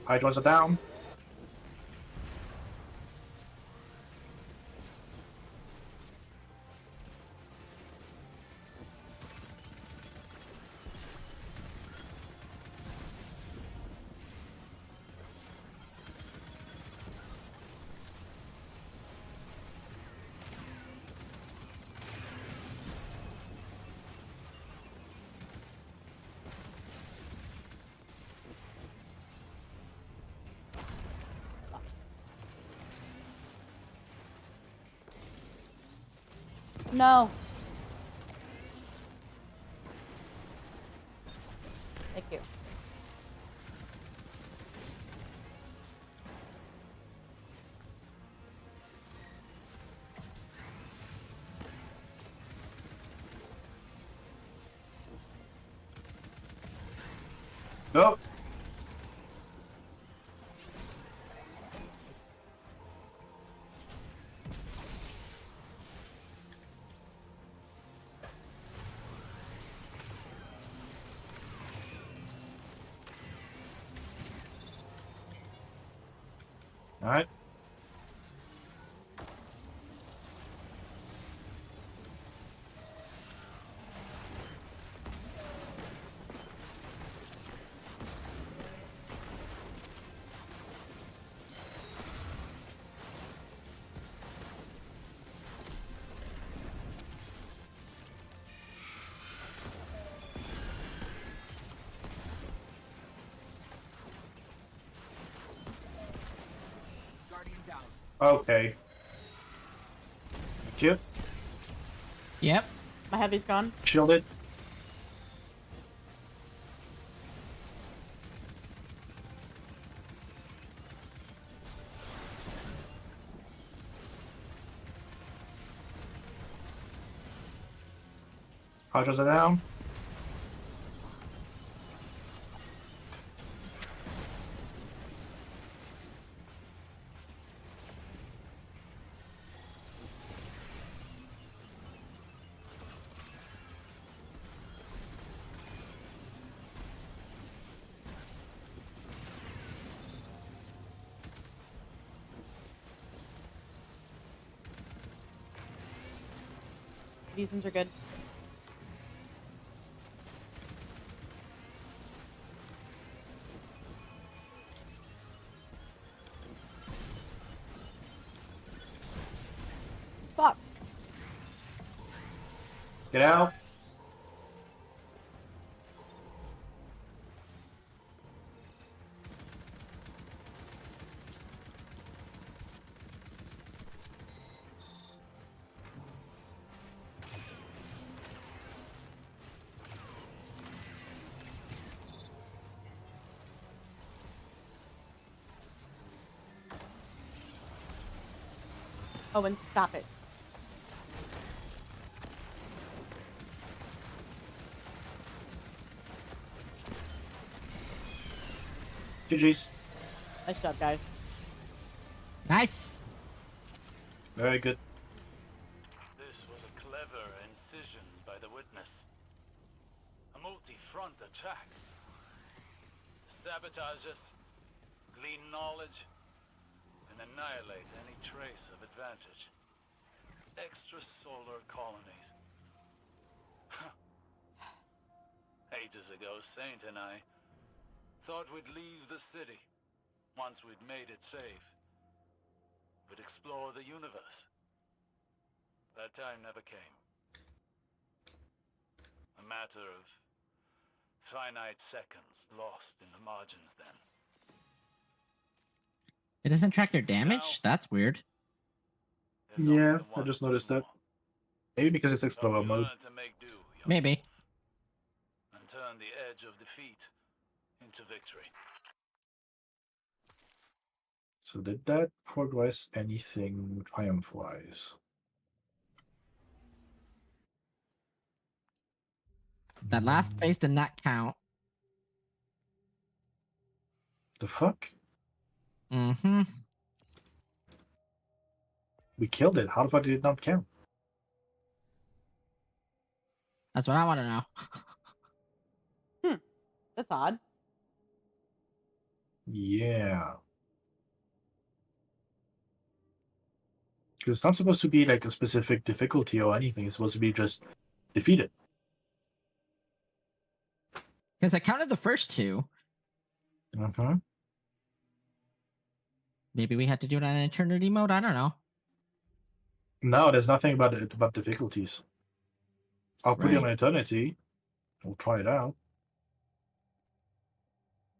Speaker 1: Hydras are down.
Speaker 2: No. Thank you.
Speaker 1: Go. Alright. Okay. Thank you.
Speaker 11: Yep.
Speaker 2: My heavy's gone.
Speaker 1: Shielded. Hydras are down.
Speaker 2: These ones are good. Fuck.
Speaker 1: Get out.
Speaker 2: Oh, and stop it.
Speaker 1: GG's.
Speaker 2: Nice job, guys.
Speaker 11: Nice.
Speaker 1: Very good.
Speaker 13: This was a clever incision by the witness. A multi-front attack. Sabotage us, glean knowledge, and annihilate any trace of advantage. Extrasolar colonies. Ages ago, Saint and I thought we'd leave the city once we'd made it safe. We'd explore the universe. That time never came. A matter of finite seconds lost in the margins then.
Speaker 11: It doesn't track your damage? That's weird.
Speaker 1: Yeah, I just noticed that. Maybe because it's Explorer mode.
Speaker 11: Maybe.
Speaker 13: And turn the edge of defeat into victory.
Speaker 1: So did that progress anything triumph-wise?
Speaker 11: That last phase did not count.
Speaker 1: The fuck?
Speaker 11: Mm-hmm.
Speaker 1: We killed it. How the fuck did it not count?
Speaker 11: That's what I want to know.
Speaker 2: That's odd.
Speaker 1: Yeah. Because it's not supposed to be like a specific difficulty or anything. It's supposed to be just defeat it.
Speaker 11: Because I counted the first two.
Speaker 1: Uh-huh.
Speaker 11: Maybe we had to do it on eternity mode. I don't know.
Speaker 1: No, there's nothing about it about difficulties. I'll put it on eternity. We'll try it out.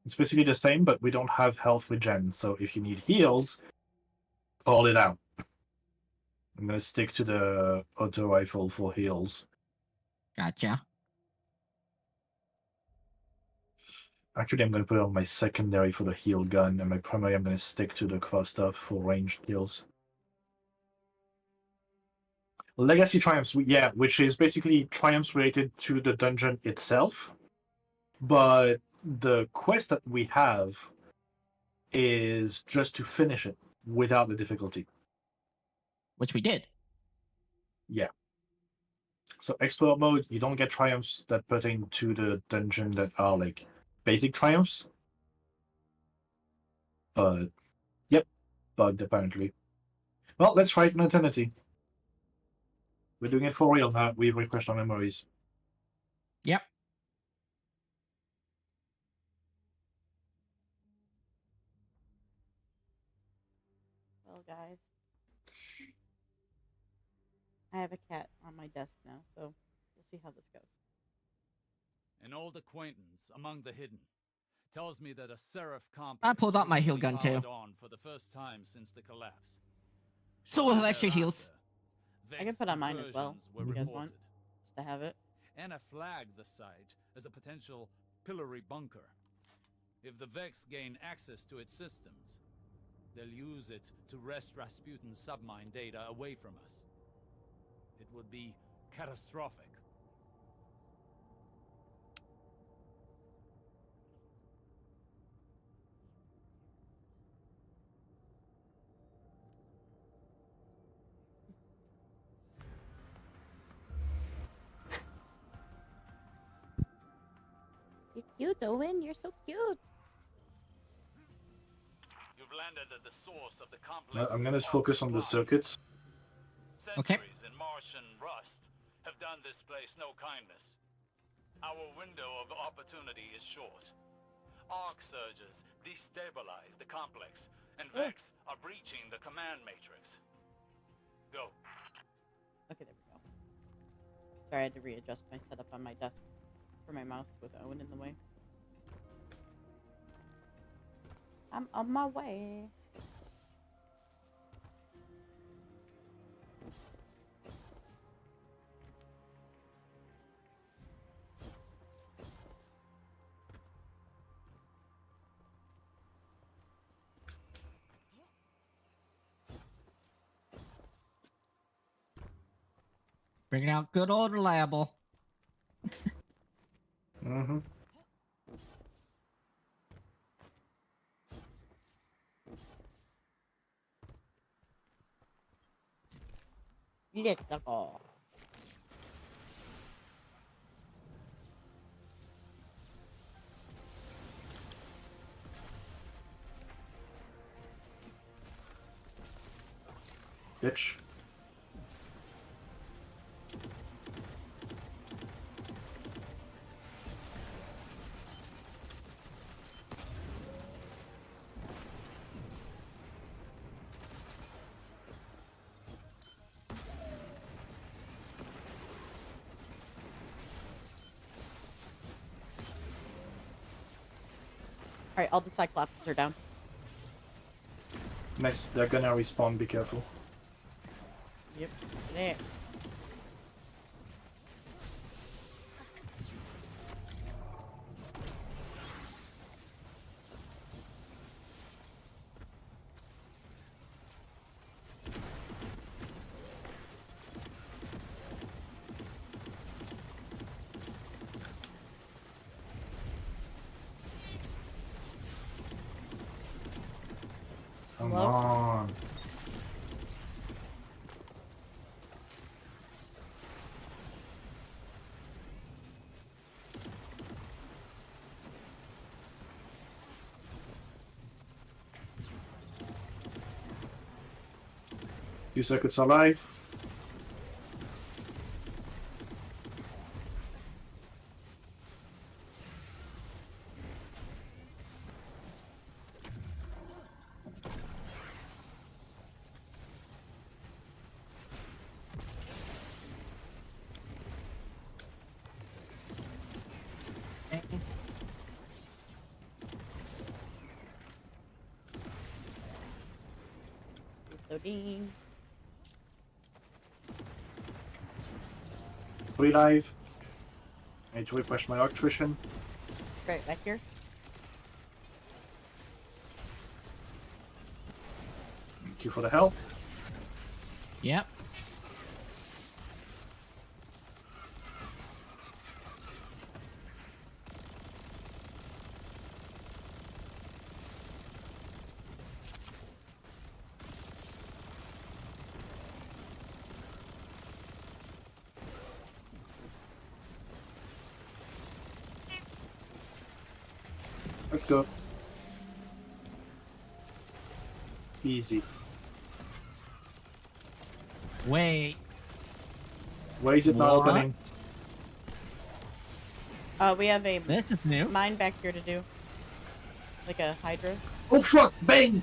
Speaker 1: It's basically the same, but we don't have health regen. So if you need heals, call it out. I'm gonna stick to the auto rifle for heals.
Speaker 11: Gotcha.
Speaker 1: Actually, I'm gonna put it on my secondary for the heal gun, and my primary I'm gonna stick to the cross stuff for ranged kills. Legacy triumphs, yeah, which is basically triumphs related to the dungeon itself, but the quest that we have is just to finish it without the difficulty.
Speaker 11: Which we did.
Speaker 1: Yeah. So Explorer mode, you don't get triumphs that pertain to the dungeon that are like basic triumphs. But, yep, bugged apparently. Well, let's try it in eternity. We're doing it for real now. We've refreshed our memories.
Speaker 11: Yep.
Speaker 2: Well, guys, I have a cat on my desk now, so we'll see how this goes.
Speaker 13: An old acquaintance among the hidden tells me that a Seraph complex
Speaker 11: I pulled out my heal gun too.
Speaker 13: on for the first time since the collapse.
Speaker 11: So we'll have extra heals.
Speaker 2: I can put on mine as well, if you guys want, just to have it.
Speaker 13: And I flagged the site as a potential pillory bunker. If the Vex gain access to its systems, they'll use it to wrest Rasputin's submine data away from us. It would be catastrophic.
Speaker 2: You're cute, Owen. You're so cute.
Speaker 13: You've landed at the source of the complex.
Speaker 1: I'm gonna focus on the circuits.
Speaker 13: Centuries in Martian rust have done this place no kindness. Our window of opportunity is short. Arc surges destabilize the complex, and Vex are breaching the command matrix. Go.
Speaker 2: Okay, there we go. Sorry, I had to readjust my setup on my desk for my mouse with Owen in the way. I'm on my way.
Speaker 11: Bringing out good old reliable.
Speaker 1: Mm-hmm.
Speaker 2: Let's go.
Speaker 1: bitch.
Speaker 2: Alright, all the cyclopses are down.
Speaker 1: Nice. They're gonna respawn. Be careful.
Speaker 2: Yep. There.
Speaker 1: Come
Speaker 2: Hello?
Speaker 1: on. Few seconds alive.
Speaker 2: Loading.
Speaker 1: 3 live. I need to refresh my electrician.
Speaker 2: Right back here.
Speaker 1: Thank you for the help.
Speaker 11: Yep.
Speaker 1: Let's go. Easy.
Speaker 11: Wait.
Speaker 1: Why is it not
Speaker 11: What?
Speaker 1: opening?
Speaker 2: We have a
Speaker 11: This is new.
Speaker 2: mine back here to do. Like a hydra.
Speaker 1: Oh fuck! Bang!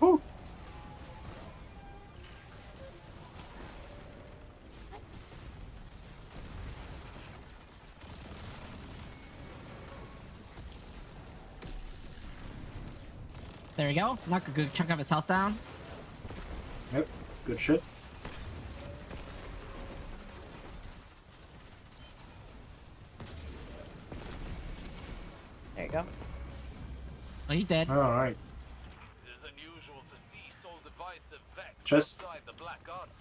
Speaker 1: Oh!
Speaker 11: There we go. Knock a good chunk of its health down.
Speaker 1: Yep, good shit.
Speaker 2: There you go.
Speaker 11: Oh, he's dead.
Speaker 1: Alright.
Speaker 13: It is unusual to see so divisive Vex
Speaker 1: Just-
Speaker 13: outside the Black Garden.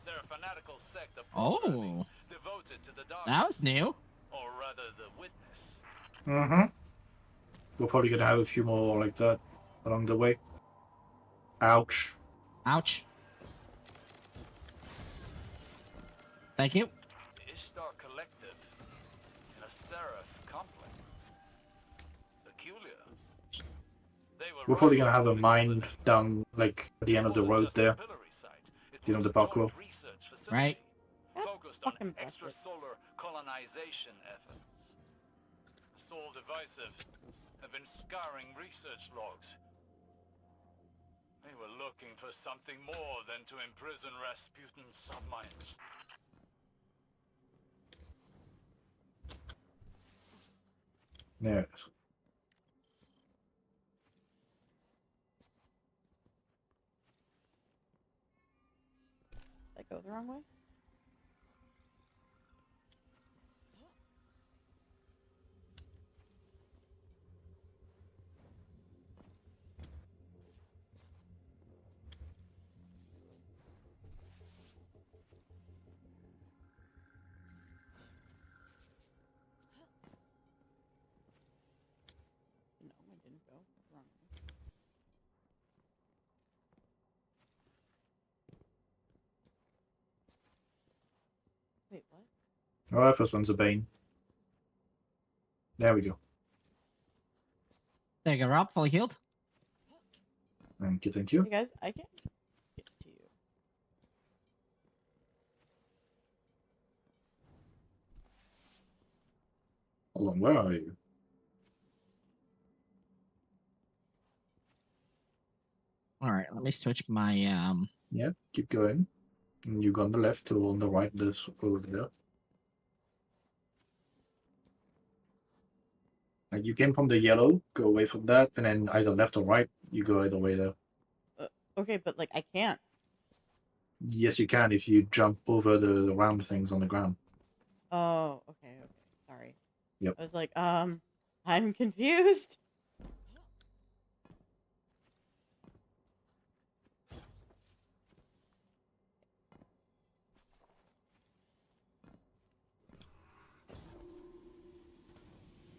Speaker 13: They're a fanatical sect of
Speaker 11: Oh.
Speaker 13: programming devoted to the dark,
Speaker 11: That was new.
Speaker 13: or rather the witness.
Speaker 1: Mm-hmm. We're probably gonna have a few more like that along the way. Ouch.
Speaker 11: Ouch. Thank you.
Speaker 13: The Ishtar Collective in a Seraph complex. Peculiar. They were
Speaker 1: We're probably gonna have a
Speaker 13: rivals
Speaker 1: mine
Speaker 13: with the
Speaker 1: down like at the end of the road there.
Speaker 13: pillory site. It
Speaker 1: You know,
Speaker 13: was
Speaker 1: the
Speaker 13: a
Speaker 1: back
Speaker 13: joint
Speaker 1: row.
Speaker 13: research facility
Speaker 11: Right.
Speaker 13: focused on
Speaker 2: fucking bullshit.
Speaker 13: extrasolar colonization efforts. The Soul Divisive have been scouring research logs. They were looking for something more than to imprison Rasputin's subminds.
Speaker 1: There it is.
Speaker 2: Did I go the wrong way? No, I didn't go. Wrong way. Wait, what?
Speaker 1: Oh, that first one's a Bane. There we go.
Speaker 11: There you go, Rob. Fully healed.
Speaker 1: Thank you, thank you.
Speaker 2: Hey guys, I can't get to you.
Speaker 1: Hold on, where are you?
Speaker 11: All right, let me switch my
Speaker 1: Yeah, keep going. And you go on the left or on the right, this over there. Like you came from the yellow, go away from that, and then either left or right, you go either way there.
Speaker 2: Okay, but like I can't.
Speaker 1: Yes, you can if you jump over the round things on the ground.
Speaker 2: Oh, okay, okay. Sorry.
Speaker 1: Yep.
Speaker 2: I was like, I'm confused.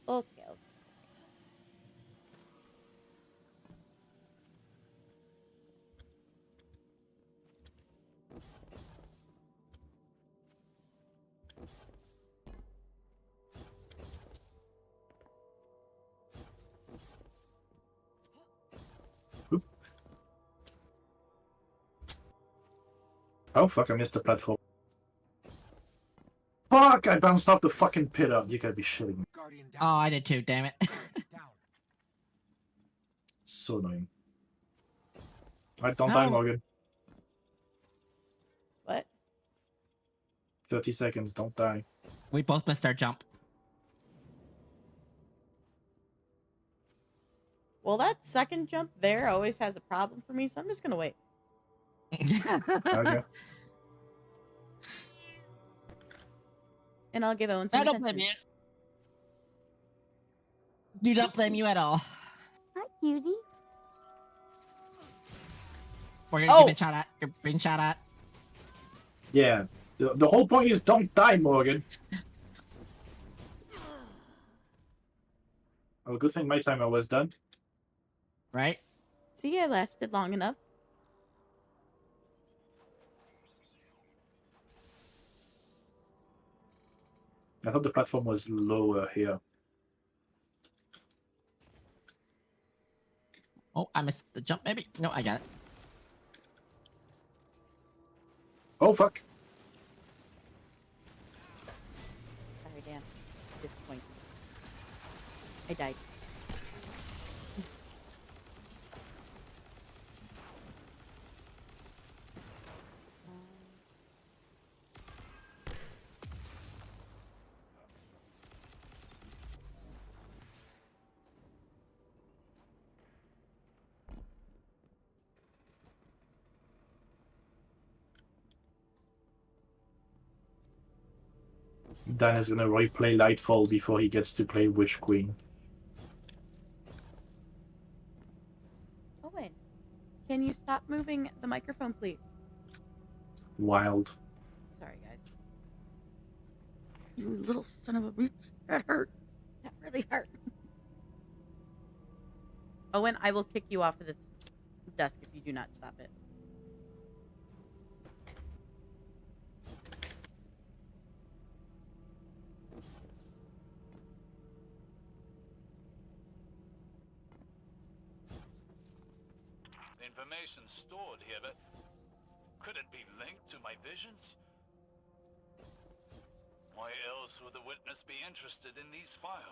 Speaker 2: Okay, okay.
Speaker 1: Oop. Oh fuck, I missed the platform. Fuck, I bounced off the fucking pit up. You gotta be shitting me.
Speaker 11: Oh, I did too, damn it.
Speaker 1: So annoying. Alright, don't die,
Speaker 11: No.
Speaker 1: Morgan.
Speaker 2: What?
Speaker 1: 30 seconds, don't die.
Speaker 11: We both missed our jump.
Speaker 2: Well, that second jump there always has a problem for me, so I'm just gonna wait.
Speaker 1: Okay.
Speaker 2: And I'll give Owen some
Speaker 11: I don't blame
Speaker 2: attention.
Speaker 11: you. Do not blame you at all.
Speaker 12: Hi, cutie.
Speaker 11: We're gonna get shot at. You're being shot at.
Speaker 1: Yeah. The whole point is don't die, Morgan. Oh, good thing my timer was done.
Speaker 11: Right?
Speaker 2: See, I lasted long enough.
Speaker 1: I thought the platform was lower here.
Speaker 11: Oh, I missed the jump, maybe? No, I got it.
Speaker 1: Oh, fuck.
Speaker 2: Sorry, Dan. Disappointed. I died.
Speaker 1: Dan is gonna replay Lightfall before he gets to play Witch Queen.
Speaker 2: Owen, can you stop moving the microphone, please?
Speaker 1: Wild.
Speaker 2: Sorry, guys. You little son of a bitch. That hurt. That really hurt. Owen, I will kick you off of this desk if you do not stop it.
Speaker 13: Information stored here, but could it be linked to my visions? Why else would the witness be interested in these files?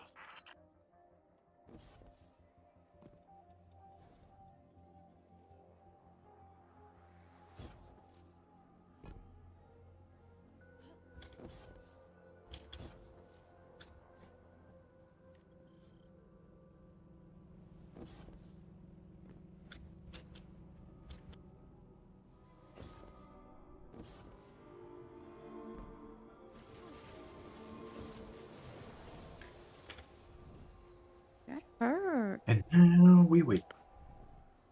Speaker 2: That hurt.
Speaker 1: And now we wait.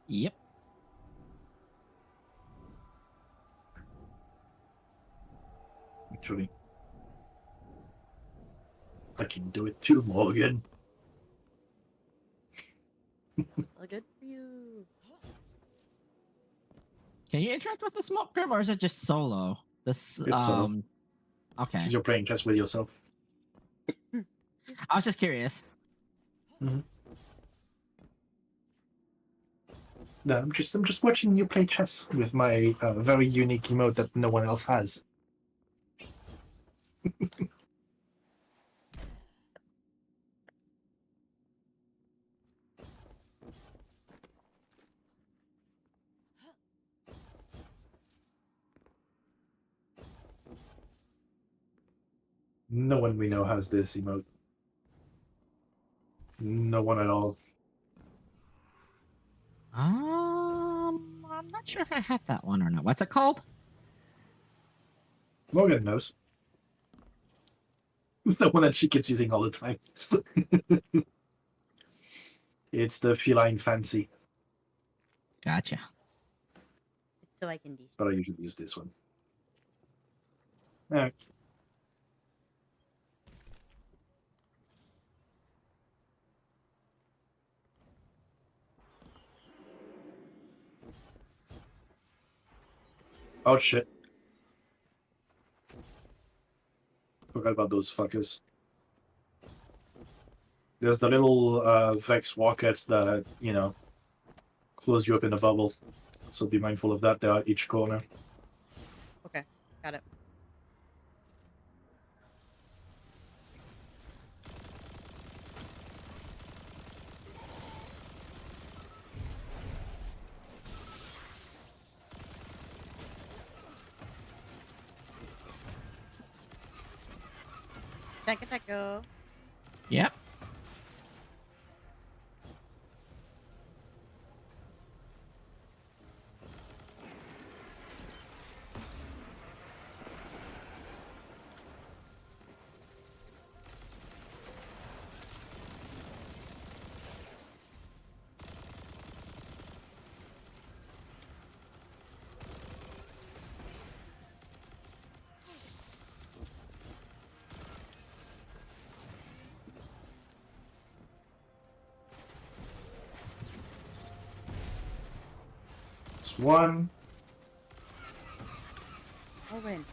Speaker 11: Yep.
Speaker 1: Actually, I can do it too, Morgan.
Speaker 2: Well, good for you.
Speaker 11: Can you interact with the smoke grim, or is it just solo? This
Speaker 1: It's solo.
Speaker 11: Okay.
Speaker 1: Because you're playing chess with yourself.
Speaker 11: I was just curious.
Speaker 1: No, I'm just watching you play chess with my very unique emote that no one else has. No one we know has this emote. No one at all.
Speaker 11: I'm not sure if I have that one or not. What's it called?
Speaker 1: Morgan knows. It's the one that she keeps using all the time. It's the feline fancy.
Speaker 11: Gotcha.
Speaker 2: So I can
Speaker 1: But I usually use this one. Alright. Oh shit. Forgot about those fuckers. There's the little Vex rockets that, you know, close you up in a bubble. So be mindful of that. They are each corner.
Speaker 2: Okay, got it. Go.
Speaker 11: Yep.
Speaker 1: It's one.
Speaker 2: Owen.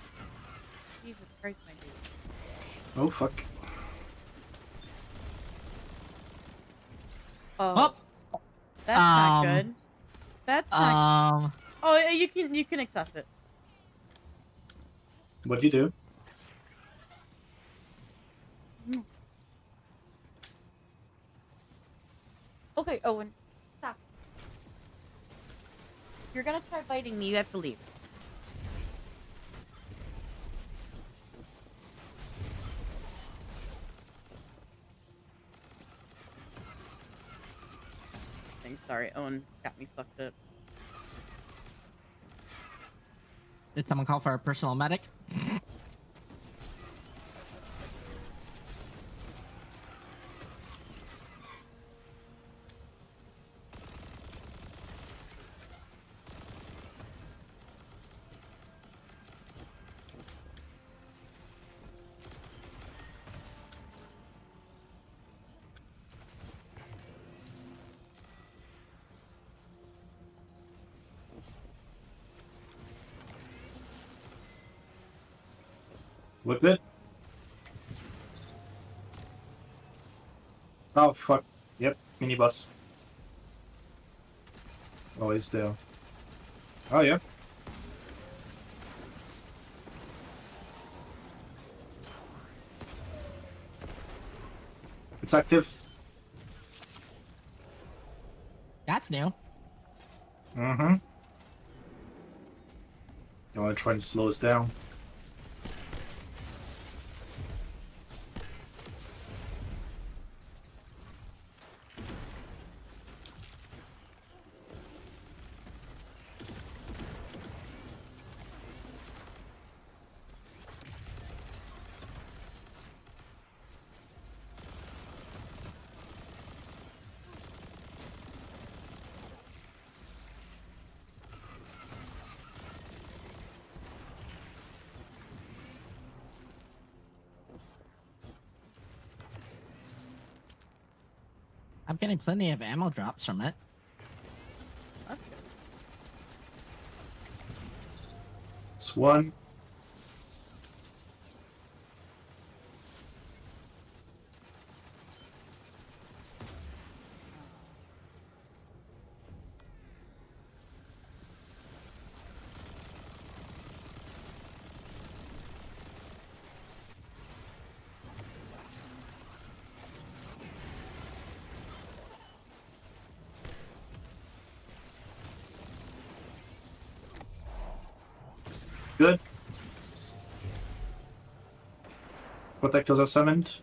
Speaker 2: Jesus Christ, my dude.
Speaker 1: Oh, fuck.
Speaker 2: Oh. That's not good. That's not. Oh, you can access it.
Speaker 1: What do you do?
Speaker 2: Okay, Owen. Stop. If you're gonna try biting me, you have to leave. Sorry, Owen got me fucked up.
Speaker 11: Did someone call for a personal medic?
Speaker 1: What good? Oh, fuck. Yep, minibus. Oh, it's there. Oh, yeah. It's active.
Speaker 11: That's new.
Speaker 1: Mm-hmm. I want to try and slow us down.
Speaker 11: I'm getting plenty of ammo drops from it.
Speaker 1: It's one. Protectors are summoned.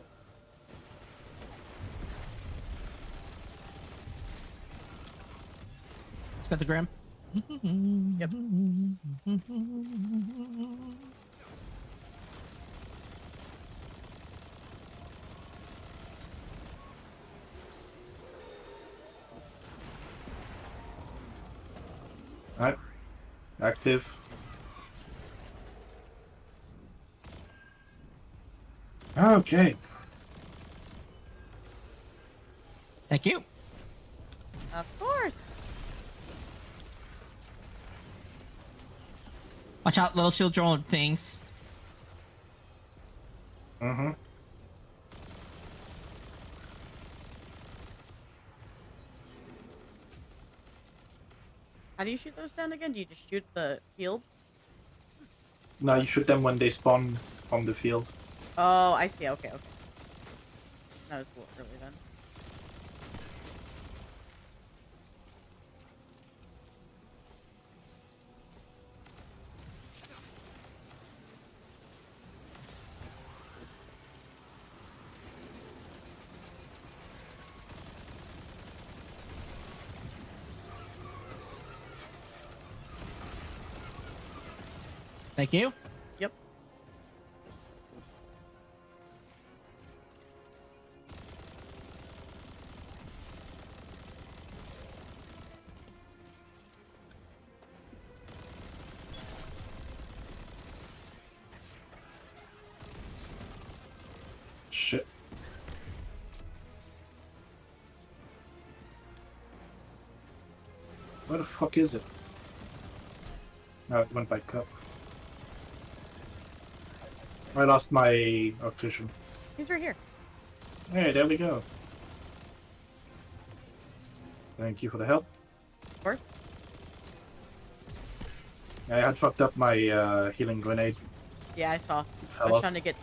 Speaker 11: Let's get the Grim.
Speaker 2: Yep.
Speaker 1: Alright. Active. Okay.
Speaker 11: Thank you.
Speaker 2: Of course.
Speaker 11: Watch out, little shield drone things.
Speaker 1: Mm-hmm.
Speaker 2: How do you shoot those down again? Do you just shoot the field?
Speaker 1: No, you shoot them when they spawn on the field.
Speaker 2: Oh, I see. Okay, okay. That was a little early then.
Speaker 11: Thank you.
Speaker 2: Yep.
Speaker 1: Shit. Where the fuck is it? No, it went by cup. I lost my optician.
Speaker 2: He's right here.
Speaker 1: Hey, there we go. Thank you for the help.
Speaker 2: Of course.
Speaker 1: I had fucked up my healing grenade.
Speaker 2: Yeah, I saw. I
Speaker 1: Fell
Speaker 2: was
Speaker 1: off.
Speaker 2: trying to get.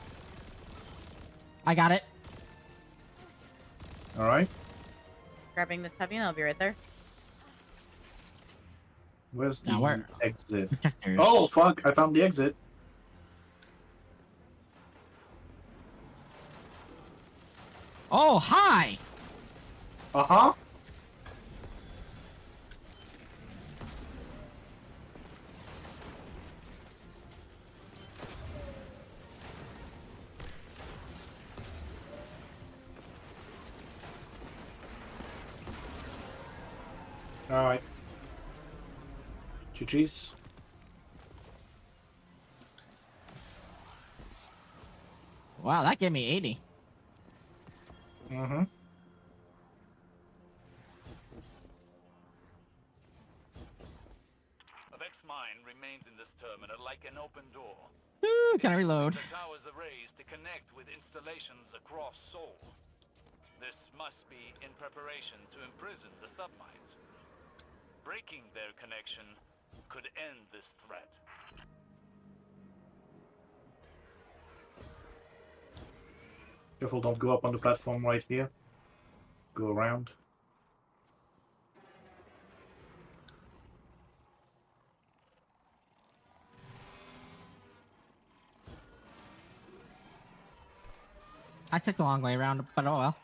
Speaker 11: I got it.
Speaker 1: Alright.
Speaker 2: Grabbing this heavy and I'll be right there.
Speaker 1: Where's the
Speaker 11: Now where?
Speaker 1: exit?
Speaker 11: Protectors.
Speaker 1: Oh, fuck. I found the exit.
Speaker 11: Oh, hi.
Speaker 1: Uh-huh. Alright. GG's.
Speaker 11: Wow, that gave me 80.
Speaker 1: Mm-hmm.
Speaker 13: Vex mine remains in this terminal like an open door.
Speaker 11: Ooh, can I reload?
Speaker 13: The towers are raised to connect with installations across Seoul. This must be in preparation to imprison the submines. Breaking their connection could end this threat.
Speaker 1: Careful, don't go up on the platform right here. Go around.
Speaker 11: I took the long way around, but oh well.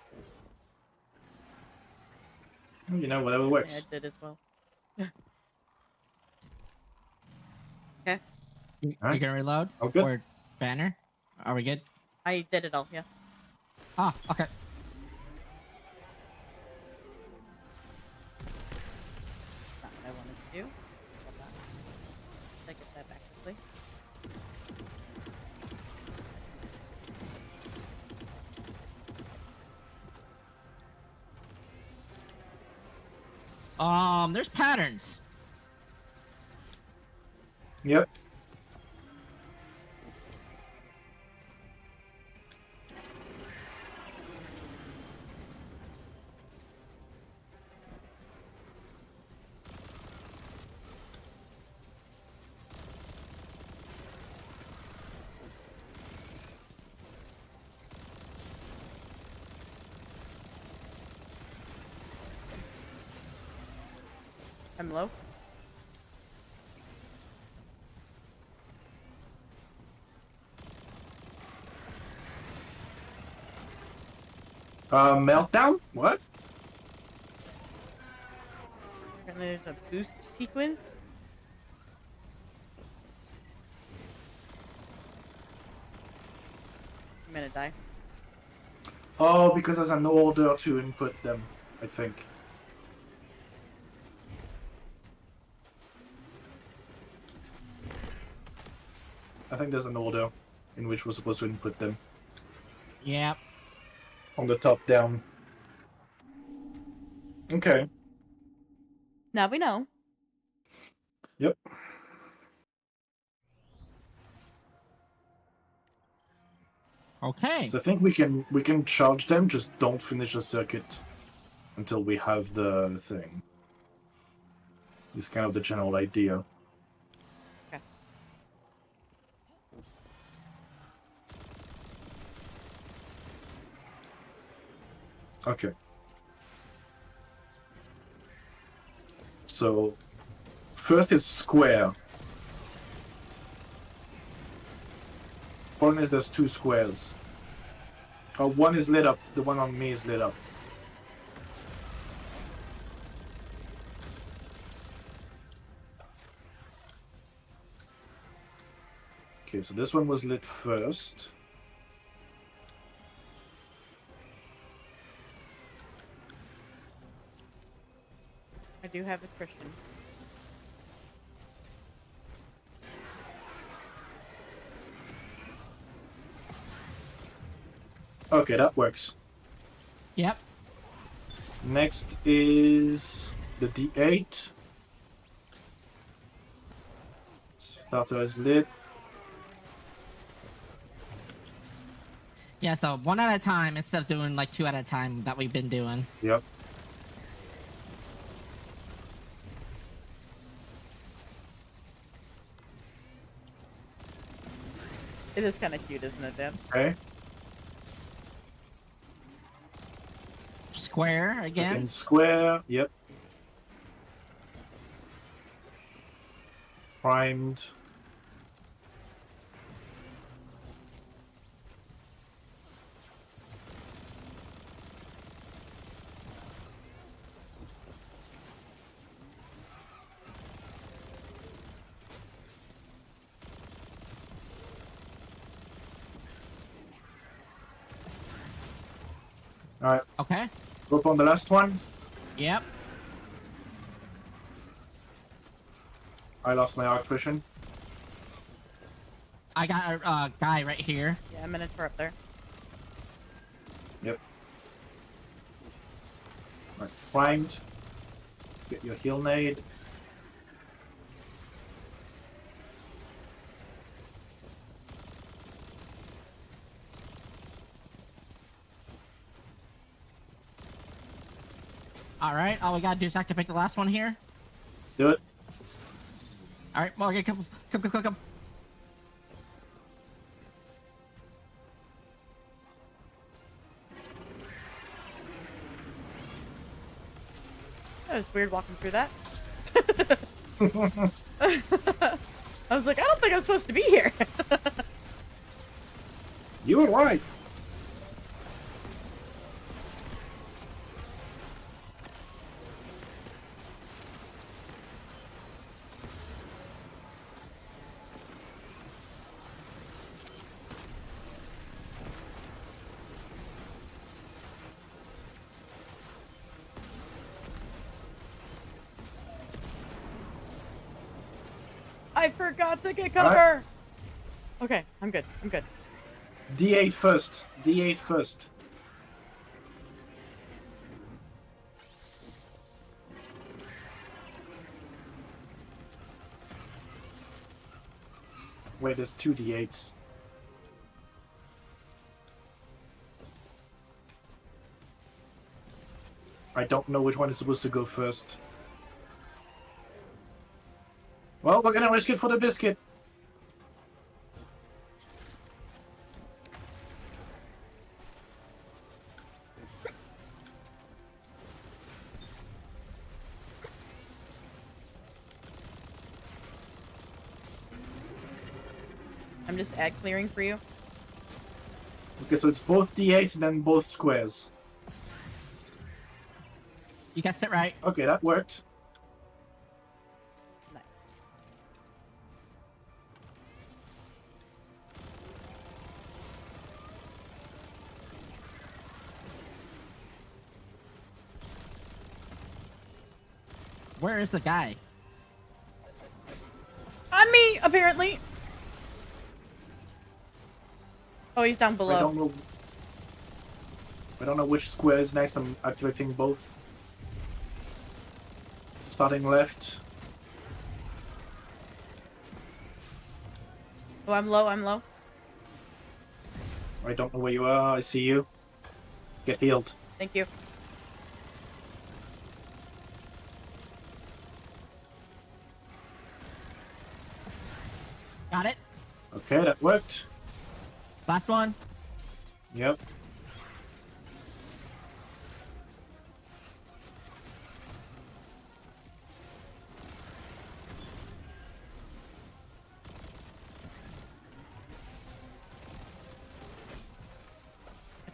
Speaker 1: You know, whatever
Speaker 2: Yeah,
Speaker 1: works.
Speaker 2: I did as well. Okay.
Speaker 11: You
Speaker 1: Alright.
Speaker 11: gonna reload?
Speaker 1: Oh, good.
Speaker 11: Or banner? Are we good?
Speaker 2: I did it all, yeah.
Speaker 11: Ah, okay.
Speaker 2: Not what I wanted to do. Hold on. Let's get that back quickly.
Speaker 11: There's patterns.
Speaker 1: Yep.
Speaker 2: I'm low.
Speaker 1: Meltdown? What?
Speaker 2: And there's a boost sequence. I'm gonna die.
Speaker 1: Oh, because there's an order to input them, I think. I think there's an order in which we're supposed to input them.
Speaker 11: Yep.
Speaker 1: On the top down. Okay.
Speaker 2: Now we know.
Speaker 1: Yep.
Speaker 11: Okay.
Speaker 1: So I think we can charge them, just don't finish the circuit until we have the thing. It's kind of the general idea.
Speaker 2: Okay.
Speaker 1: Okay. So first is square. Problem is there's two squares. One is lit up, the one on me is lit up. Okay, so this one was lit first.
Speaker 2: I do have attrition.
Speaker 1: Okay, that works.
Speaker 11: Yep.
Speaker 1: Next is the D8. Starter is lit.
Speaker 11: Yeah, so one at a time instead of doing like two at a time that we've been doing.
Speaker 1: Yep.
Speaker 2: It is kind of cute, isn't it, Dan?
Speaker 1: Okay.
Speaker 11: Square again.
Speaker 1: And square, yep. Primed. Alright.
Speaker 11: Okay.
Speaker 1: Go up on the last one.
Speaker 11: Yep.
Speaker 1: I lost my arc vision.
Speaker 11: I got a guy right here.
Speaker 2: Yeah, Minotaur up there.
Speaker 1: Yep. Right, primed. Get your heal nade.
Speaker 11: All right. All we gotta do is activate the last one here.
Speaker 1: Do it.
Speaker 11: All right, Morgan, come.
Speaker 2: That was weird walking through that. I was like, I don't think I'm supposed to be here.
Speaker 1: You were right.
Speaker 2: I forgot to get cover. Okay, I'm good. I'm good.
Speaker 1: D8 first. D8 first. Wait, there's two D8s. I don't know which one is supposed to go first. Well, we're gonna risk it for the biscuit.
Speaker 2: I'm just ad clearing for you.
Speaker 1: Okay, so it's both D8s and then both squares.
Speaker 11: You guessed it right.
Speaker 1: Okay, that worked.
Speaker 2: Nice.
Speaker 11: Where is the guy?
Speaker 2: On me, apparently. Oh, he's down below.
Speaker 1: I don't know which square is next. I'm activating both. Starting left.
Speaker 2: Oh, I'm low. I'm low.
Speaker 1: I don't know where you are. I see you. Get healed.
Speaker 2: Thank you.
Speaker 11: Got it.
Speaker 1: Okay, that worked.
Speaker 11: Last one.
Speaker 1: Yep.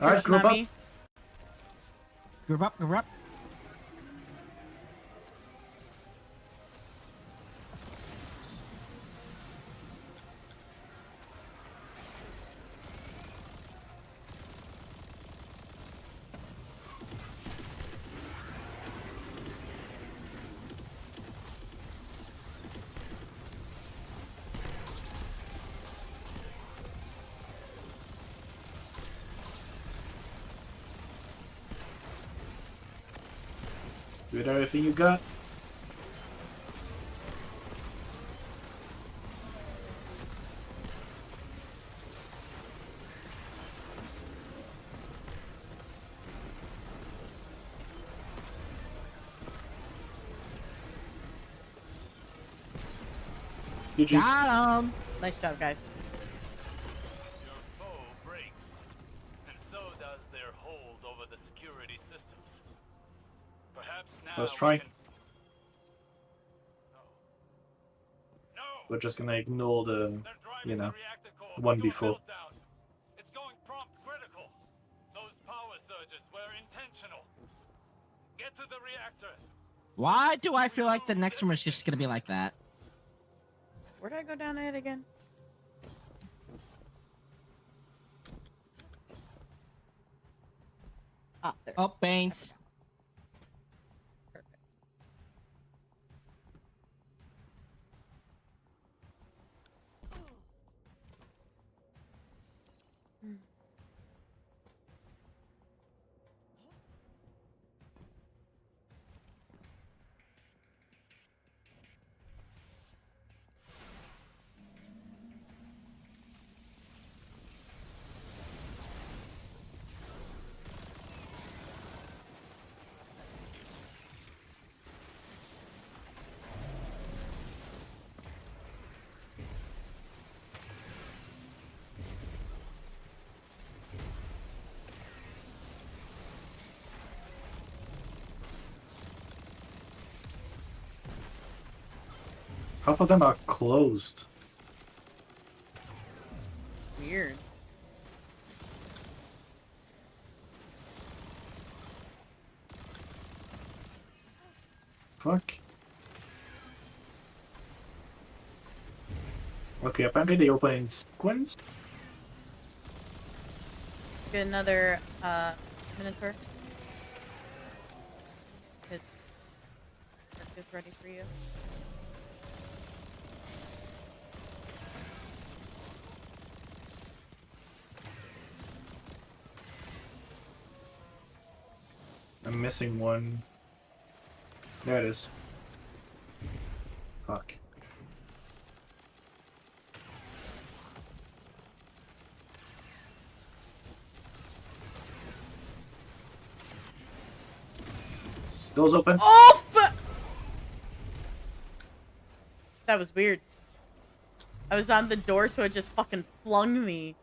Speaker 1: Alright, group up.
Speaker 11: Group up, group up.
Speaker 1: Give it everything you got. GG's.
Speaker 11: Got him.
Speaker 2: Nice job, guys.
Speaker 13: Your foe breaks, and so does their hold over the security systems. Perhaps now
Speaker 1: Let's try.
Speaker 13: we can... No.
Speaker 1: We're just gonna ignore the,
Speaker 13: They're driving
Speaker 1: you know,
Speaker 13: the reactor core
Speaker 1: one
Speaker 13: to a
Speaker 1: before.
Speaker 13: meltdown. It's going prompt critical. Those power surges were intentional. Get to the reactor.
Speaker 11: Why do I feel like the next one is just gonna be like that?
Speaker 2: Where did I go down at again? Ah, there.
Speaker 11: Oh, Baines.
Speaker 2: Perfect.
Speaker 1: Half of them are closed.
Speaker 2: Weird.
Speaker 1: Fuck. Okay, apparently they open in sequence.
Speaker 2: Get another Minotaur. His work is ready for you.
Speaker 1: I'm missing one. There it is. Fuck. Doors open.
Speaker 2: Oh, that was weird. I was on the door, so it just fucking flung me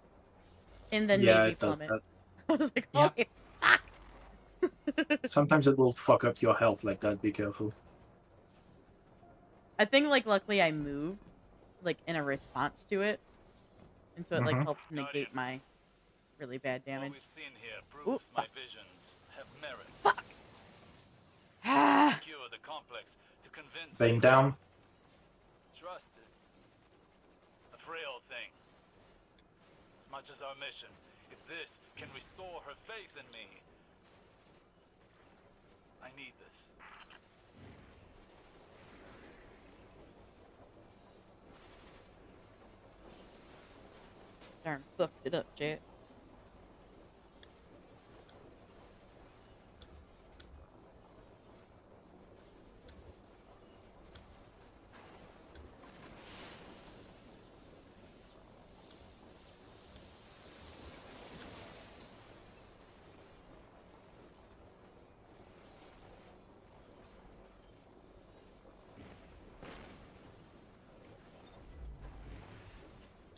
Speaker 2: in the
Speaker 1: Yeah,
Speaker 2: Navy
Speaker 1: it does
Speaker 2: plummet.
Speaker 1: that.
Speaker 2: I was like,
Speaker 11: Yep.
Speaker 2: holy fuck.
Speaker 1: Sometimes it will fuck up your health like that. Be careful.
Speaker 2: I think, like, luckily I moved, like, in a response to it. And so it, like, helped negate my really bad damage.
Speaker 13: What we've seen here
Speaker 2: Ooh,
Speaker 13: proves my
Speaker 2: fuck.
Speaker 13: visions have merit.
Speaker 2: Fuck!
Speaker 13: complex to convince
Speaker 1: Laying
Speaker 13: her.
Speaker 1: down.
Speaker 13: Trust is a frail thing. As much as our mission, if this can restore her faith in me, I need this.
Speaker 2: Darn, fucked it up, Jet.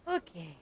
Speaker 2: Okay.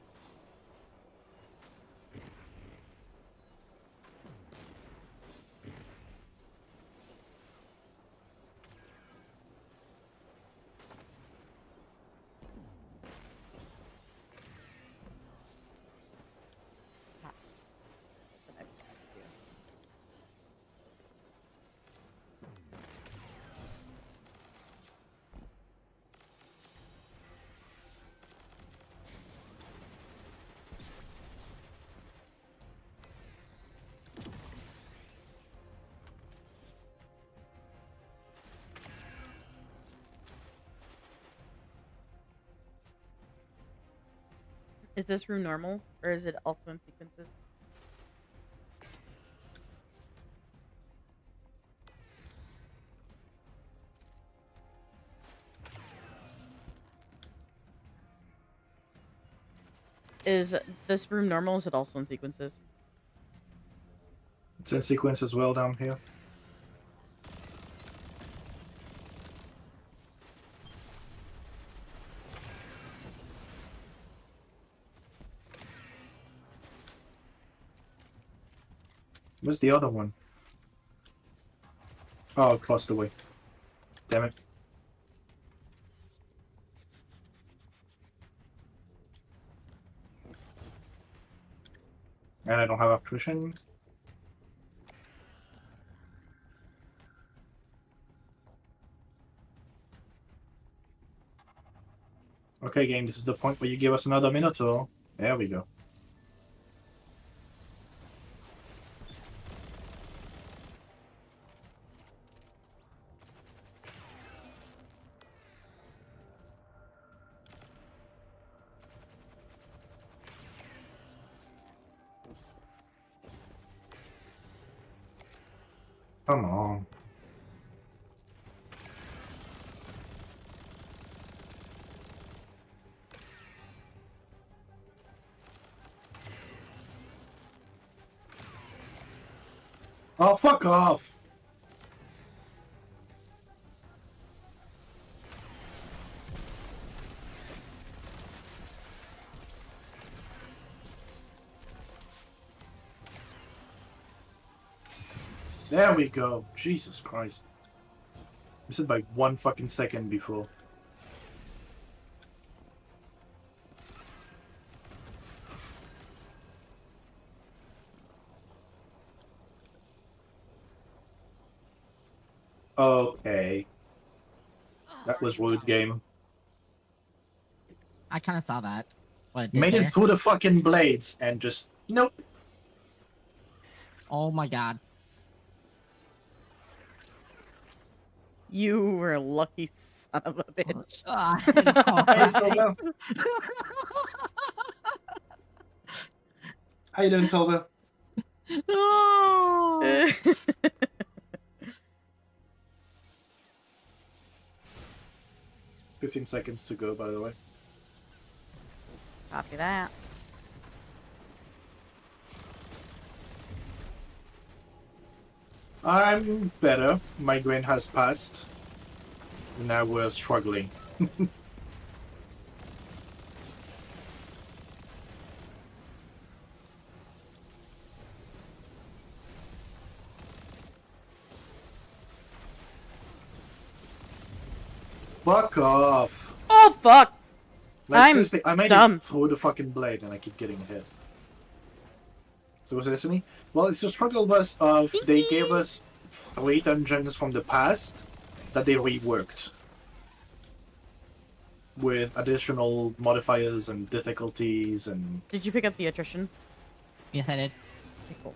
Speaker 2: Is this room normal, or is it also in sequences? Is this room normal, or is it also in sequences?
Speaker 1: It's in sequence as well down here. Where's the other one? Oh, across the way. Damn it. And I don't have attrition. Okay, game, this is the point where you give us another Minotaur. There we go. Come on. Oh, fuck off! There we go. Jesus Christ. This is like 1 fucking second before. Okay. That was rude, game.
Speaker 11: I kind of saw that. What it did
Speaker 1: Made it
Speaker 11: there.
Speaker 1: through the fucking blades and just... Nope.
Speaker 11: Oh my god.
Speaker 2: You were a lucky son of a bitch.
Speaker 1: Hey, Silva. How you doing, Silva?
Speaker 11: No!
Speaker 1: 15 seconds to go, by the way.
Speaker 2: Copy that.
Speaker 1: I'm better. Migraine has passed. Now we're struggling. Fuck off.
Speaker 2: Oh, fuck!
Speaker 1: Like,
Speaker 2: I'm
Speaker 1: seriously, I made
Speaker 2: dumb.
Speaker 1: it through the fucking blade and I keep getting hit. So was it listening? Well, it's a struggle was of they gave us 3 dungeons from the past, that they reworked with additional modifiers and difficulties and.
Speaker 2: Did you pick up the attrition?
Speaker 11: Yes, I did.
Speaker 2: Okay, cool.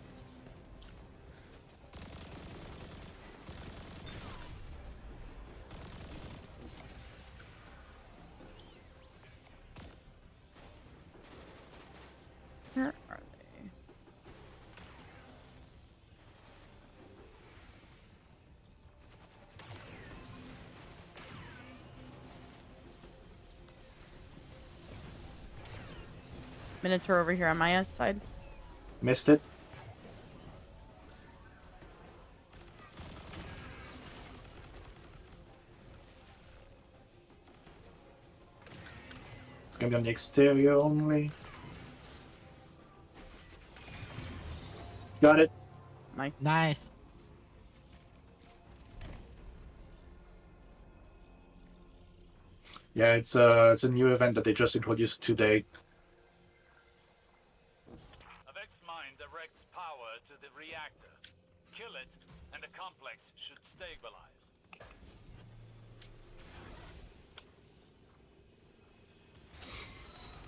Speaker 2: Where are they? Minotaur over here on my side.
Speaker 1: Missed it. It's gonna be on the exterior only. Got it.
Speaker 2: Nice.
Speaker 11: Nice.
Speaker 1: Yeah, it's a new event that they just introduced today.
Speaker 13: A Vex mine directs power to the reactor. Kill it, and the complex should stabilize.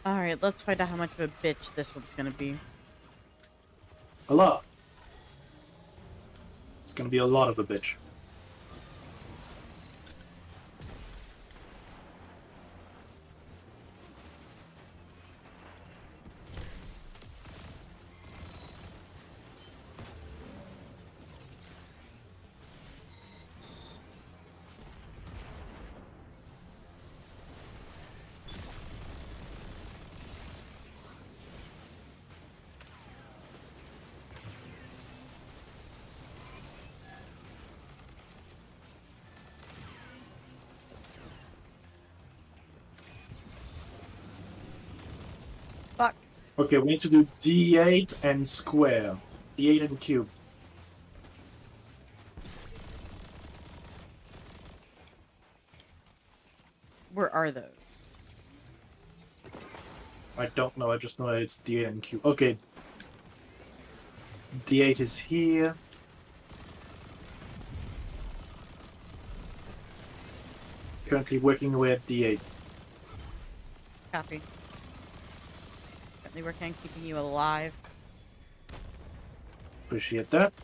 Speaker 2: Alright, let's find out how much of a bitch this one's gonna be.
Speaker 1: A lot. It's gonna be a lot of a bitch.
Speaker 2: Fuck.
Speaker 1: Okay, we need to do D8 and square. D8 and cube.
Speaker 2: Where are those?
Speaker 1: I don't know, I just know it's D8 and cube. Okay. D8 is here. Currently working with D8.
Speaker 2: Copy. Currently working on keeping you alive.
Speaker 1: Appreciate that.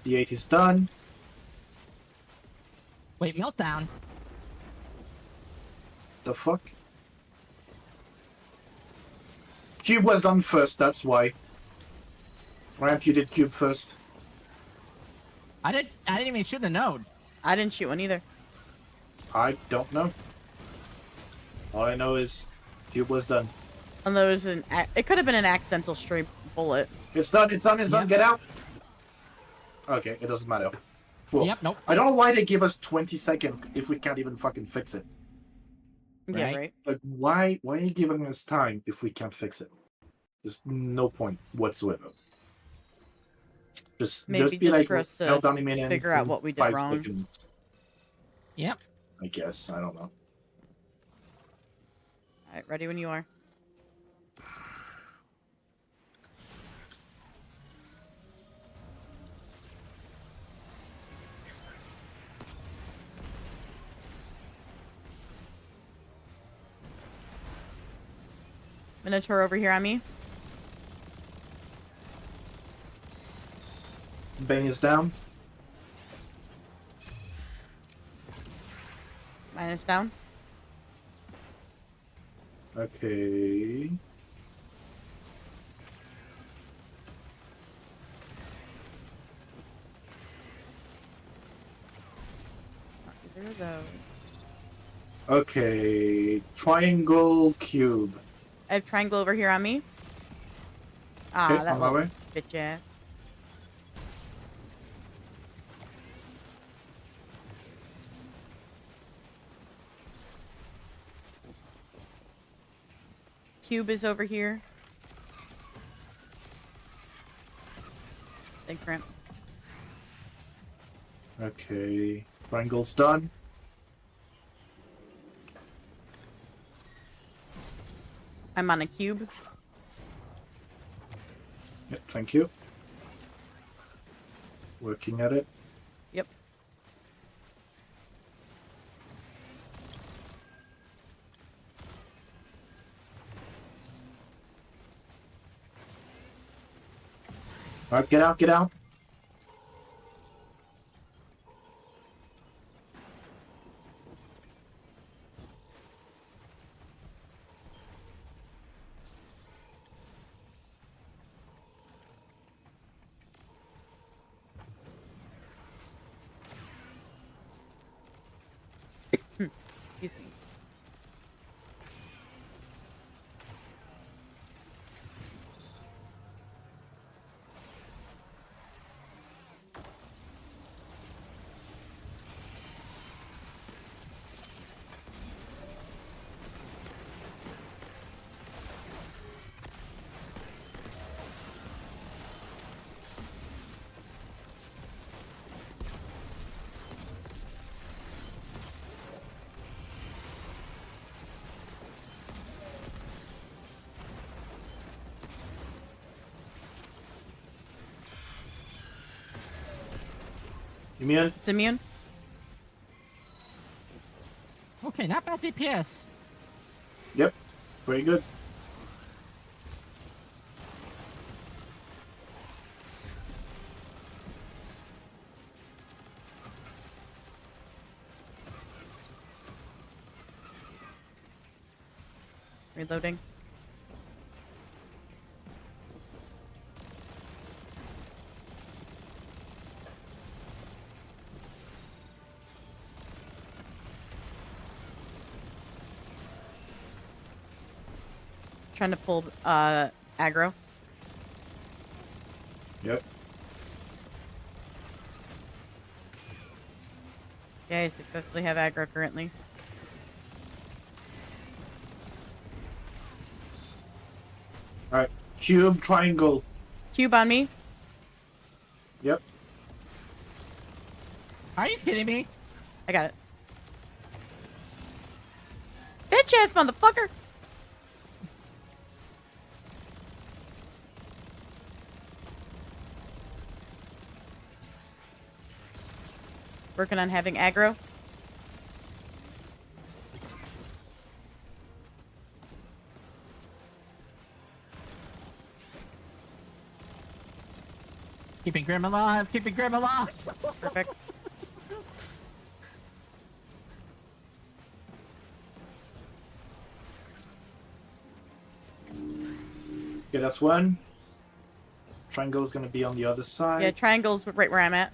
Speaker 1: D8 is done.
Speaker 11: Wait, meltdown.
Speaker 1: The fuck? Cube was done first, that's why. Ramp, you did cube first.
Speaker 11: I didn't even shoot a node.
Speaker 2: I didn't shoot one either.
Speaker 1: I don't know. All I know is cube was done.
Speaker 2: Although it was it could have been an accidental stray bullet.
Speaker 1: It's done, it's done, it's done, get out! Okay, it doesn't matter. Cool.
Speaker 11: Yep, nope.
Speaker 1: I don't know why they give us 20 seconds if we can't even fucking fix it.
Speaker 2: Yeah, right.
Speaker 1: Like, why are you giving us time if we can't fix it? There's no point whatsoever.
Speaker 2: Maybe
Speaker 1: just be
Speaker 2: just
Speaker 1: like,
Speaker 2: for us to
Speaker 1: held down a minute
Speaker 2: figure out
Speaker 1: in
Speaker 2: what we did
Speaker 1: 5
Speaker 2: wrong.
Speaker 1: seconds.
Speaker 11: Yep.
Speaker 1: I guess, I don't know.
Speaker 2: Alright, ready when you are. Minotaur over here on me.
Speaker 1: Bane is down.
Speaker 2: Mine is down.
Speaker 1: Okay.
Speaker 2: Not either of those.
Speaker 1: Okay. Triangle cube.
Speaker 2: I have triangle over here on me. Ah,
Speaker 1: Okay,
Speaker 2: that
Speaker 1: on my
Speaker 2: little
Speaker 1: way.
Speaker 2: bitch ass. Cube is over here. Thanks, Ramp.
Speaker 1: Okay. Triangle's done.
Speaker 2: I'm on a cube.
Speaker 1: Yep, thank you. Working at it.
Speaker 2: Yep.
Speaker 1: Alright, get out, get out.
Speaker 2: Excuse me.
Speaker 1: Immune?
Speaker 2: It's immune.
Speaker 11: Okay, not bad DPS.
Speaker 1: Yep, pretty good.
Speaker 2: Reloading. Trying to pull aggro.
Speaker 1: Yep.
Speaker 2: Yeah, I successfully have aggro currently.
Speaker 1: Alright, cube, triangle.
Speaker 2: Cube on me.
Speaker 1: Yep.
Speaker 11: Are you kidding me?
Speaker 2: I got it. Bitch ass motherfucker! Working on having aggro.
Speaker 11: Keeping Grim alive, keeping Grim alive.
Speaker 2: Perfect.
Speaker 1: Okay, that's one. Triangle's gonna be on the other side.
Speaker 2: Yeah, triangle's right where I'm at.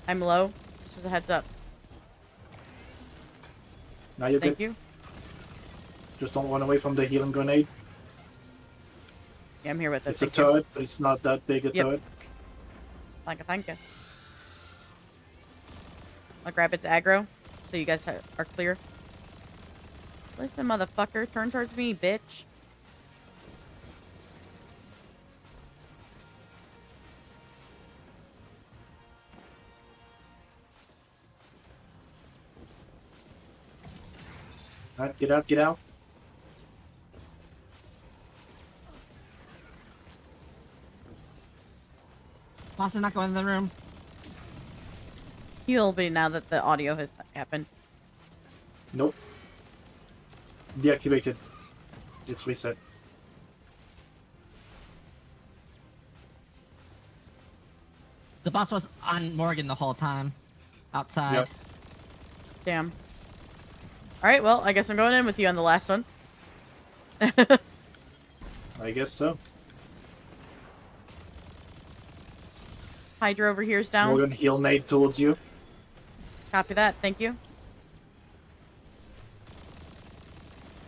Speaker 2: I'm low. Just as a heads up.
Speaker 1: Now you're
Speaker 2: Thank
Speaker 1: good.
Speaker 2: you.
Speaker 1: Just don't run away from the healing grenade.
Speaker 2: Yeah, I'm here with it.
Speaker 1: It's a
Speaker 2: Thank you.
Speaker 1: turret, but it's not that big a
Speaker 2: Yep.
Speaker 1: turret.
Speaker 2: Thank you. I'll grab its aggro, so you guys are clear. Listen, motherfucker. Turn towards me, bitch.
Speaker 1: Alright, get out, get out.
Speaker 11: Boss is not going in the room.
Speaker 2: Heal me now that the audio has happened.
Speaker 1: Nope. Deactivated. It's reset.
Speaker 11: The boss was on Morgan the whole time. Outside.
Speaker 1: Yep.
Speaker 2: Damn. Alright, well, I guess I'm going in with you on the last one.
Speaker 1: I guess so.
Speaker 2: Hydra over here is down.
Speaker 1: Morgan, heal nade towards you.
Speaker 2: Copy that. Thank you.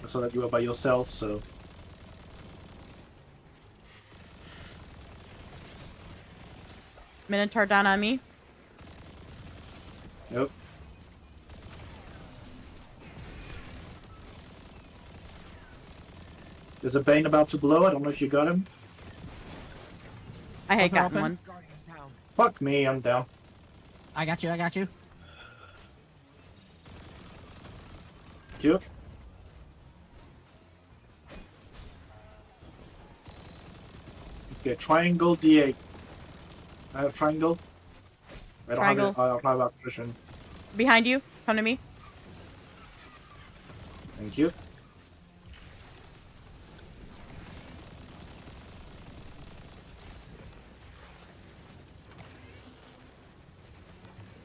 Speaker 1: I saw that you were by yourself, so...
Speaker 2: Minotaur down on me.
Speaker 1: Yep. There's a Bane about to blow. I don't know if you got him.
Speaker 2: I had
Speaker 11: Okay,
Speaker 2: gotten
Speaker 11: open.
Speaker 2: one.
Speaker 1: Fuck me, I'm down.
Speaker 11: I got you, I got you.
Speaker 1: Yep. Okay, triangle D8. I have triangle. I don't
Speaker 2: Triangle.
Speaker 1: have it. I don't have acquisition.
Speaker 2: Behind you. Come to me.
Speaker 1: Thank you.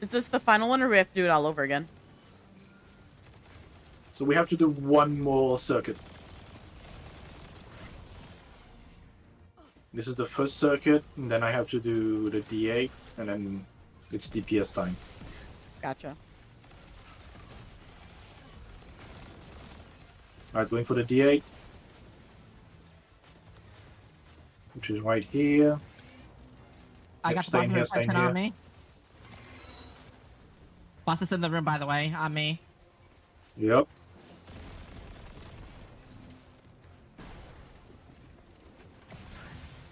Speaker 2: Is this the final one, or we have to do it all over again?
Speaker 1: So we have to do one more circuit. This is the first circuit, and then I have to do the D8, and then it's DPS time.
Speaker 2: Gotcha.
Speaker 1: Alright, going for the D8. Which is right here.
Speaker 11: I
Speaker 1: Yep,
Speaker 11: got
Speaker 1: staying
Speaker 11: positive
Speaker 1: here, staying
Speaker 11: attention on
Speaker 1: here.
Speaker 11: me. Boss is in the room, by the way, on me.
Speaker 1: Yep.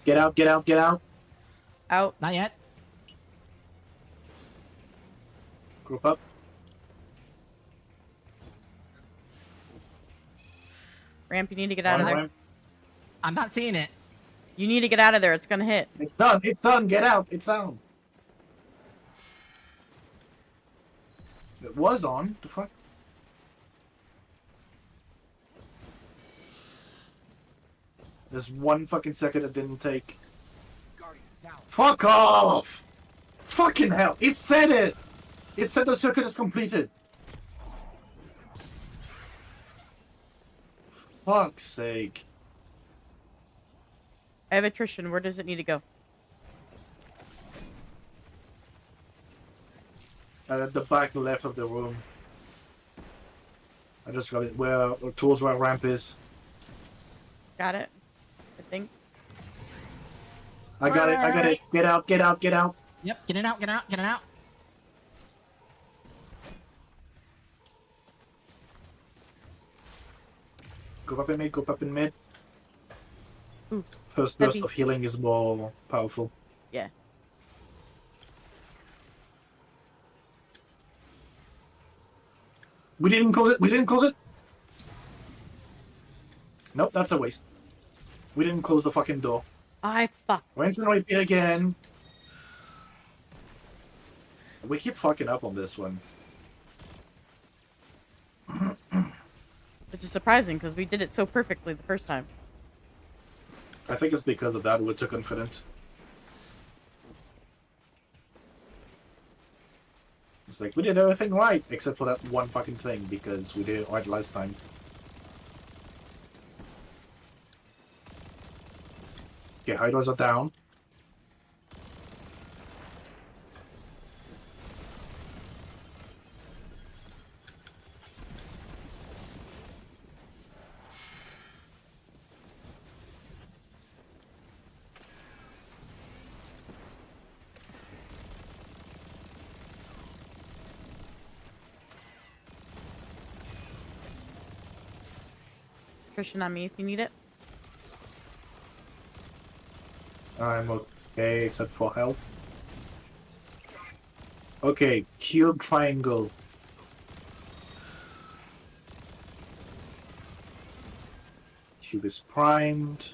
Speaker 1: Get out, get out, get out.
Speaker 2: Out.
Speaker 11: Not yet.
Speaker 1: Group up.
Speaker 2: Ramp, you need to get out of there.
Speaker 1: Ramp.
Speaker 11: I'm not seeing it.
Speaker 2: You need to get out of there. It's gonna hit.
Speaker 1: It's done, it's done, get out, it's down. It was on, the fuck? There's 1 fucking second it didn't take. Fuck off! Fucking hell! It said it! It said the circuit is completed. Fuck's sake.
Speaker 2: I have attrition. Where does it need to go?
Speaker 1: At the back left of the room. I just got it. Towards where ramp is.
Speaker 2: Got it. I think.
Speaker 1: I got it, I got it. Get out, get out, get out.
Speaker 11: Yep, get it out, get it out, get it out.
Speaker 1: Go up in mid, go up in mid.
Speaker 2: Ooh,
Speaker 1: First burst
Speaker 2: heavy.
Speaker 1: of healing is more powerful.
Speaker 2: Yeah.
Speaker 1: We didn't close it, we didn't close it. Nope, that's a waste. We didn't close the fucking door.
Speaker 2: I fuck.
Speaker 1: Rinse and repeat again. We keep fucking up on this one.
Speaker 2: Which is surprising because we did it so perfectly the first time.
Speaker 1: I think it's because of that we're too confident. It's like, we did everything right, except for that one fucking thing, because we did it right last time. Okay, Hydras are down.
Speaker 2: Attrition on me if you need it.
Speaker 1: I'm okay, except for health. Okay, cube triangle. Cube is primed.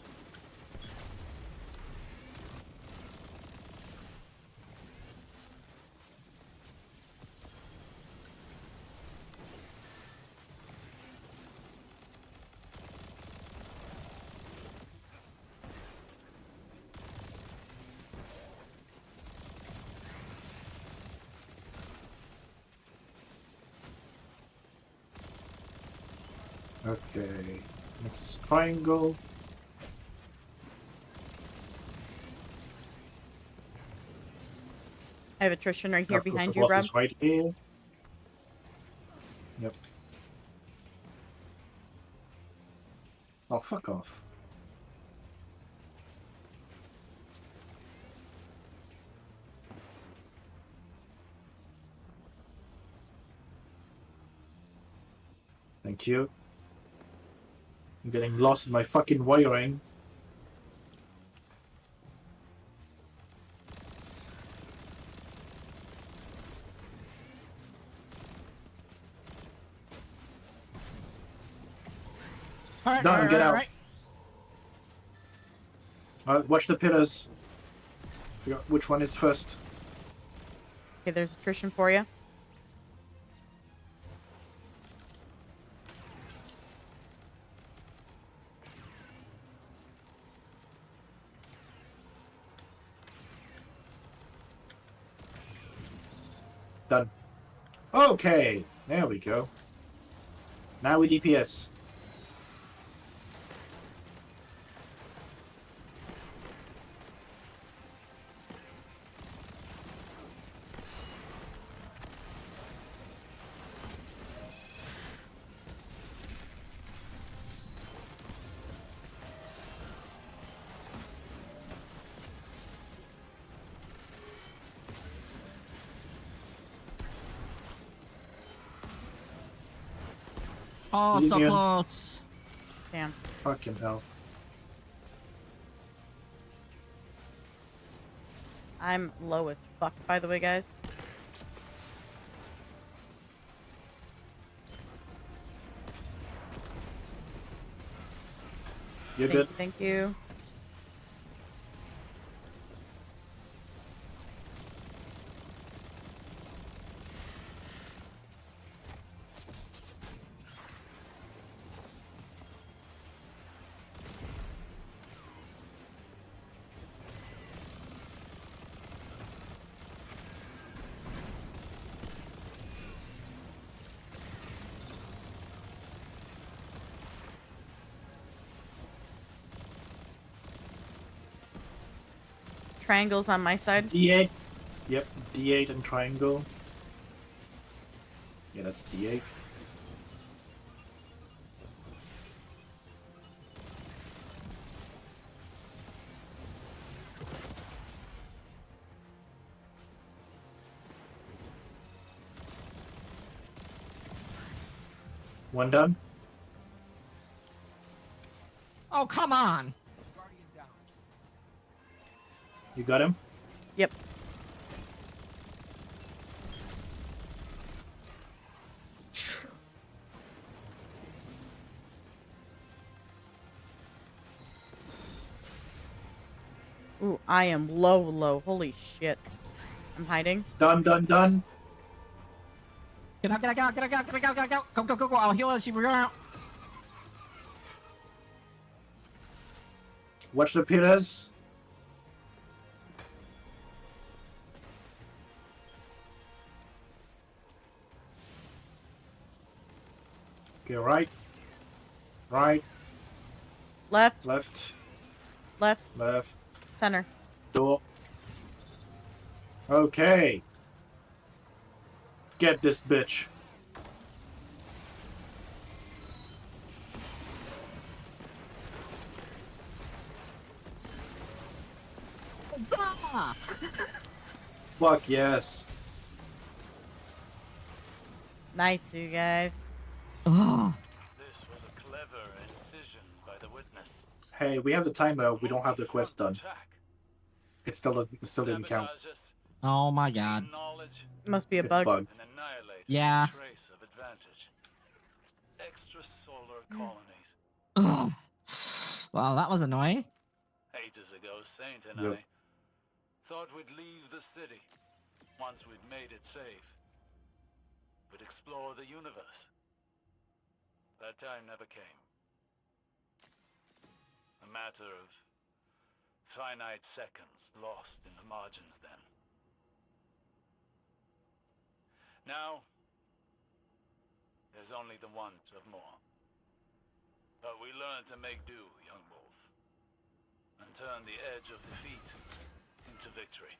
Speaker 1: Okay, next is triangle.
Speaker 2: I have attrition right here
Speaker 1: Of course,
Speaker 2: behind
Speaker 1: the
Speaker 2: you,
Speaker 1: boss
Speaker 2: Rob.
Speaker 1: is right here. Yep. Oh, fuck off. Thank you. I'm getting lost in my fucking wiring.
Speaker 11: Alright,
Speaker 1: Done, get out. Watch the pillars. Forgot which one is first.
Speaker 2: Okay, there's attrition for you.
Speaker 1: Done. Okay, there we go. Now we DPS.
Speaker 11: Oh, so
Speaker 1: Ian.
Speaker 11: close.
Speaker 2: Damn.
Speaker 1: Fucking hell.
Speaker 2: I'm low as fuck, by the way, guys.
Speaker 1: You're
Speaker 2: Thank
Speaker 1: good.
Speaker 2: you, thank you. Triangles on my side.
Speaker 1: D8. Yep, D8 and triangle. Yeah, that's D8. One done.
Speaker 11: Oh, come on.
Speaker 1: You got him?
Speaker 2: Yep. Ooh, I am low. Holy shit. I'm hiding.
Speaker 1: Done.
Speaker 11: Get out. Go. I'll heal as you run out.
Speaker 1: Watch the pillars. Okay, right.
Speaker 2: Left,
Speaker 1: Left.
Speaker 2: left, center.
Speaker 1: Door. Okay. Let's get this bitch.
Speaker 11: Huzzah!
Speaker 1: Fuck yes.
Speaker 2: Nice, you guys.
Speaker 11: Oh.
Speaker 13: This was a clever incision by the witness.
Speaker 1: Hey, we have the timer. We don't have the quest done.
Speaker 13: Attack.
Speaker 1: It still didn't count.
Speaker 13: Sabotage us,
Speaker 11: Oh my god.
Speaker 13: knowledge,
Speaker 2: Must be a
Speaker 1: It's
Speaker 2: bug.
Speaker 1: bugged.
Speaker 13: and annihilate
Speaker 11: Yeah.
Speaker 13: every trace of advantage. Extrasolar colonies.
Speaker 11: Ugh. Well, that was annoying.
Speaker 13: Ages ago, Saint and
Speaker 1: Yep.
Speaker 13: I thought we'd leave the city once we'd made it safe. We'd explore the universe. That time never came. A matter of finite seconds lost in the margins then. Now, there's only the want of more. But we learn to make do, young wolf, and turn the edge of defeat into victory.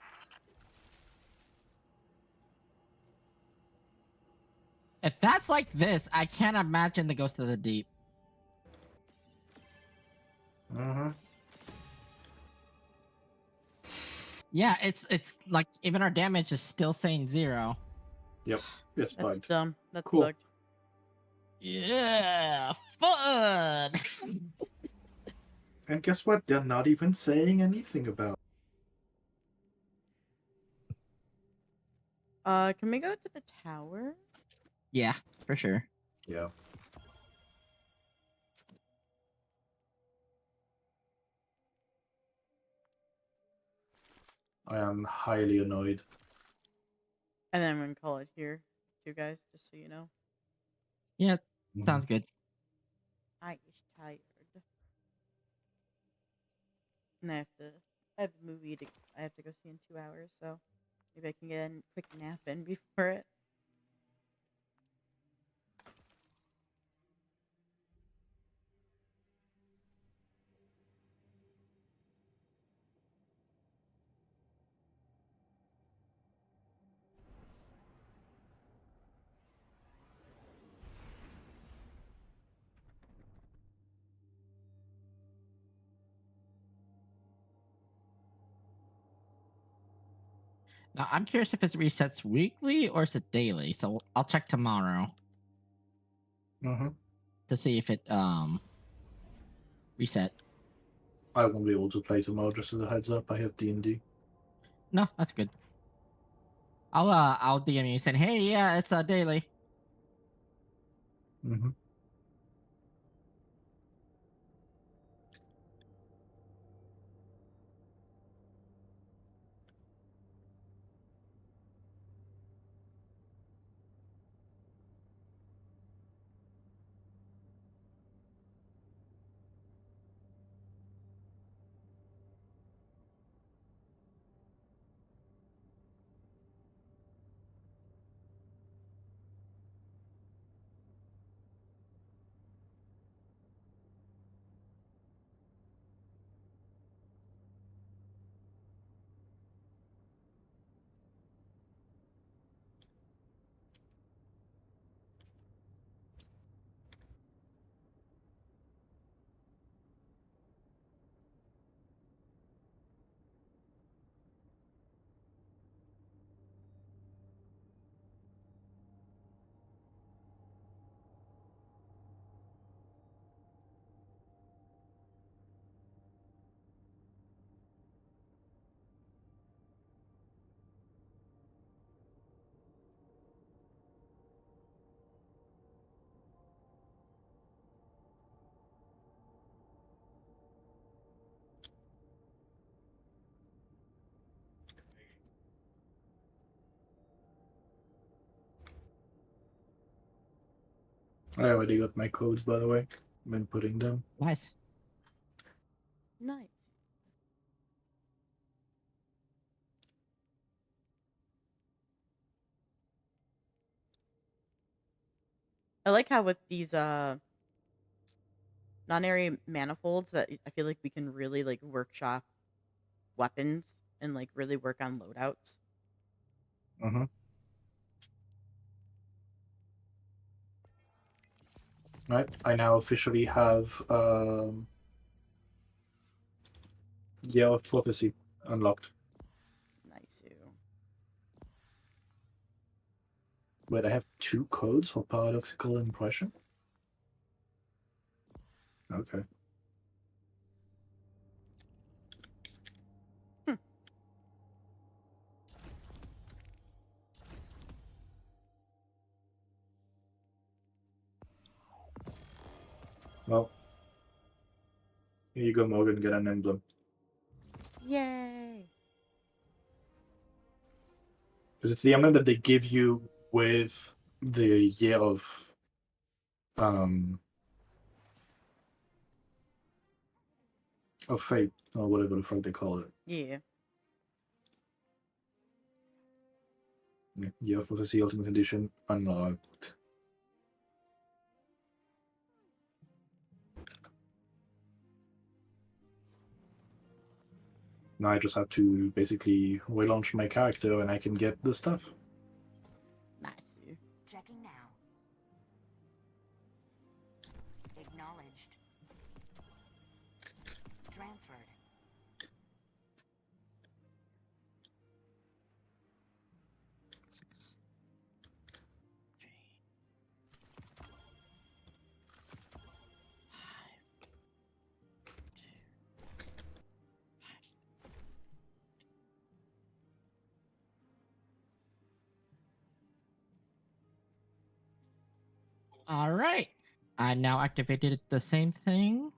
Speaker 11: If that's like this, I can't imagine the Ghost of the Deep.
Speaker 1: Mm-hmm.
Speaker 11: Yeah, it's like even our damage is still saying 0.
Speaker 1: Yep. It's
Speaker 2: That's
Speaker 1: bugged.
Speaker 2: dumb. That's
Speaker 1: Cool.
Speaker 2: bugged.
Speaker 11: Yeah, fun.
Speaker 1: And guess what? They're not even saying anything about.
Speaker 2: Can we go to the tower?
Speaker 11: Yeah, for sure.
Speaker 1: Yeah. I am highly annoyed.
Speaker 2: And then I'm gonna call it here, too, guys, just so you know.
Speaker 11: Yeah, sounds good.
Speaker 2: I is tired. And I have a movie I have to go see in 2 hours, so maybe I can get a quick nap in before it.
Speaker 11: Now, I'm curious if it resets weekly or is it daily. So I'll check tomorrow to see if it reset.
Speaker 1: I won't be able to play tomorrow, just as a heads up. I have D&D.
Speaker 11: No, that's good. I'll DM you saying, hey, yeah, it's daily.
Speaker 1: I already got my codes, by the way. I'm inputting them.
Speaker 11: Nice.
Speaker 2: Nice. I like how with these non-area manifolds that I feel like we can really like workshop weapons and like really work on loadouts.
Speaker 1: Right, I now officially have Year of Prophecy unlocked.
Speaker 2: Nice.
Speaker 1: Wait, I have 2 codes for Paradoxical Impression? Okay. Well, here you go, Morgan, get an emblem.
Speaker 2: Yay!
Speaker 1: Because it's the emblem that they give you with the Year of Fate, or whatever the fuck they call it.
Speaker 2: Yeah.
Speaker 1: Year of Prophecy Ultimate Edition unlocked. Now I just have to basically relaunch my character and I can get the stuff.
Speaker 2: Nice.
Speaker 12: Checking now. Acknowledged. Transferred.
Speaker 11: All right. I now activated the same thing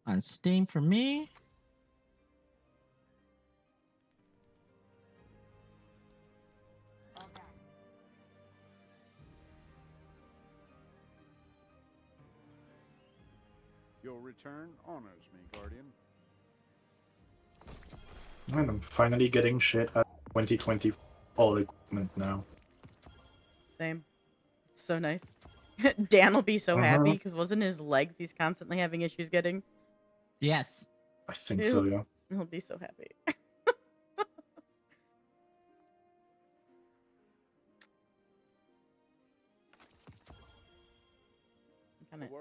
Speaker 11: on Steam for me.
Speaker 14: Your return honors me, Guardian.
Speaker 1: And I'm finally getting shit at 2020 all equipment now.
Speaker 2: Same. It's so nice. Dan will be so happy
Speaker 1: Uh-huh.
Speaker 2: because wasn't his legs he's constantly having issues getting?
Speaker 11: Yes.
Speaker 1: I think so, yeah.
Speaker 2: He'll be so happy.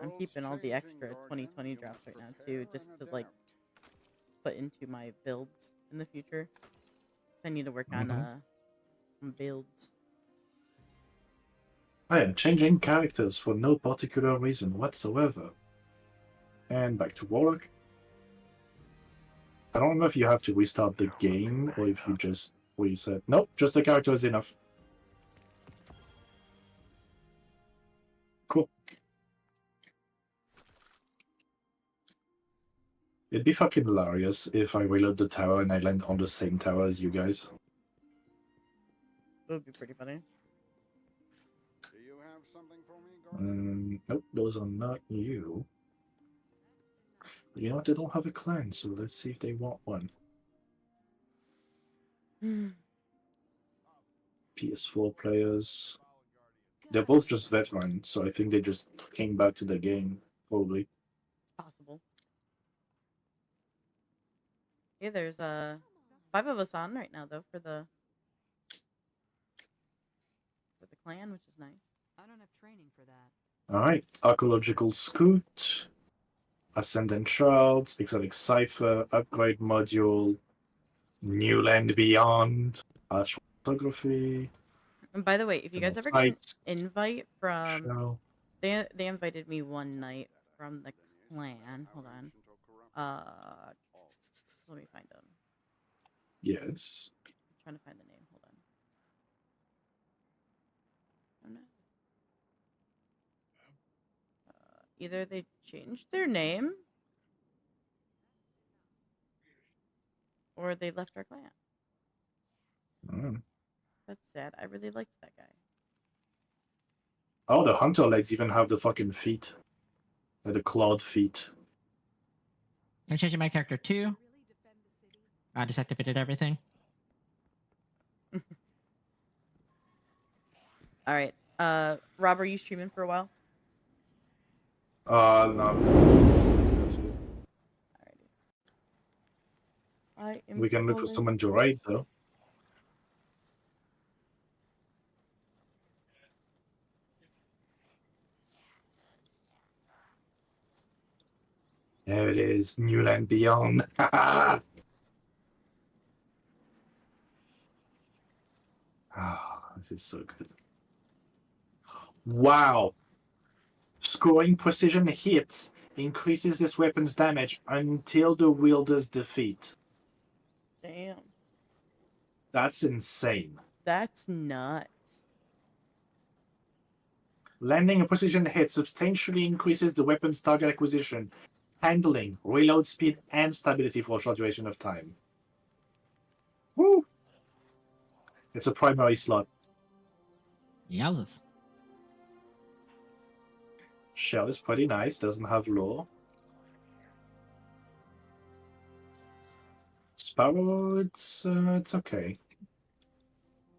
Speaker 2: I'm keeping all the extra 2020 drops right now too, just to like put into my builds in the future. I need to work on some builds.
Speaker 1: I am changing characters for no particular reason whatsoever. And back to Warlock. I don't know if you have to restart the game or if you just reset. Nope, just the character is enough. Cool. It'd be fucking hilarious if I reload the tower and I land on the same tower as you guys.
Speaker 2: That would be pretty funny.
Speaker 14: Do you have something for me, Guardian?
Speaker 1: Nope, those are not you. You know what? They don't have a clan, so let's see if they want one. PS4 players. They're both just veterans, so I think they just came back to the game, probably.
Speaker 2: Possible. Yeah, there's 5 of us on right now though for the clan, which is nice.
Speaker 12: I don't have training for that.
Speaker 1: Alright, Archaeological Scoot, Ascendant Shards, Exotic Cipher, Upgrade Module, New Land Beyond, Astral Photography.
Speaker 2: And by the way, if you guys ever get an invite from
Speaker 1: Shell.
Speaker 2: they invited me one night from the clan. Hold on. Let me find them.
Speaker 1: Yes.
Speaker 2: I'm trying to find the name. Hold on. Oh no. Either they changed their name or they left our clan.
Speaker 1: Mm.
Speaker 2: That's sad. I really liked that guy.
Speaker 1: Oh, the hunter legs even have the fucking feet. The clawed feet.
Speaker 11: I'm changing my character too. I just activated everything.
Speaker 2: All right. Rob, are you streaming for a while?
Speaker 1: No.
Speaker 2: Alrighty.
Speaker 1: We can look for someone to raid, though. There it is, New Land Beyond. Ah, this is so good. Wow. Scoring precision hits increases this weapon's damage until the wielder's defeat.
Speaker 2: Damn.
Speaker 1: That's insane.
Speaker 2: That's nuts.
Speaker 1: Landing a precision hit substantially increases the weapon's target acquisition, handling, reload speed, and stability for a short duration of time. Woo! It's a primary slot.
Speaker 11: Yowzers.
Speaker 1: Shell is pretty nice, doesn't have lore. Sparrow, it's okay.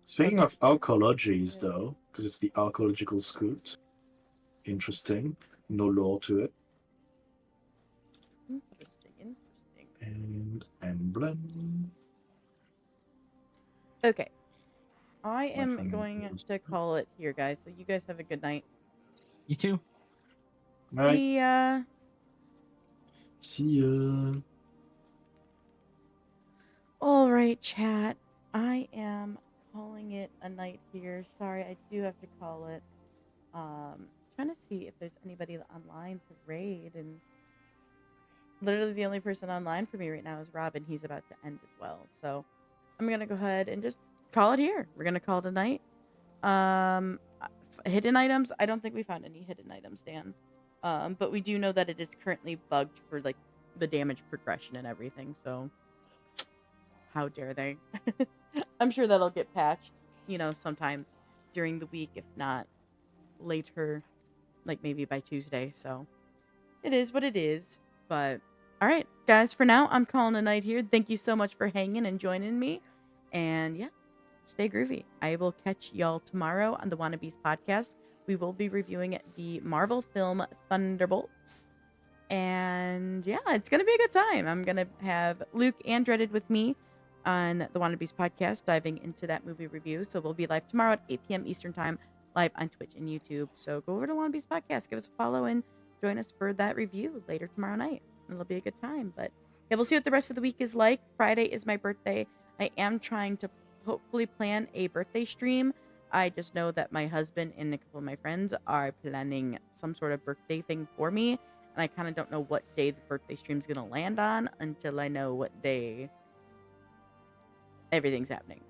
Speaker 1: Speaking of archaeologies, though, because it's the archaeological scoot. Interesting. No lore to it.
Speaker 2: Interesting.
Speaker 1: And emblem.
Speaker 2: Okay. I am going to call it here, guys. So you guys have a good night.
Speaker 11: You too.
Speaker 1: Night. See ya.
Speaker 2: All right, chat. I am calling it a night here. Sorry, I do have to call it. Trying to see if there's anybody online to raid, and literally the only person online for me right now is Robin. He's about to end as well, so I'm gonna go ahead and just call it here. We're gonna call it a night. Hidden items. I don't think we found any hidden items, Dan. But we do know that it is currently bugged for like the damage progression and everything. So how dare they? I'm sure that'll get patched, you know, sometime during the week, if not later, like maybe by Tuesday. So it is what it is. But all right, guys, for now, I'm calling a night here. Thank you so much for hanging and joining me. And yeah, stay groovy. I will catch y'all tomorrow on the Wannabes podcast. We will be reviewing the Marvel film Thunderbolts. And yeah, it's going to be a good time. I'm going to have Luke and Dreaded with me on the Wannabes podcast, diving into that movie review. So we'll be live tomorrow at 8 p.m. Eastern Time, live on Twitch and YouTube. So go over to Wannabes podcast, give us a follow, and join us for that review later tomorrow night. It'll be a good time. But yeah, we'll see what the rest of the week is like. Friday is my birthday. I am trying to hopefully plan a birthday stream. I just know that my husband and a couple of my friends are planning some sort of birthday thing for me. And I kind of don't know what day the birthday stream is going to land on until I know what day everything's happening.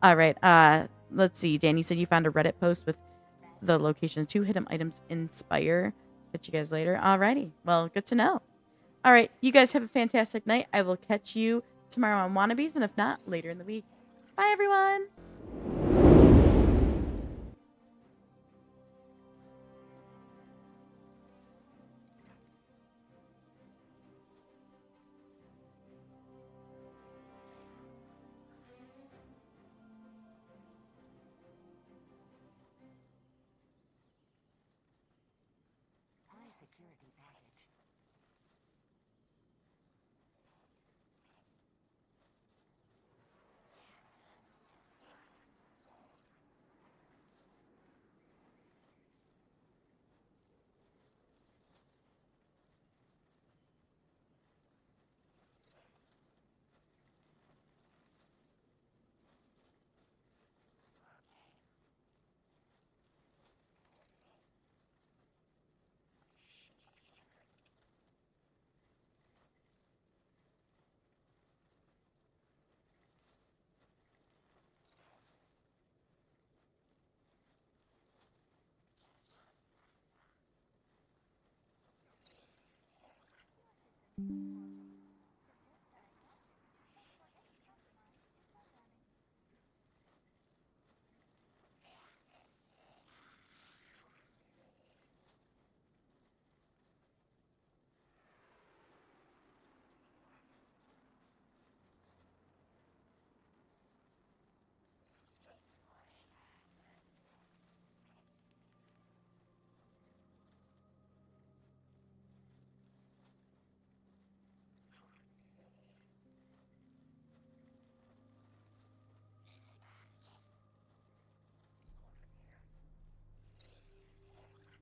Speaker 2: All right. Let's see. Dan, you said you found a Reddit post with the locations. 2 hidden items inspire. Catch you guys later. Alrighty. Well, good to know. All right. You guys have a fantastic night. I will catch you tomorrow on Wannabes, and if not, later in the week. Bye, everyone.